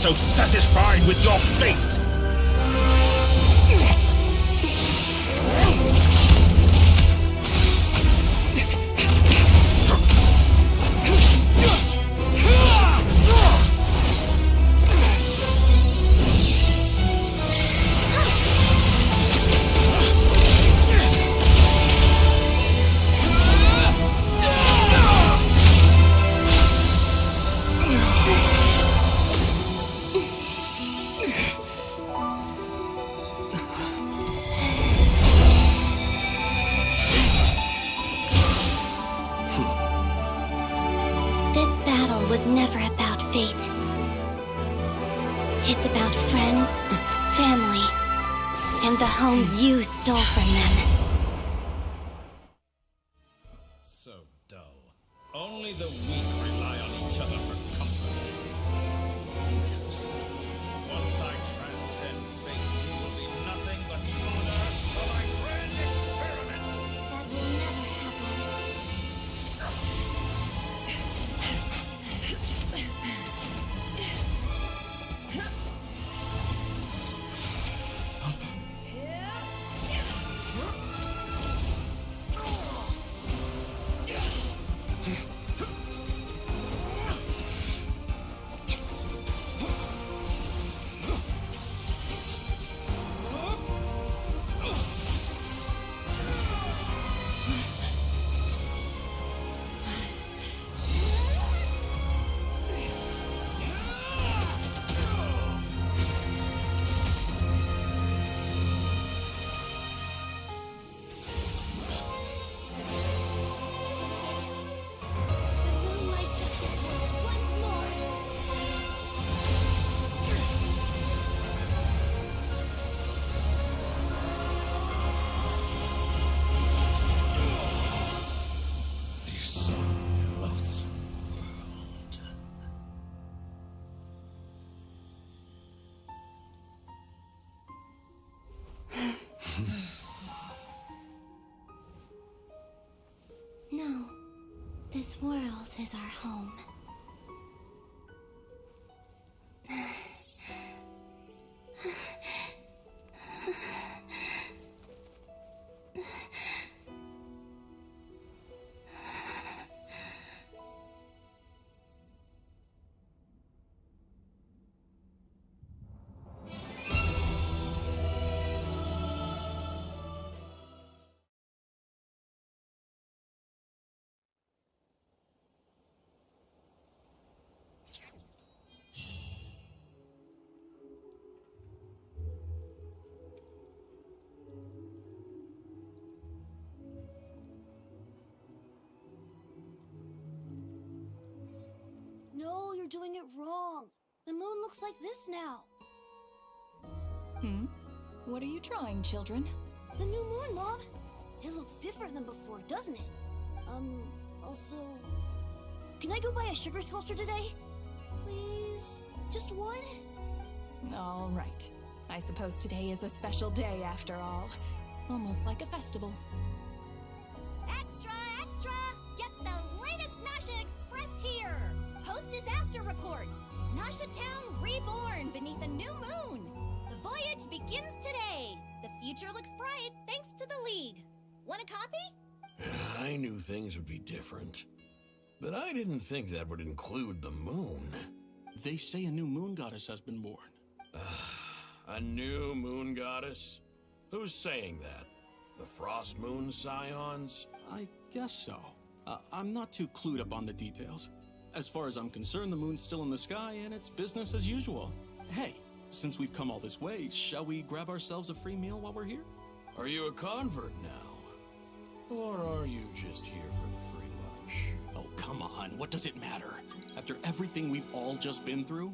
so satisfied with your fate? Was never about fate. It's about friends, family, and the home you stole from them. So dull. Only the weak rely on each other for comfort. Once I transcend fate, you will be nothing but fodder for my grand experiment. That will never happen. No, this world is our home. No, you're doing it wrong. The moon looks like this now. What are you trying, children? The new moon, Mom. It looks different than before, doesn't it? Also... Can I go buy a sugar sculpture today? Please? Just one? All right. I suppose today is a special day after all. Almost like a festival. Extra, extra! Get the latest Nasha Express here! Post-disaster report! Nasha Town reborn beneath a new moon! The voyage begins today! The future looks bright thanks to the League. Want a copy? I knew things would be different. But I didn't think that would include the moon. They say a new moon goddess has been born. A new moon goddess? Who's saying that? The Frost Moon Scions? I guess so. I'm not too clued up on the details. As far as I'm concerned, the moon's still in the sky and it's business as usual. Hey, since we've come all this way, shall we grab ourselves a free meal while we're here? Are you a convert now? Or are you just here for the free lunch? Oh, come on. What does it matter? After everything we've all just been through?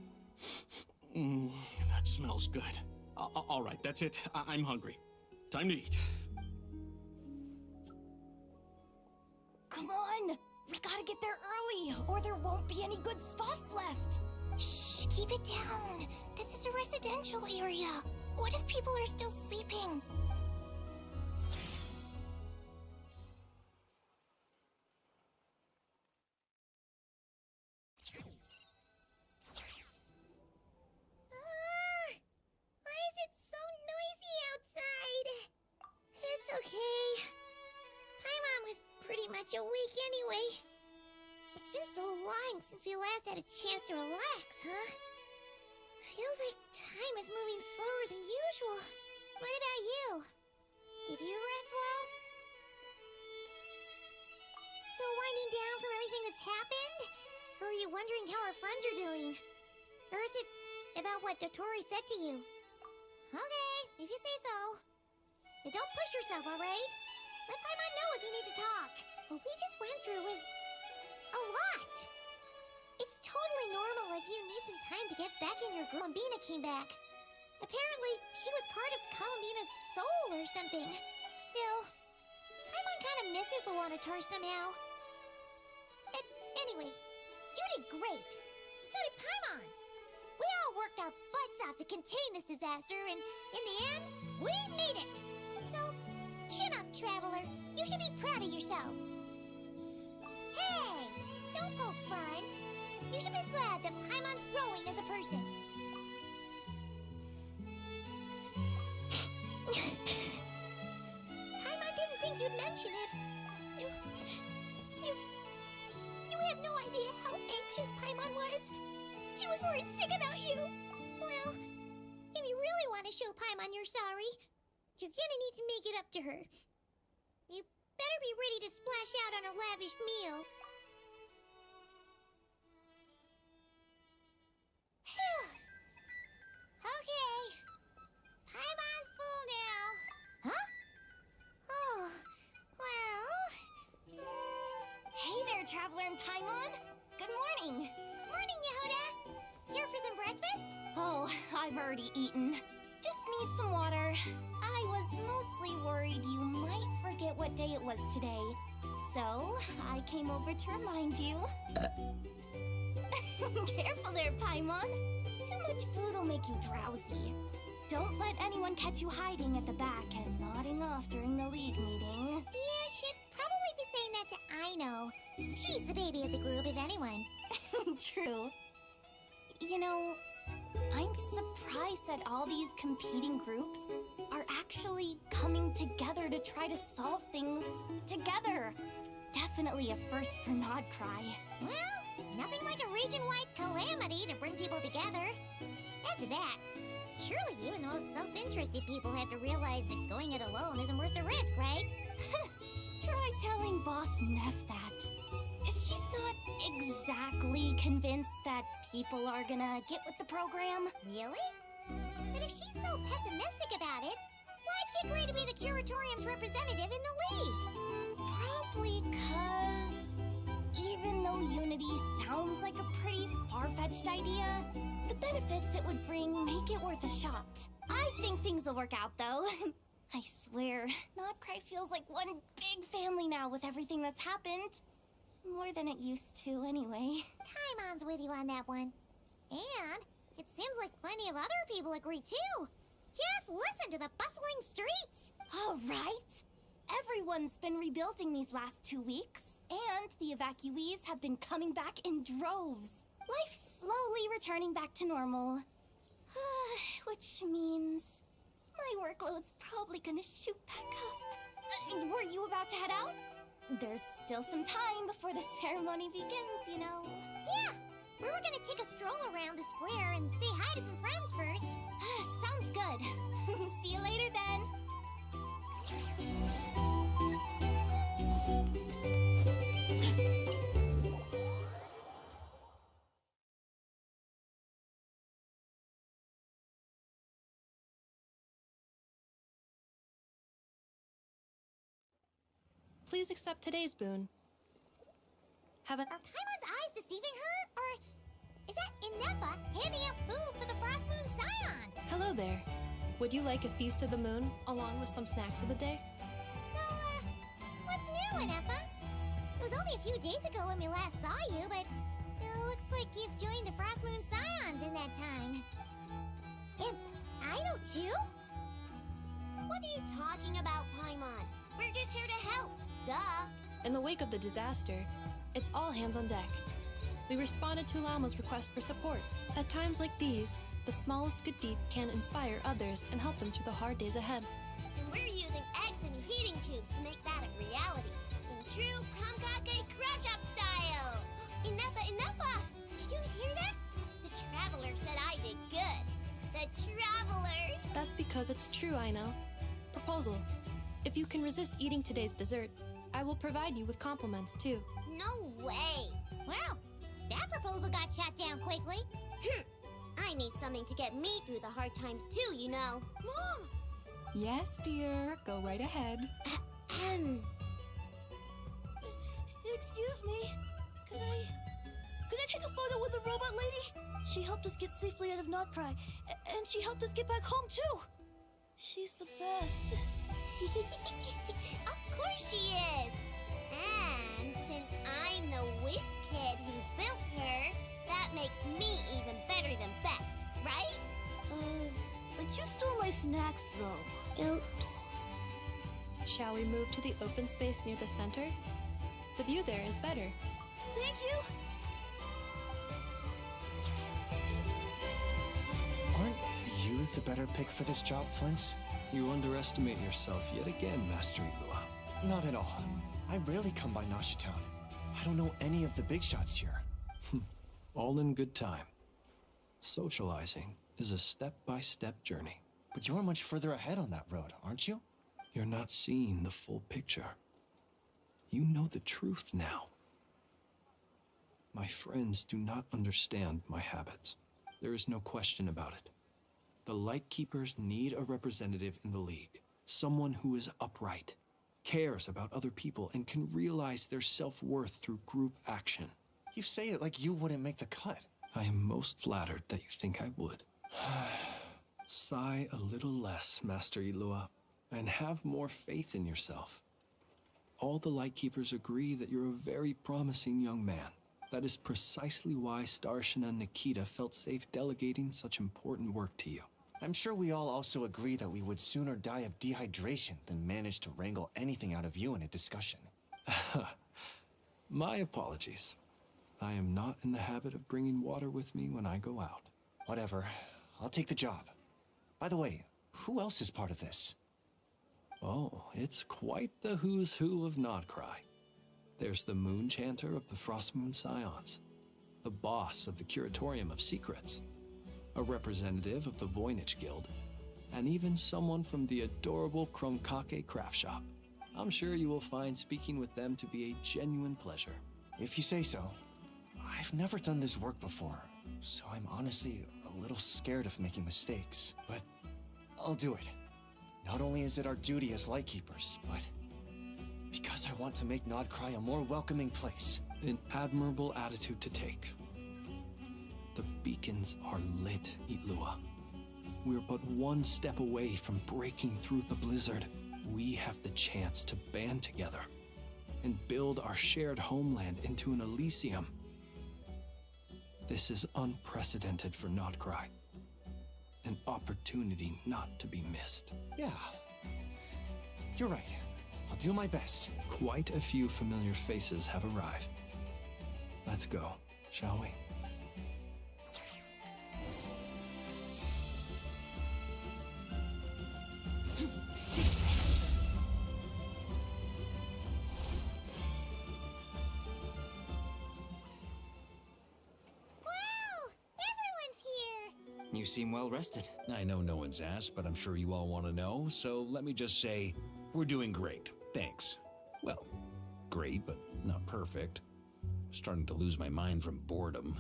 That smells good. All right, that's it. I'm hungry. Time to eat. Come on! We gotta get there early, or there won't be any good spots left! Shh, keep it down. This is a residential area. What if people are still sleeping? such a week anyway. It's been so long since we last had a chance to relax, huh? Feels like time is moving slower than usual. What about you? Did you rest well? Still winding down from everything that's happened? Or are you wondering how our friends are doing? Or is it about what Dottore said to you? Okay, if you say so. But don't push yourself, alright? Let Paimon know if you need to talk. What we just went through was a lot. It's totally normal if you need some time to get back in your group. Columbina came back. Apparently, she was part of Columbina's soul or something. Still, Paimon kind of misses Dottore somehow. Anyway, you did great. So did Paimon. We all worked our butts off to contain this disaster, and in the end, we made it. So, chin up, Traveler. You should be proud of yourself. Hey, don't poke fun. You should be glad that Paimon's growing as a person. Paimon didn't think you'd mention it. You have no idea how anxious Paimon was. She was worried sick about you. Well, if you really want to show Paimon you're sorry, you're gonna need to make it up to her. You better be ready to splash out on a lavish meal. Okay. Paimon's full now. Huh? Oh, well... Hey there, Traveler and Paimon. Good morning. Morning, Jahoda. Here for some breakfast? Oh, I've already eaten. Just need some water. I was mostly worried you might forget what day it was today. So, I came over to remind you. Careful there, Paimon. Too much food will make you drowsy. Don't let anyone catch you hiding at the back and nodding off during the league meeting. You should probably be saying that to Aino. She's the baby of the group, if anyone. True. You know, I'm surprised that all these competing groups are actually coming together to try to solve things together. Definitely a first for Nodcry. Well, nothing like a region-wide calamity to bring people together. After that, surely even the most self-interested people have to realize that going it alone isn't worth the risk, right? Try telling Boss Neff that. She's not exactly convinced that people are gonna get with the program. Really? But if she's so pessimistic about it, why'd she agree to be the Curatorium's representative in the league? Probably 'cause even though Unity sounds like a pretty far-fetched idea, the benefits it would bring make it worth a shot. I think things will work out, though. I swear, Nodcry feels like one big family now with everything that's happened. More than it used to, anyway. Paimon's with you on that one. And it seems like plenty of other people agree, too. Just listen to the bustling streets. All right. Everyone's been rebuilding these last 2 weeks, and the evacuees have been coming back in droves. Life's slowly returning back to normal. Which means my workload's probably gonna shoot back up. Were you about to head out? There's still some time before the ceremony begins, you know. Yeah, we were gonna take a stroll around the square and say hi to some friends first. Sounds good. See you later then. Please accept today's boon. Are Paimon's eyes deceiving her? Or is that Ineffa handing out food for the Frost Moon Scion? Hello there. Would you like a feast of the moon, along with some snacks of the day? So, what's new, Ineffa? It was only a few days ago when we last saw you, but it looks like you've joined the Frost Moon Scions in that time. And Aino, too? What are you talking about, Paimon? We're just here to help. Duh. In the wake of the disaster, it's all hands on deck. We responded to Lauma's request for support. At times like these, the smallest good deed can inspire others and help them through the hard days ahead. And we're using eggs and heating tubes to make that a reality. In true Kamkake crash-up style! Ineffa! Did you hear that? The Traveler said I did good. The Traveler! That's because it's true, Aino. Proposal. If you can resist eating today's dessert, I will provide you with compliments, too. No way! Well, that proposal got shot down quickly. I need something to get me through the hard times too, you know. Mom! Yes, dear. Go right ahead. Excuse me. Could I take a photo with the robot lady? She helped us get safely out of Notcry, and she helped us get back home too. She's the best. Of course she is. And since I'm the whiz kid who built her, that makes me even better than best, right? But you stole my snacks though. Oops. Shall we move to the open space near the center? The view there is better. Thank you. Aren't you the better pick for this job, Flins? You underestimate yourself yet again, Master Ilua. Not at all. I rarely come by Nashi Town. I don't know any of the big shots here. All in good time. Socializing is a step-by-step journey. But you're much further ahead on that road, aren't you? You're not seeing the full picture. You know the truth now. My friends do not understand my habits. There is no question about it. The Lightkeepers need a representative in the League. Someone who is upright, cares about other people, and can realize their self-worth through group action. You say it like you wouldn't make the cut. I am most flattered that you think I would. Sigh a little less, Master Ilua, and have more faith in yourself. All the Lightkeepers agree that you're a very promising young man. That is precisely why Starshina Nikita felt safe delegating such important work to you. I'm sure we all also agree that we would sooner die of dehydration than manage to wrangle anything out of you in a discussion. My apologies. I am not in the habit of bringing water with me when I go out. Whatever. I'll take the job. By the way, who else is part of this? Oh, it's quite the who's who of Notcry. There's the Moon Chanter of the Frostmoon Scions, the boss of the Curatorium of Secrets, a representative of the Voynich Guild, and even someone from the adorable Kromkake craft shop. I'm sure you will find speaking with them to be a genuine pleasure. If you say so. I've never done this work before, so I'm honestly a little scared of making mistakes, but I'll do it. Not only is it our duty as Lightkeepers, but because I want to make Notcry a more welcoming place. An admirable attitude to take. The beacons are lit, Ilua. We're but one step away from breaking through the blizzard. We have the chance to band together and build our shared homeland into an Elysium. This is unprecedented for Notcry. An opportunity not to be missed. Yeah. You're right. I'll do my best. Quite a few familiar faces have arrived. Let's go, shall we? You seem well rested. I know no one's asked, but I'm sure you all want to know, so let me just say, we're doing great. Thanks. Well, great, but not perfect. Starting to lose my mind from boredom.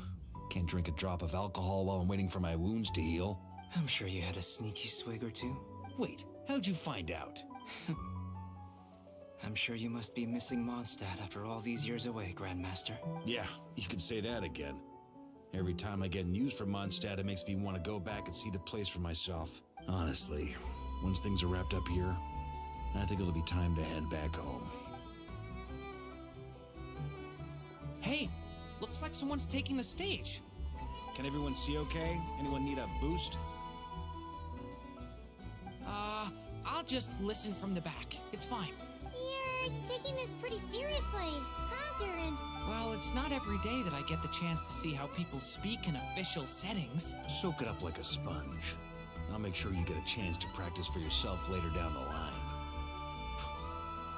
Can't drink a drop of alcohol while I'm waiting for my wounds to heal. I'm sure you had a sneaky swig or two. Wait, how'd you find out? I'm sure you must be missing Mondstadt after all these years away, Grandmaster. Yeah, you can say that again. Every time I get news from Mondstadt, it makes me want to go back and see the place for myself. Honestly, once things are wrapped up here, I think it'll be time to head back home. Hey, looks like someone's taking the stage. Can everyone see okay? Anyone need a boost? I'll just listen from the back. It's fine. You're taking this pretty seriously, huh, Durin? Well, it's not every day that I get the chance to see how people speak in official settings. Soak it up like a sponge. I'll make sure you get a chance to practice for yourself later down the line.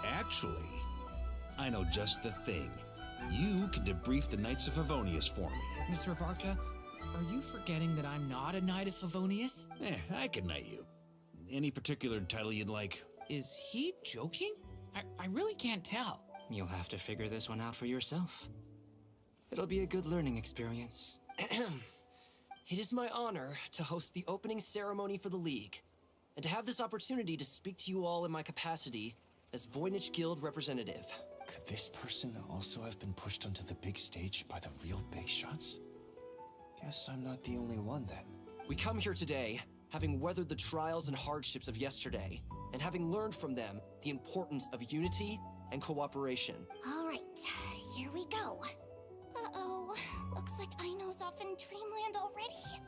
Actually, I know just the thing. You can debrief the Knights of Favonius for me. Mr. Varka, are you forgetting that I'm not a Knight of Favonius? I can knight you. Any particular title you'd like? Is he joking? I really can't tell. You'll have to figure this one out for yourself. It'll be a good learning experience. It is my honor to host the opening ceremony for the League, and to have this opportunity to speak to you all in my capacity as Voynich Guild representative. Could this person also have been pushed onto the big stage by the real big shots? Guess I'm not the only one then. We come here today, having weathered the trials and hardships of yesterday, and having learned from them the importance of unity and cooperation. All right, here we go. Uh-oh, looks like Aino's off in Dreamland already.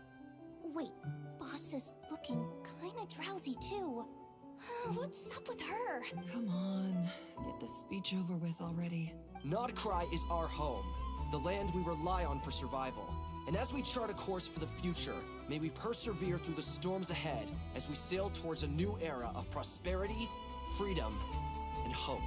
Wait, Boss is looking kinda drowsy too. What's up with her? Come on, get this speech over with already. Nodcry is our home, the land we rely on for survival. And as we chart a course for the future, may we persevere through the storms ahead as we sail towards a new era of prosperity, freedom, and hope.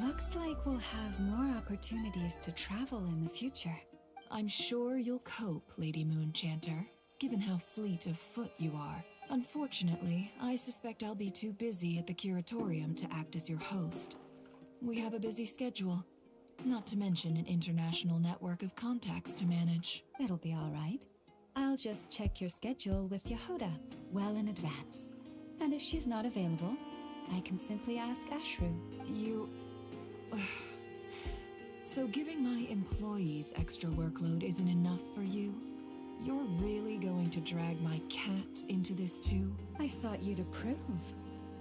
Looks like we'll have more opportunities to travel in the future. I'm sure you'll cope, Lady Moonchanter, given how fleet of foot you are. Unfortunately, I suspect I'll be too busy at the Curatorium to act as your host. We have a busy schedule, not to mention an international network of contacts to manage. It'll be all right. I'll just check your schedule with Jahoda well in advance. And if she's not available, I can simply ask Ashru. So giving my employees extra workload isn't enough for you? You're really going to drag my cat into this too? I thought you'd approve.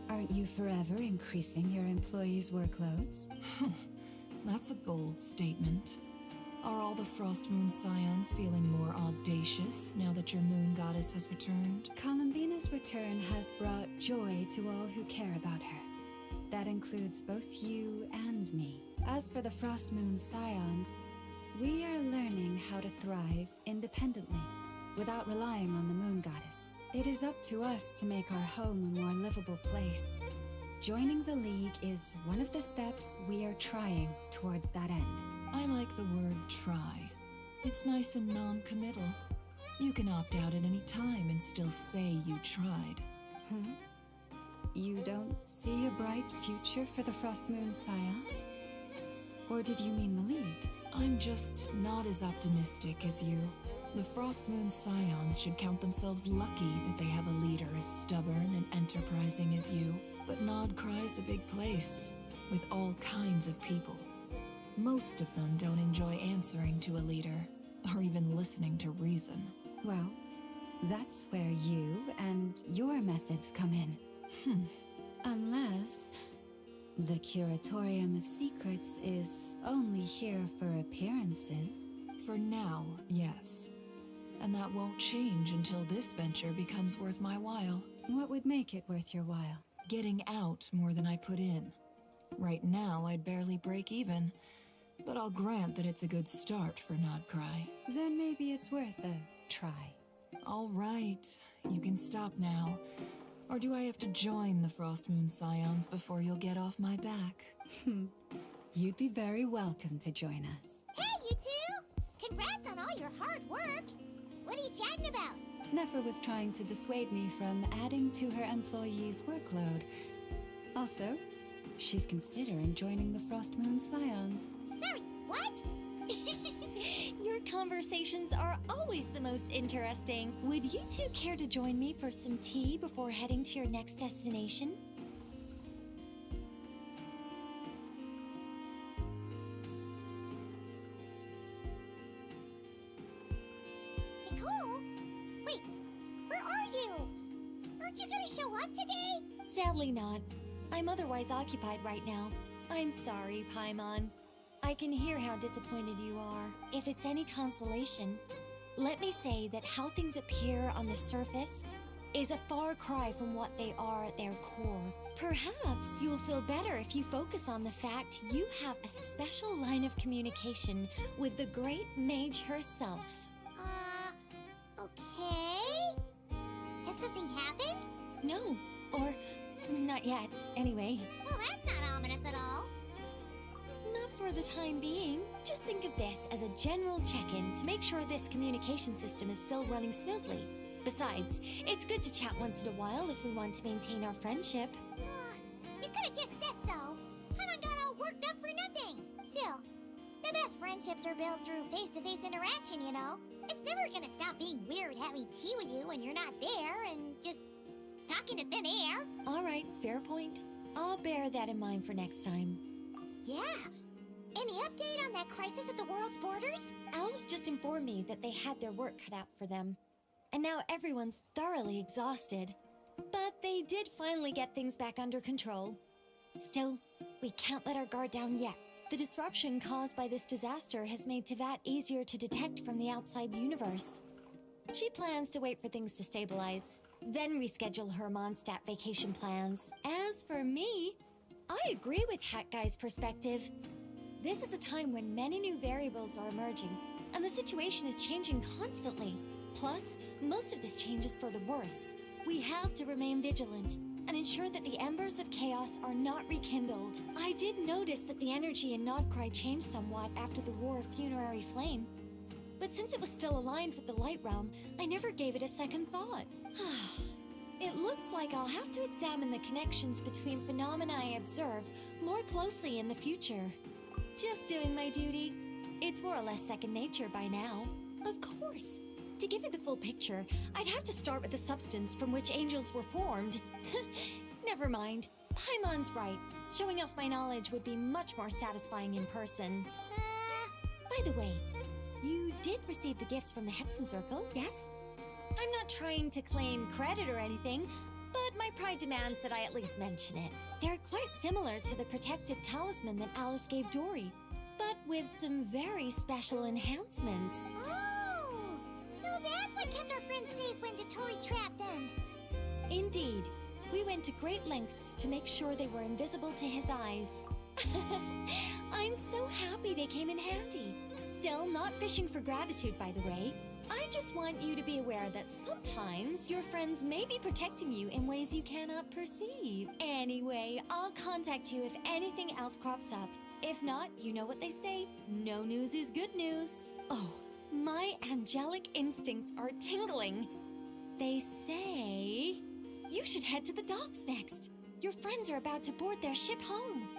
Aren't you forever increasing your employees' workloads? That's a bold statement. Are all the Frost Moon Scions feeling more audacious now that your moon goddess has returned? Columbina's return has brought joy to all who care about her. That includes both you and me. As for the Frost Moon Scions, we are learning how to thrive independently, without relying on the moon goddess. It is up to us to make our home a more livable place. Joining the League is one of the steps we are trying towards that end. I like the word try. It's nice and non-committal. You can opt out at any time and still say you tried. You don't see a bright future for the Frost Moon Scions? Or did you mean the League? I'm just not as optimistic as you. The Frost Moon Scions should count themselves lucky that they have a leader as stubborn and enterprising as you. But Nodcry's a big place, with all kinds of people. Most of them don't enjoy answering to a leader, or even listening to reason. Well, that's where you and your methods come in. Unless the Curatorium of Secrets is only here for appearances. For now, yes. And that won't change until this venture becomes worth my while. What would make it worth your while? Getting out more than I put in. Right now, I'd barely break even, but I'll grant that it's a good start for Nodcry. Then maybe it's worth a try. All right, you can stop now. Or do I have to join the Frost Moon Scions before you'll get off my back? You'd be very welcome to join us. Hey, you two! Congrats on all your hard work! What are you chatting about? Nefer was trying to dissuade me from adding to her employees' workload. Also, she's considering joining the Frost Moon Scions. Sorry, what? Your conversations are always the most interesting. Would you two care to join me for some tea before heading to your next destination? Nicole? Wait, where are you? Aren't you gonna show up today? Sadly not. I'm otherwise occupied right now. I'm sorry, Paimon. I can hear how disappointed you are. If it's any consolation, let me say that how things appear on the surface is a far cry from what they are at their core. Perhaps you'll feel better if you focus on the fact you have a special line of communication with the great mage herself. Okay? Has something happened? No, or not yet, anyway. Well, that's not ominous at all. Not for the time being. Just think of this as a general check-in to make sure this communication system is still running smoothly. Besides, it's good to chat once in a while if we want to maintain our friendship. You could've just said so. Paimon got all worked up for nothing. Still, the best friendships are built through face-to-face interaction, you know? It's never gonna stop being weird having tea with you when you're not there and just talking to thin air. Alright, fair point. I'll bear that in mind for next time. Yeah. Any update on that crisis at the world's borders? Alice just informed me that they had their work cut out for them. And now everyone's thoroughly exhausted. But they did finally get things back under control. Still, we can't let our guard down yet. The disruption caused by this disaster has made Teyvat easier to detect from the outside universe. She plans to wait for things to stabilize, then reschedule her Mondstadt vacation plans. As for me, I agree with Hat Guy's perspective. This is a time when many new variables are emerging, and the situation is changing constantly. Plus, most of this change is for the worse. We have to remain vigilant and ensure that the embers of chaos are not rekindled. I did notice that the energy in Nodcry changed somewhat after the War of Funerary Flame, but since it was still aligned with the Light Realm, I never gave it a second thought. It looks like I'll have to examine the connections between phenomena I observe more closely in the future. Just doing my duty. It's more or less second nature by now. Of course. To give you the full picture, I'd have to start with the substance from which angels were formed. Never mind. Paimon's right. Showing off my knowledge would be much more satisfying in person. By the way, you did receive the gifts from the Hexen Circle, yes? I'm not trying to claim credit or anything, but my pride demands that I at least mention it. They're quite similar to the protective talisman that Alice gave Dory, but with some very special enhancements. Oh! So that's what kept our friends safe when Dottore trapped them. Indeed. We went to great lengths to make sure they were invisible to his eyes. I'm so happy they came in handy. Still, not fishing for gratitude, by the way. I just want you to be aware that sometimes your friends may be protecting you in ways you cannot perceive. Anyway, I'll contact you if anything else crops up. If not, you know what they say, no news is good news. Oh, my angelic instincts are tingling. They say you should head to the docks next. Your friends are about to board their ship home.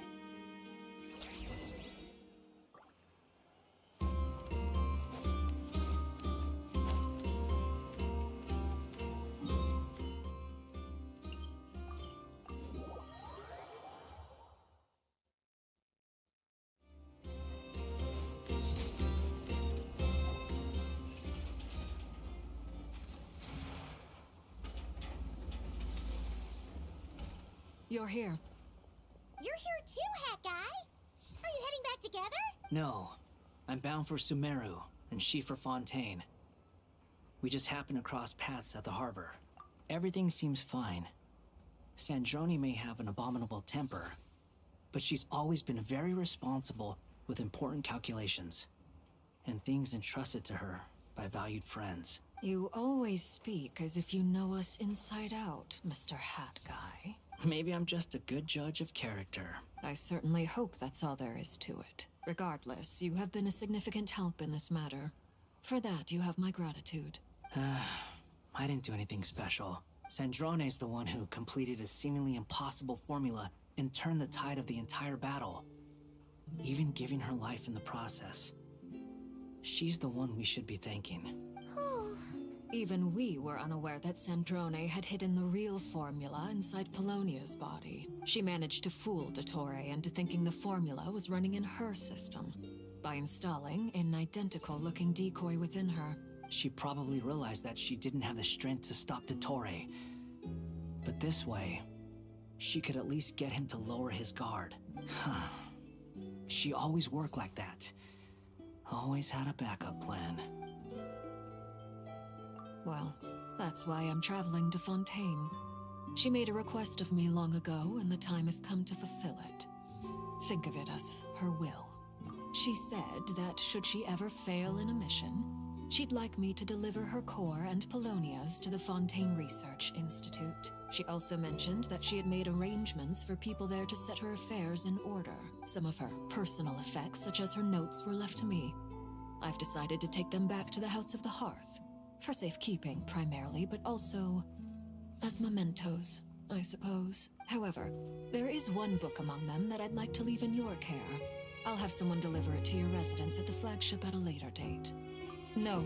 You're here. You're here too, Hat Guy. Are you heading back together? No. I'm bound for Sumeru, and she for Fontaine. We just happened to cross paths at the harbor. Everything seems fine. Sandrone may have an abominable temper, but she's always been very responsible with important calculations, and things entrusted to her by valued friends. You always speak as if you know us inside out, Mr. Hat Guy. Maybe I'm just a good judge of character. I certainly hope that's all there is to it. Regardless, you have been a significant help in this matter. For that, you have my gratitude. I didn't do anything special. Sandrone's the one who completed a seemingly impossible formula and turned the tide of the entire battle, even giving her life in the process. She's the one we should be thanking. Even we were unaware that Sandrone had hidden the real formula inside Polonia's body. She managed to fool Dottore into thinking the formula was running in her system by installing an identical-looking decoy within her. She probably realized that she didn't have the strength to stop Dottore. But this way, she could at least get him to lower his guard. She always worked like that. Always had a backup plan. Well, that's why I'm traveling to Fontaine. She made a request of me long ago, and the time has come to fulfill it. Think of it as her will. She said that should she ever fail in a mission, she'd like me to deliver her core and Polonia's to the Fontaine Research Institute. She also mentioned that she had made arrangements for people there to set her affairs in order. Some of her personal effects, such as her notes, were left to me. I've decided to take them back to the House of the Hearth. For safekeeping, primarily, but also as mementos, I suppose. However, there is one book among them that I'd like to leave in your care. I'll have someone deliver it to your residence at the flagship at a later date. No,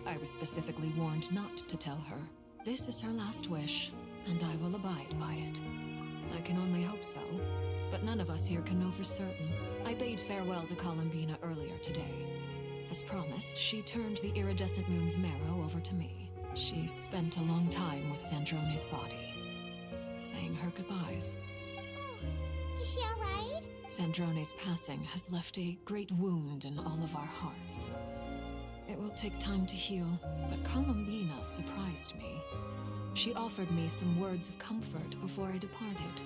I was specifically warned not to tell her. This is her last wish, and I will abide by it. I can only hope so, but none of us here can know for certain. I bade farewell to Columbina earlier today. As promised, she turned the iridescent moon's marrow over to me. She spent a long time with Sandrone's body, saying her goodbyes. Is she alright? Sandrone's passing has left a great wound in all of our hearts. It will take time to heal, but Columbina surprised me. She offered me some words of comfort before I departed.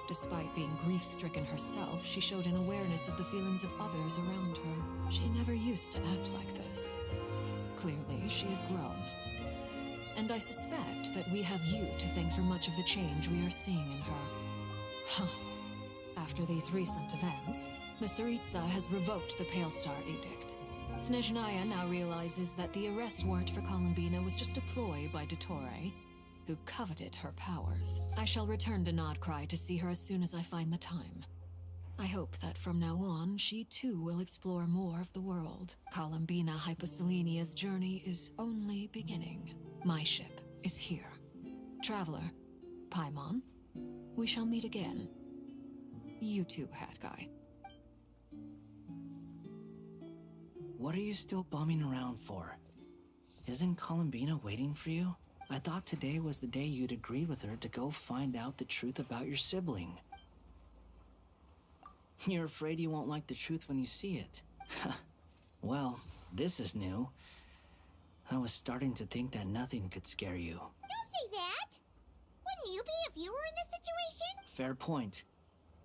Despite being grief-stricken herself, she showed an awareness of the feelings of others around her. She never used to act like this. Clearly, she has grown. And I suspect that we have you to thank for much of the change we are seeing in her. Huh. After these recent events, the Tsaritsa has revoked the Pale Star Edict. Snezhnaya now realizes that the arrest warrant for Columbina was just a ploy by Dottore, who coveted her powers. I shall return to Nodcry to see her as soon as I find the time. I hope that from now on, she too will explore more of the world. Columbina Hyposelenia's journey is only beginning. My ship is here. Traveler, Paimon, we shall meet again. You too, Hat Guy. What are you still bumming around for? Isn't Columbina waiting for you? I thought today was the day you'd agreed with her to go find out the truth about your sibling. You're afraid you won't like the truth when you see it. Well, this is new. I was starting to think that nothing could scare you. Don't say that! Wouldn't you be if you were in this situation? Fair point.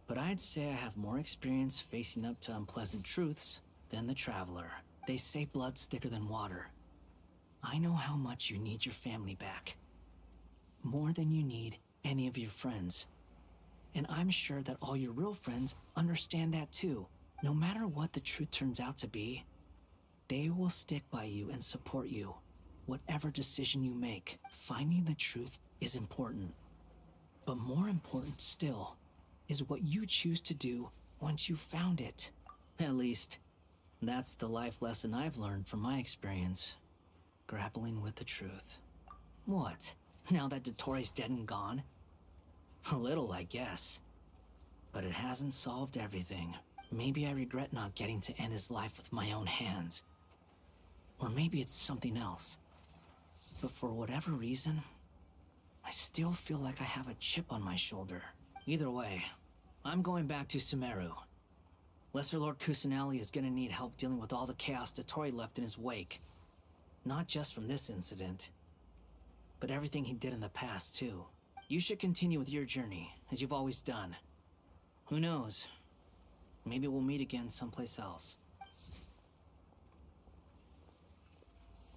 But I'd say I have more experience facing up to unpleasant truths than the Traveler. They say blood's thicker than water. I know how much you need your family back. More than you need any of your friends. And I'm sure that all your real friends understand that too. No matter what the truth turns out to be, they will stick by you and support you. Whatever decision you make, finding the truth is important. But more important still is what you choose to do once you've found it. At least, that's the life lesson I've learned from my experience. Grappling with the truth. What? Now that Dottore's dead and gone? A little, I guess. But it hasn't solved everything. Maybe I regret not getting to end his life with my own hands. Or maybe it's something else. But for whatever reason, I still feel like I have a chip on my shoulder. Either way, I'm going back to Sumeru. Lesser Lord Kusanali is gonna need help dealing with all the chaos Dottore left in his wake. Not just from this incident, but everything he did in the past, too. You should continue with your journey, as you've always done. Who knows? Maybe we'll meet again someplace else.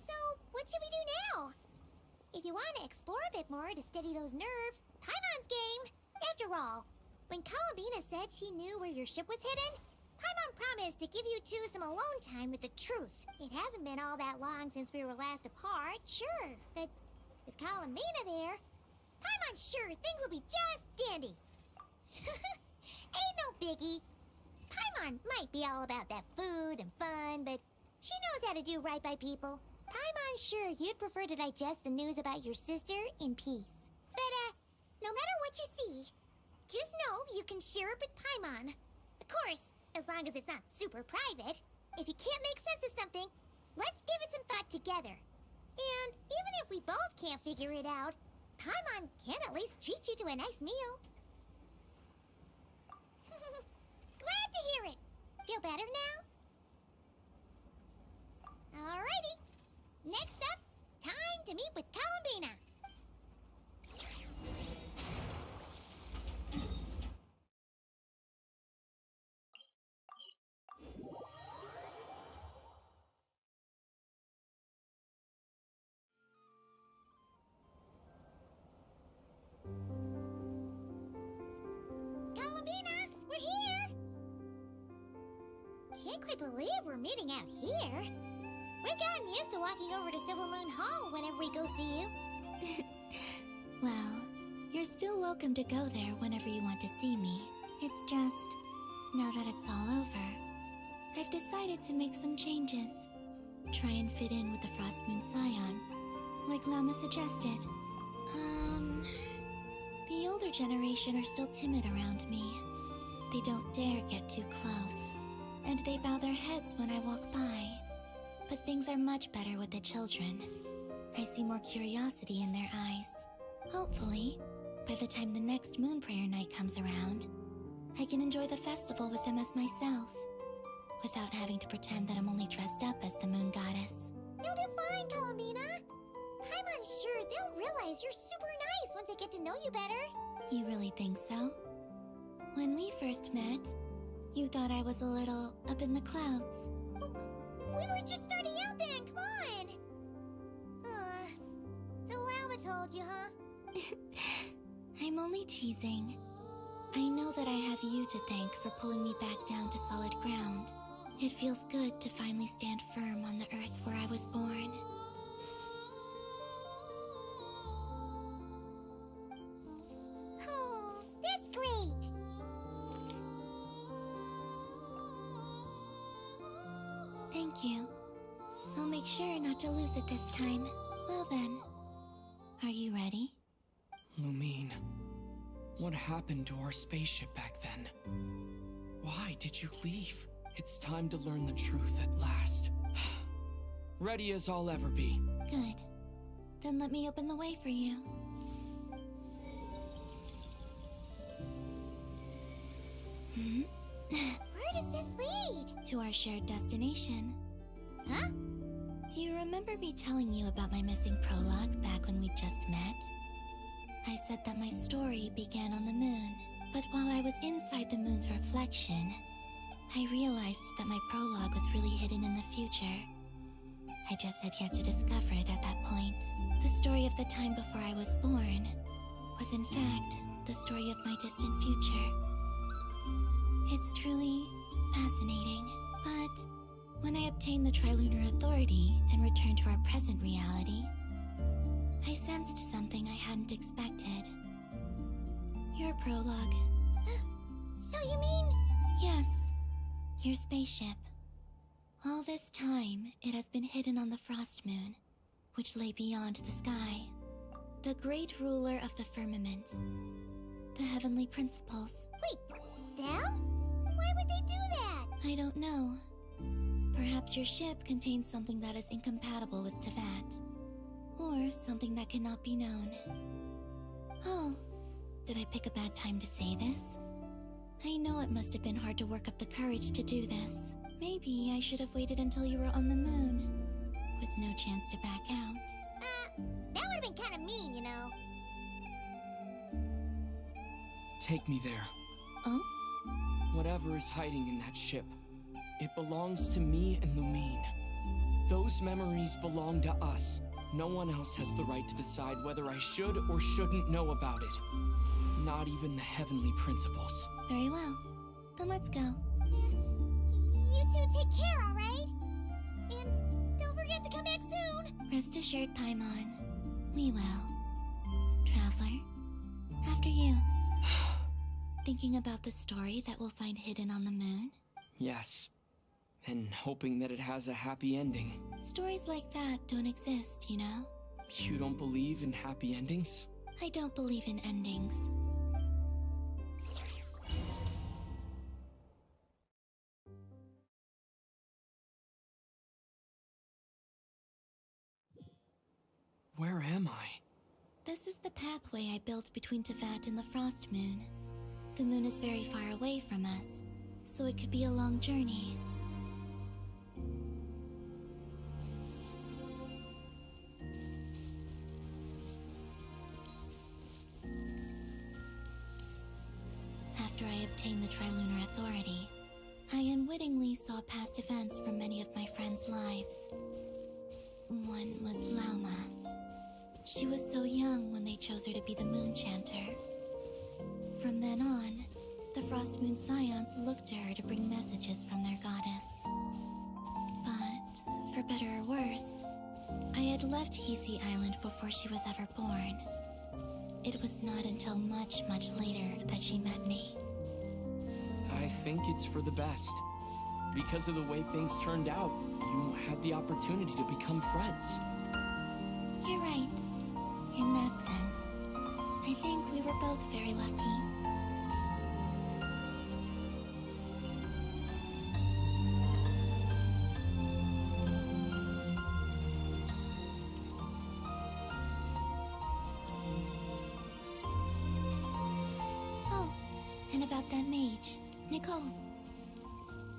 So, what should we do now? If you want to explore a bit more to steady those nerves, Paimon's game! After all, when Columbina said she knew where your ship was hidden, Paimon promised to give you two some alone time with the truth. It hasn't been all that long since we were last apart, sure, but with Columbina there, Paimon's sure things will be just dandy. Ain't no biggie. Paimon might be all about that food and fun, but she knows how to do right by people. Paimon's sure you'd prefer to digest the news about your sister in peace. But, no matter what you see, just know you can share it with Paimon. Of course, as long as it's not super private. If you can't make sense of something, let's give it some thought together. And even if we both can't figure it out, Paimon can at least treat you to a nice meal. Glad to hear it. Feel better now? Alrighty. Next up, time to meet Columbina! Columbina, we're here! Can't quite believe we're meeting out here. We've gotten used to walking over to Silver Moon Hall whenever we go see you. Well, you're still welcome to go there whenever you want to see me. It's just, now that it's all over, I've decided to make some changes. Try and fit in with the Frost Moon Scions, like Lauma suggested. The older generation are still timid around me. They don't dare get too close, and they bow their heads when I walk by. But things are much better with the children. I see more curiosity in their eyes. Hopefully, by the time the next Moon Prayer Night comes around, I can enjoy the festival with them as myself, without having to pretend that I'm only dressed up as the Moon Goddess. You'll do fine, Columbina. Paimon's sure they'll realize you're super nice once they get to know you better. You really think so? When we first met, you thought I was a little up in the clouds. We were just starting out then, come on! So Lauma told you, huh? I'm only teasing. I know that I have you to thank for pulling me back down to solid ground. It feels good to finally stand firm on the earth where I was born. Oh, that's great! Thank you. I'll make sure not to lose it this time. Well then, are you ready? Lumine, what happened to our spaceship back then? Why did you leave? It's time to learn the truth at last. Ready as I'll ever be. Good. Then let me open the way for you. Where does this lead? To our shared destination. Huh? Do you remember me telling you about my missing prologue back when we just met? I said that my story began on the moon, but while I was inside the moon's reflection, I realized that my prologue was really hidden in the future. I just had yet to discover it at that point. The story of the time before I was born was in fact the story of my distant future. It's truly fascinating, but when I obtained the Trilunar Authority and returned to our present reality, I sensed something I hadn't expected. Your prologue. So you mean... Yes, your spaceship. All this time, it has been hidden on the Frost Moon, which lay beyond the sky. The great ruler of the firmament. The heavenly principles. Wait, them? Why would they do that? I don't know. Perhaps your ship contains something that is incompatible with Teyvat. Or something that cannot be known. Oh, did I pick a bad time to say this? I know it must have been hard to work up the courage to do this. Maybe I should have waited until you were on the moon, with no chance to back out. That would have been kind of mean, you know. Take me there. Oh? Whatever is hiding in that ship, it belongs to me and Lumine. Those memories belong to us. No one else has the right to decide whether I should or shouldn't know about it. Not even the heavenly principles. Very well. Then let's go. You two take care, alright? And don't forget to come back soon! Rest assured, Paimon. We will. Traveler, after you. Thinking about the story that we'll find hidden on the moon? Yes. And hoping that it has a happy ending. Stories like that don't exist, you know? You don't believe in happy endings? I don't believe in endings. Where am I? This is the pathway I built between Teyvat and the Frost Moon. The moon is very far away from us, so it could be a long journey. obtain the Trilunar Authority, I unwittingly saw past events from many of my friends' lives. One was Lauma. She was so young when they chose her to be the Moon Chanter. From then on, the Frost Moon Scions looked to her to bring messages from their goddess. But, for better or worse, I had left Hisi Island before she was ever born. It was not until much, much later that she met me. I think it's for the best. Because of the way things turned out, you had the opportunity to become friends. You're right. In that sense, I think we were both very lucky. Oh, and about that mage, Nicole.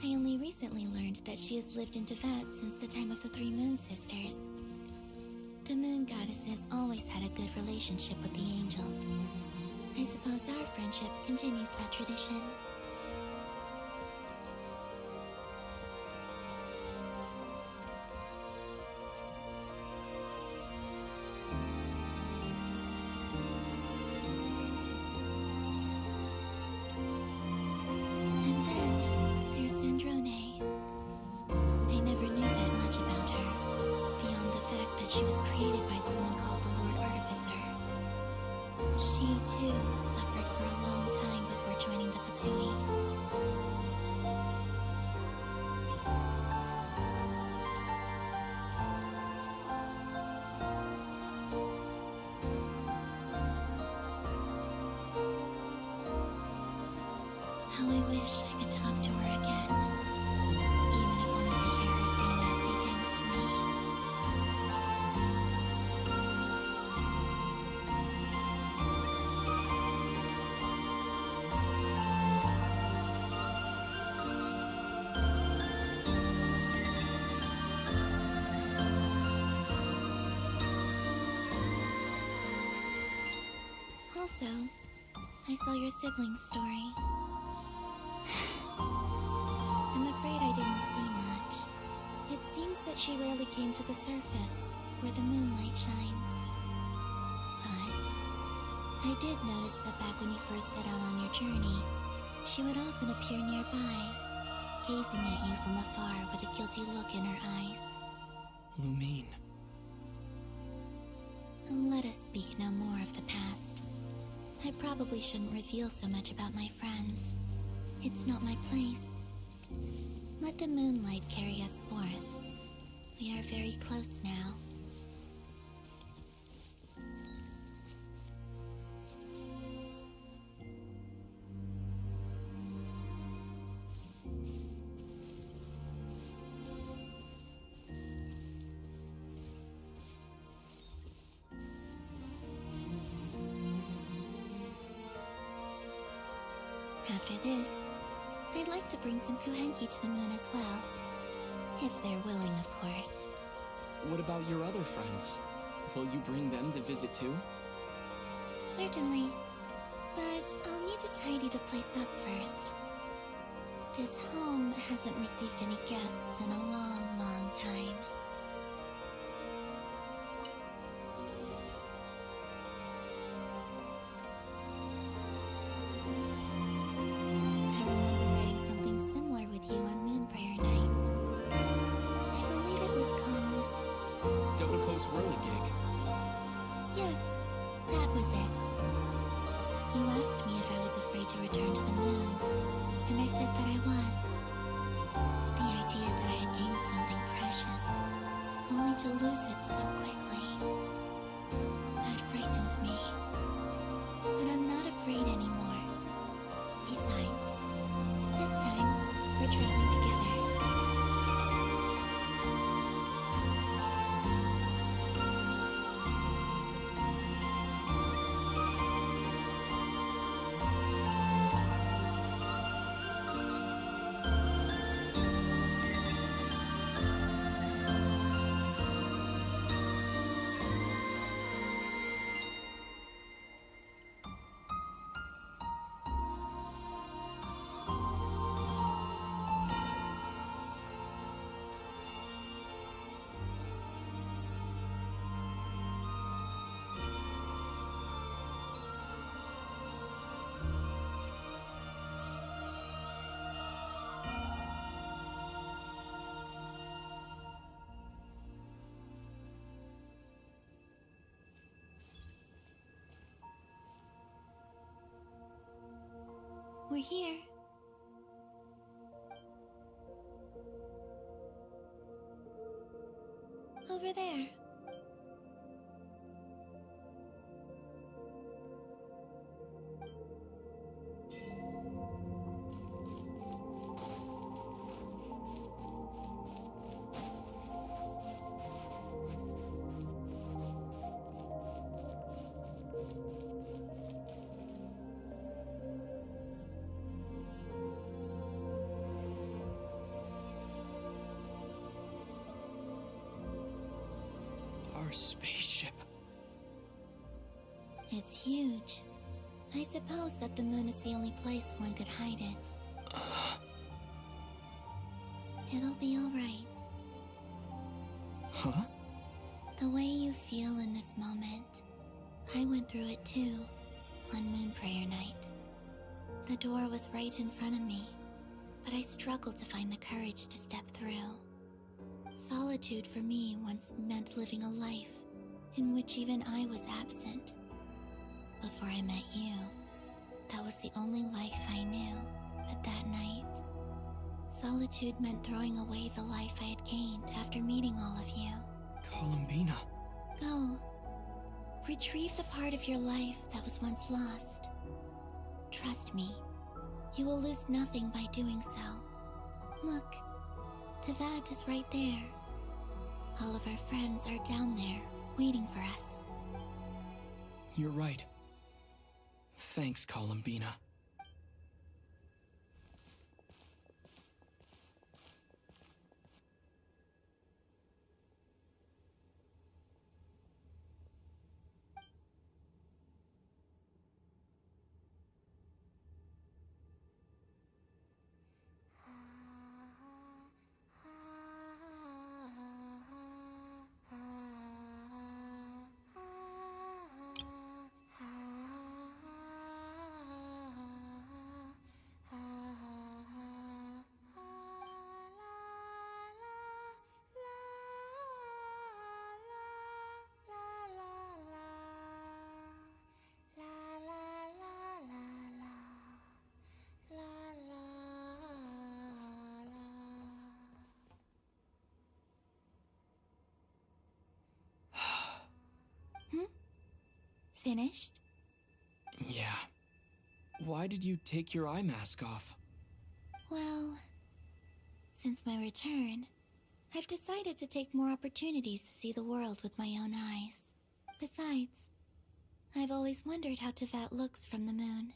I only recently learned that she has lived in Teyvat since the time of the Three Moon Sisters. The Moon Goddesses always had a good relationship with the angels. I suppose our friendship continues that tradition. And then there's Sandrone. I never knew that much about her, beyond the fact that she was created by someone called the Lord Artificer. She, too, suffered for a long time before joining the Fatui. How I wish I could talk to her again, even if only to hear her say nasty things to me. Also, I saw your siblings' story. I'm afraid I didn't see much. It seems that she rarely came to the surface, where the moonlight shines. But I did notice that back when you first set out on your journey, she would often appear nearby, gazing at you from afar with a guilty look in her eyes. Lumine. Let us speak no more of the past. I probably shouldn't reveal so much about my friends. It's not my place. Let the moonlight carry us forth. We are very close now. After this, I'd like to bring some Kuhenki to the moon as well. If they're willing, of course. What about your other friends? Will you bring them to visit too? Certainly. But I'll need to tidy the place up first. This home hasn't received any guests in a long, long time. We're here. Over there. Our spaceship. It's huge. I suppose that the moon is the only place one could hide it. It'll be alright. Huh? The way you feel in this moment, I went through it too, on Moon Prayer Night. The door was right in front of me, but I struggled to find the courage to step through. Solitude for me once meant living a life in which even I was absent. Before I met you, that was the only life I knew. But that night, solitude meant throwing away the life I had gained after meeting all of you. Columbina. Go. Retrieve the part of your life that was once lost. Trust me, you will lose nothing by doing so. Look, Teyvat is right there. All of our friends are down there, waiting for us. You're right. Thanks, Columbina. Finished? Yeah. Why did you take your eye mask off? Well, since my return, I've decided to take more opportunities to see the world with my own eyes. Besides, I've always wondered how Teyvat looks from the moon.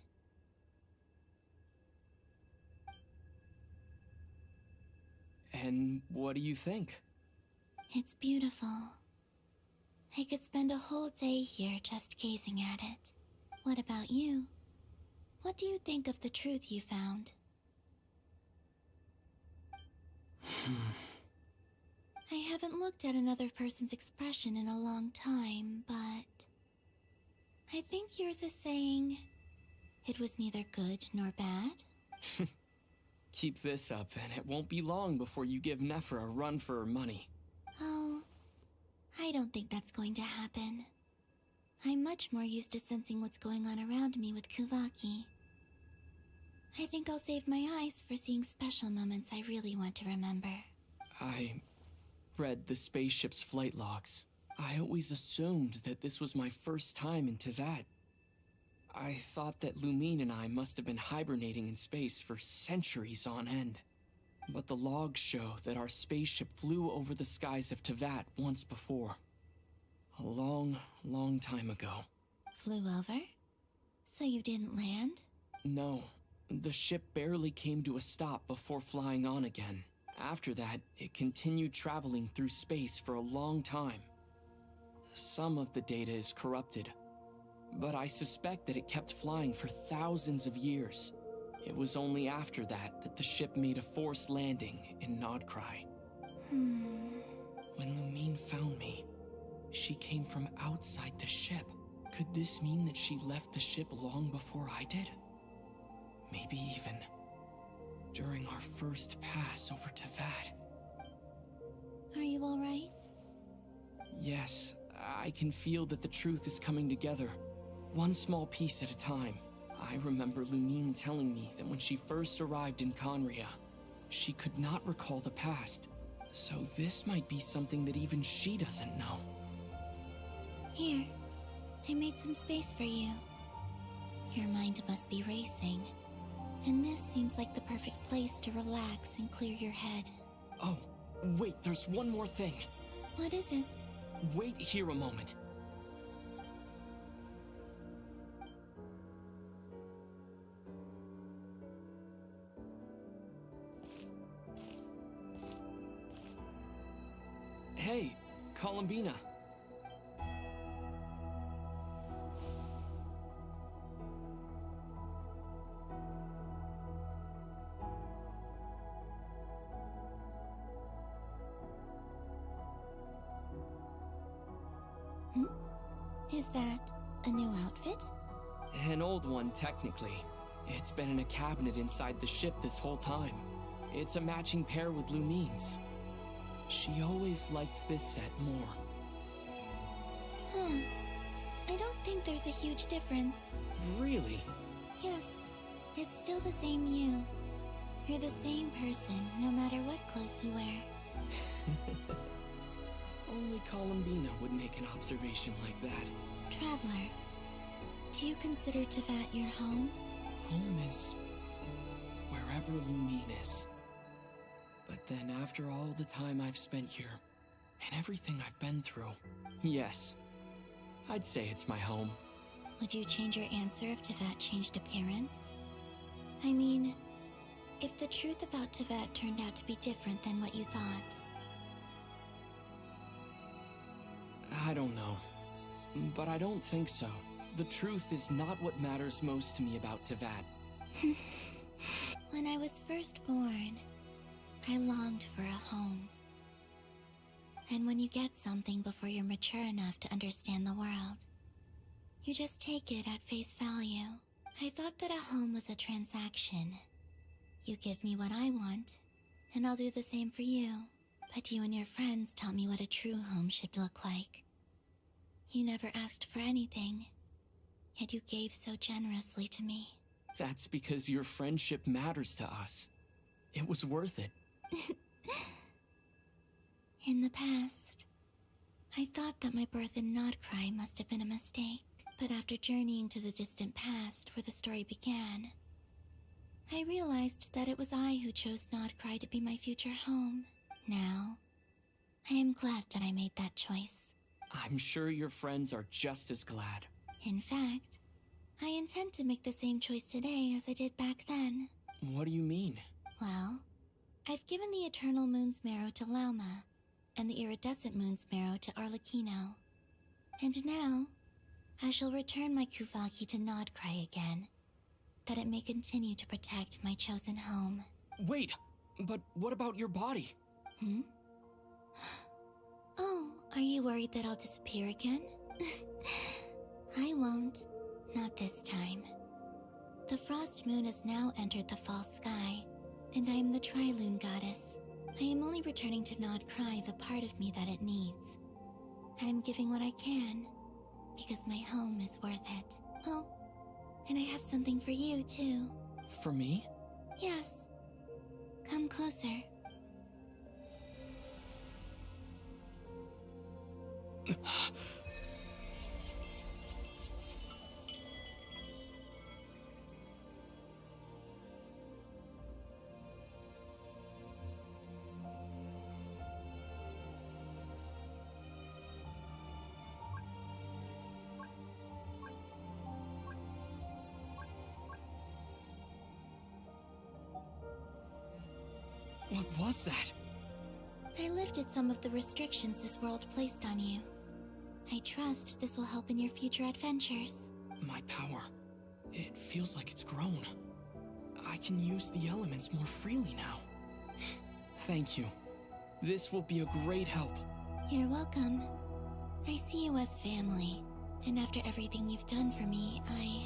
And what do you think? It's beautiful. I could spend a whole day here just gazing at it. What about you? What do you think of the truth you found? I haven't looked at another person's expression in a long time, but I think yours is saying it was neither good nor bad. Keep this up, and it won't be long before you give Nefer a run for her money. Oh, I don't think that's going to happen. I'm much more used to sensing what's going on around me with Kuvaki. I think I'll save my eyes for seeing special moments I really want to remember. I read the spaceship's flight logs. I always assumed that this was my first time in Teyvat. I thought that Lumine and I must have been hibernating in space for centuries on end. But the logs show that our spaceship flew over the skies of Teyvat once before. A long, long time ago. Flew over? So you didn't land? No. The ship barely came to a stop before flying on again. After that, it continued traveling through space for a long time. Some of the data is corrupted, but I suspect that it kept flying for thousands of years. It was only after that that the ship made a forced landing in Nodcry. When Lumine found me, she came from outside the ship. Could this mean that she left the ship long before I did? Maybe even during our first pass over Teyvat. Are you alright? Yes, I can feel that the truth is coming together, one small piece at a time. I remember Lumine telling me that when she first arrived in Conria, she could not recall the past. So this might be something that even she doesn't know. Here, I made some space for you. Your mind must be racing, and this seems like the perfect place to relax and clear your head. Oh, wait, there's one more thing. What is it? Wait here a moment. Hey, Columbina. Is that a new outfit? An old one, technically. It's been in a cabinet inside the ship this whole time. It's a matching pair with Lumine's. She always liked this set more. I don't think there's a huge difference. Really? Yes, it's still the same you. You're the same person, no matter what clothes you wear. Only Columbina would make an observation like that. Traveler, do you consider Teyvat your home? Home is wherever Lumine is. But then after all the time I've spent here, and everything I've been through, yes, I'd say it's my home. Would you change your answer if Teyvat changed appearance? I mean, if the truth about Teyvat turned out to be different than what you thought. I don't know. But I don't think so. The truth is not what matters most to me about Teyvat. When I was first born, I longed for a home. And when you get something before you're mature enough to understand the world, you just take it at face value. I thought that a home was a transaction. You give me what I want, and I'll do the same for you. But you and your friends taught me what a true home should look like. You never asked for anything, yet you gave so generously to me. That's because your friendship matters to us. It was worth it. In the past, I thought that my birth in Nodcry must have been a mistake. But after journeying to the distant past where the story began, I realized that it was I who chose Nodcry to be my future home. Now, I am glad that I made that choice. I'm sure your friends are just as glad. In fact, I intend to make the same choice today as I did back then. What do you mean? Well, I've given the Eternal Moon's Marrow to Lauma, and the Iridescent Moon's Marrow to Arlecchino. And now, I shall return my Kuvaki to Nodcry again, that it may continue to protect my chosen home. Wait, but what about your body? Oh, are you worried that I'll disappear again? I won't. Not this time. The Frost Moon has now entered the fall sky, and I am the Trilune Goddess. I am only returning to Nodcry the part of me that it needs. I am giving what I can, because my home is worth it. Oh, and I have something for you, too. For me? Yes. Come closer. What was that? I lifted some of the restrictions this world placed on you. I trust this will help in your future adventures. My power. It feels like it's grown. I can use the elements more freely now. Thank you. This will be a great help. You're welcome. I see you as family, and after everything you've done for me, I